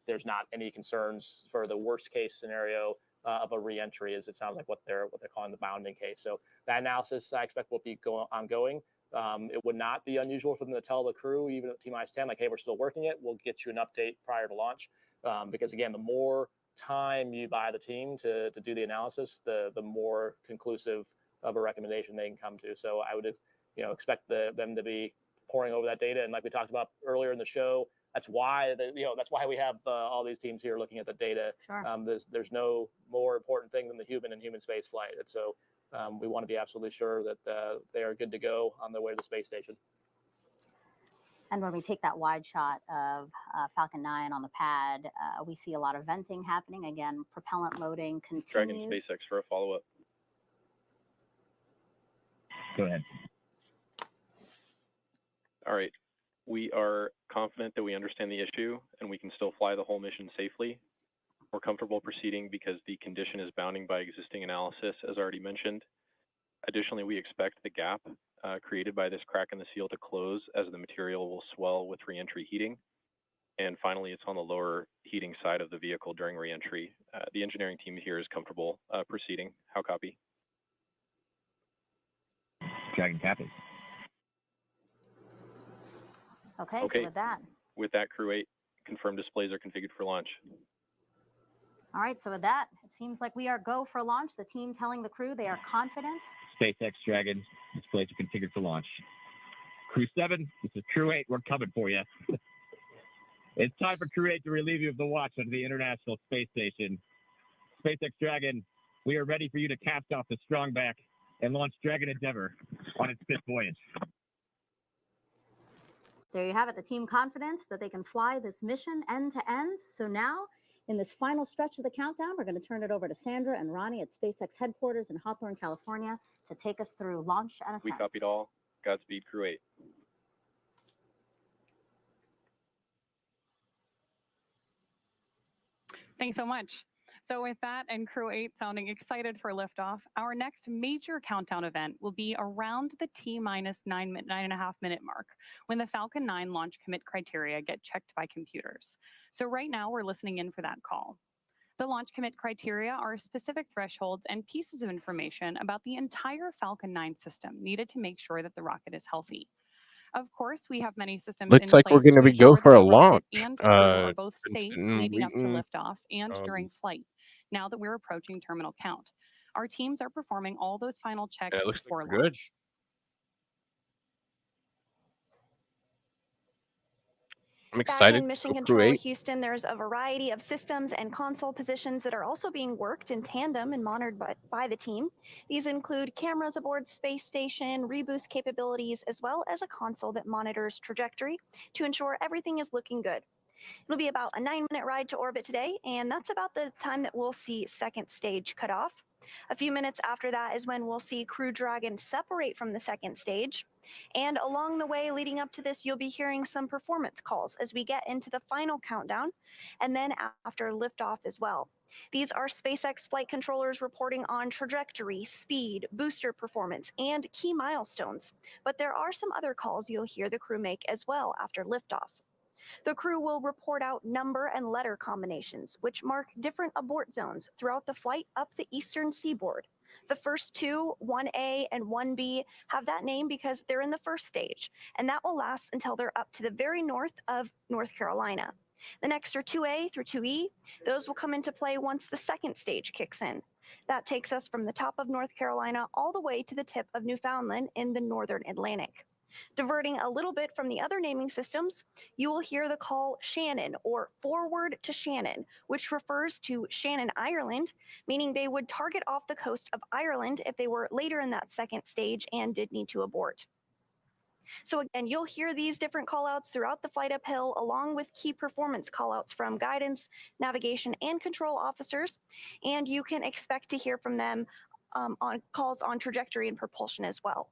there's not any concerns for the worst case scenario of a reentry, as it sounds like what they're calling the bounding case. So that analysis I expect will be ongoing. It would not be unusual for them to tell the crew, even at T-minus 10, like, hey, we're still working it. We'll get you an update prior to launch. Because again, the more time you buy the team to do the analysis, the more conclusive of a recommendation they can come to. So I would expect them to be poring over that data, and like we talked about earlier in the show, that's why that's why we have all these teams here looking at the data. Sure. There's no more important thing than the human and human space flight, and so we want to be absolutely sure that they are good to go on their way to the space station. And when we take that wide shot of Falcon 9 on the pad, we see a lot of venting happening. Again, propellant loading continues. Dragon SpaceX for a follow-up. Go ahead. All right. We are confident that we understand the issue and we can still fly the whole mission safely. We're comfortable proceeding because the condition is bounding by existing analysis, as already mentioned. Additionally, we expect the gap created by this crack in the seal to close as the material will swell with reentry heating. And finally, it's on the lower heating side of the vehicle during reentry. The engineering team here is comfortable proceeding. How copy? Dragon copy. Okay, Okay. so With that, Crew-8, confirmed displays are configured for launch. all right, so with that, it seems like we are go for launch. The team telling the crew they are confident. SpaceX Dragon displays are configured for launch. Crew 7, this is Crew-8. We're coming for you. It's time for Crew-8 to relieve you of the watch onto the International Space Station. SpaceX Dragon, we are ready for you to cast off the strongback and launch Dragon Endeavour on its 5th voyage. There you have it, the team confident that they can fly this mission end to end. So now, in this final stretch of the countdown, we're going to turn it over to Sandra and Ronnie at SpaceX headquarters in Hawthorne, California, to take us through launch and We ascent. copied all. Godspeed, Crew-8. Thanks so much. So with that and Crew-8 sounding excited for liftoff, our next major countdown event will be around the T-minus 9.5 minute mark when the Falcon 9 launch commit criteria get checked by computers. So right now we're listening in for that call. The launch commit criteria are specific thresholds and pieces of information about the entire Falcon 9 system needed to make sure that the rocket is healthy. Of course, we have many systems Looks in like we're place going to to be go ensure for that a the rocket launch. and the crew are both safe Princeton, leading up to Wheaton, liftoff and during flight, now that we're approaching terminal count. Our teams are performing all those final checks It looks before like we're good. launch. I'm Back excited. in Mission Go Control Crew-8. Houston, there's a variety of systems and console positions that are also being worked in tandem and monitored by the team. These include cameras aboard space station, reboost capabilities, as well as a console that monitors trajectory to ensure everything is looking good. It'll be about a 9-minute ride to orbit today, and that's about the time that we'll see second stage cut off. A few minutes after that is when we'll see Crew Dragon separate from the second stage. And along the way leading up to this, you'll be hearing some performance calls as we get into the final countdown, and then after liftoff as well. These are SpaceX flight controllers reporting on trajectory, speed, booster performance, and key milestones. But there are some other calls you'll hear the crew make as well after liftoff. The crew will report out number and letter combinations, which mark different abort zones throughout the flight up the eastern seaboard. The first two, 1A and 1B, have that name because they're in the first stage, and that will last until they're up to the very north of North Carolina. The next are 2A through 2E. Those will come into play once the second stage kicks in. That takes us from the top of North Carolina all the way to the tip of Newfoundland in the northern Atlantic. Diverting a little bit from the other naming systems, you will hear the call Shannon or Forward to Shannon, which refers to Shannon, Ireland, meaning they would target off the coast of Ireland if they were later in that second stage and did need to abort. So again, you'll hear these different callouts throughout the flight uphill, along with key performance callouts from guidance, navigation, and control officers, and you can expect to hear from them on calls on trajectory and propulsion as well.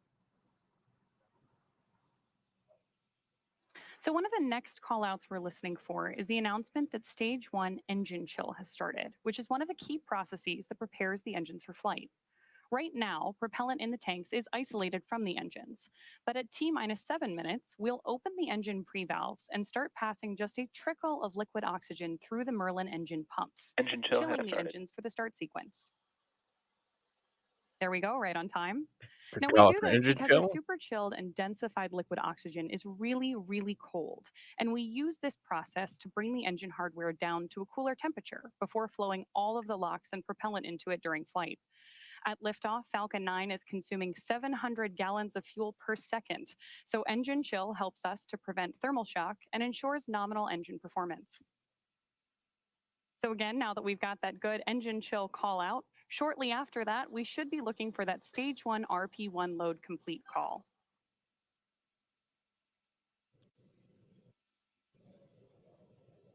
So one of the next callouts we're listening for is the announcement that Stage 1 engine chill has started, which is one of the key processes that prepares the engines for flight. Right now, propellant in the tanks is isolated from the engines, but at T-minus 7 minutes, we'll open the engine pre-valves and start passing just a trickle of liquid oxygen through the Merlin engine pumps, Engine chill chilling has the started. engines for the start sequence. There we go, right on time. Now, Good call we do for this engine because chill. the super chilled and densified liquid oxygen is really, really cold. And we use this process to bring the engine hardware down to a cooler temperature before flowing all of the LOX and propellant into it during flight. At liftoff, Falcon 9 is consuming 700 gallons of fuel per second. So engine chill helps us to prevent thermal shock and ensures nominal engine performance. So again, now that we've got that good engine chill call out, shortly after that, we should be looking for that Stage 1 RP1 load complete call.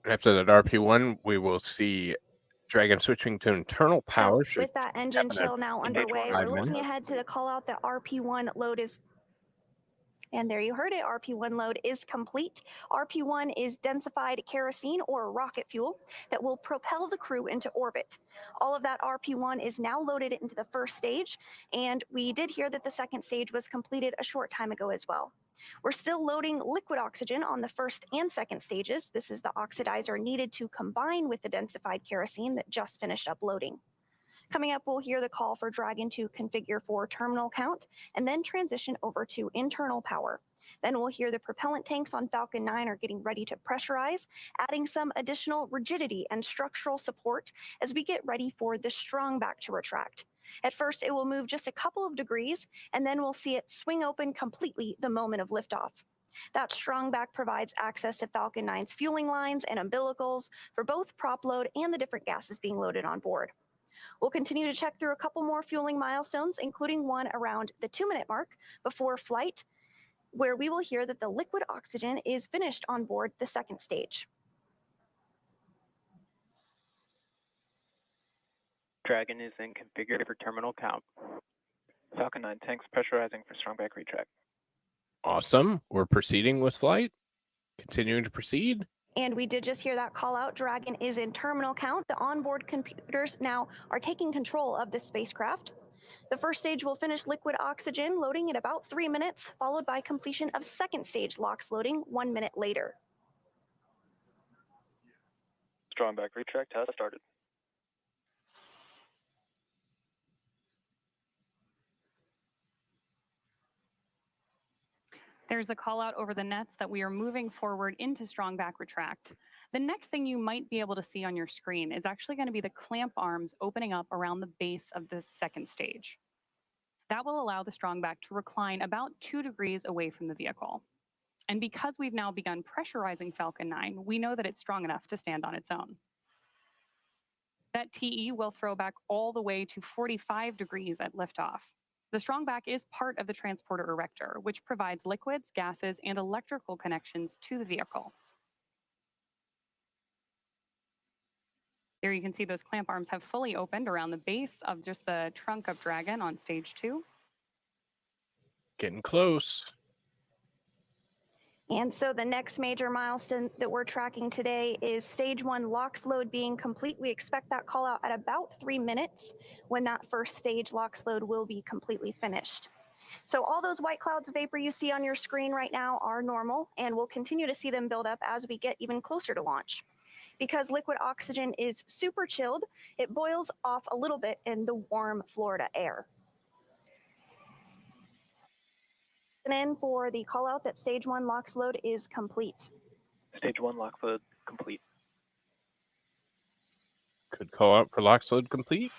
After that RP1, we will see Dragon switching to internal power. So with that engine chill now underway, we're looking minutes. ahead to the call out that RP1 load is, and there you heard it, RP1 load is complete. RP1 is densified kerosene or rocket fuel that will propel the crew into orbit. All of that RP1 is now loaded into the first stage, and we did hear that the second stage was completed a short time ago as well. We're still loading liquid oxygen on the first and second stages. This is the oxidizer needed to combine with the densified kerosene that just finished up loading. Coming up, we'll hear the call for Dragon to configure for terminal count and then transition over to internal power. Then we'll hear the propellant tanks on Falcon 9 are getting ready to pressurize, adding some additional rigidity and structural support as we get ready for the strong back to retract. At first, it will move just a couple of degrees, and then we'll see it swing open completely the moment of liftoff. That strong back provides access to Falcon 9's fueling lines and umbilicals for both prop load and the different gases being loaded on board. We'll continue to check through a couple more fueling milestones, including one around the 2-minute mark before flight, where we will hear that the liquid oxygen is finished on board the second stage. Dragon is then configured for terminal count. Falcon 9 tanks pressurizing for strong back retract. Awesome. We're proceeding with flight. Continuing to proceed. And we did just hear that call out. Dragon is in terminal count. The onboard computers now are taking control of the spacecraft. The first stage will finish liquid oxygen loading in about 3 minutes, followed by completion of second stage LOX loading 1 minute later. Strong back retract has started. There's a call out over the nets that we are moving forward into strong back retract. The next thing you might be able to see on your screen is actually going to be the clamp arms opening up around the base of this second stage. That will allow the strongback to recline about 2 degrees away from the vehicle. And because we've now begun pressurizing Falcon 9, we know that it's strong enough to stand on its own. That TE will throw back all the way to 45 degrees at liftoff. The strongback is part of the transporter erector, which provides liquids, gases, and electrical connections to the vehicle. Here you can see those clamp arms have fully opened around the base of just the trunk of Dragon on stage 2. Getting close. And so the next major milestone that we're tracking today is stage 1 LOX load being complete. We expect that call out at about 3 minutes when that first stage LOX load will be completely finished. So all those white clouds of vapor you see on your screen right now are normal, and we'll continue to see them build up as we get even closer to launch. Because liquid oxygen is super chilled, it boils off a little bit in the warm Florida air. And then for the call out that stage 1 LOX load is complete. Stage 1 LOX load complete. Could call out for LOX load complete.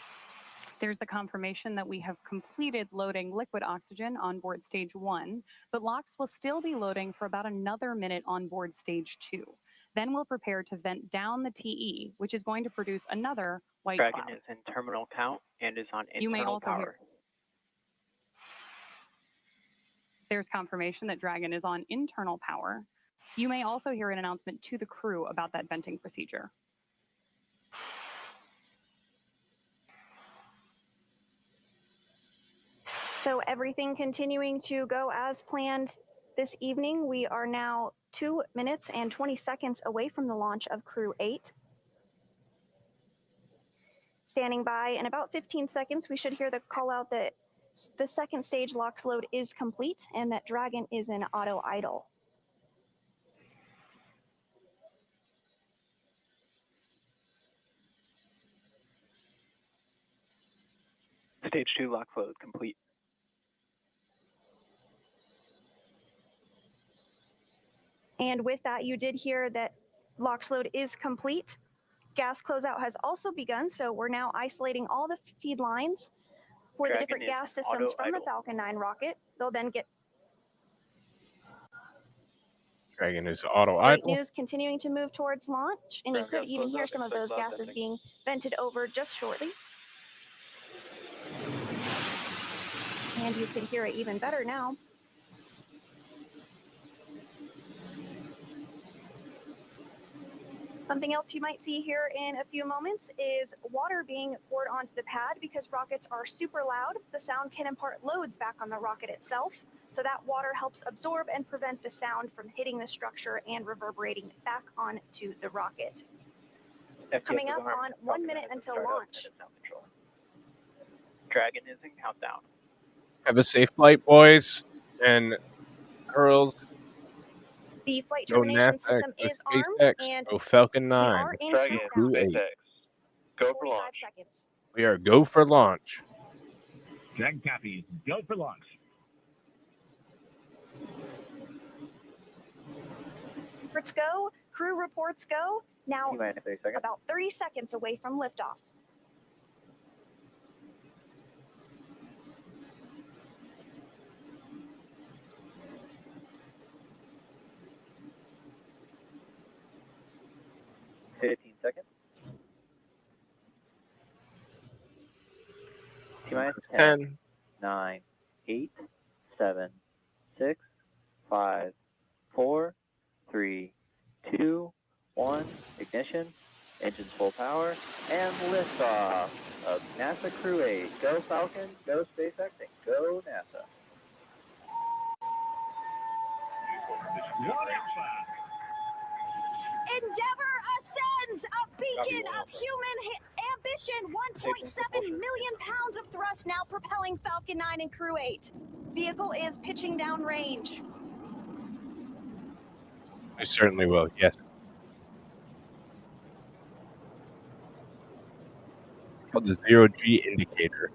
There's the confirmation that we have completed loading liquid oxygen on board stage 1, but LOX will still be loading for about another minute on board stage 2. Then we'll prepare to vent down the TE, which is going to produce another white Dragon cloud. is in terminal count and is on You may internal also power. hear. There's confirmation that Dragon is on internal power. You may also hear an announcement to the crew about that venting procedure. So everything continuing to go as planned this evening. We are now 2 minutes and 20 seconds away from the launch of Crew-8. Standing by in about 15 seconds, we should hear the call out that the second stage LOX load is complete and that Dragon is in auto idle. Stage 2 LOX load complete. And with that, you did hear that LOX load is complete. Gas closeout has also begun, so we're now isolating all the feed lines for the different gas systems from the Falcon 9 rocket. They'll then get Dragon is auto great idle. news continuing to move towards launch, and you could even hear some of those gases being vented over just shortly. And you can hear it even better now. Something else you might see here in a few moments is water being poured onto the pad. Because rockets are super loud, the sound can impart loads back on the rocket itself. So that water helps absorb and prevent the sound from hitting the structure and reverberating back onto the rocket. Coming up on 1 minute until launch. Dragon is in countdown. Have a safe flight, boys and girls. The flight Go termination NASA, system go is armed, SpaceX, and go Falcon we 9, are in Dragon, countdown. Crew-8. Go for launch. 45 seconds. We are go for launch. Dragon copies. Go for launch. Reports go. Crew reports go. Now T-minus 30 seconds. about 30 seconds away from liftoff. Seconds. T-minus 10, 9, 8, 7, 6, 5, 4, 3, 2, 1. Ignition. Engines full power. And liftoff of NASA Crew-8. Go Falcon, go SpaceX, and go NASA. Endeavour ascends, a beacon of human ambition. 1.7 million pounds of thrust now propelling Falcon 9 and Crew-8. Vehicle is pitching down range. I certainly will, yes. Called the 0G indicator.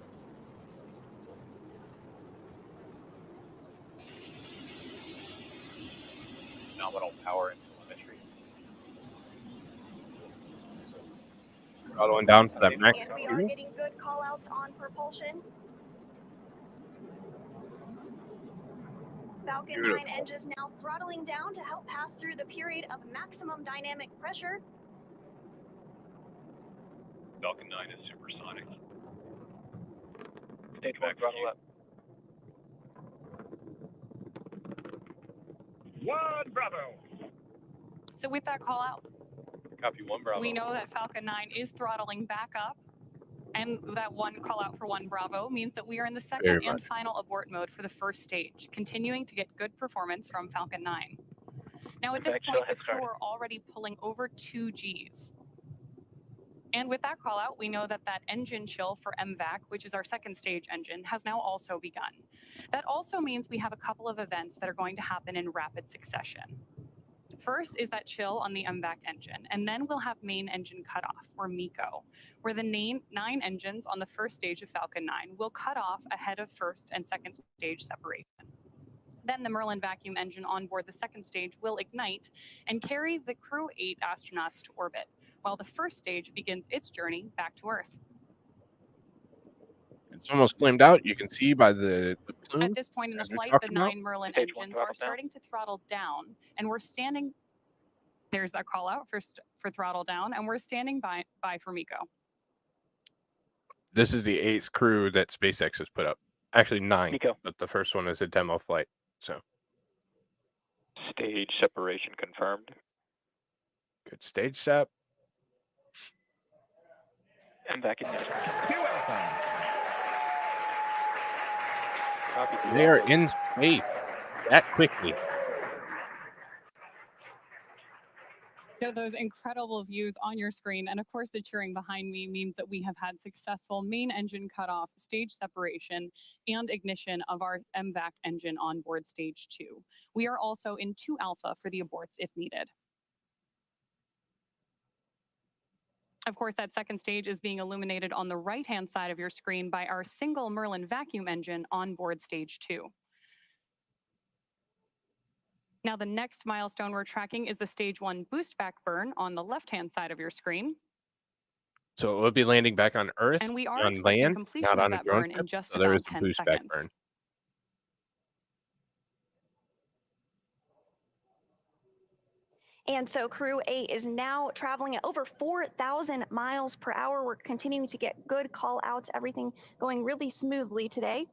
Nominal power and telemetry. Throttling down for that max And we are getting good call outs on propulsion. Falcon 9 engines now throttling down to help pass through the period of maximum dynamic pressure. Falcon 9 is supersonic. Stage 1 throttle up. 1 Bravo. So with that call out, Copy 1 Bravo. we know that Falcon 9 is throttling back up, and that 1 call out for 1 Bravo means that we are in the second and final abort mode for the first stage, continuing to get good performance from Falcon 9. Now at this point, the crew are already pulling over 2 Gs. And with that call out, we know that that engine chill for MVAC, which is our second stage engine, has now also begun. That also means we have a couple of events that are going to happen in rapid succession. First is that chill on the MVAC engine, and then we'll have main engine cutoff, or MECO, where the 9 engines on the first stage of Falcon 9 will cut off ahead of first and second stage separation. Then the Merlin vacuum engine on board the second stage will ignite and carry the Crew-8 astronauts to orbit, while the first stage begins its journey back to Earth. It's almost flamed out. You can see by the plume. At this point in the as we flight, talked the about. 9 Merlin engines are starting to throttle down, and we're standing. There's that call out for throttle down, and we're standing by for MECO. This is the 8th crew that SpaceX has put up. Actually 9, MECO. but the first one is a demo flight. So Stage separation confirmed. good stage sep. MVAC ignition. They are in space that quickly. So those incredible views on your screen, and of course the cheering behind me means that we have had successful main engine cutoff, stage separation, and ignition of our MVAC engine on board stage 2. We are also in 2 alpha for the aborts if needed. Of course, that second stage is being illuminated on the right-hand side of your screen by our single Merlin vacuum engine on board stage 2. Now, the next milestone we're tracking is the stage 1 boost back burn on the left-hand side of your screen. So it will be landing back on Earth, And we are on expecting land, completion not of on a that drone burn in ship. just So there is about the 10 boost back seconds. burn. And so Crew-8 is now traveling at over 4,000 miles per hour. We're continuing to get good call outs, everything going really smoothly today.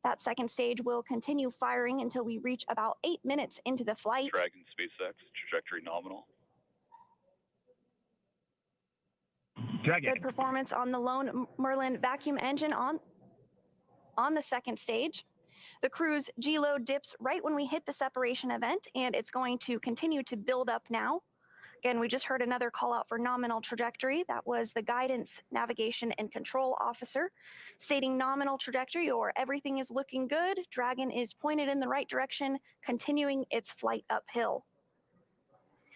That second stage will continue firing until we reach about 8 minutes into the flight. Dragon SpaceX, trajectory nominal. Dragon. Good performance on the lone Merlin vacuum engine on the second stage. The crew's G-load dips right when we hit the separation event, and it's going to continue to build up now. Again, we just heard another call out for nominal trajectory. That was the guidance, navigation, and control officer stating nominal trajectory, or everything is looking good. Dragon is pointed in the right direction, continuing its flight uphill.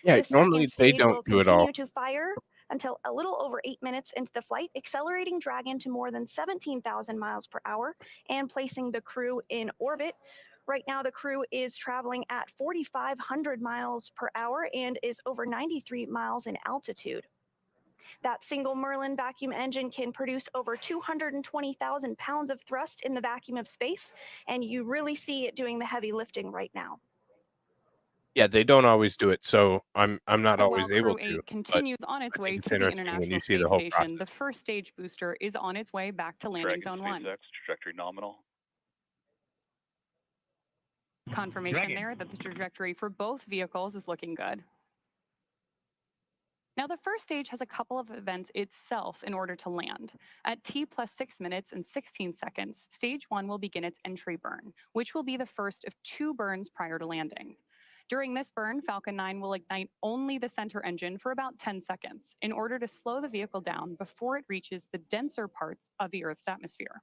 Yeah, The normally second they stage will don't do it all. continue to fire until a little over 8 minutes into the flight, accelerating Dragon to more than 17,000 miles per hour and placing the crew in orbit. Right now, the crew is traveling at 4,500 miles per hour and is over 93 miles in altitude. That single Merlin vacuum engine can produce over 220,000 pounds of thrust in the vacuum of space, and you really see it doing the heavy lifting right now. Yeah, they don't always do it, so I'm not So always while able to. Crew-8 But continues on its I way think it's to the interesting when International you see the Space whole Station, process. the first stage booster is on its way back to landing Dragon zone 1. SpaceX, trajectory nominal. Confirmation Dragon. there that the trajectory for both vehicles is looking good. Now, the first stage has a couple of events itself in order to land. At T plus 6 minutes and 16 seconds, stage 1 will begin its entry burn, which will be the first of 2 burns prior to landing. During this burn, Falcon 9 will ignite only the center engine for about 10 seconds in order to slow the vehicle down before it reaches the denser parts of the Earth's atmosphere.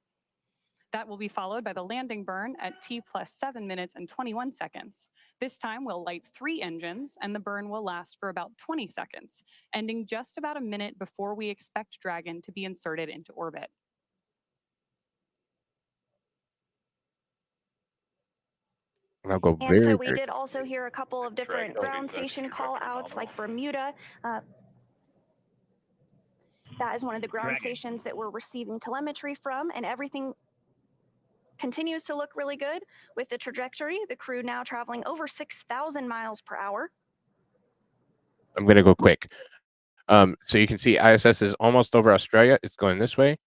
That will be followed by the landing burn at T plus 7 minutes and 21 seconds. This time we'll light 3 engines, and the burn will last for about 20 seconds, ending just about a minute before we expect Dragon to be inserted into orbit. And I'll go And so very, we very did also hear a couple of different Dragon ground SpaceX, station call trajectory outs nominal. like Bermuda. That is one of the ground stations that we're receiving telemetry from, and everything continues to look really good with the trajectory. The crew now traveling over 6,000 miles per hour. I'm going to go quick. So you can see ISS is almost over Australia. It's going this way.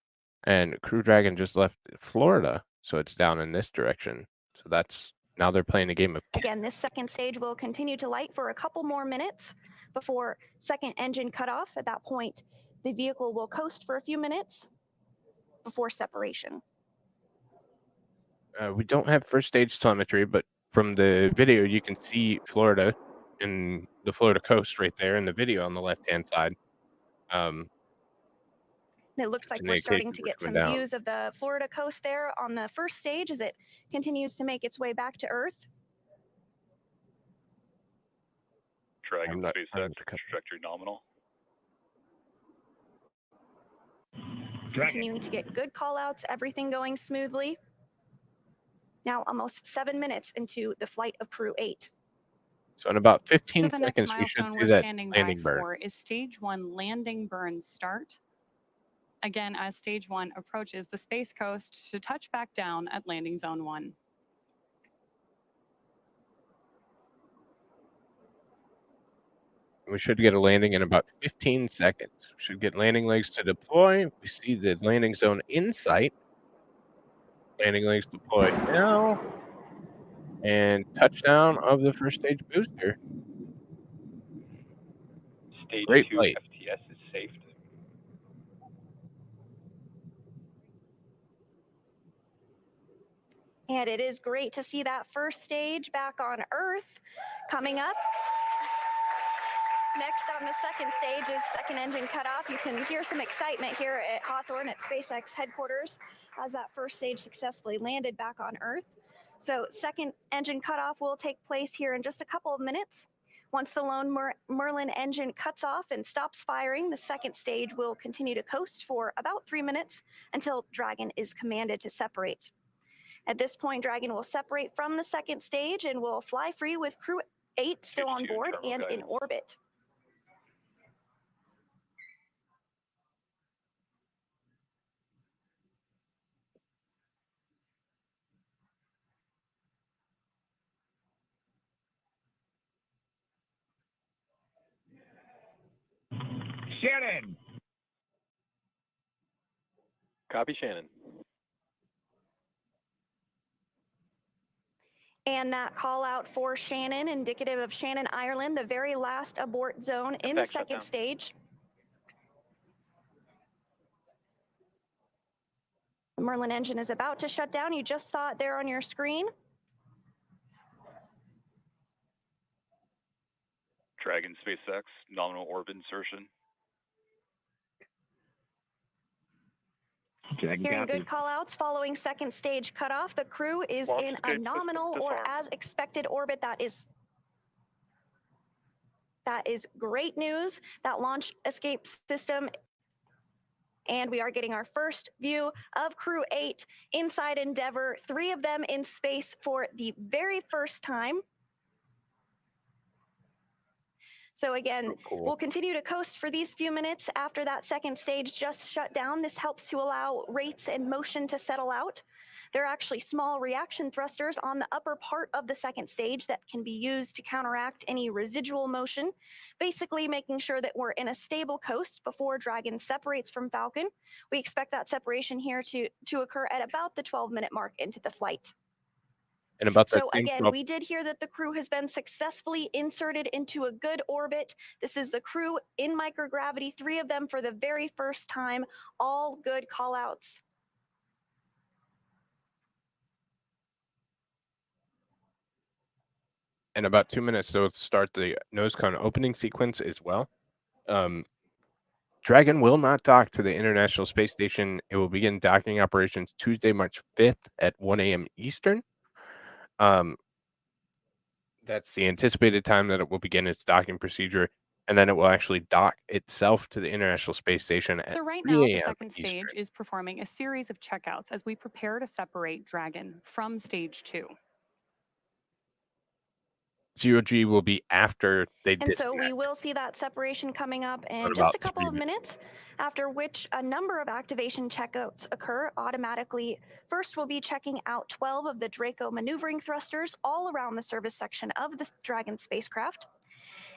And Crew Dragon just left Florida. So it's down in this direction. So that's now they're playing a game of. Again, this second stage will continue to light for a couple more minutes before second engine cutoff. At that point, the vehicle will coast for a few minutes before separation. We don't have first stage telemetry, but from the video, you can see Florida and the Florida coast right there in the video on the left-hand side. It looks like we're starting to get some views of the Florida coast there on the first stage as it continues to make its way back to Earth. Dragon SpaceX trajectory nominal. Continuing to get good callouts, everything going smoothly. Now almost 7 minutes into the flight of Crew-8. So in about 15 So the next seconds, we should milestone see we're that standing by landing burn. for is stage 1 landing burn start. Again, as stage 1 approaches the space coast to touch back down at landing zone 1. We should get a landing in about 15 seconds. We should get landing legs to deploy. We see the landing zone in sight. Landing legs deployed now. And touchdown of the first stage booster. Stage Great 2 flight. FTS is safe. And it is great to see that first stage back on Earth. Coming up, next on the second stage is second engine cutoff. You can hear some excitement here at Hawthorne at SpaceX headquarters as that first stage successfully landed back on Earth. So second engine cutoff will take place here in just a couple of minutes. Once the lone Merlin engine cuts off and stops firing, the second stage will continue to coast for about 3 minutes until Dragon is commanded to separate. At this point, Dragon will separate from the second stage and will fly free with Crew-8 still on board and in orbit. Shannon. Copy, Shannon. And that call out for Shannon, indicative of Shannon, Ireland, the very last abort zone in the second stage. The Merlin engine is about to shut down. You just saw it there on your screen. Dragon SpaceX nominal orbit insertion. Hearing good call-outs following second stage cutoff. The crew is in a nominal or as expected orbit. That is great news. That launch escape system. And we are getting our first view of Crew-8 inside Endeavour. 3 of them in space for the very first time. So again, we'll continue to coast for these few minutes after that second stage just shut down. This helps to allow rates and motion to settle out. There are actually small reaction thrusters on the upper part of the second stage that can be used to counteract any residual motion, basically making sure that we're in a stable coast before Dragon separates from Falcon. We expect that separation here to occur at about the 12-minute mark into the flight. And about that So same again, 12 we did hear that the crew has been successfully inserted into a good orbit. This is the crew in microgravity, 3 of them for the very first time, all good callouts. in about 2 minutes, so let's start the nose cone opening sequence as well. Dragon will not dock to the International Space Station. It will begin docking operations Tuesday, March 5th at 1 a.m. Eastern. That's the anticipated time that it will begin its docking procedure, and then it will actually dock itself to the International Space Station at So right 3 now, the a.m. second Eastern. stage is performing a series of checkouts as we prepare to separate Dragon from stage 2. 0G will be after they And disconnect. so we will see that separation coming up in In just about a couple 3 of minutes, after which a number of activation checkouts occur automatically. First, we'll be checking out 12 of the Draco maneuvering thrusters all around the service section of the Dragon spacecraft.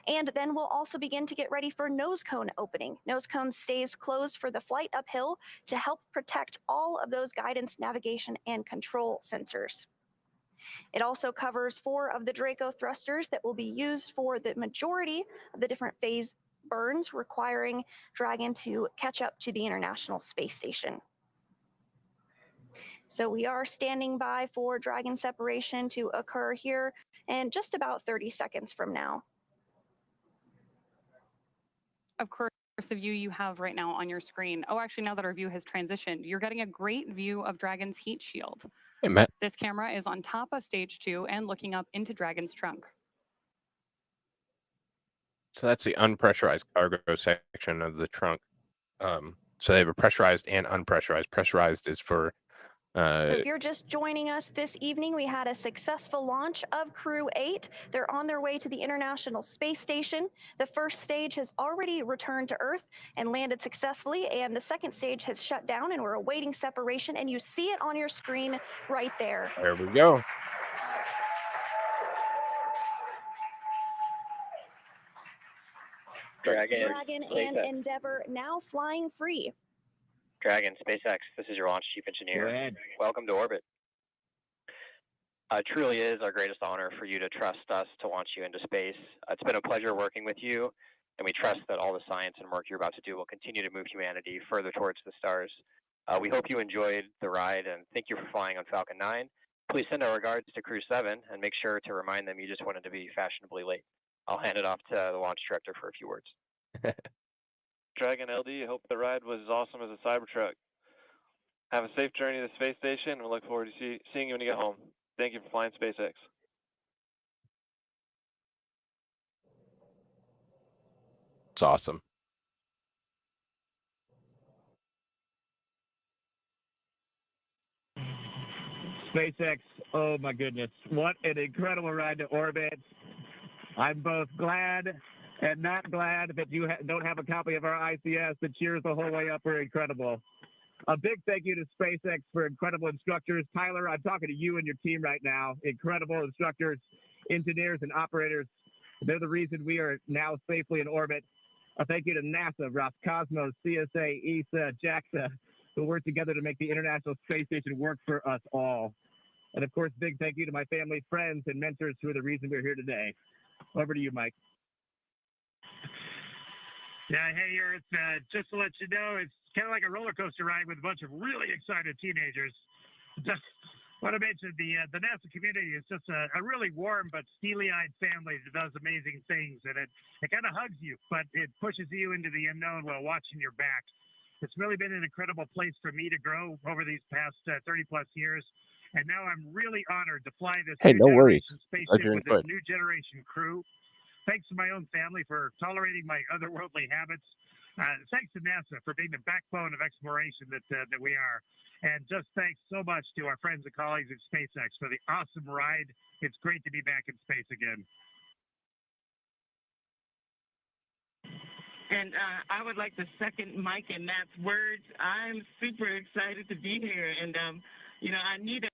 And then we'll also begin to get ready for nose cone opening. Nose cone stays closed for the flight uphill to help protect all of those guidance, navigation, and control sensors. It also covers 4 of the Draco thrusters that will be used for the majority of the different phase burns, requiring Dragon to catch up to the International Space Station. So we are standing by for Dragon separation to occur here in just about 30 seconds from now. Of course, the view you have right now on your screen. Oh, actually, now that our view has transitioned, you're getting a great view of Dragon's heat shield. Hey, Matt. This camera is on top of stage 2 and looking up into Dragon's trunk. So that's the unpressurized cargo section of the trunk. So they have a pressurized and unpressurized. Pressurized is for So if you're just joining us this evening, we had a successful launch of Crew-8. They're on their way to the International Space Station. The first stage has already returned to Earth and landed successfully, and the second stage has shut down, and we're awaiting separation, and you see it on your screen right there. There we go. Dragon and Endeavour now flying free. Dragon, SpaceX, this is your launch chief engineer. Go ahead. Welcome to orbit. It truly is our greatest honor for you to trust us to launch you into space. It's been a pleasure working with you, and we trust that all the science and work you're about to do will continue to move humanity further towards the stars. We hope you enjoyed the ride, and thank you for flying on Falcon 9. Please send our regards to Crew-7, and make sure to remind them you just wanted to be fashionably late. I'll hand it off to the launch director for a few words. Dragon LD, hope the ride was as awesome as a Cybertruck. Have a safe journey to the space station, and we look forward to seeing you when you get home. Thank you for flying SpaceX. It's awesome. SpaceX, oh my goodness, what an incredible ride to orbit. I'm both glad and not glad that you don't have a copy of our ICS. The cheers the whole way up were incredible. A big thank you to SpaceX for incredible instructors. Tyler, I'm talking to you and your team right now. Incredible instructors, engineers, and operators. They're the reason we are now safely in orbit. A thank you to NASA, Roscosmos, CSA, ESA, JAXA, who work together to make the International Space Station work for us all. And of course, big thank you to my family, friends, and mentors who are the reason we're here today. Over to you, Mike. Yeah, hey, Earth, just to let you know, it's kind of like a roller coaster ride with a bunch of really excited teenagers. Just want to mention the NASA community is just a really warm but steely-eyed family that does amazing things, and it kind of hugs you, but it pushes you into the unknown while watching your back. It's really been an incredible place for me to grow over these past 30-plus years, and now I'm really honored to fly this Hey, new no worries. generation spaceship Glad you with this enjoyed. new generation crew. Thanks to my own family for tolerating my otherworldly habits. Thanks to NASA for being the backbone of exploration that we are. And just thanks so much to our friends and colleagues at SpaceX for the awesome ride. It's great to be back in space again. And I would like to second Mike and Matt's words. I'm super excited to be here. And, I need to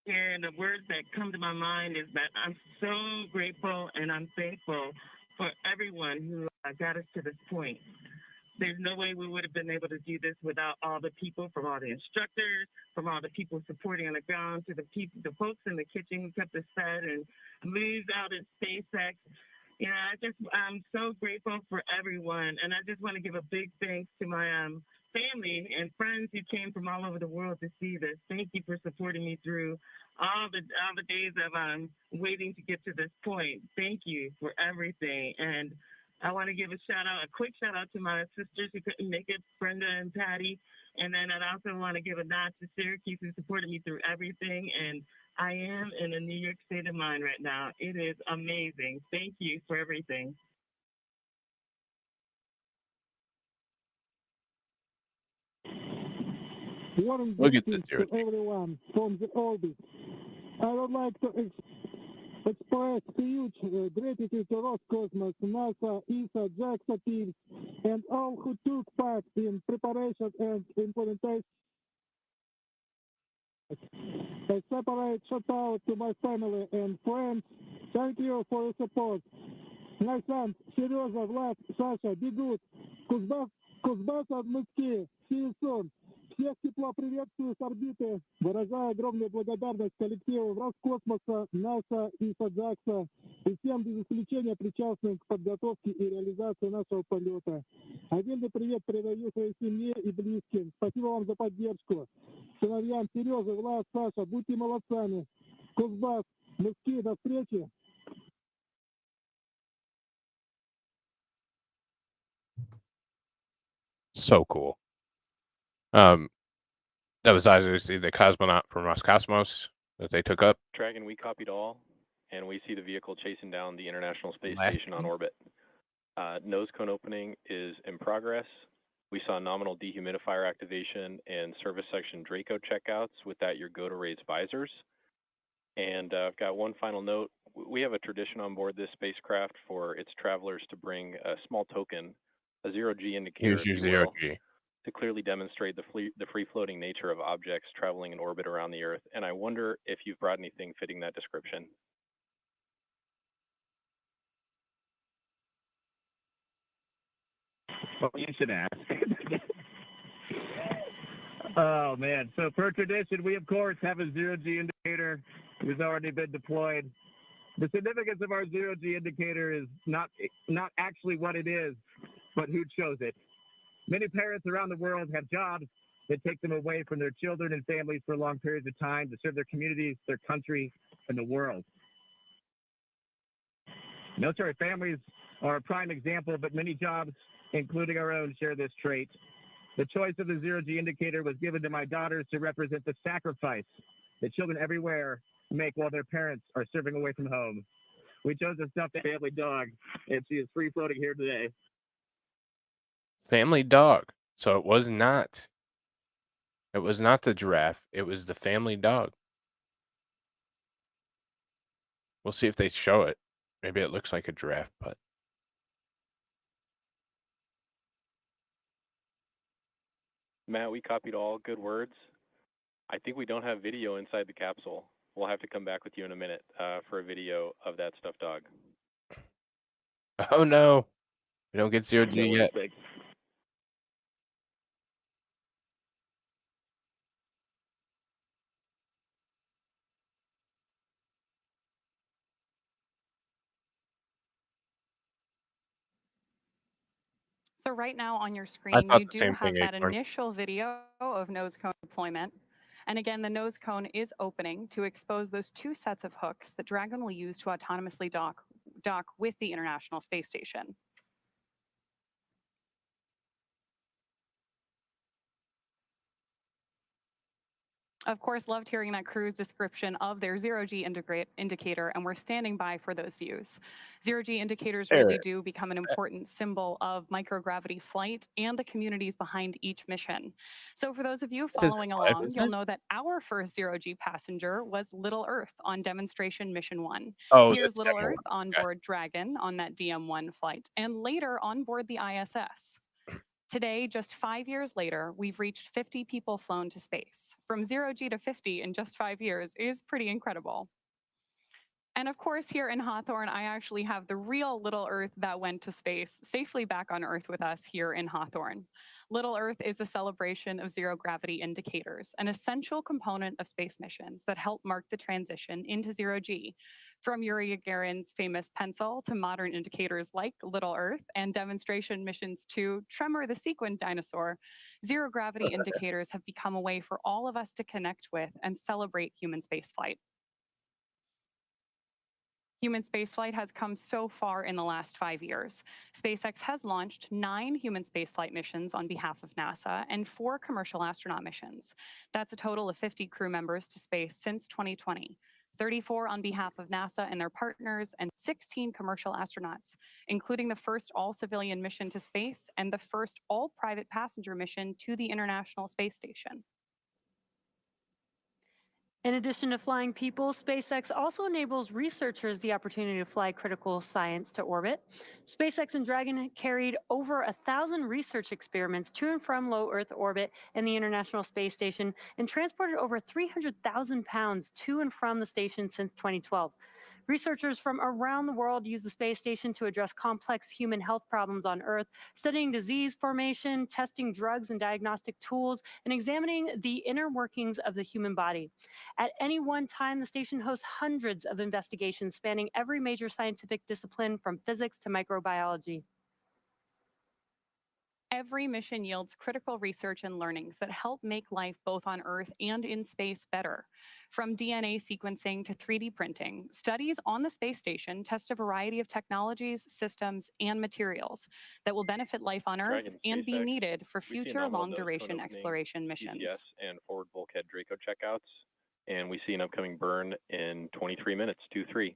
hear the words that come to my mind is that I'm so grateful and I'm thankful for everyone who got us to this point. There's no way we would have been able to do this without all the people, from all the instructors, from all the people supporting on the ground, to the folks in the kitchen who kept us fed, and moves out at SpaceX. I'm so grateful for everyone, and I just want to give a big thanks to my family and friends who came from all over the world to see this. Thank you for supporting me through all the days of waiting to get to this point. Thank you for everything. And I want to give a quick shout out to my sisters who couldn't make it, Brenda and Patty. And then I also want to give a nod to Syracuse who supported me through everything. And I am in a New York state of mind right now. It is amazing. Thank you for everything. Look at this, to everyone from the orbit. I would like to express huge gratitude to Roscosmos, NASA, ESA, JAXA teams, and all who took part in preparation and implementation. A separate shout out to my family and friends. Thank you for your support. My son, Serежа, Vlad, Sasha, be good. Кузбасс, Москве. See you soon. Всех тепло приветствую с орбиты. Выражаю огромную благодарность коллективу Роскосмоса, НАСА и JAXA и всем без исключения причастным к подготовке и реализации нашего полета. Отдельный привет передаю своей семье и близким. Спасибо вам за поддержку. Сыновьям Сережа, Влад, Саша, будьте молодцами. Кузбасс, Москве, до встречи. So cool. That was obviously the cosmonaut from Roscosmos that they took up. Dragon, we copied all, and we see the vehicle chasing down the International Space Last Station on orbit. Nose cone opening is in progress. We saw nominal dehumidifier activation and service section Draco checkouts. With that, your go to raise visors. And I've got one final note. We have a tradition on board this spacecraft for its travelers to bring a small token, a zero-G indicator, Here's your if you zero will, G. to clearly demonstrate the free-floating nature of objects traveling in orbit around the Earth. And I wonder if you've brought anything fitting that description. Well, you should ask. Oh, man. So per tradition, we, of course, have a zero-G indicator. It's already been deployed. The significance of our zero-G indicator is not actually what it is, but who chose it. Many parents around the world have jobs that take them away from their children and families for long periods of time to serve their communities, their country, and the world. Military families are a prime example, but many jobs, including our own, share this trait. The choice of the zero-G indicator was given to my daughters to represent the sacrifice that children everywhere make while their parents are serving away from home. We chose a stuffed family dog, and she is free-floating here today. Family dog. So it was not the giraffe. It was the family dog. We'll see if they show it. Maybe it looks like a giraffe, but Matt, we copied all. Good words. I think we don't have video inside the capsule. We'll have to come back with you in a minute for a video of that stuffed dog. oh no, we don't get zero G yet. So right now on your I screen, thought you the do same have thing, that Acorn. initial video of nose cone deployment. And again, the nose cone is opening to expose those two sets of hooks that Dragon will use to autonomously dock with the International Space Station. Of course, loved hearing that crew's description of their zero-G indicator, and we're standing by for those views. Zero-G indicators really do become an important symbol of microgravity flight and the communities behind each mission. So for those of you following along, you'll know that our first zero-G passenger was Little Earth on demonstration mission 1. Oh, Here's that's Little demo Earth one. on Okay. board Dragon on that DM1 flight, and later on board the ISS. Today, just 5 years later, we've reached 50 people flown to space. From 0G to 50 in just 5 years is pretty incredible. And of course, here in Hawthorne, I actually have the real Little Earth that went to space safely back on Earth with us here in Hawthorne. Little Earth is a celebration of zero gravity indicators, an essential component of space missions that help mark the transition into zero G. From Yuri Gagarin's famous pencil to modern indicators like Little Earth and demonstration missions to Tremor the sequin dinosaur, zero gravity indicators have become a way for all of us to connect with and celebrate human spaceflight. Human spaceflight has come so far in the last 5 years. SpaceX has launched 9 human spaceflight missions on behalf of NASA and 4 commercial astronaut missions. That's a total of 50 crew members to space since 2020. 34 on behalf of NASA and their partners, and 16 commercial astronauts, including the first all-civilian mission to space and the first all-private passenger mission to the International Space Station. In addition to flying people, SpaceX also enables researchers the opportunity to fly critical science to orbit. SpaceX and Dragon carried over 1,000 research experiments to and from low Earth orbit in the International Space Station and transported over 300,000 pounds to and from the station since 2012. Researchers from around the world use the space station to address complex human health problems on Earth, studying disease formation, testing drugs and diagnostic tools, and examining the inner workings of the human body. At any one time, the station hosts hundreds of investigations spanning every major scientific discipline from physics to microbiology. Every mission yields critical research and learnings that help make life both on Earth and in space better. From DNA sequencing to 3D printing, studies on the space station test a variety of technologies, systems, and materials that will benefit life on Earth Dragon and be SpaceX, needed for we see future nominal long-duration nose cone opening, exploration missions. GPS and forward bulkhead Draco checkouts, and we see an upcoming burn in 23 minutes, 2-3.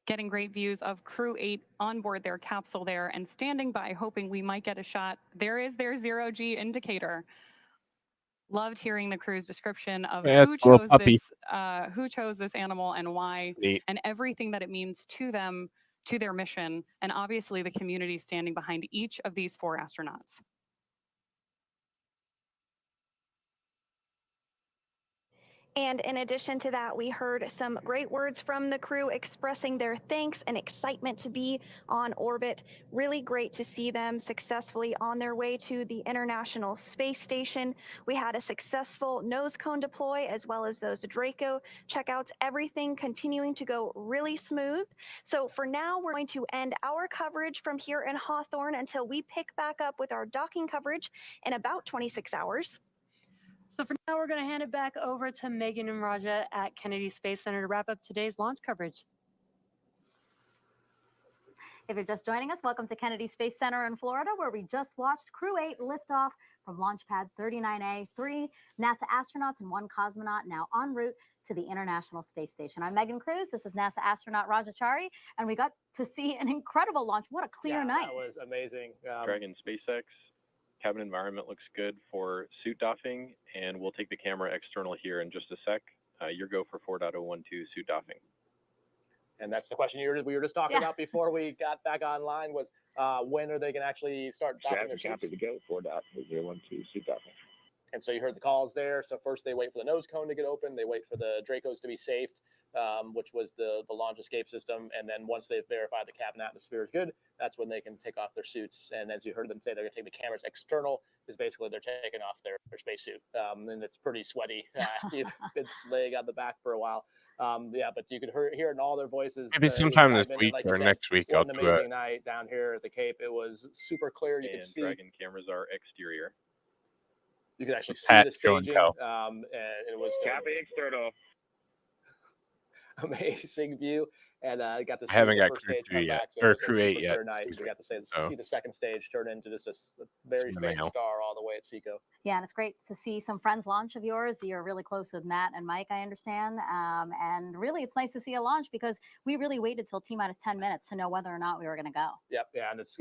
Getting great views of Crew-8 on board their capsule there and standing by hoping we might get a shot. There is their zero-G indicator. Loved hearing the crew's description of who chose this animal and why, Neat. and everything that it means to them, to their mission, and obviously the community standing behind each of these 4 astronauts. And in addition to that, we heard some great words from the crew expressing their thanks and excitement to be on orbit. Really great to see them successfully on their way to the International Space Station. We had a successful nose cone deploy as well as those Draco checkouts, everything continuing to go really smooth. So for now, we're going to end our coverage from here in Hawthorne until we pick back up with our docking coverage in about 26 hours. So for now, we're going to hand it back over to Megan and Raja at Kennedy Space Center to wrap up today's launch coverage. If you're just joining us, welcome to Kennedy Space Center in Florida, where we just watched Crew-8 liftoff from Launch Pad 39A. 3 NASA astronauts and 1 cosmonaut now en route to the International Space Station. I'm Megan Cruz. This is NASA astronaut Raja Chari, and we got to see an incredible launch. What a clear night. That was amazing. Dragon SpaceX. Cabin environment looks good for suit doffing, and we'll take the camera external here in just a sec. Your go for 4.012 suit doffing. And that's the question we were just talking about before we got back online was when are they going to actually start doffing their suits? Happy to go. 4.012 suit doffing. And so you heard the calls there. So first they wait for the nose cone to get open. They wait for the Dracos to be safed, which was the launch escape system. And then once they've verified the cabin atmosphere is good, that's when they can take off their suits. And as you heard them say, they're going to take the cameras external, is basically they're taking off their spacesuit. And it's pretty sweaty. You've been laying on the back for a while. Yeah, but you could hear it in all their voices. Maybe sometime this week like or next week I'll an do amazing it. night down here at the Cape. It was super clear. You could see. Dragon cameras are exterior. You could actually see Pat, the show and staging, tell. and it was Copy external. amazing view. And I got to see I haven't the got first stage Crew-2 come yet, back. So or it was a Crew-8 super yet. clear night. We got to see the second stage turn into just a very See faint now. star all the way at Seco. Yeah, and it's great to see some friends launch of yours. You're really close with Matt and Mike, I understand. And really, it's nice to see a launch because we really waited till T-minus 10 minutes to know whether or not we were going to go. Yep, yeah, and it's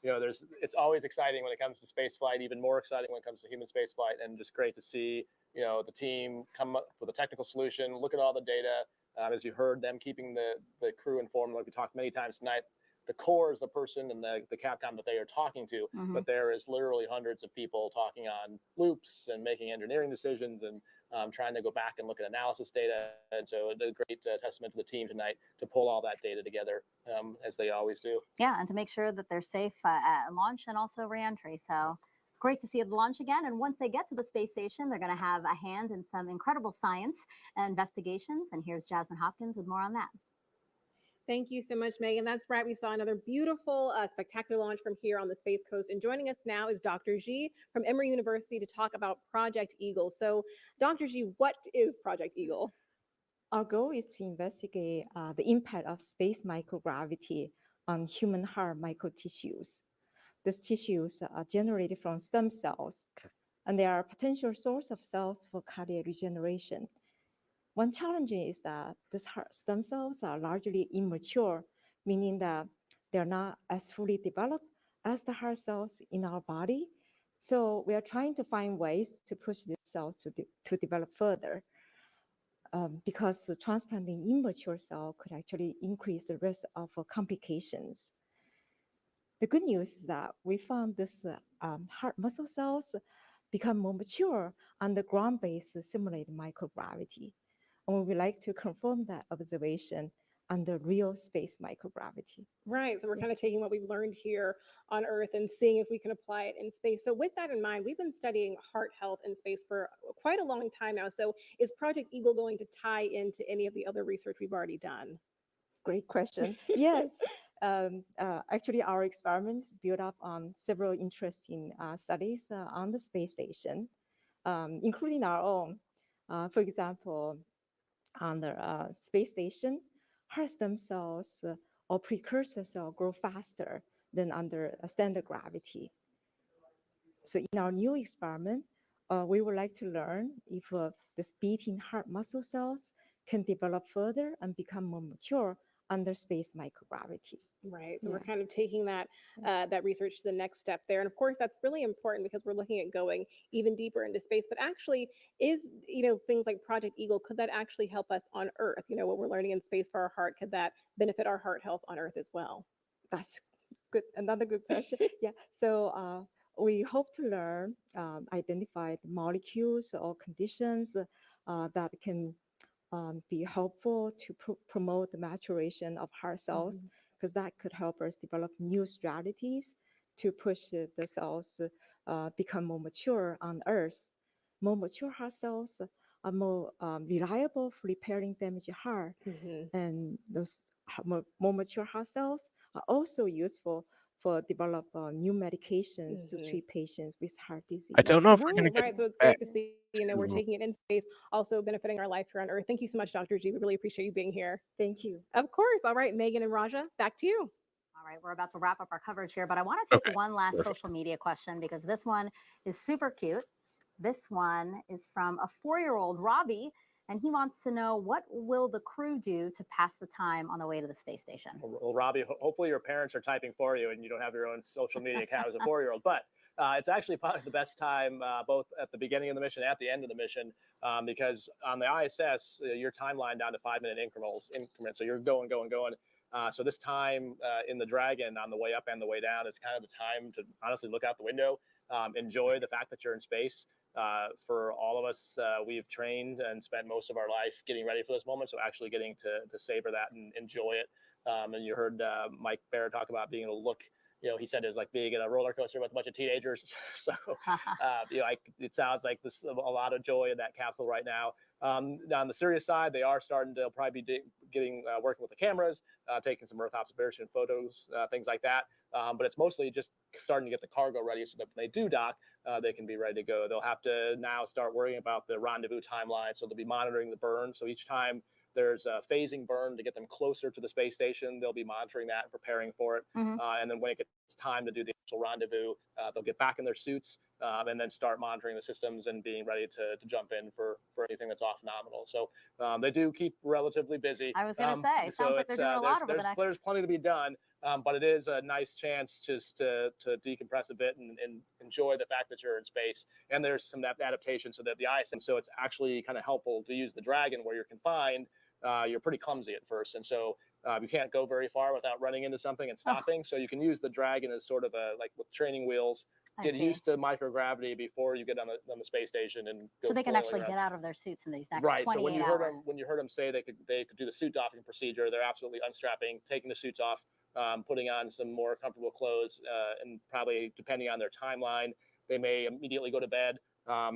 it's always exciting when it comes to space flight, even more exciting when it comes to human space flight, and just great to see the team come up with a technical solution, look at all the data. As you heard them keeping the crew informed, like we talked many times tonight. The core is the person and the Capcom that they are talking to, but there is literally hundreds of people talking on loops and making engineering decisions and trying to go back and look at analysis data. And so a great testament to the team tonight to pull all that data together as they always do. Yeah, and to make sure that they're safe at launch and also reentry. So great to see the launch again. And once they get to the space station, they're going to have a hand in some incredible science and investigations. And here's Jasmine Hopkins with more on that. Thank you so much, Megan. That's right. We saw another beautiful, spectacular launch from here on the Space Coast. And joining us now is Dr. G from Emory University to talk about Project Eagle. So, Dr. G, what is Project Eagle? Our goal is to investigate the impact of space microgravity on human heart microtissues. These tissues are generated from stem cells, and they are a potential source of cells for cardiac regeneration. One challenge is that these heart stem cells are largely immature, meaning that they're not as fully developed as the heart cells in our body. So we are trying to find ways to push these cells to develop further. Because transplanting immature cell could actually increase the risk of complications. The good news is that we found this heart muscle cells become more mature under ground-based simulated microgravity. And we would like to confirm that observation under real space microgravity. Right. So we're kind of taking what we've learned here on Earth and seeing if we can apply it in space. So with that in mind, we've been studying heart health in space for quite a long time now. So is Project Eagle going to tie into any of the other research we've already done? Great question. Yes. Actually, our experiments build up on several interesting studies on the space station, including our own. For example, on the space station, heart stem cells or precursor cells grow faster than under standard gravity. So in our new experiment, we would like to learn if this beating heart muscle cells can develop further and become more mature under space microgravity. Right. So we're kind of taking that that research to the next step there. And of course, that's really important because we're looking at going even deeper into space. But actually, is, things like Project Eagle, could that actually help us on Earth? What we're learning in space for our heart, could that benefit our heart health on Earth as well? That's good. Another good question. Yeah. So we hope to learn, identify the molecules or conditions that can be helpful to promote the maturation of heart cells, because that could help us develop new strategies to push the cells become more mature on Earth. More mature heart cells are more reliable for repairing damaged heart, and those more mature heart cells are also useful for develop new medications to treat patients with heart disease. I don't know if we're going to get Right. So it's back great to see, we're taking it in space, also benefiting our life here on Earth. Thank you so much, Dr. G. We really appreciate you being here. Thank you. Of course. All right, Megan and Raja, back to you. All right, we're about to wrap up our coverage here, but I want to take one last social media question because this one is super cute. This one is from a 4-year-old, Robbie, and he wants to know, what will the crew do to pass the time on the way to the space station? Well, Robbie, hopefully your parents are typing for you and you don't have your own social media account as a 4-year-old. But it's actually probably the best time, both at the beginning of the mission and at the end of the mission, because on the ISS, your timeline down to 5-minute increments. So you're going. So this time in the Dragon on the way up and the way down is kind of the time to honestly look out the window, enjoy the fact that you're in space. For all of us, we've trained and spent most of our life getting ready for this moment. So actually getting to savor that and enjoy it. And you heard Mike Barratt talk about being able to look, he said it was like being in a roller coaster with a bunch of teenagers. So, it sounds like there's a lot of joy in that capsule right now. On the serious side, they'll probably be working with the cameras, taking some Earth observation photos, things like that. But it's mostly just starting to get the cargo ready so that when they do dock, they can be ready to go. They'll have to now start worrying about the rendezvous timeline. So they'll be monitoring the burn. So each time there's a phasing burn to get them closer to the space station, they'll be monitoring that and preparing for it. And then when it gets time to do the actual rendezvous, they'll get back in their suits and then start monitoring the systems and being ready to jump in for anything that's off nominal. So they do keep relatively busy. I was going to say, sounds like they're doing a lot over the next. There's plenty to be done, but it is a nice chance just to decompress a bit and enjoy the fact that you're in space. And there's some adaptation so that the ice, and so it's actually kind of helpful to use the Dragon where you're confined. You're pretty clumsy at first, and so you can't go very far without running into something and stopping. So you can use the Dragon as sort of like with training wheels. Get used to microgravity before you get on the space station, and so they can actually get out of their suits in these next 28 so when you hours. heard them say they could do the suit doffing procedure, they're absolutely unstrapping, taking the suits off, putting on some more comfortable clothes, and probably depending on their timeline, they may immediately go to bed.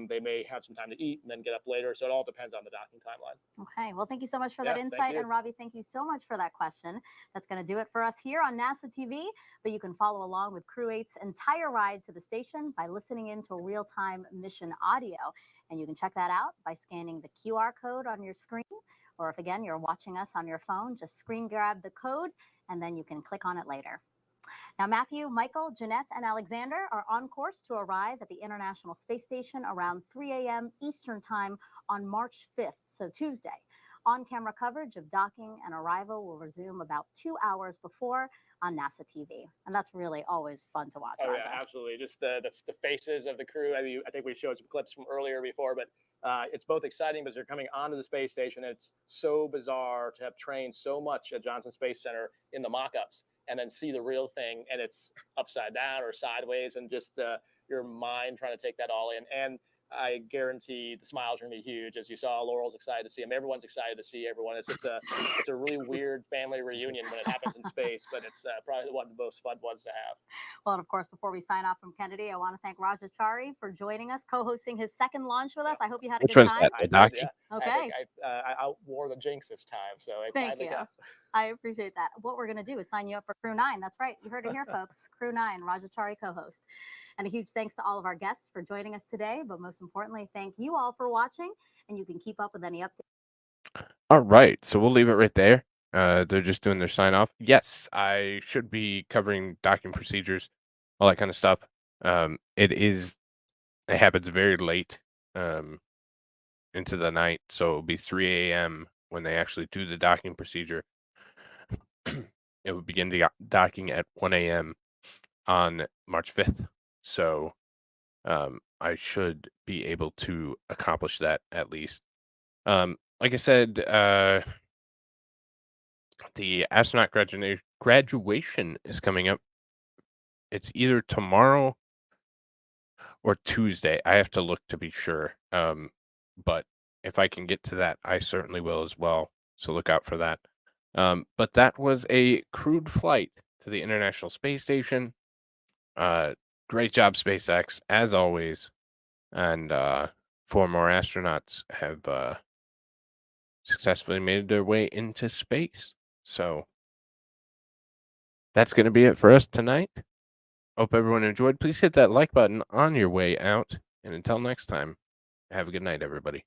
They may have some time to eat and then get up later. So it all depends on the docking timeline. Okay. Well, thank you so much for that insight. And Robbie, thank you so much for that question. That's going to do it for us here on NASA TV. But you can follow along with Crew-8's entire ride to the station by listening in to real-time mission audio. And you can check that out by scanning the QR code on your screen Or if again, you're watching us on your phone, just screen grab the code and then you can click on it later. Now, Matthew, Michael, Jeanette, and Aleksandr are on course to arrive at the International Space Station around 3 a.m. Eastern Time on March 5th, so Tuesday. On-camera coverage of docking and arrival will resume about 2 hours before on NASA TV. And that's really always fun to watch. Oh, Raja. yeah, absolutely. Just the faces of the crew. I think we showed some clips from earlier before, but it's both exciting because they're coming onto the space station. It's so bizarre to have trained so much at Johnson Space Center in the mock-ups and then see the real thing, and it's upside down or sideways, and just your mind trying to take that all in. And I guarantee the smiles are going to be huge. As you saw, Laurel's excited to see him. Everyone's excited to see everyone. It's a really weird family reunion when it happens in space, but it's probably one of the most fun ones to have. Well, and of course, before we sign off from Kennedy, I want to thank Raja Chari for joining us, co-hosting his second launch with us. I hope you had a Which good one's time. that? The docking? Yeah. Okay. I outwore the jinx this time, so I Thank finally you. got. I appreciate that. What we're going to do is sign you up for Crew-9. That's right. You heard it here, folks. Crew-9, Raja Chari co-host. And a huge thanks to all of our guests for joining us today. But most importantly, thank you all for watching. And you can keep up with any updates. All right, so we'll leave it right there. They're just doing their sign off. Yes, I should be covering docking procedures, all that kind of stuff. It happens very late into the night, so it'll be 3 a.m. when they actually do the docking procedure. It would begin docking at 1 a.m. on March 5th. So I should be able to accomplish that at least. Like I said, the astronaut graduation is coming up. It's either tomorrow or Tuesday. I have to look to be sure. But if I can get to that, I certainly will as well. So look out for that. But that was a crewed flight to the International Space Station. Great job, SpaceX, as always. And 4 more astronauts have successfully made their way into space. So that's going to be it for us tonight. Hope everyone enjoyed. Please hit that like button on your way out. And until next time, have a good night, everybody.